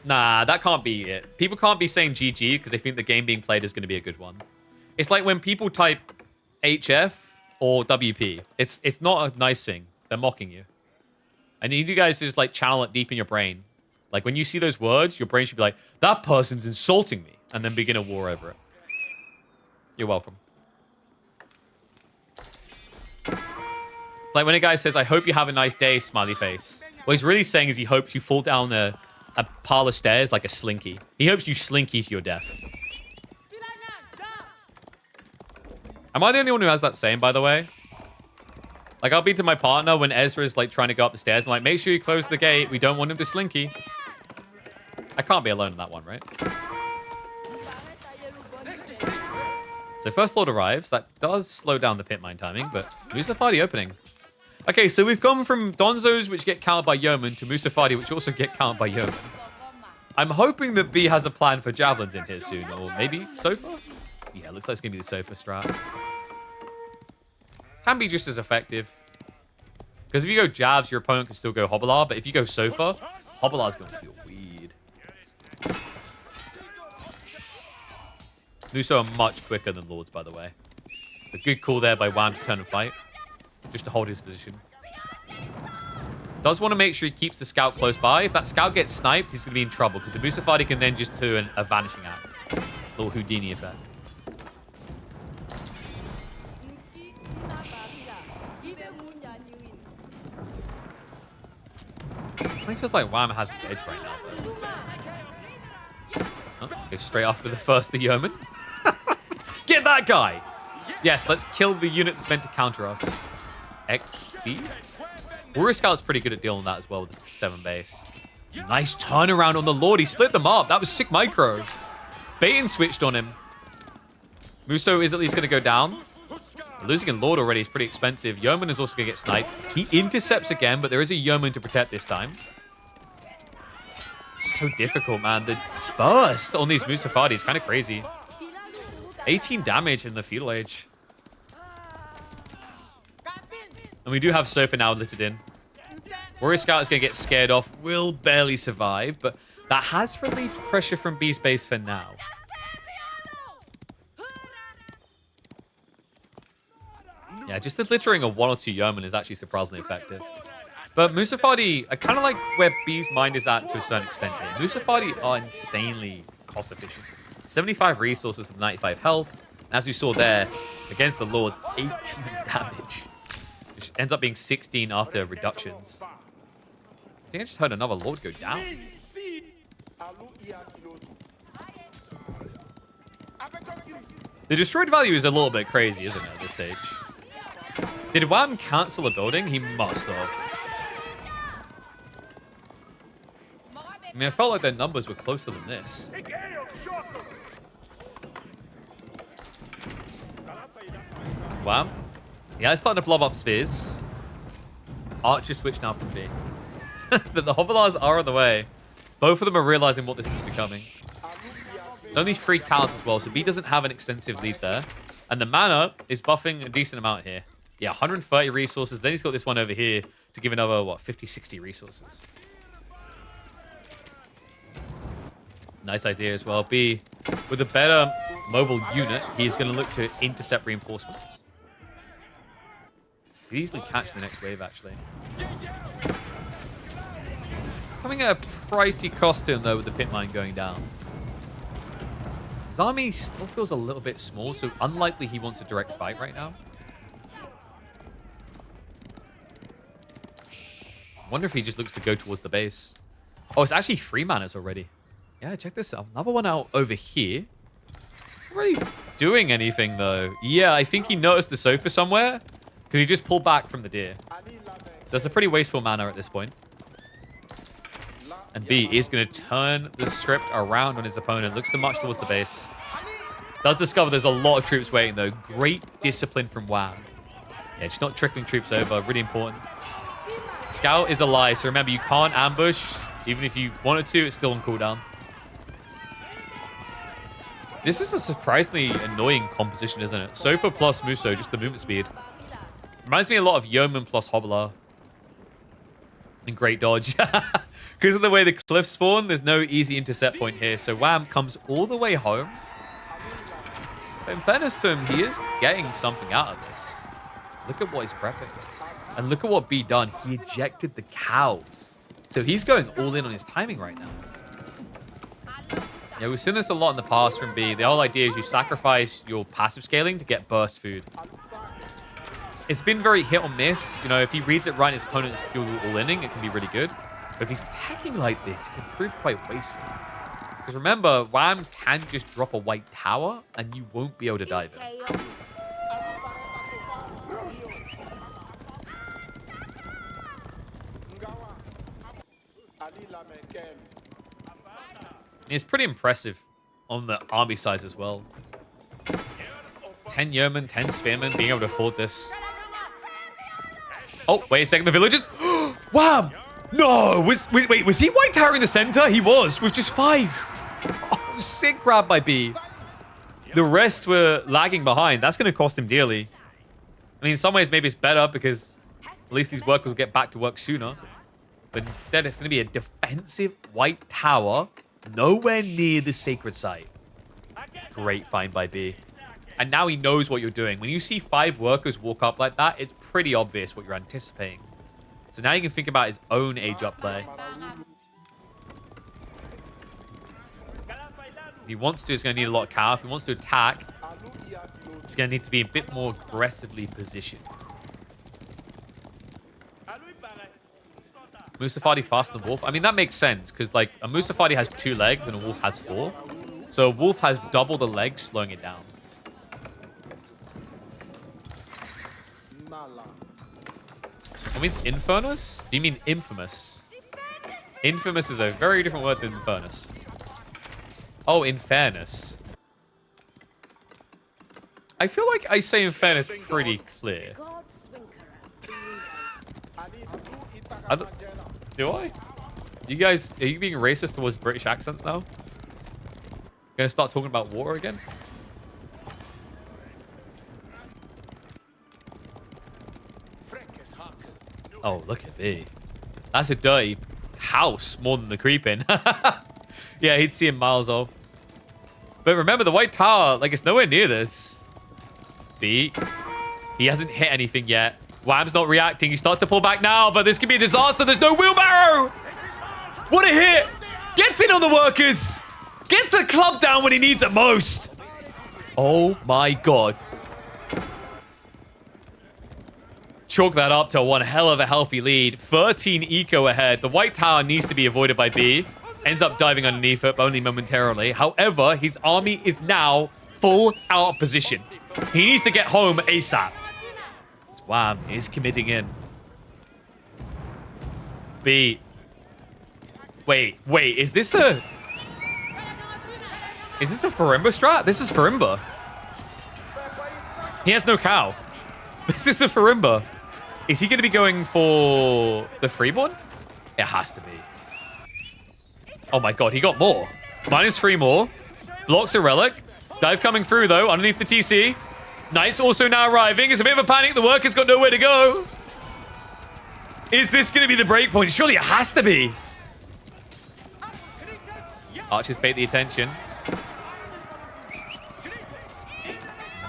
Nah, that can't be it. People can't be saying GG because they think the game being played is going to be a good one. It's like when people type HF or WP. It's not a nice thing. They're mocking you. I need you guys to just like channel it deep in your brain. Like when you see those words, your brain should be like, that person's insulting me. And then begin a war over it. You're welcome. It's like when a guy says, I hope you have a nice day, smiley face. What he's really saying is he hopes you fall down a pile of stairs like a slinky. He hopes you slinky to your death. Am I the only one who has that saying, by the way? Like, I'll be to my partner when Ezra's, like, trying to go up the stairs. And, like, make sure you close the gate. We don't want him to slinky. I can't be alone in that one, right? So, first Lord arrives. That does slow down the pit mine timing, but Musafadi opening. Okay, so we've gone from Donzos, which get countered by Yeoman, to Musafadi, which also get countered by Yeoman. I'm hoping that B has a plan for Javelins in here soon, or maybe Sofa? Yeah, looks like it's going to be the Sofa strat. Can be just as effective. Because if you go Jabs, your opponent can still go Hobbler, but if you go Sofa, Hobbler's going to feel weird. Muso are much quicker than Lords, by the way. It's a good call there by Wham to turn and fight. Just to hold his position. Does want to make sure he keeps the scout close by. If that scout gets sniped, he's going to be in trouble. Because the Musafadi can then just do a vanishing act. Little Houdini effect. I feels like Wham has the edge right now. Oh, go straight after the first of the Yeoman. Get that guy! Yes, let's kill the unit that's meant to counter us. XP? Warrior Scout's pretty good at dealing with that as well with the 7 base. Nice turnaround on the Lord. He split them up. That was sick micro. Bait and switched on him. Muso is at least going to go down. Losing a Lord already is pretty expensive. Yeoman is also going to get sniped. He intercepts again, but there is a Yeoman to protect this time. So difficult, man. The burst on these Musafadi is kind of crazy. 18 damage in the Feudal Age. And we do have Sofa now littered in. Warrior Scout is going to get scared off. Will barely survive, but that has relieved pressure from B's base for now. Yeah, just the littering of 1 or 2 Yeoman is actually surprisingly effective. But Musafadi, I kind of like where B's mind is at to a certain extent here. Musafadi are insanely cost efficient. 75 resources with 95 health. And as we saw there, against the Lords, 18 damage. Which ends up being 16 after reductions. I think I just heard another Lord go down. The destroyed value is a little bit crazy, isn't it, at this stage? Did Wham cancel a building? He must have. I mean, I felt like their numbers were closer than this. Wham. Yeah, it's starting to blow up spears. Archer switch now from B. But the Hovelars are on the way. Both of them are realizing what this is becoming. It's only 3 cows as well, so B doesn't have an extensive lead there. And the mana is buffing a decent amount here. Yeah, 130 resources. Then he's got this one over here to give another, what, 50, 60 resources. Nice idea as well. B, with a better mobile unit, he's going to look to intercept reinforcements. Could easily catch the next wave, actually. It's coming at a pricey cost to him, though, with the pit mine going down. His army still feels a little bit small, so unlikely he wants a direct fight right now. I wonder if he just looks to go towards the base. Oh, it's actually 3 manas already. Yeah, check this out. Another one out over here. Not really doing anything, though. Yeah, I think he noticed the Sofa somewhere because he just pulled back from the deer. So that's a pretty wasteful mana at this point. And B is going to turn the script around on his opponent. Looks to march towards the base. Does discover there's a lot of troops waiting, though. Great discipline from Wham. Yeah, just not trickling troops over. Really important. Scout is alive, so remember, you can't ambush. Even if you wanted to, it's still on cooldown. This is a surprisingly annoying composition, isn't it? Sofa plus Muso, just the movement speed. Reminds me a lot of Yeoman plus Hobbler. And great dodge. Because of the way the cliffs spawn, there's no easy intercept point here. So Wham comes all the way home. But in fairness to him, he is getting something out of this. Look at what he's prepping. And look at what B done. He ejected the cows. So he's going all in on his timing right now. Yeah, we've seen this a lot in the past from B. The whole idea is you sacrifice your passive scaling to get burst food. It's been very hit or miss. You know, if he reads it right and his opponent's all inning, it can be really good. But if he's teching like this, it can prove quite wasteful. Because remember, Wham can just drop a white tower and you won't be able to dive in. It's pretty impressive on the army size as well. 10 yeomen, 10 spearmen, being able to afford this. Oh, wait a second, the villagers. Wham! No, was he white tower in the center? He was, with just 5. Oh, sick grab by B. The rest were lagging behind. That's going to cost him dearly. I mean, in some ways, maybe it's better because at least these workers will get back to work sooner. But instead, it's going to be a defensive white tower nowhere near the sacred site. Great find by B. And now he knows what you're doing. When you see 5 workers walk up like that, it's pretty obvious what you're anticipating. So now you can think about his own age-up play. If he wants to, he's going to need a lot of cow. If he wants to attack, he's going to need to be a bit more aggressively positioned. Musafadi faster than Wolf. I mean, that makes sense, because like a Musafadi has 2 legs and a Wolf has 4. So a Wolf has double the legs, slowing it down. That means Infernus? Do you mean infamous? Infamous is a very different word than Infernus. Oh, in fairness. I feel like I say in fairness pretty clear. Do I? You guys, are you being racist towards British accents now? Gonna start talking about war again? Oh, look at me. That's a dirty house more than the creeping. Yeah, he'd see him miles off. But remember, the white tower, like, it's nowhere near this. B. He hasn't hit anything yet. Wham's not reacting. He starts to pull back now, but this could be a disaster. There's no wheelbarrow. What a hit. Gets in on the workers. Gets the club down when he needs it most. Oh, my God. Chalk that up to one hell of a healthy lead. 13 eco ahead. The white tower needs to be avoided by B. Ends up diving underneath it, but only momentarily. However, his army is now full out of position. He needs to get home ASAP. Wham is committing in. B. Wait. Is this a Farimba strat? This is Farimba. He has no cow. This is a Farimba. Is he going to be going for the freeborn? It has to be. Oh my God, he got more. -3 more. Blocks a relic. Dive coming through, though, underneath the TC. Knights also now arriving. It's a bit of a panic. The worker's got nowhere to go. Is this going to be the breakpoint? Surely it has to be. Archers paid the attention.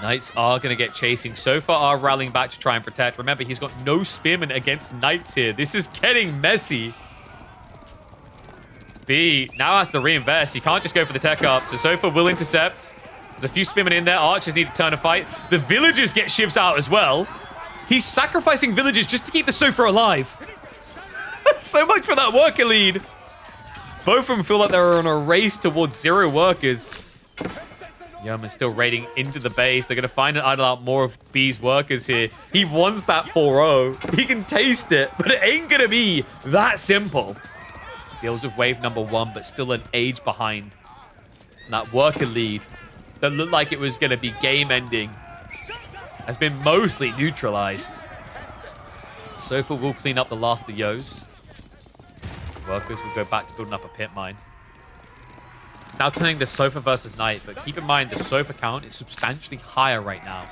Knights are going to get chasing. So far are rallying back to try and protect. Remember, he's got no spearmen against Knights here. This is getting messy. B now has to reinvest. He can't just go for the tech up. So Sofa will intercept. There's a few spearmen in there. Archers need to turn a fight. The villagers get shivs out as well. He's sacrificing villagers just to keep the Sofa alive. That's so much for that worker lead. Both of them feel like they're on a race towards 0 workers. Yeoman's still raiding into the base. They're going to find and idle out more of B's workers here. He wants that 4-0. He can taste it, but it ain't going to be that simple. Deals with wave number 1, but still an age behind. And that worker lead that looked like it was going to be game-ending has been mostly neutralized. Sofa will clean up the last of the Yos. Workers will go back to building up a pit mine. It's now turning to Sofa versus Knight, but keep in mind the Sofa count is substantially higher right now.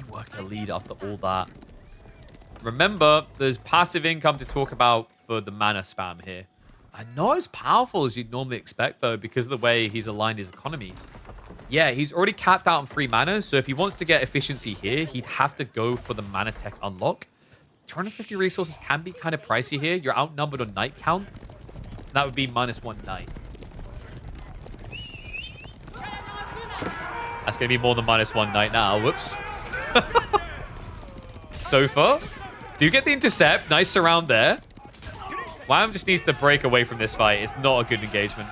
Worker lead after all that. Remember, there's passive income to talk about for the mana spam here. Not as powerful as you'd normally expect, though, because of the way he's aligned his economy. Yeah, he's already capped out on 3 mana, so if he wants to get efficiency here, he'd have to go for the mana tech unlock. 250 resources can be kind of pricey here. You're outnumbered on knight count. That would be -1 knight. That's going to be more than -1 knight now. Whoops. So far, do get the intercept. Nice surround there. Wham just needs to break away from this fight. It's not a good engagement.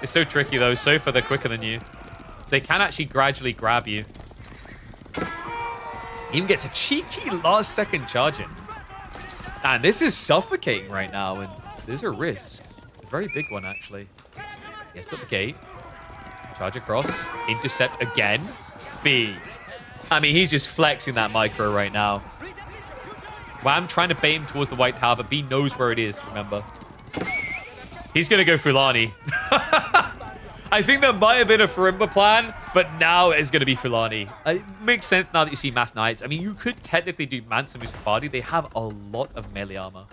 It's so tricky, though. So far, they're quicker than you. So they can actually gradually grab you. Even gets a cheeky last-second charge in. And this is suffocating right now, and there's a risk. A very big one, actually. Yes, got the gate. Charge across. Intercept again. B. I mean, he's just flexing that micro right now. Wham trying to bait him towards the white tower, but B knows where it is, remember. He's going to go Fulani. I think there might have been a Farimba plan, but now it's going to be Fulani. It makes sense now that you see Mass Knights. I mean, you could technically do Mansa Musafadi. They have a lot of melee armor.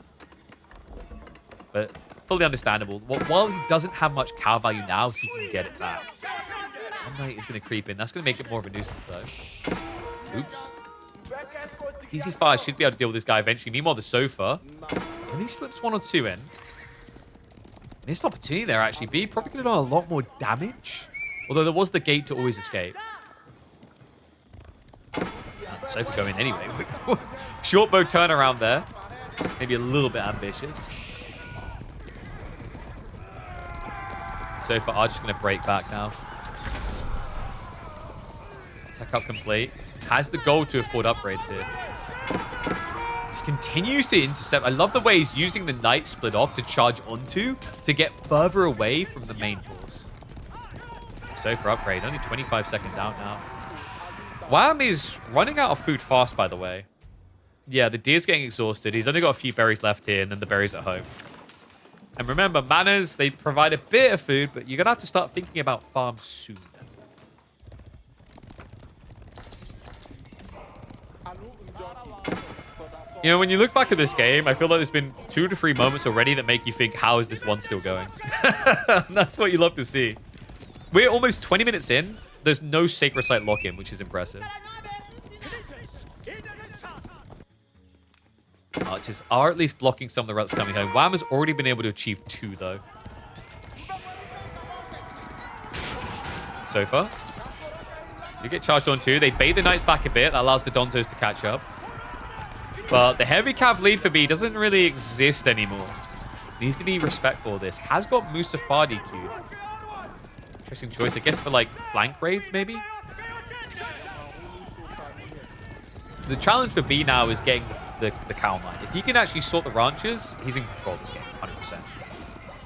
But fully understandable. While he doesn't have much cow value now, he can get it back. One Knight is going to creep in. That's going to make it more of a nuisance, though. Oops. TC5 should be able to deal with this guy eventually. Meanwhile, the sofa. And he slips 1 or 2 in. Missed opportunity there, actually. B probably could have done a lot more damage. Although there was the gate to always escape. Sofa going anyway. Short bow turnaround there. Maybe a little bit ambitious. Sofa are just going to break back now. Tech up complete. Has the goal to afford upgrades here. Just continues to intercept. I love the way he's using the knight split off to charge onto to get further away from the main force. So for upgrade, only 25 seconds out now. Wham is running out of food fast, by the way. Yeah, the deer's getting exhausted. He's only got a few berries left here, and then the berries at home. And remember, manors, they provide a bit of food, but you're going to have to start thinking about farms soon. You know, when you look back at this game, I feel like there's been 2 to 3 moments already that make you think, how is this one still going? That's what you love to see. We're almost 20 minutes in. There's no Sacred Site lock-in, which is impressive. Archers are at least blocking some of the relics coming home. Wham has already been able to achieve 2, though. So far. You get charged on 2. They bait the knights back a bit. That allows the Donzos to catch up. But the heavy cav lead for B doesn't really exist anymore. Needs to be respectful of this. Has got Musafadi queued. Interesting choice, I guess, for like flank raids, maybe? The challenge for B now is getting the cow mine. If he can actually sort the ranches, he's in control of this game, 100%.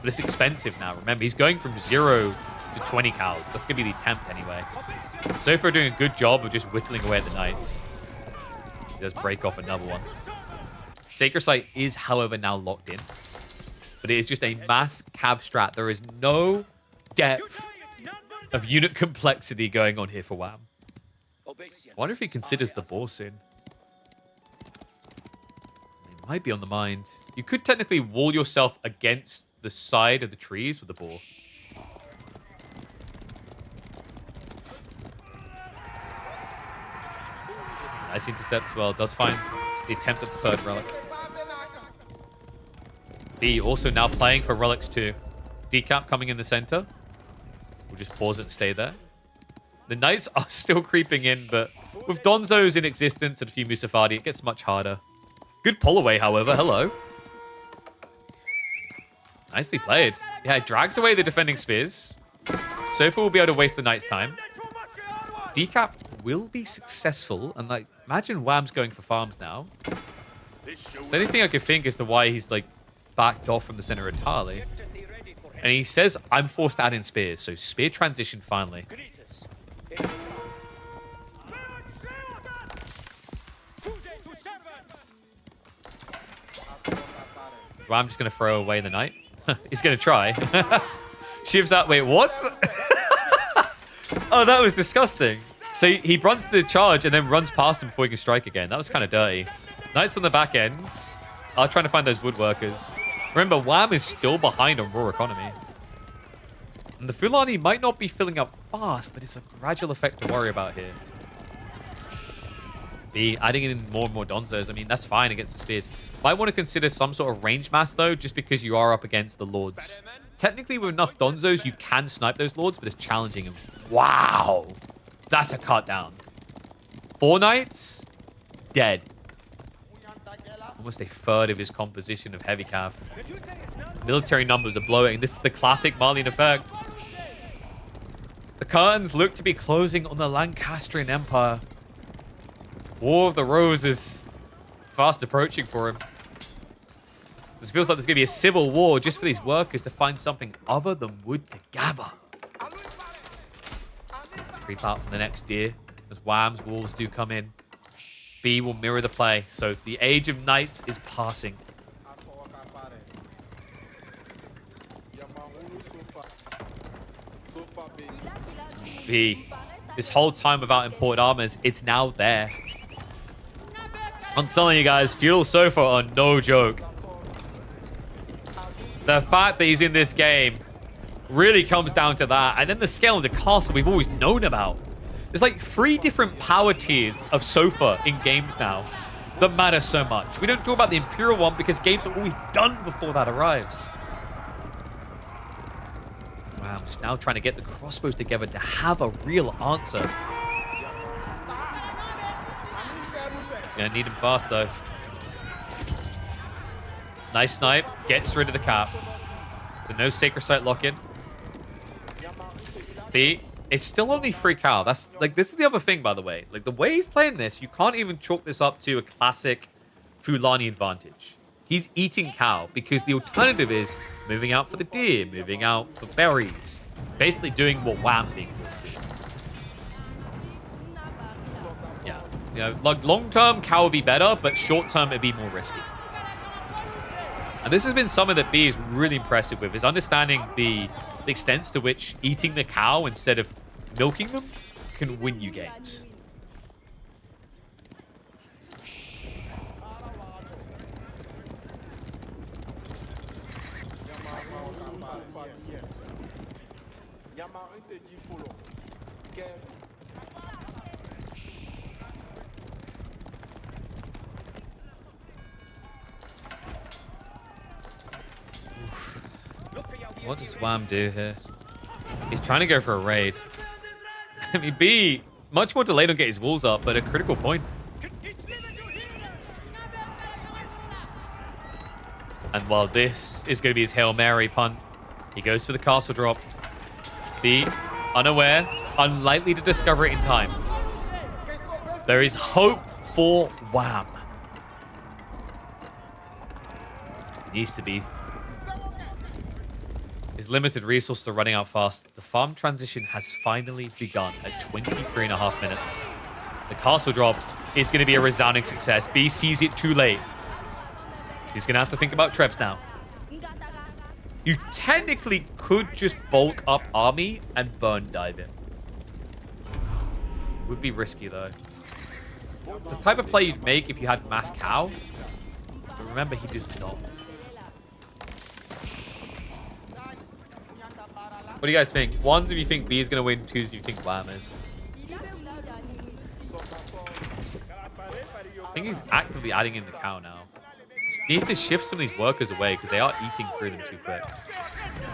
But it's expensive now. Remember, he's going from 0 to 20 cows. That's going to be the attempt anyway. So far, doing a good job of just whittling away at the knights. He does break off another one. Sacred Site is, however, now locked in. But it is just a mass cav strat. There is no depth of unit complexity going on here for Wham. I wonder if he considers the boar soon. It might be on the mind. You could technically wall yourself against the side of the trees with the boar. Nice intercept as well. Does find the attempt at the 3rd relic. B also now playing for relics too. Decap coming in the center. We'll just pause it and stay there. The knights are still creeping in, but with Donzos in existence and a few Musafadi, it gets much harder. Good pull away, however. Hello. Nicely played. Yeah, it drags away the defending spears. Sofa will be able to waste the knight's time. Decap will be successful, and like, imagine Wham's going for farms now. So anything I could think as to why he's like backed off from the center entirely. And he says, I'm forced to add in spears, so spear transition finally. So I'm just going to throw away the knight. He's going to try. Shivs out. Wait, what? Oh, that was disgusting. So he runs the charge and then runs past him before he can strike again. That was kind of dirty. Knights on the back end are trying to find those woodworkers. Remember, Wham is still behind on raw economy. And the Fulani might not be filling up fast, but it's a gradual effect to worry about here. B, adding in more and more Donzos. I mean, that's fine against the Spears. Might want to consider some sort of range mass, though, just because you are up against the Lords. Technically, with enough Donzos, you can snipe those Lords, but it's challenging. And wow! That's a cut down. 4 Knights, dead. Almost a third of his composition of heavy cav. Military numbers are blowing. This is the classic Marleyan effect. The curtains look to be closing on the Lancastrian Empire. War of the Roses fast approaching for him. This feels like there's going to be a civil war just for these workers to find something other than wood to gather. Creep out from the next deer as Wham's wolves do come in. B will mirror the play, so the age of knights is passing. B, this whole time without imported armors, it's now there. I'm telling you guys, feudal Sofa are no joke. The fact that he's in this game really comes down to that. And then the scale of the castle we've always known about. There's like 3 different power tiers of Sofa in games now that matter so much. We don't talk about the Imperial one because games are always done before that arrives. Wow, I'm just now trying to get the crossbows together to have a real answer. It's going to need him fast, though. Nice snipe. Gets rid of the cap. So no Sacred Site lock-in. B, it's still only 3 cal. That's like, this is the other thing, by the way. Like, the way he's playing this, you can't even chalk this up to a classic Fulani advantage. He's eating cow because the alternative is moving out for the deer, moving out for berries. Basically doing what Wham's being forced to do. Yeah. You know, like long-term, cow would be better, but short-term, it'd be more risky. And this has been something that B is really impressive with, is understanding the extent to which eating the cow instead of milking them can win you games. What does Wham do here? He's trying to go for a raid. I mean, B, much more delayed on getting his walls up, but a critical point. And while this is going to be his Hail Mary punt, he goes for the castle drop. B, unaware, unlikely to discover it in time. There is hope for Wham. It needs to be. His limited resources are running out fast. The farm transition has finally begun at 23.5 minutes. The castle drop is going to be a resounding success. B sees it too late. He's going to have to think about Trebs now. You technically could just bulk up army and burn dive in. Would be risky, though. It's the type of play you'd make if you had mass cow. But remember, he does not. What do you guys think? Ones if you think B is going to win, twos if you think Wham is. I think he's actively adding in the cow now. He needs to shift some of these workers away because they are eating through them too quick.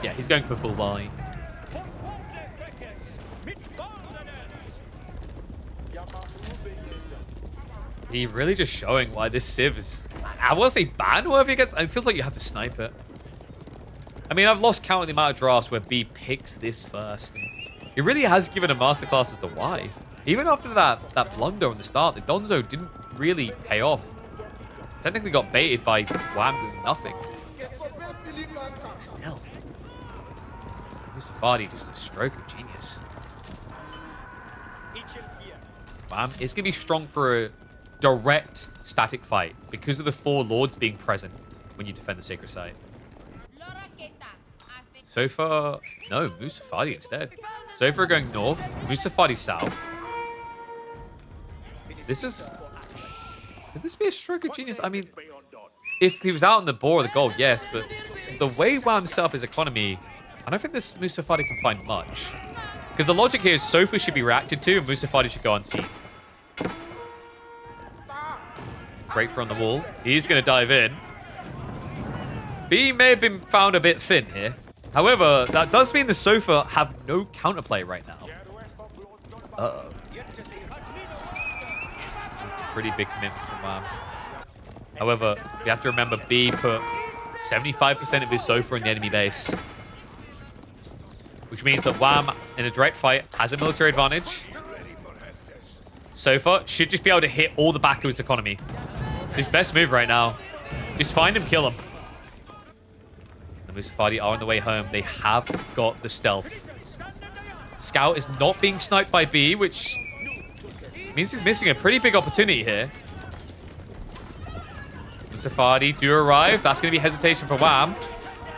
Yeah, he's going for full volley. He's really just showing why this Civ is... I want to say ban-worthy against... It feels like you have to snipe it. I mean, I've lost count of the amount of drafts where B picks this first. It really has given a masterclass as to why. Even after that blunder on the start, the Donzo didn't really pay off. Technically got baited by Wham doing nothing. Still. Musafadi, just a stroke of genius. Wham is going to be strong for a direct static fight because of the 4 lords being present when you defend the sacred site. So far, no, Musafadi instead. So far going north, Musafadi south. This is... Could this be a stroke of genius? I mean, If he was out on the boar or the gold, yes, but the way Wham set up his economy, I don't think this Musafadi can find much. Because the logic here is Sofa should be reacted to and Musafadi should go on seat. Break from the wall. He's going to dive in. B may have been found a bit thin here. However, that does mean the Sofa have no counterplay right now. Uh-oh. Pretty big commitment from Wham. However, we have to remember B put 75% of his Sofa in the enemy base. Which means that Wham, in a direct fight, has a military advantage. Sofa should just be able to hit all the back of his economy. It's his best move right now. Just find him, kill him. The Musafadi are on the way home. They have got the stealth. Scout is not being sniped by B, which means he's missing a pretty big opportunity here. Musafadi do arrive. That's going to be hesitation for Wham.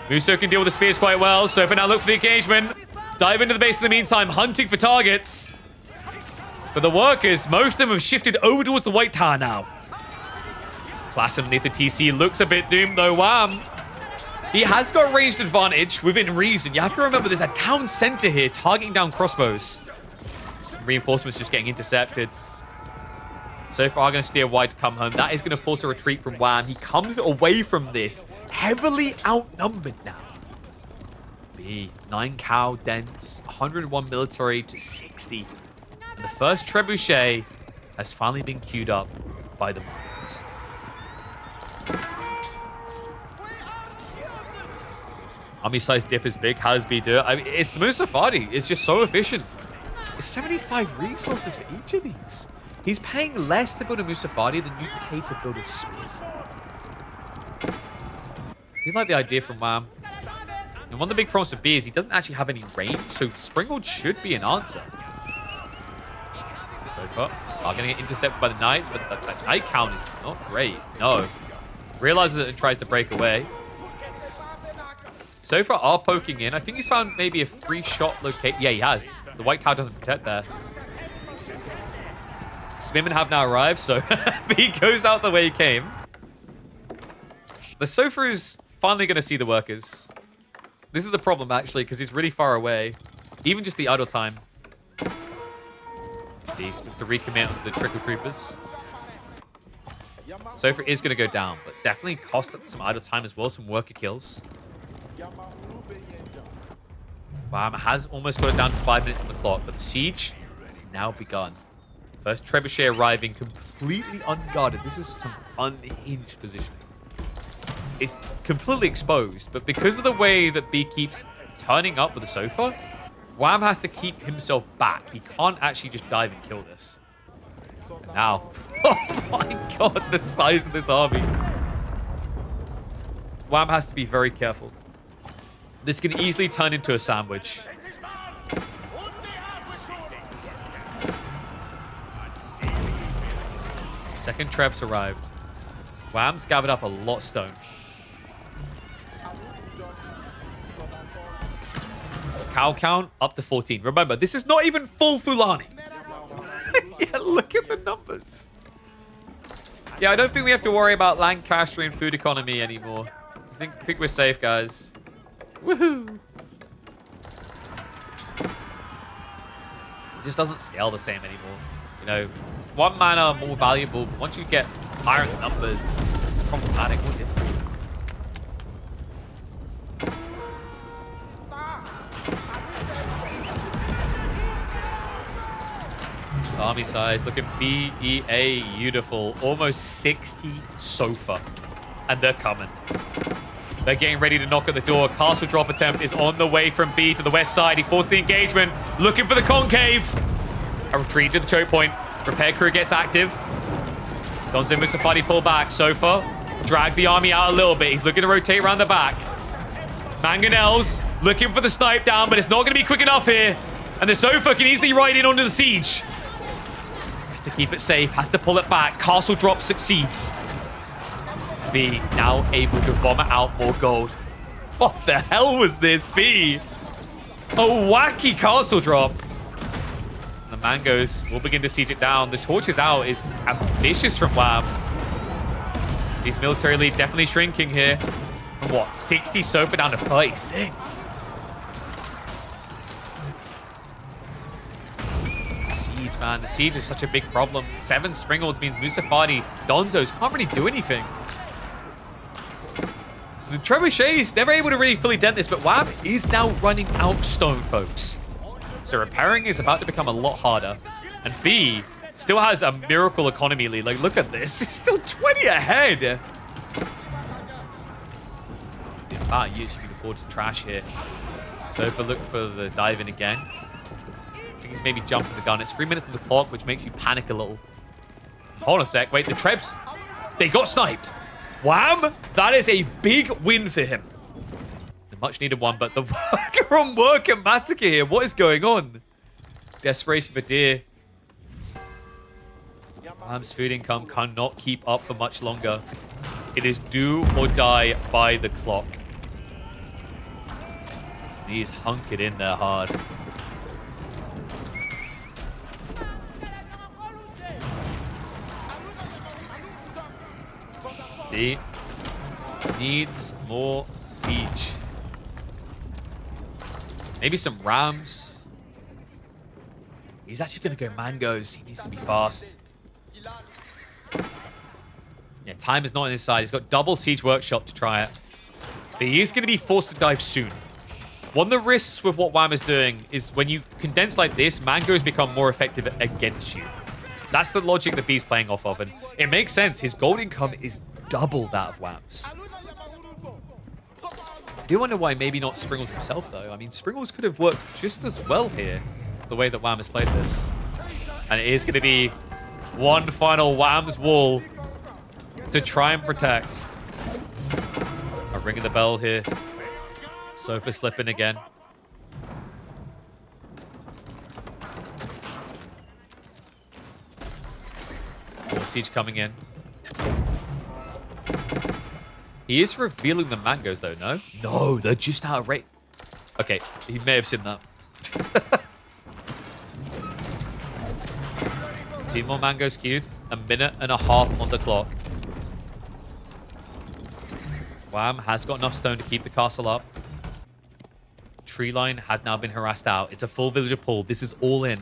Muso can deal with the spears quite well. So for now, look for the engagement. Dive into the base in the meantime, hunting for targets. But the workers, most of them have shifted over towards the white tower now. Flash underneath the TC looks a bit doomed though. Wham. He has got ranged advantage within reason. You have to remember there's a town center here targeting down crossbows. Reinforcements just getting intercepted. So far, going to steer wide to come home. That is going to force a retreat from Wham. He comes away from this heavily outnumbered now. B, 9 cow dense, 101 military to 60. And the first trebuchet has finally been queued up by the Mayans. Army size differs big. How does B do it? I mean, it's Musafadi. It's just so efficient. It's 75 resources for each of these. He's paying less to build a Musafadi than you pay to build a spear. I do like the idea from Wham. And one of the big problems with B is he doesn't actually have any range, so Springald should be an answer. So far, are going to get intercepted by the Knights, but that Knight count is not great. No. Realizes it and tries to break away. So far, are poking in. I think he's found maybe a 3-shot location. Yeah, he has. The white tower doesn't protect there. Spearmen have now arrived, so B goes out the way he came. The Sofa is finally going to see the workers. This is the problem, actually, because he's really far away. Even just the idle time. He looks to recommit onto the Trickle Troopers. Sofa is going to go down, but definitely cost some idle time as well, some worker kills. Wham has almost got it down to 5 minutes on the clock, but the siege has now begun. First trebuchet arriving completely unguarded. This is some unhinged positioning. It's completely exposed, but because of the way that B keeps turning up with the Sofa, Wham has to keep himself back. He can't actually just dive and kill this. And now, oh my god, the size of this army. Wham has to be very careful. This can easily turn into a sandwich. Second Treb's arrived. Wham's gathered up a lot of stone. Cow count up to 14. Remember, this is not even full Fulani. Yeah, look at the numbers. Yeah, I don't think we have to worry about Lancastrian food economy anymore. I think we're safe, guys. Woohoo! It just doesn't scale the same anymore. You know, one mana more valuable, but once you get higher in the numbers, it's problematic or difficult. This army size looking BEA beautiful. Almost 60 Sofa. And they're coming. They're getting ready to knock at the door. Castle drop attempt is on the way from B to the west side. He forced the engagement. Looking for the concave. A retreat to the choke point. Repair crew gets active. Gonzo Musafadi pull back. Sofa drag the army out a little bit. He's looking to rotate around the back. Mangonels looking for the snipe down, but it's not going to be quick enough here. And the Sofa can easily ride in onto the siege. Has to keep it safe. Has to pull it back. Castle drop succeeds. B now able to vomit out more gold. What the hell was this, B? A wacky castle drop. And the mangoes will begin to siege it down. The torch is out. Is ambitious from Wham. His military lead definitely shrinking here. From what, 60 so far down to 36. The siege, man. The siege is such a big problem. 7 Springalds means Musafadi, Donzos can't really do anything. The Trebuchets never able to really fully dent this, but Wham is now running out stone, folks. So repairing is about to become a lot harder. And B still has a miracle economy lead. Like, look at this. He's still 20 ahead. You should be afford to trash here. Sofa look for the dive in again. I think he's maybe jumping the gun. It's 3 minutes on the clock, which makes you panic a little. Hold on a sec. Wait, the Trebs, they got sniped. Wham! That is a big win for him. A much needed one, but the worker on worker massacre here. What is going on? Desperation for deer. Wham's food income cannot keep up for much longer. It is do or die by the clock. He's hunkered in there hard. He needs more siege. Maybe some rams. He's actually going to go mangoes. He needs to be fast. Yeah, time is not on his side. He's got double siege workshop to try it. But he is going to be forced to dive soon. One of the risks with what Wham is doing is when you condense like this, mangoes become more effective against you. That's the logic that B's playing off of. And it makes sense. His gold income is double that of Wham's. I do wonder why maybe not Springles himself, though. I mean, Springles could have worked just as well here, the way that Wham has played this. And it is going to be one final Wham's wall to try and protect. I'm ringing the bell here. Sofa slipping again. More siege coming in. He is revealing the mangoes, though, no? No, they're just out of rate. Okay, he may have seen that. 2 more mangoes queued. 1.5 minutes on the clock. Wham has got enough stone to keep the castle up. Tree line has now been harassed out. It's a full villager pull. This is all in.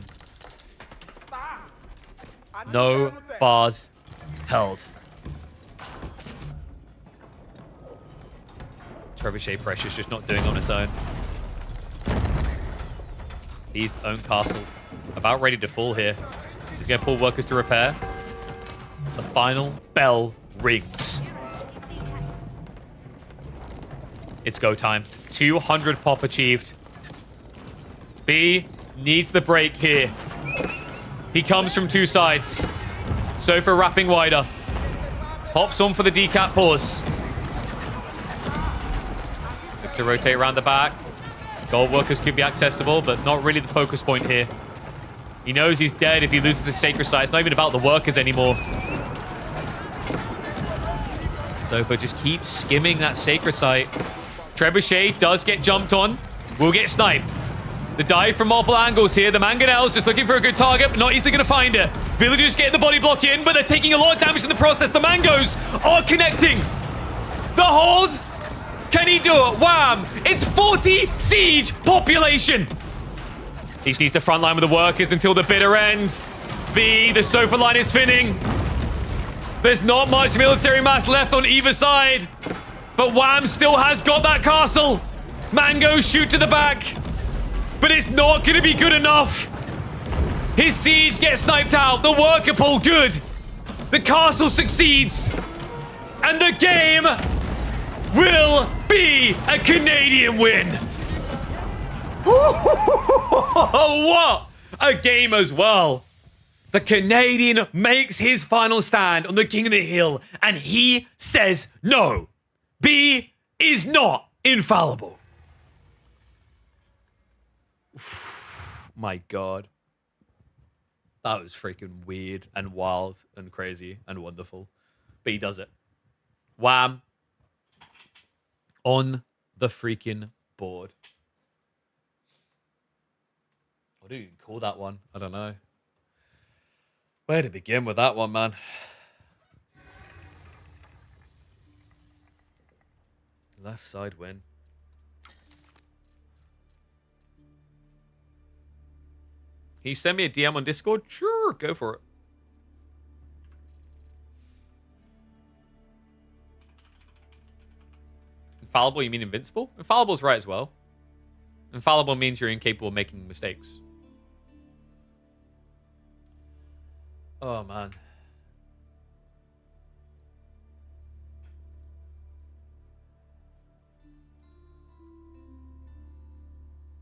No bars held. Trebuchet pressure's just not doing on its own. His own castle about ready to fall here. He's going to pull workers to repair. The final bell rings. It's go time. 200 pop achieved. B needs the break here. He comes from 2 sides. Sofa wrapping wider. Hops on for the decap pause. Looks to rotate around the back. Gold workers could be accessible, but not really the focus point here. He knows he's dead if he loses the sacred site. It's not even about the workers anymore. Sofa just keeps skimming that sacred site. Trebuchet does get jumped on. Will get sniped. The dive from multiple angles here. The mangonels just looking for a good target, but not easily going to find it. Villagers get the body block in, but they're taking a lot of damage in the process. The mangoes are connecting. The hold. Can he do it? Wham! It's 40 siege population. He just needs to frontline with the workers until the bitter end. B, the sofa line is spinning. There's not much military mass left on either side. But Wham still has got that castle. Mangoes shoot to the back. But it's not going to be good enough. His siege gets sniped out. The worker pull good. The castle succeeds. And the game will be a Canadian win. What a game as well. The Canadian makes his final stand on the King of the Hill, and he says no. B is not infallible. My God. That was freaking weird and wild and crazy and wonderful. But he does it. Wham. On the freaking board. What do you call that one? I don't know. Where to begin with that one, man? Left side win. Can you send me a DM on Discord? Sure, go for it. Infallible, you mean invincible? Infallible's right as well. Infallible means you're incapable of making mistakes. Oh, man.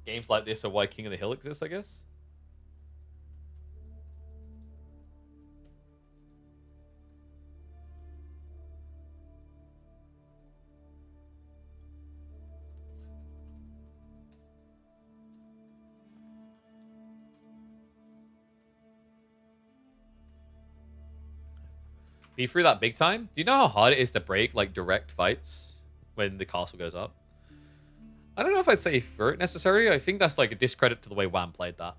Games like this are why King of the Hill exists, I guess. Be through that big time? Do you know how hard it is to break like direct fights when the castle goes up? I don't know if I'd say through it necessarily. I think that's like a discredit to the way Wham played that.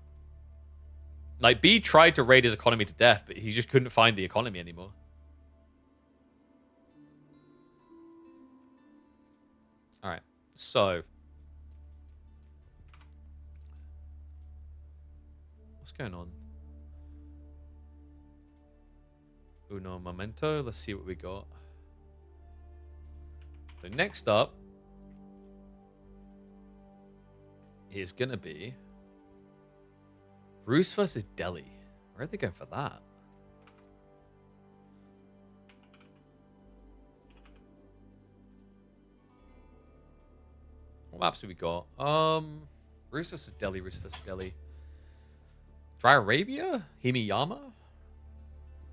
Like, B tried to raid his economy to death, but he just couldn't find the economy anymore. Alright, so... what's going on? Uno momento. Let's see what we got. So next up is going to be Bruce versus Delhi. Where are they going for that? What maps have we got? Bruce versus Delhi, Bruce versus Delhi. Dry Arabia? Himiyama?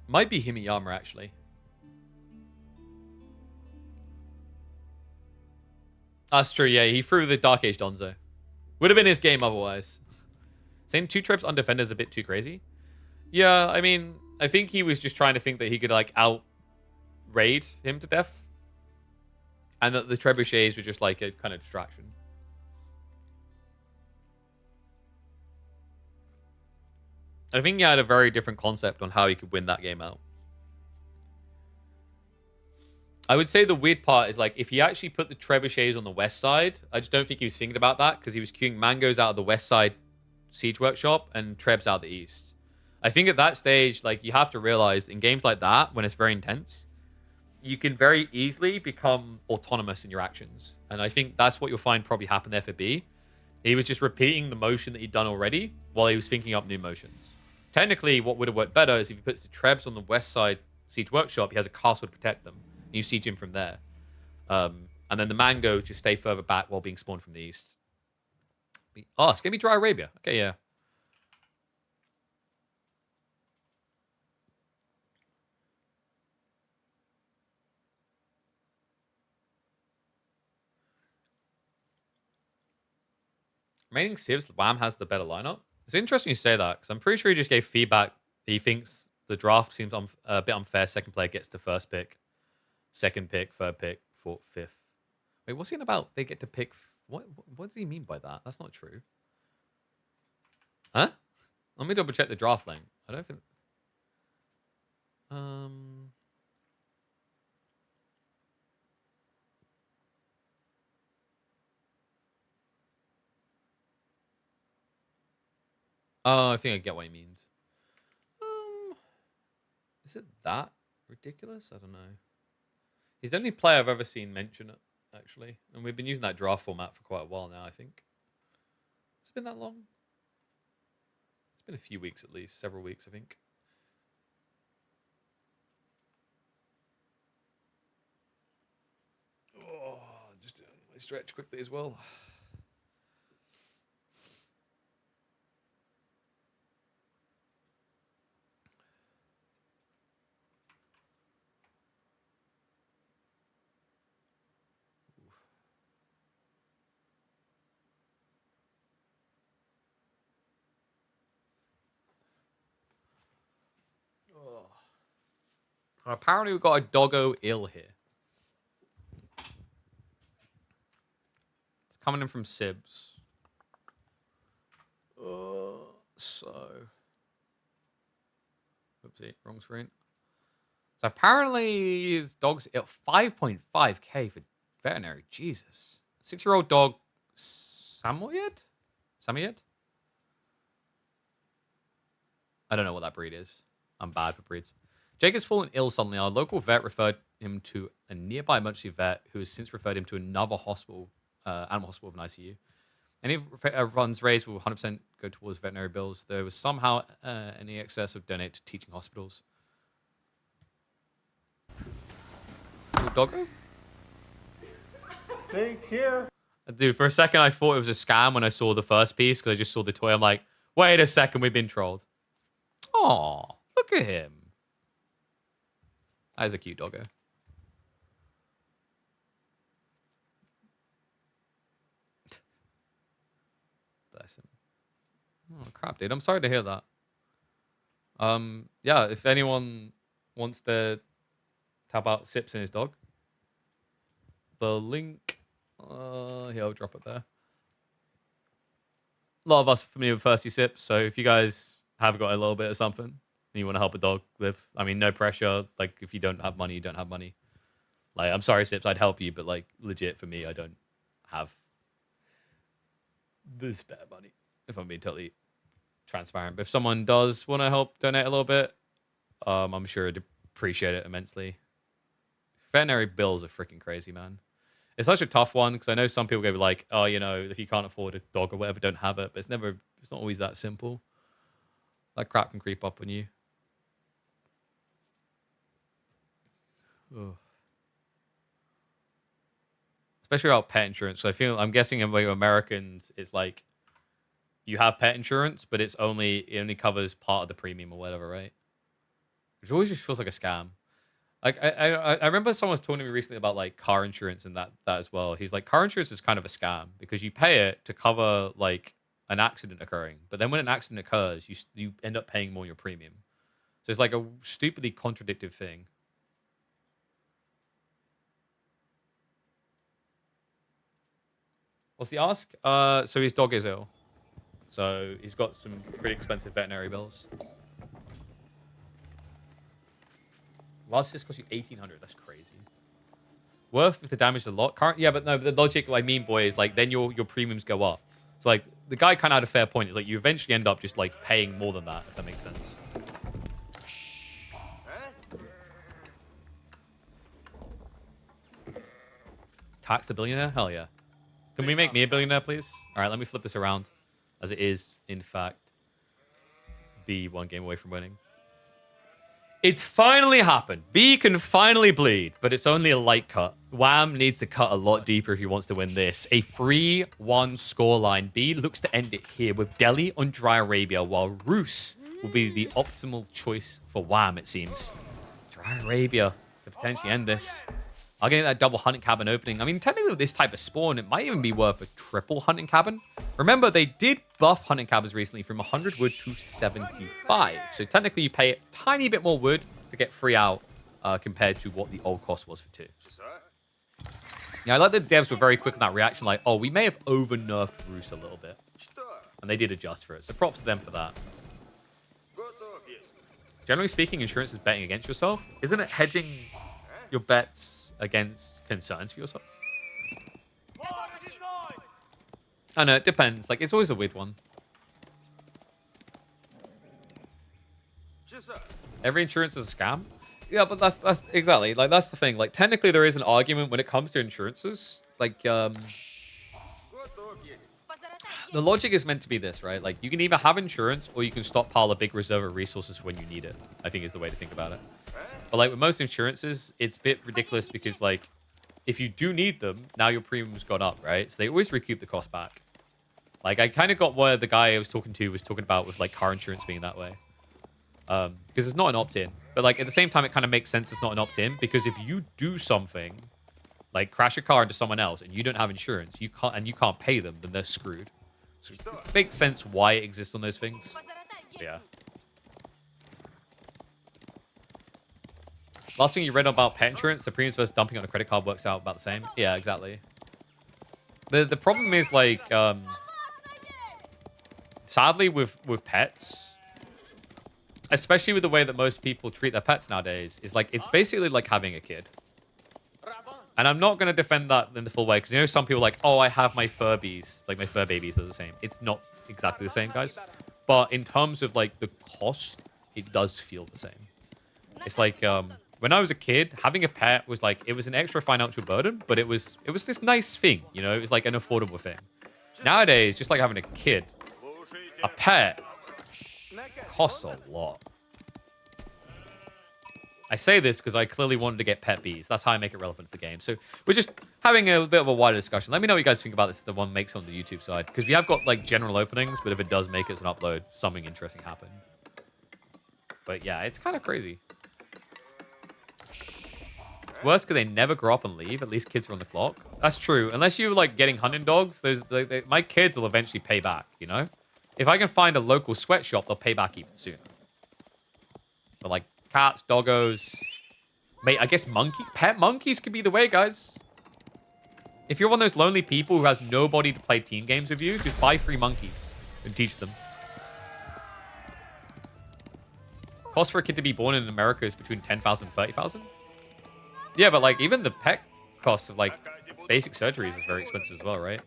Might be Himiyama, actually. That's true, yeah. He threw the Dark Age Donzo. Would have been his game otherwise. Saying 2 trips on defender is a bit too crazy. Yeah, I mean, I think he was just trying to think that he could, like, out-raid him to death. And that the trebuchets were just, like, a kind of distraction. I think he had a very different concept on how he could win that game out. I would say the weird part is, like, if he actually put the trebuchets on the west side, I just don't think he was thinking about that because he was queuing mangoes out of the west side siege workshop and trebs out the east. I think at that stage, like, you have to realize in games like that, when it's very intense, you can very easily become autonomous in your actions. And I think that's what you'll find probably happened there for B. He was just repeating the motion that he'd done already while he was thinking up new motions. Technically, what would have worked better is if he puts the trebs on the west side siege workshop, he has a castle to protect them. And you siege him from there. And then the mango just stay further back while being spawned from the east. Oh, it's going to be Dry Arabia. Okay, yeah. Remaining civs, Wham has the better lineup. It's interesting you say that, because I'm pretty sure he just gave feedback that he thinks the draft seems a bit unfair. Second player gets the first pick, second pick, third pick, fourth, fifth. Wait, what's he about? They get to pick... What does he mean by that? That's not true. Huh? Let me double check the draft link. I don't think... Oh, I think I get what he means. Is it that ridiculous? I don't know. He's the only player I've ever seen mention it, actually. And we've been using that draft format for quite a while now, I think. Has it been that long? It's been a few weeks at least. Several weeks, I think. Oh, just I stretch quickly as well. Apparently we've got a doggo ill here. It's coming in from Sibs. So... Oopsie, wrong screen. So apparently his dog's ill. 5.5k for Veterinary, Jesus. 6-year-old dog, Samoyed? Samoyed? I don't know what that breed is. I'm bad for breeds. Jake has fallen ill suddenly. Our local vet referred him to a nearby emergency vet who has since referred him to another hospital, animal hospital with an ICU. Any funds raised will 100% go towards veterinary bills. There was somehow any excess of donate to teaching hospitals. Little doggo? Take care. Dude, for a second I thought it was a scam when I saw the first piece because I just saw the toy. I'm like, wait a second, we've been trolled. Aw, look at him. That is a cute doggo. Bless him. Oh, crap, dude. I'm sorry to hear that. Yeah, if anyone wants to tap out Sips and his dog, the link, here, I'll drop it there. A lot of us are familiar with Thirsty Sips, so if you guys have got a little bit of something and you want to help a dog live, I mean, no pressure. Like, if you don't have money, you don't have money. Like, I'm sorry, Sips, I'd help you, but, like, legit, for me, I don't have the spare money, if I'm being totally transparent. But if someone does want to help donate a little bit, I'm sure I'd appreciate it immensely. Veterinary bills are freaking crazy, man. It's such a tough one because I know some people go like, oh, you know, if you can't afford a dog or whatever, don't have it. But it's not always that simple. That crap can creep up on you. Ugh. Especially about pet insurance. So I'm guessing in Americans, it's like you have pet insurance, but it only covers part of the premium or whatever, right? Which always just feels like a scam. Like I remember someone was talking to me recently about like car insurance and that as well. He's like, car insurance is kind of a scam because you pay it to cover like an accident occurring, but then when an accident occurs, you end up paying more your premium. So it's like a stupidly contradictive thing. What's the ask? So his dog is ill, so he's got some pretty expensive veterinary bills. Last just cost you 1,800. That's crazy. Worth if the damage is a lot. Yeah, but no. But the logic I mean, boy, is like then your premiums go up. It's like the guy kind of had a fair point. It's like you eventually end up just like paying more than that, if that makes sense. Tax the billionaire? Hell yeah. Can we make me a billionaire, please? All right, let me flip this around, as it is in fact be one game away from winning. It's finally happened. B can finally bleed, but it's only a light cut. Wham needs to cut a lot deeper if he wants to win this. A 3-1 scoreline. B looks to end it here with Delhi on Dry Arabia, while Roos will be the optimal choice for Wham, it seems. Dry Arabia to potentially end this. I'll get that double hunting cabin opening. I mean, technically with this type of spawn, it might even be worth a triple hunting cabin. Remember, they did buff hunting cabins recently from 100 wood to 75. So technically you pay a tiny bit more wood to get 3 out compared to what the old cost was for 2. Yeah, I like that the devs were very quick on that reaction, like, oh, we may have over-nerfed Roos a little bit. And they did adjust for it, so props to them for that. Generally speaking, insurance is betting against yourself. Isn't it hedging your bets against concerns for yourself? I know, it depends. Like, it's always a weird one. Every insurance is a scam? Yeah, but that's exactly, like, that's the thing. Like, technically there is an argument when it comes to insurances. Like, the logic is meant to be this, right? Like, you can either have insurance or you can stockpile a big reserve of resources for when you need it, I think is the way to think about it. But like with most insurances, it's a bit ridiculous because like if you do need them, now your premium's gone up, right? So they always recoup the cost back. Like I kind of got where the guy I was talking to was talking about with like car insurance being that way. Because it's not an opt-in. But like at the same time, it kind of makes sense it's not an opt-in because if you do something like crash a car into someone else and you don't have insurance, you can't pay them, then they're screwed. So it makes sense why it exists on those things. But yeah. Last thing you read about pet insurance, the premiums versus dumping on a credit card works out about the same. Yeah, exactly. The problem is like, sadly with pets, especially with the way that most people treat their pets nowadays, is like it's basically like having a kid. And I'm not going to defend that in the full way, because you know some people are like, oh, I have my Furbies, like my fur babies are the same. It's not exactly the same, guys. But in terms of like the cost, it does feel the same. It's like when I was a kid, having a pet was like, it was an extra financial burden, but it was this nice thing, you know? It was like an affordable thing. Nowadays, just like having a kid, a pet costs a lot. I say this because I clearly wanted to get pet bees. That's how I make it relevant to the game. So we're just having a bit of a wider discussion. Let me know what you guys think about this if the one makes it on the YouTube side. Because we have got like general openings, but if it does make it as an upload, something interesting happened. But yeah, it's kind of crazy. It's worse because they never grow up and leave. At least kids are on the clock. That's true. Unless you're like getting hunting dogs, my kids will eventually pay back, you know? If I can find a local sweatshop, they'll pay back even sooner. But like cats, doggos, mate, I guess monkeys. Pet monkeys could be the way, guys. If you're one of those lonely people who has nobody to play team games with you, just buy free monkeys and teach them. Cost for a kid to be born in America is between 10,000 and 30,000. Yeah, but like even the pet cost of like basic surgeries is very expensive as well, right?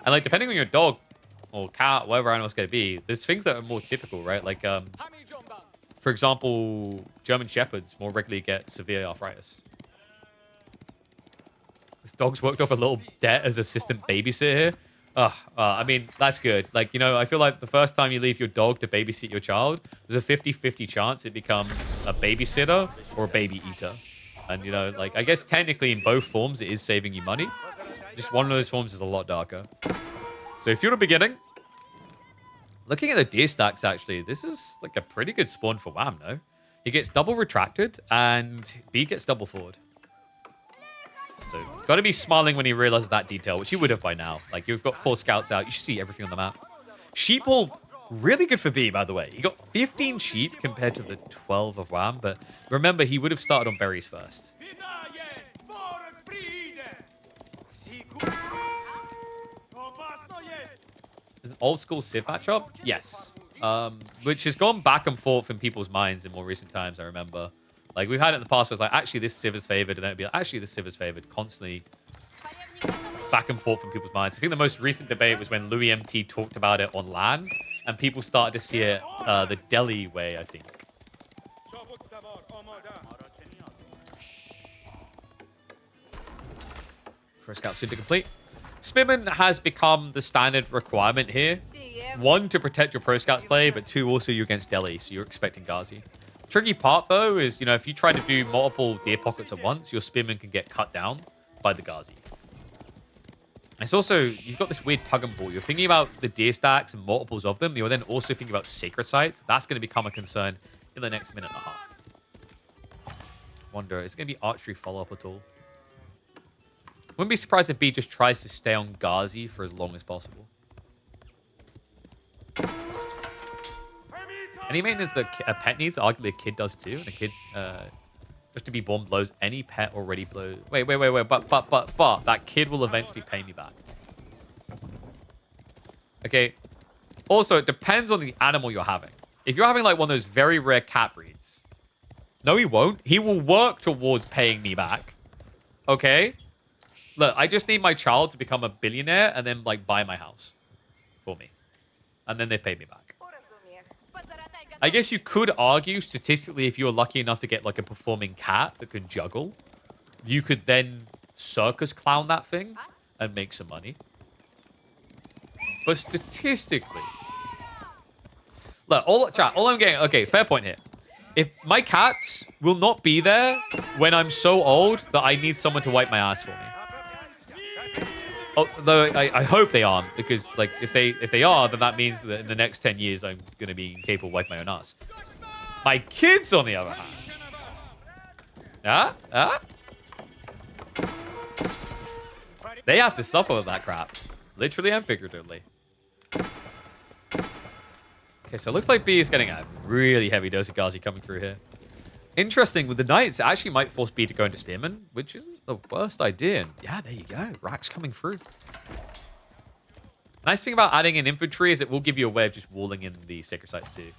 And like depending on your dog or cat, whatever animal's going to be, there's things that are more typical, right? Like for example, German Shepherds more regularly get severe arthritis. This dog's worked off a little debt as assistant babysitter here. I mean, that's good. Like, you know, I feel like the first time you leave your dog to babysit your child, there's a 50-50 chance it becomes a babysitter or a baby eater. And, you know, like, I guess technically in both forms, it is saving you money. Just one of those forms is a lot darker. So if you're at the beginning, looking at the deer stacks, actually, this is like a pretty good spawn for Wham, no? He gets double retracted, and B gets double forward. So, got to be smiling when he realizes that detail, which you would have by now. Like, you've got 4 scouts out. You should see everything on the map. Sheeple, really good for B, by the way. He got 15 sheep compared to the 12 of Wham, but remember, he would have started on berries first. Is an old school Civ matchup? Yes. Which has gone back and forth in people's minds in more recent times, I remember. Like, we've had it in the past where it's like, actually, this Civ is favored, and then it'd be like, actually, this Civ is favored, constantly back and forth in people's minds. I think the most recent debate was when Louis MT talked about it on LAN, and people started to see it the Delhi way, I think. First scout soon to complete. Spearman has become the standard requirement here. 1, to protect your pro scouts play, but 2, also you're against Delhi, so you're expecting Ghazi. Tricky part, though, is, you know, if you try to do multiple deer pockets at once, your spearman can get cut down by the Ghazi. It's also, you've got this weird tug and pull. You're thinking about the deer stacks and multiples of them. You're then also thinking about sacred sites. That's going to become a concern in the next minute and a half. Wonder, is it going to be archery follow-up at all? Wouldn't be surprised if B just tries to stay on Ghazi for as long as possible. Any maintenance that a pet needs, arguably a kid does too. And a kid, just to be born blows any pet already blows. Wait. But that kid will eventually pay me back. Okay. Also, it depends on the animal you're having. If you're having like one of those very rare cat breeds, no, he won't. He will work towards paying me back. Okay. Look, I just need my child to become a billionaire and then like buy my house for me, and then they pay me back. I guess you could argue statistically, if you were lucky enough to get like a performing cat that can juggle, you could then circus clown that thing and make some money. But statistically, look, all I'm getting, okay, fair point here. If my cats will not be there when I'm so old that I need someone to wipe my ass for me. Although I hope they aren't, because like if they are, then that means that in the next 10 years I'm gonna be incapable of wiping my own ass. My kids, on the other hand, they have to suffer with that crap, literally and figuratively. Okay, so it looks like B is getting a really heavy dose of Ghazi coming through here. Interesting, with the Knights, it actually might force B to go into Spearman, which isn't the worst idea. And yeah, there you go. Rack's coming through. Nice thing about adding in infantry is it will give you a way of just walling in the sacred sites too.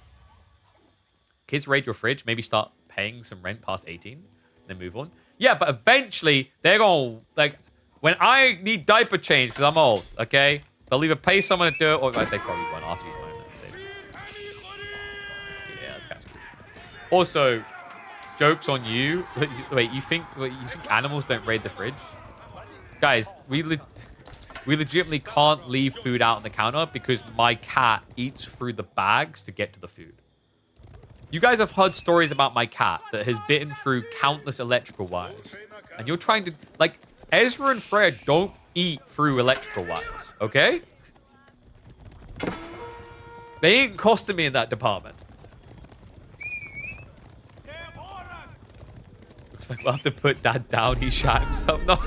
Kids raid your fridge, maybe start paying some rent past 18, then move on. Yeah, but eventually they're going to, like, when I need diaper change because I'm old, okay? They'll either pay someone to do it or like, they probably won't after use my own savings. Yeah, that's kind of cool. Also, jokes on you. Wait, you think animals don't raid the fridge? Guys, we legitimately can't leave food out on the counter because my cat eats through the bags to get to the food. You guys have heard stories about my cat that has bitten through countless electrical wires. And you're trying to... Like, Ezra and Freya don't eat through electrical wires, okay? They ain't costing me in that department. Looks like we'll have to put Dad down. He shot himself. No.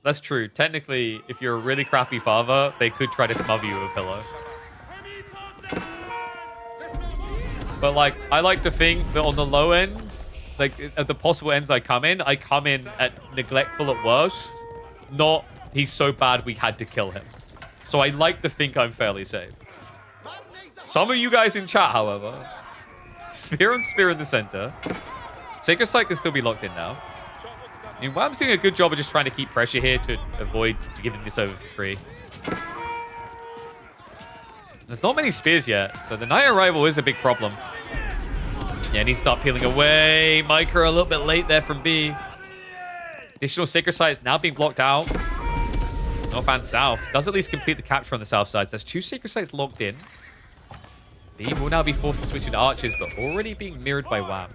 That's true. Technically, if you're a really crappy father, they could try to smother you with a pillow. But, like, I like to think that on the low end, like, at the possible ends I come in at neglectful at worst, not he's so bad we had to kill him. So I like to think I'm fairly safe. Some of you guys in chat, however, spear on spear in the center. Sacred Sight can still be locked in now. I mean, I'm doing a good job of just trying to keep pressure here to avoid giving this over for free. There's not many spears yet, so the Night Arrival is a big problem. Yeah, and he start peeling away. Micro a little bit late there from B. Additional Sacred Sight is now being blocked out. North and South. Does at least complete the capture on the south side. So there's 2 Sacred Sights locked in. B will now be forced to switch into archers, but already being mirrored by Wham.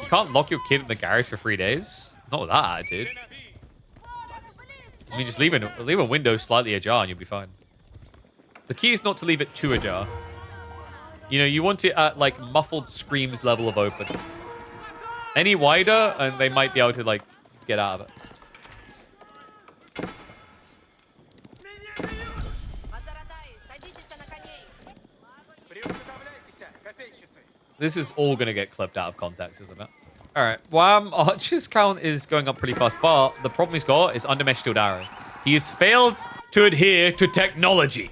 You can't lock your kid in the garage for 3 days. Not with that attitude. I mean, just leave a window slightly ajar and you'll be fine. The key is not to leave it too ajar. You know, you want it at, like, muffled screams level of open. Any wider, and they might be able to, like, get out of it. This is all going to get clipped out of context, isn't it? All right. Wham, Archer's count is going up pretty fast, but the problem he's got is Undermesh Shield Arrow. He has failed to adhere to technology.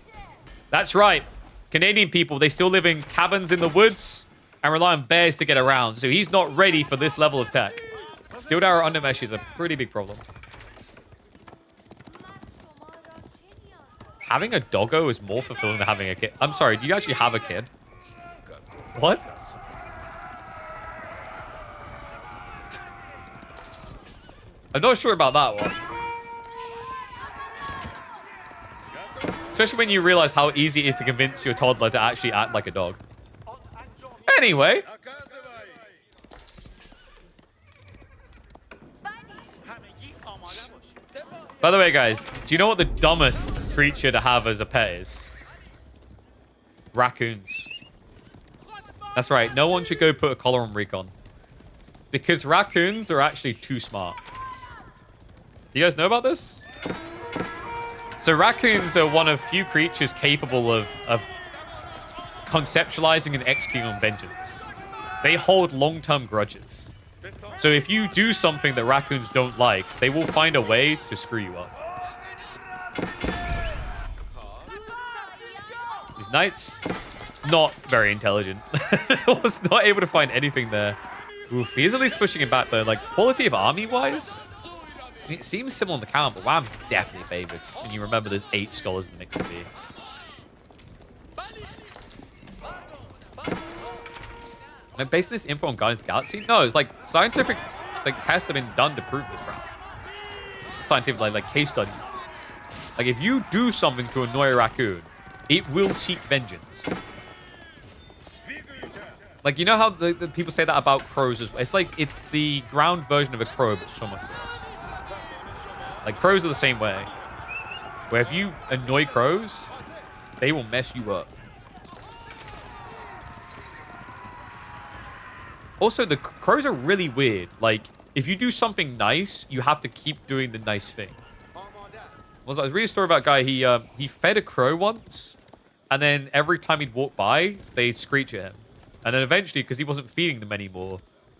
That's right. Canadian people, they still live in cabins in the woods and rely on bears to get around, so he's not ready for this level of tech. Shield Arrow Undermesh is a pretty big problem. Having a doggo is more fulfilling than having a kid. I'm sorry, do you actually have a kid? What? I'm not sure about that one. Especially when you realize how easy it is to convince your toddler to actually act like a dog. Anyway. By the way, guys, do you know what the dumbest creature to have as a pet is? Raccoons. That's right. No one should go put a collar on Recon. Because raccoons are actually too smart. You guys know about this? So raccoons are one of few creatures capable of conceptualizing and executing on vengeance. They hold long-term grudges. So if you do something that raccoons don't like, they will find a way to screw you up. These knights, not very intelligent. Was not able to find anything there. Oof, he is at least pushing him back though. Like, quality of army-wise, I mean, it seems similar on the count, but Wham's definitely favored. And you remember there's 8 scholars in the mix of B. And based on this info on Guardians of the Galaxy? No, it's like scientific tests have been done to prove this, bro. Scientific like case studies. Like if you do something to annoy a raccoon, it will seek vengeance. Like, you know how the people say that about crows as well? It's like it's the ground version of a crow, but so much worse. Like, crows are the same way. Where if you annoy crows, they will mess you up. Also, the crows are really weird. Like, if you do something nice, you have to keep doing the nice thing. I was reading a story about a guy, he fed a crow once, and then every time he'd walk by, they'd screech at him. And then eventually, because he wasn't feeding them anymore,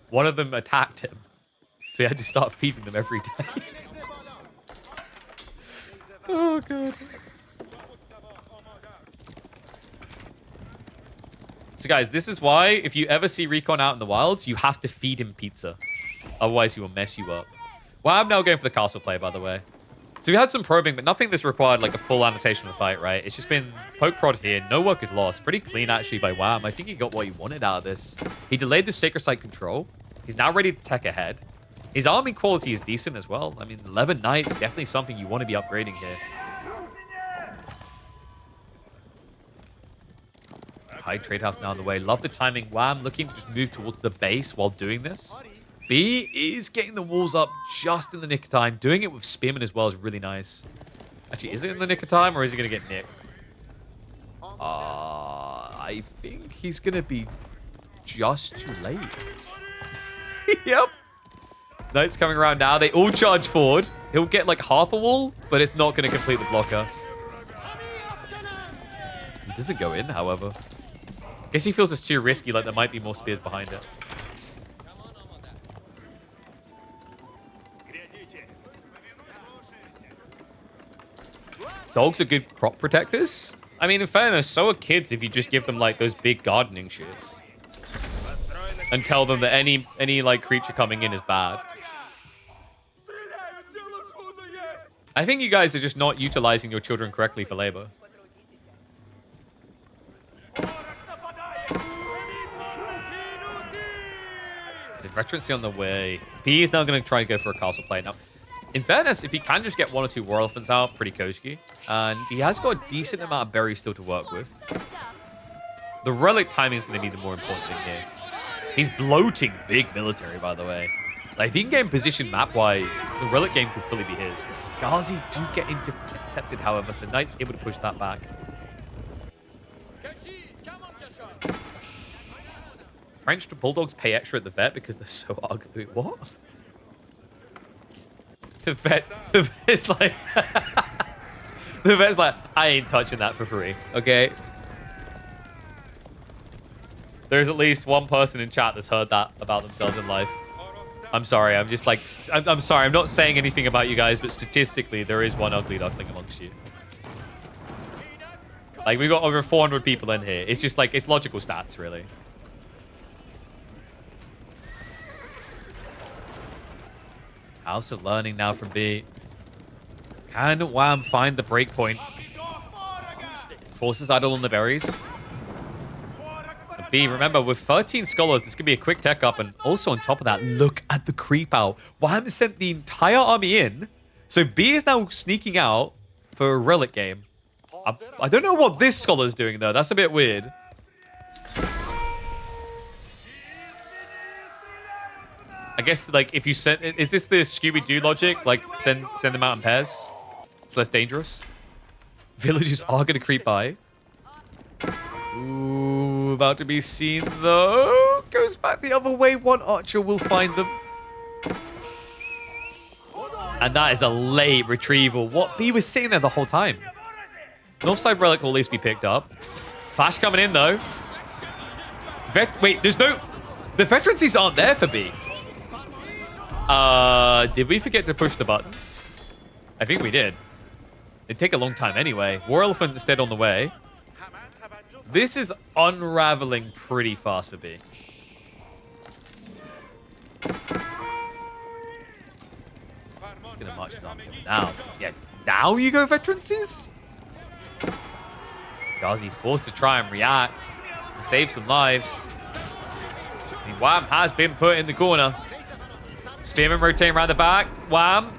one of them attacked him. So he had to start feeding them every day. Oh, God. So guys, this is why if you ever see Recon out in the wilds, you have to feed him pizza. Otherwise, he will mess you up. Well, I'm now going for the castle play, by the way. So we had some probing, but nothing that's required like a full annotation of the fight, right? It's just been poke prod here. No work is lost. Pretty clean, actually, by Wham. I think he got what he wanted out of this. He delayed the Sacred Site control. He's now ready to tech ahead. His army quality is decent as well. I mean, 11 Knights, definitely something you want to be upgrading here. High trade house now on the way. Love the timing. Wham looking to just move towards the base while doing this. B is getting the walls up just in the nick of time. Doing it with Spearman as well is really nice. Actually, is it in the nick of time or is he going to get nicked? I think he's going to be just too late. Yep. Knights coming around now. They all charge forward. He'll get like half a wall, but it's not going to complete the blocker. He doesn't go in, however. Guess he feels it's too risky, like there might be more spears behind it. Dogs are good crop protectors. I mean, in fairness, so are kids if you just give them like those big gardening shears. And tell them that any like creature coming in is bad. I think you guys are just not utilizing your children correctly for labor. Veterancy on the way. P is now going to try and go for a castle play. Now, in fairness, if he can just get 1 or 2 War Elephants out, pretty koski. And he has got a decent amount of berries still to work with. The relic timing is going to be the more important thing here. He's bloating big military, by the way. Like, if he can get in position map-wise, the relic game could fully be his. Ghazi do get intercepted, however, so Knight's able to push that back. French Bulldogs pay extra at the vet because they're so ugly. What? The vet's like... the vet's like, I ain't touching that for free, okay? There's at least one person in chat that's heard that about themselves in life. I'm sorry, I'm just like... I'm sorry, I'm not saying anything about you guys, but statistically, there is one ugly duckling amongst you. Like, we've got over 400 people in here. It's just like, it's logical stats, really. House of Learning now from B. Can Wham find the breakpoint? Forces idle on the berries. And B, remember, with 13 scholars, this could be a quick tech up. And also on top of that, look at the creep out. Wham sent the entire army in. So B is now sneaking out for a relic game. I don't know what this scholar's doing, though. That's a bit weird. I guess, like, if you send... Is this the Scooby-Doo logic? Like, send them out in pairs? It's less dangerous. Villagers are going to creep by. Ooh, about to be seen, though. Goes back the other way. One archer will find them. And that is a late retrieval. What? B was sitting there the whole time. Northside Relic will at least be picked up. Flash coming in, though. Wait, there's no... The veterancies aren't there for B. Did we forget to push the buttons? I think we did. It'd take a long time anyway. War Elephant instead on the way. This is unraveling pretty fast for B. He's gonna march his army now. Yeah, now you go veterancies? Ghazi forced to try and react to save some lives. I mean, Wham has been put in the corner. Spearman rotating around the back. Wham.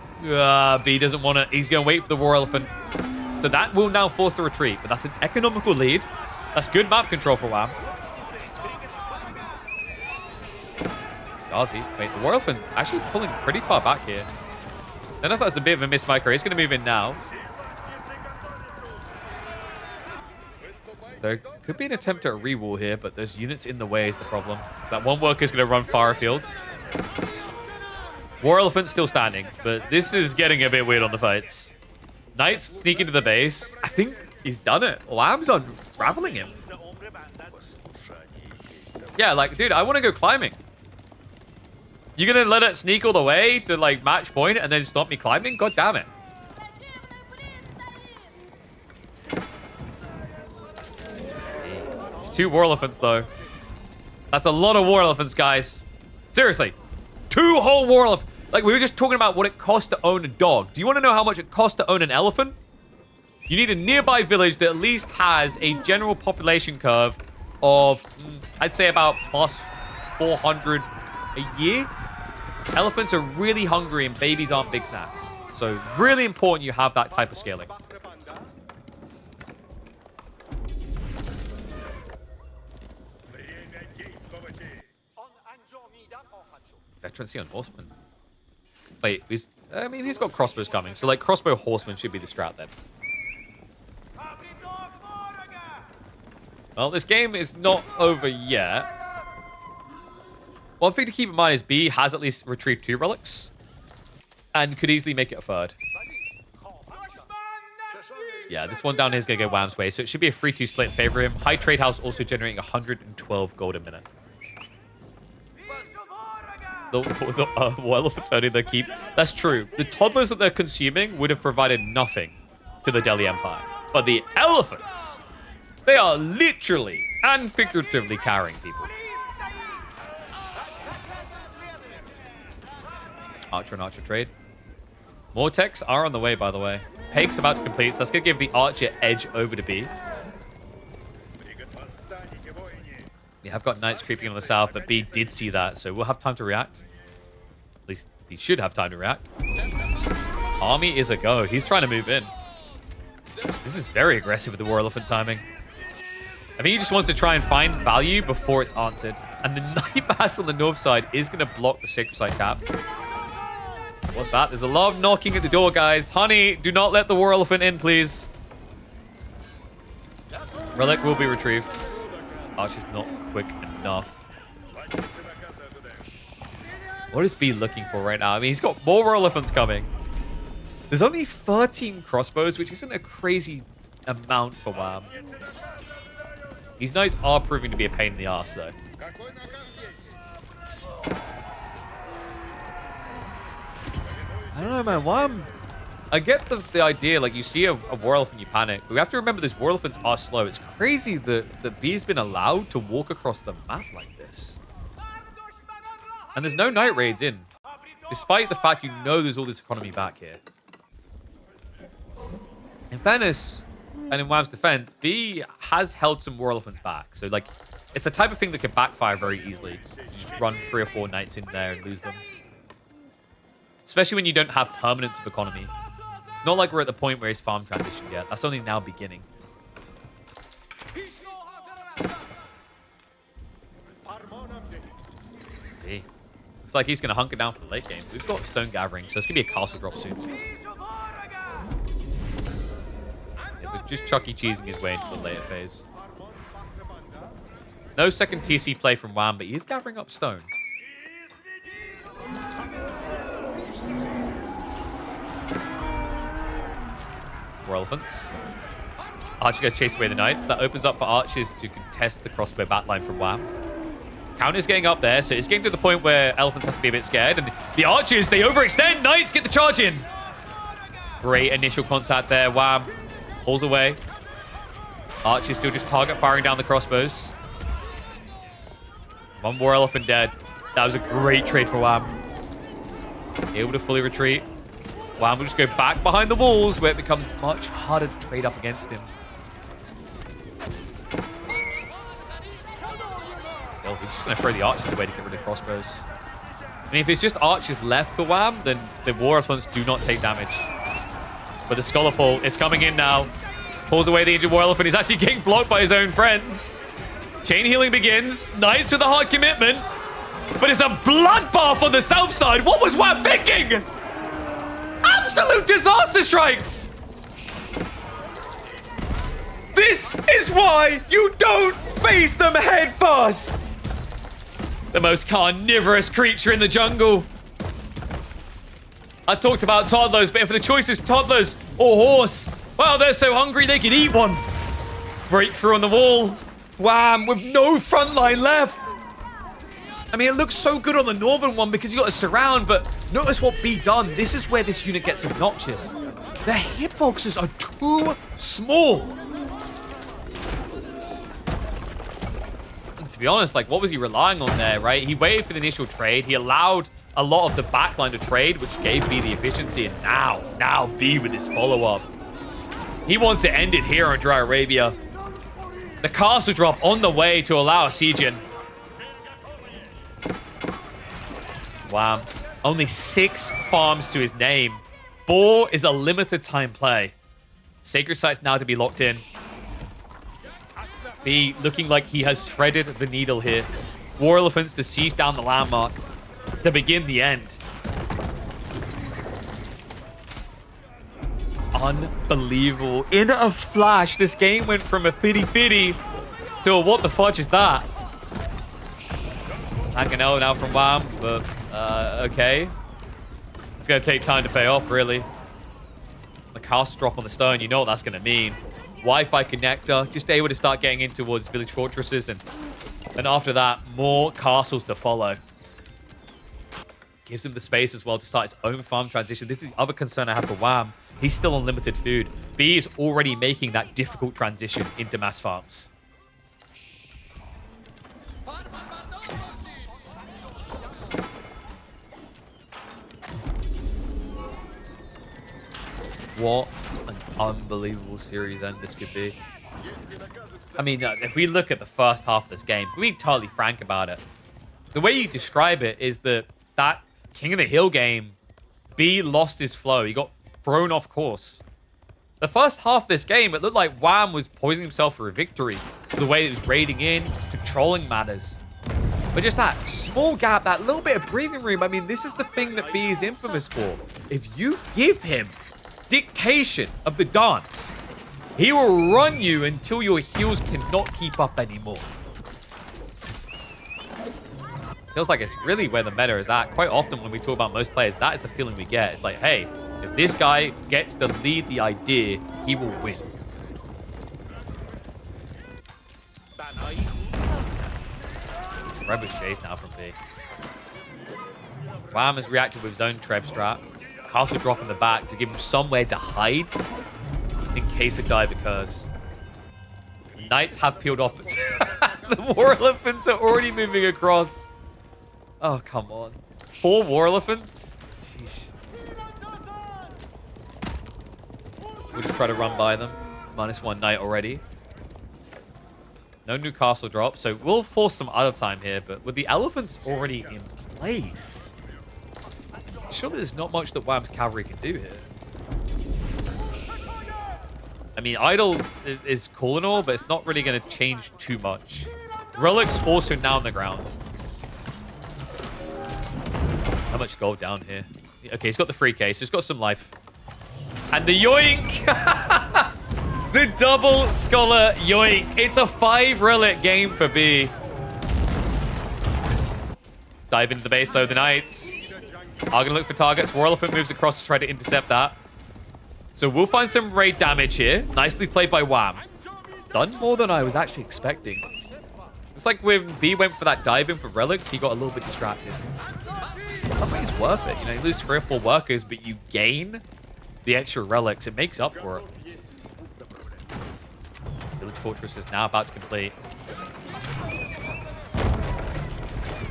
B doesn't want to. He's going to wait for the War Elephant. So that will now force the retreat. But that's an economical lead. That's good map control for Wham. Ghazi. Wait, the War Elephant actually pulling pretty far back here. I don't know if that's a bit of a mismicro. He's going to move in now. There could be an attempt at a re-wall here, but there's units in the way is the problem. That one worker is going to run far afield. War Elephant still standing, but this is getting a bit weird on the fights. Knights sneaking to the base. I think he's done it. Wham's unraveling him. Yeah, like, dude, I want to go climbing. You're going to let it sneak all the way to, like, match point and then stop me climbing? God damn it. It's 2 War Elephants, though. That's a lot of war elephants, guys. Seriously. 2 whole war elephants. Like, we were just talking about what it costs to own a dog. Do you want to know how much it costs to own an elephant? You need a nearby village that at least has a general population curve of, I'd say, about plus 400 a year. Elephants are really hungry and babies aren't big snacks. So really important you have that type of scaling. Veterancy on horsemen. Wait, he's got crossbows coming. So like crossbow horsemen should be the strat then. Well, this game is not over yet. One thing to keep in mind is B has at least retrieved 2 relics and could easily make it a 3rd. Yeah, this one down here is going to go Wham's way, so it should be a 3-2 split in favor of him. High Trade House also generating 112 gold a minute. The elephants earning their keep. That's true. The toddlers that they're consuming would have provided nothing to the Delhi Empire. But the elephants, they are literally and figuratively carrying people. Archer and Archer trade. More techs are on the way, by the way. Pake's about to complete, so that's going to give the Archer edge over to B. We have got Knights creeping on the south, but B did see that, so we'll have time to react. At least he should have time to react. Army is a go. He's trying to move in. This is very aggressive with the War Elephant timing. I think he just wants to try and find value before it's answered. And the Night Pass on the north side is going to block the Sacred Site cap. What's that? There's a lot of knocking at the door, guys. Honey, do not let the War Elephant in, please. Relic will be retrieved. Archer's not quick enough. What is B looking for right now? I mean, he's got more War Elephants coming. There's only 13 crossbows, which isn't a crazy amount for Wham. These knights are proving to be a pain in the ass, though. I don't know, man. Wham. I get the idea, like, you see a War Elephant, you panic. But we have to remember these War Elephants are slow. It's crazy that B's been allowed to walk across the map like this. And there's no Night Raids in, despite the fact you know there's all this economy back here. In fairness, and in Wham's defense, B has held some War Elephants back. So, like, it's the type of thing that can backfire very easily. You just run 3 or 4 knights in there and lose them. Especially when you don't have permanence of economy. It's not like we're at the point where he's farm transitioned yet. That's only now beginning. Okay. Looks like he's going to hunker down for the late game. We've got Stone Gathering, so it's going to be a castle drop soon. Yeah, so just Chuck E. Cheesing his way into the later phase. No second TC play from Wham, but he's gathering up stone. War Elephants. Archer going to chase away the Knights. That opens up for Archers to contest the crossbow backline from Wham. Counter's getting up there, so it's getting to the point where Elephants have to be a bit scared. And the Archers, they overextend. Knights get the charge in. Great initial contact there. Wham pulls away. Archers still just target firing down the crossbows. 1 War Elephant dead. That was a great trade for Wham. Able to fully retreat. Wham will just go back behind the walls where it becomes much harder to trade up against him. Well, he's just going to throw the Archers away to get rid of crossbows. I mean, if it's just Archers left for Wham, then the War Elephants do not take damage. But the Scholar Pull is coming in now. Pulls away the injured War Elephant. He's actually getting blocked by his own friends. Chain healing begins. Knights with a hard commitment. But it's a bloodbath on the south side. What was Wham thinking? Absolute disaster strikes! This is why you don't face them head first! The most carnivorous creature in the jungle. I talked about toddlers, but if the choice is toddlers or horse, well, they're so hungry they could eat one. Breakthrough on the wall. Wham, with no front line left. I mean, it looks so good on the northern one because you got a surround, but notice what B done. This is where this unit gets obnoxious. The hitboxes are too small. to be honest, like, what was he relying on there, right? He waited for the initial trade. He allowed a lot of the backline to trade, which gave B the efficiency. And now B with his follow-up. He wants to end it here on Dry Arabia. The castle drop on the way to allow a siege in. Wow. Only 6 farms to his name. Boar is a limited time play. Sacred Site's now to be locked in. B looking like he has threaded the needle here. War Elephants to siege down the landmark to begin the end. Unbelievable. In a flash, this game went from a fitty-fitty to a what the fudge is that? Hankanel now from Wham, but okay. It's going to take time to pay off, really. The castle drop on the stone, you know what that's going to mean. Wi-Fi connector, just able to start getting in towards village fortresses, and after that, more castles to follow. Gives him the space as well to start his own farm transition. This is the other concern I have for Wham. He's still on limited food. B is already making that difficult transition into mass farms. What an unbelievable series end this could be. I mean, if we look at the first half of this game, to be totally frank about it, the way you describe it is that King of the Hill game, B lost his flow. He got thrown off course. The first half of this game, it looked like Wham was poising himself for a victory. The way it was raiding in, controlling matters. But just that small gap, that little bit of breathing room, I mean, this is the thing that B is infamous for. If you give him dictation of the dance, he will run you until your heels cannot keep up anymore. Feels like it's really where the meta is at. Quite often when we talk about most players, that is the feeling we get. It's like, hey, if this guy gets to lead the idea, he will win. Rebel chase now from B. Wham has reacted with his own Treb strat. Castle drop in the back to give him somewhere to hide in case a dive occurs. Knights have peeled off. The War Elephants are already moving across. Oh, come on. 4 War Elephants? Sheesh. We'll just try to run by them. -1 Knight already. No new castle drop, so we'll force some other time here, but with the Elephants already in place, surely there's not much that Wham's cavalry can do here. I mean, Idol is cool and all, but it's not really going to change too much. Relic's also now on the ground. How much gold down here? Okay, he's got the free case. He's got some life. And the yoink! The double scholar yoink. It's a 5 relic game for B. Dive into the base though, the Knights are going to look for targets. War Elephant moves across to try to intercept that. So we'll find some raid damage here. Nicely played by Wham. Done more than I was actually expecting. It's like when B went for that dive in for relics, he got a little bit distracted. In some ways, it's worth it. You know, you lose 3 or 4 workers, but you gain the extra relics. It makes up for it. Village Fortress is now about to complete.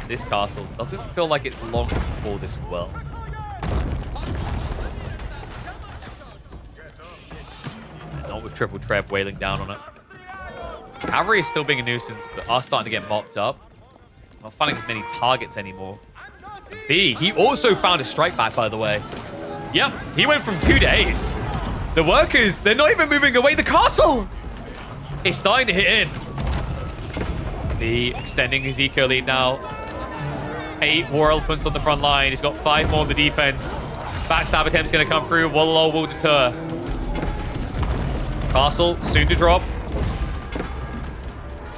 This castle doesn't feel like it's long for this world. Not with triple Treb wailing down on it. Cavalry is still being a nuisance, but are starting to get mopped up. Not finding as many targets anymore. B, he also found a strike back, by the way. Yep, he went from 2 to 8. The workers, they're not even moving away. The castle is starting to hit in. B extending his eco lead now. 8 War Elephants on the front line. He's got 5 more on the defense. Backstab attempt's going to come through. Wall will deter. Castle soon to drop.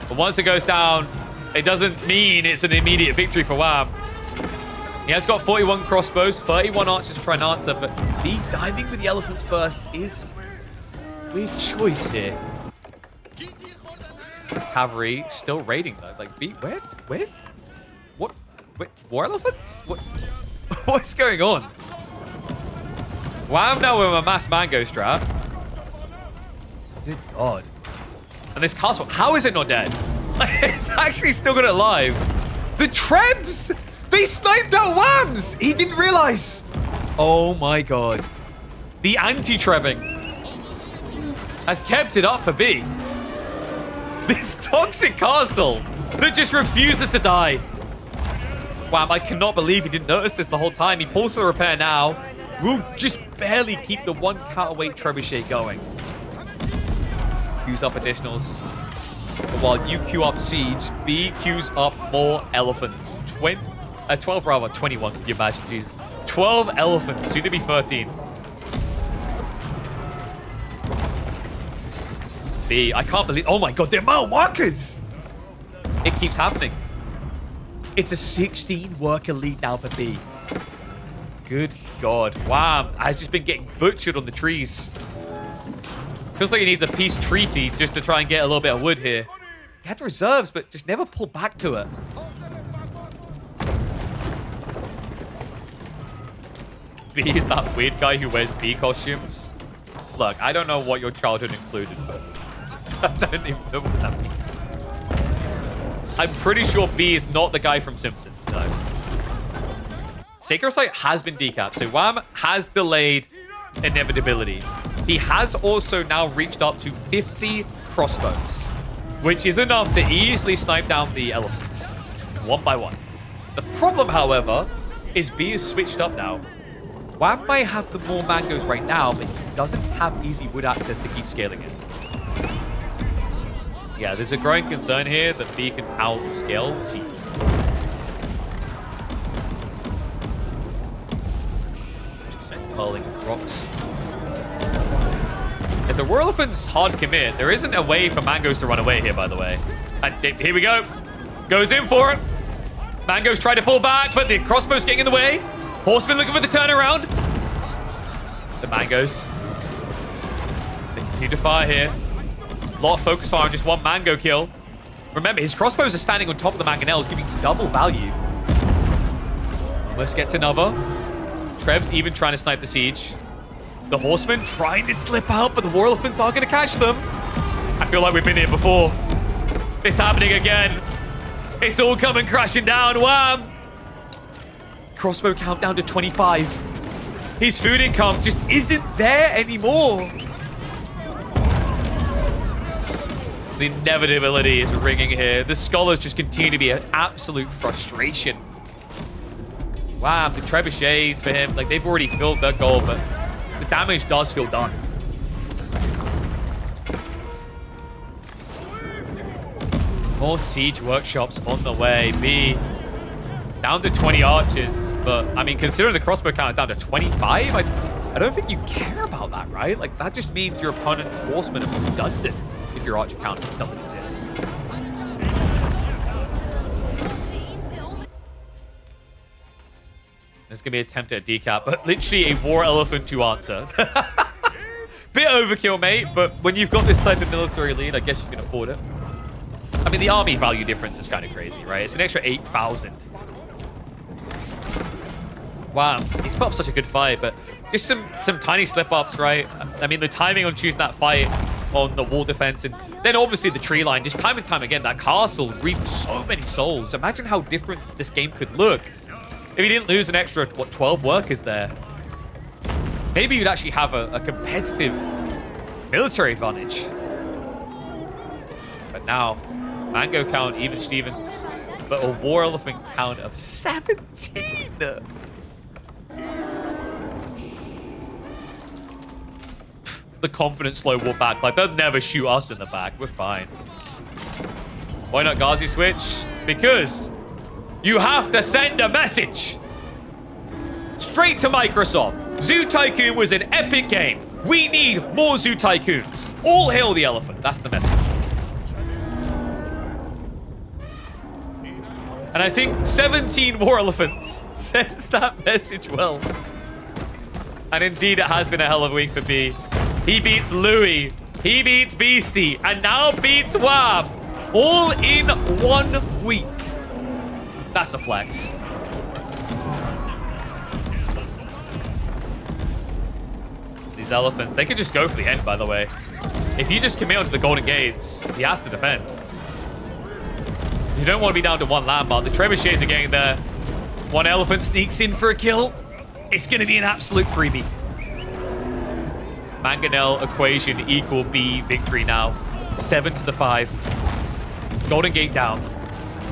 But once it goes down, it doesn't mean it's an immediate victory for Wham. He has got 41 crossbows, 31 archers to try and answer, but B diving with the elephants first is a weird choice here. Cavalry still raiding though. Like B, where? What? Wait, War Elephants? What? What's going on? Wham now with a mass mango strat. Good God. And this castle, how is it not dead? It's actually still got it alive. The Trebs! They sniped out Whams! He didn't realize. Oh my god. The anti-trebbing has kept it up for B. This toxic castle that just refuses to die. Wow, I cannot believe he didn't notice this the whole time. He pulls for the repair now. We'll just barely keep the one counterweight trebuchet going. Queues up additionals. But while you queue up siege, B queues up more elephants. 12 rather, 21. Can you imagine? Jesus. 12 elephants, soon to be 13. B, I can't believe. Oh my god, the amount of workers! It keeps happening. It's a 16 worker lead now for B. Good god. Wow, has just been getting butchered on the trees. Feels like he needs a peace treaty just to try and get a little bit of wood here. He had reserves, but just never pulled back to it. B is that weird guy who wears bee costumes. Look, I don't know what your childhood included, but I don't even know what that means. I'm pretty sure B is not the guy from Simpsons, no. Sacred Sight has been decapped, so Wham has delayed inevitability. He has also now reached up to 50 crossbows, which is enough to easily snipe down the elephants, one by one. The problem, however, is B is switched up now. Wham might have the more mangoes right now, but he doesn't have easy wood access to keep scaling it. Yeah, there's a growing concern here that B can outscale Siege. Just hurling rocks. If the War Elephant's hard to commit, there isn't a way for mangoes to run away here, by the way. And here we go. Goes in for it. Mangoes try to pull back, but the crossbow's getting in the way. Horseman looking for the turnaround. The mangoes. They continue to fire here. A lot of focus fire on just one mango kill. Remember, his crossbows are standing on top of the mangonels, giving double value. Almost gets another. Treb's even trying to snipe the siege. The horsemen trying to slip out, but the war elephants are going to catch them. I feel like we've been here before. It's happening again. It's all coming crashing down. Wham! Crossbow count down to 25. His food income just isn't there anymore. The inevitability is ringing here. The scholars just continue to be an absolute frustration. Wow, the trebuchets for him, like they've already filled their goal, but the damage does feel done. More siege workshops on the way. B down to 20 archers, but I mean, considering the crossbow count is down to 25, I don't think you care about that, right? Like that just means your opponent's horsemen are redundant if your archer count doesn't exist. There's gonna be an attempt at a decap, but literally a war elephant to answer. Bit overkill, mate, but when you've got this type of military lead, I guess you can afford it. I mean, the army value difference is kind of crazy, right? It's an extra 8,000. Wow, he's put up such a good fight, but just some tiny slip-ups, right? I mean, the timing on choosing that fight on the wall defense, and then obviously the tree line, just time and time again, that castle reaped so many souls. Imagine how different this game could look if he didn't lose an extra, what, 12 workers there. Maybe you'd actually have a competitive military advantage. But now, mango count, even Stevens, but a war elephant count of 17. The confident slow war back. Like, they'll never shoot us in the back. We're fine. Why not Ghazi switch? Because you have to send a message straight to Microsoft. Zoo Tycoon was an epic game. We need more Zoo Tycoons. All hail the elephant. That's the message. And I think 17 war elephants sends that message well. And indeed, it has been a hell of a week for B. He beats Louis. He beats Beastie. And now beats Wham. All in 1 week. That's a flex. These elephants, they could just go for the end, by the way. If you just commit onto the golden gates, he has to defend. You don't want to be down to one landmark. The trebuchets are getting there. One elephant sneaks in for a kill. It's going to be an absolute freebie. Mangonel equation equal B victory now. 7-5. Golden Gate down.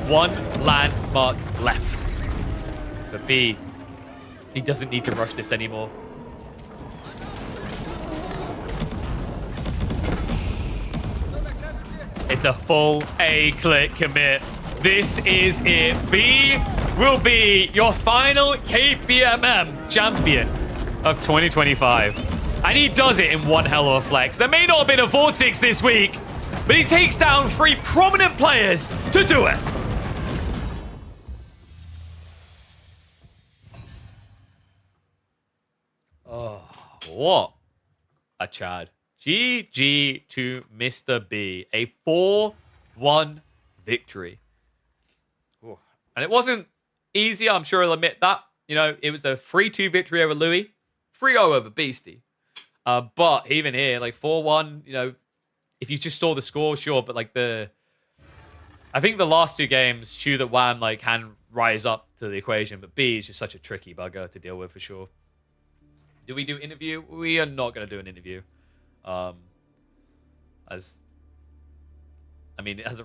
One landmark left. For B, he doesn't need to rush this anymore. It's a full A-click commit. This is it. B will be your final KPMM champion of 2025. And he does it in one hell of a flex. There may not have been a Vortex this week, but he takes down 3 prominent players to do it. Oh, what a Chad. GG to Mr. B. A 4-1 victory. Ooh. And it wasn't easy, I'm sure he'll admit that. You know, it was a 3-2 victory over Louis. 3-0 over Beastie. But even here, like 4-1, you know, if you just saw the score, sure. But like I think the last 2 games show that Wham like can rise up to the equation. But B is just such a tricky bugger to deal with for sure. Do we do interview? We are not going to do an interview. It hasn't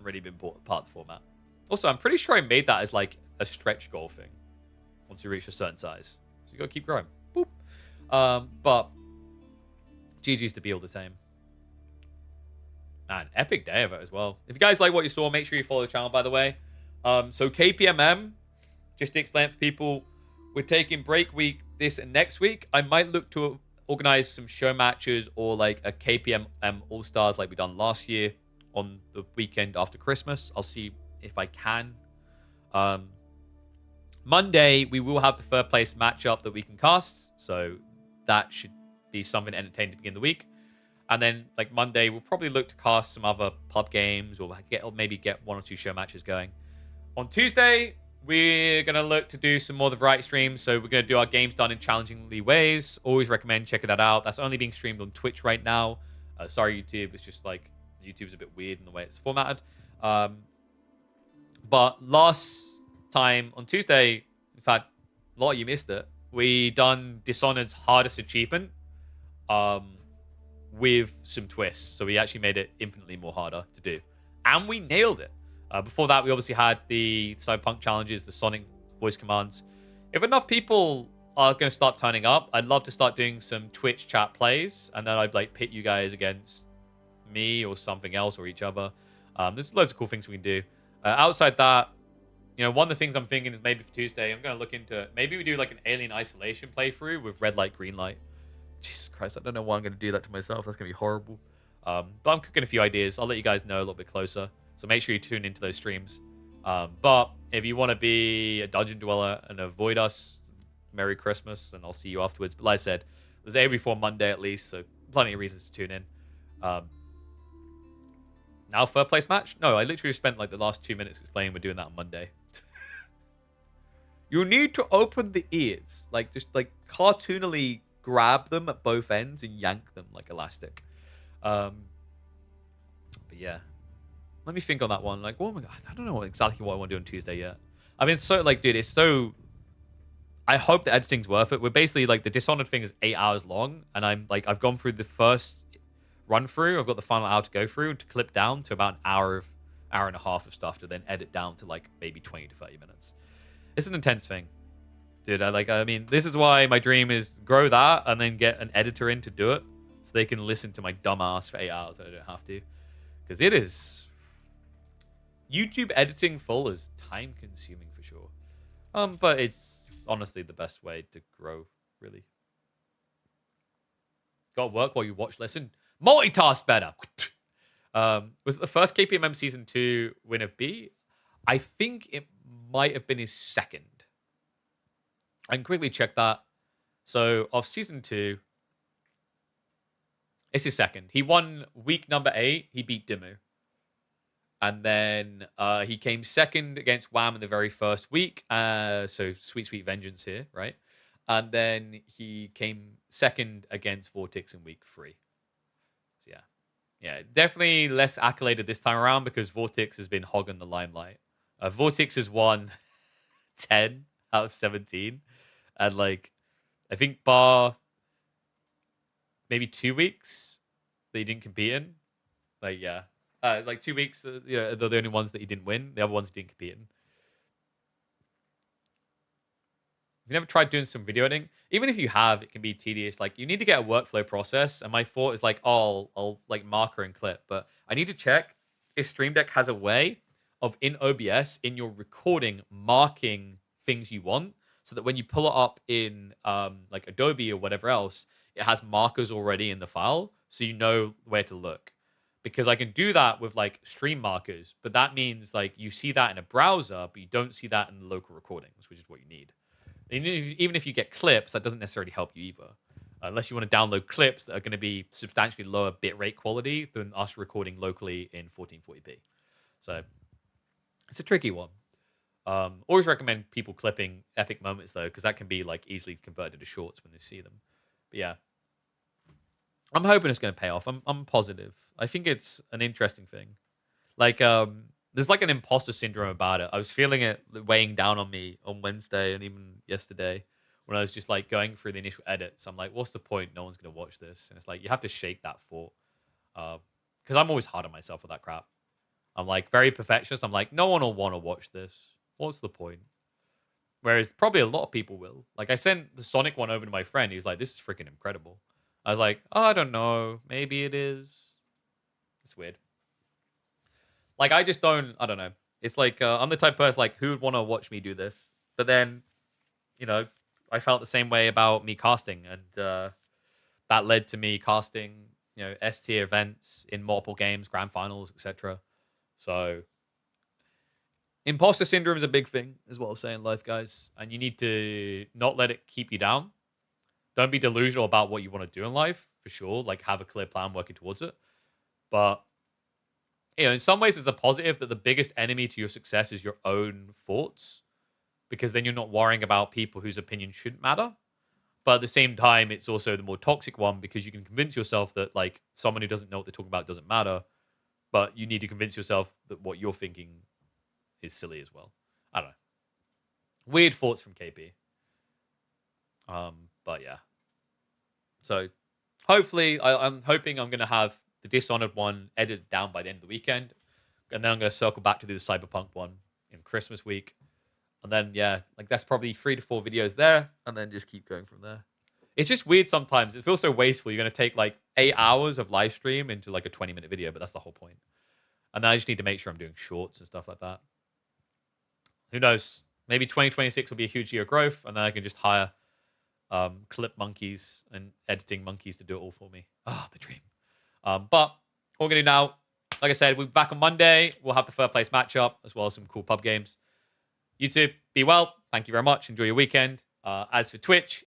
really been part of the format. Also, I'm pretty sure I made that as like a stretch goal thing. Once you reach a certain size, so you got to keep growing. Boop. But GG's to be all the same. Man, epic day of it as well. If you guys like what you saw, make sure you follow the channel. By the way, so KPMM, just to explain it for people, we're taking break week this and next week. I might look to organize some show matches or like a KPMM All-Stars like we done last year on the weekend after Christmas. I'll see if I can. Monday, we will have the third place matchup that we can cast. So that should be something entertaining to begin the week. And then like Monday, we'll probably look to cast some other pub games or maybe get 1 or 2 show matches going. On Tuesday, we're going to look to do some more of the variety streams. So we're going to do our games done in challengingly ways. Always recommend checking that out. That's only being streamed on Twitch right now. Sorry, YouTube. It's just like YouTube's a bit weird in the way it's formatted. But last time on Tuesday, in fact, a lot of you missed it. We done Dishonored's hardest achievement with some twists. So we actually made it infinitely more harder to do. And we nailed it. Before that, we obviously had the Cyberpunk challenges, the Sonic voice commands. If enough people are going to start turning up, I'd love to start doing some Twitch chat plays. And then I'd like pit you guys against me or something else or each other. There's loads of cool things we can do. Outside that, you know, one of the things I'm thinking is maybe for Tuesday, I'm going to look into maybe we do like an Alien Isolation playthrough with red light, green light. Jesus Christ, I don't know why I'm going to do that to myself. That's going to be horrible. But I'm cooking a few ideas. I'll let you guys know a little bit closer. So make sure you tune into those streams. But if you want to be a dungeon dweller and avoid us, Merry Christmas, and I'll see you afterwards. But like I said, there's a before Monday at least, so plenty of reasons to tune in. Now third place match? No, I literally spent like the last 2 minutes explaining we're doing that on Monday. You need to open the ears. Like, just like cartoonily grab them at both ends and yank them like elastic. But yeah. Let me think on that one. Like, oh my god, I don't know exactly what I want to do on Tuesday yet. I mean, so like, dude, it's so. I hope the editing's worth it. We're basically like the Dishonored thing is 8 hours long, and I'm like, I've gone through the first run through. I've got the final hour to go through and to clip down to about an hour and a half of stuff to then edit down to like maybe 20 to 30 minutes. It's an intense thing, dude. I mean, this is why my dream is grow that and then get an editor in to do it, so they can listen to my dumb ass for 8 hours. And I don't have to, because it is. YouTube editing full is time consuming for sure. But it's honestly the best way to grow, really. Got work while you watch, listen. Multitask better. Was it the first KPMM Season 2 win of B? I think it might have been his second. I can quickly check that. So, of Season 2, it's his second. He won week number 8. He beat Dimmu. And then he came second against Wham in the very first week. So Sweet Sweet Vengeance here, right? And then he came second against Vortex in week 3. So yeah, definitely less accoladed this time around because Vortex has been hogging the limelight Vortex has won 10 out of 17. And like, I think bar maybe 2 weeks that he didn't compete in. Like, yeah. Like 2 weeks, they're the only ones that he didn't win. The other ones he didn't compete in. Have you never tried doing some video editing? Even if you have, it can be tedious. Like, you need to get a workflow process. And my thought is like, oh, I'll like marker and clip. But I need to check if Stream Deck has a way of in OBS, in your recording, marking things you want. So that when you pull it up in like Adobe or whatever else, it has markers already in the file. So you know where to look. Because I can do that with like stream markers. But that means like you see that in a browser, but you don't see that in the local recordings, which is what you need. Even if you get clips, that doesn't necessarily help you either. Unless you want to download clips that are going to be substantially lower bitrate quality than us recording locally in 1440p. So it's a tricky one. Always recommend people clipping epic moments though, because that can be like easily converted to shorts when they see them. But yeah, I'm hoping it's going to pay off. I'm positive. I think it's an interesting thing. Like there's like an imposter syndrome about it. I was feeling it weighing down on me on Wednesday and even yesterday when I was just like going through the initial edits. I'm like, what's the point? No one's going to watch this. And it's like, you have to shake that thought. Because I'm always hard on myself with that crap. I'm like very perfectionist. I'm like, no one will want to watch this. What's the point? Whereas probably a lot of people will. Like I sent the Sonic one over to my friend. He was like, this is freaking incredible. I was like, oh, I don't know. Maybe it is. It's weird. Like, I just don't, I don't know. It's like, I'm the type of person, like, who would want to watch me do this? But then, you know, I felt the same way about me casting. And that led to me casting, you know, S-tier events in multiple games, grand finals, etc. So, imposter syndrome is a big thing, is what I'll say in life, guys. And you need to not let it keep you down. Don't be delusional about what you want to do in life, for sure. Like, have a clear plan working towards it. But you know, in some ways, it's a positive that the biggest enemy to your success is your own thoughts, because then you're not worrying about people whose opinion shouldn't matter. But at the same time, it's also the more toxic one because you can convince yourself that like someone who doesn't know what they're talking about doesn't matter, but you need to convince yourself that what you're thinking is silly as well. I don't know. Weird thoughts from KP. But yeah. So hopefully, I'm hoping I'm going to have the Dishonored one edited down by the end of the weekend. And then I'm going to circle back to do the Cyberpunk one in Christmas week. And then, yeah, like that's probably 3 to 4 videos there. And then just keep going from there. It's just weird sometimes. It feels so wasteful. You're going to take like 8 hours of live stream into like a 20-minute video, but that's the whole point. And then I just need to make sure I'm doing shorts and stuff like that. Who knows? Maybe 2026 will be a huge year of growth. And then I can just hire clip monkeys and editing monkeys to do it all for me. Ah, the dream. But what we're going to do now, like I said, we'll be back on Monday. We'll have the third place matchup as well as some cool pub games. YouTube, be well. Thank you very much. Enjoy your weekend. As for Twitch,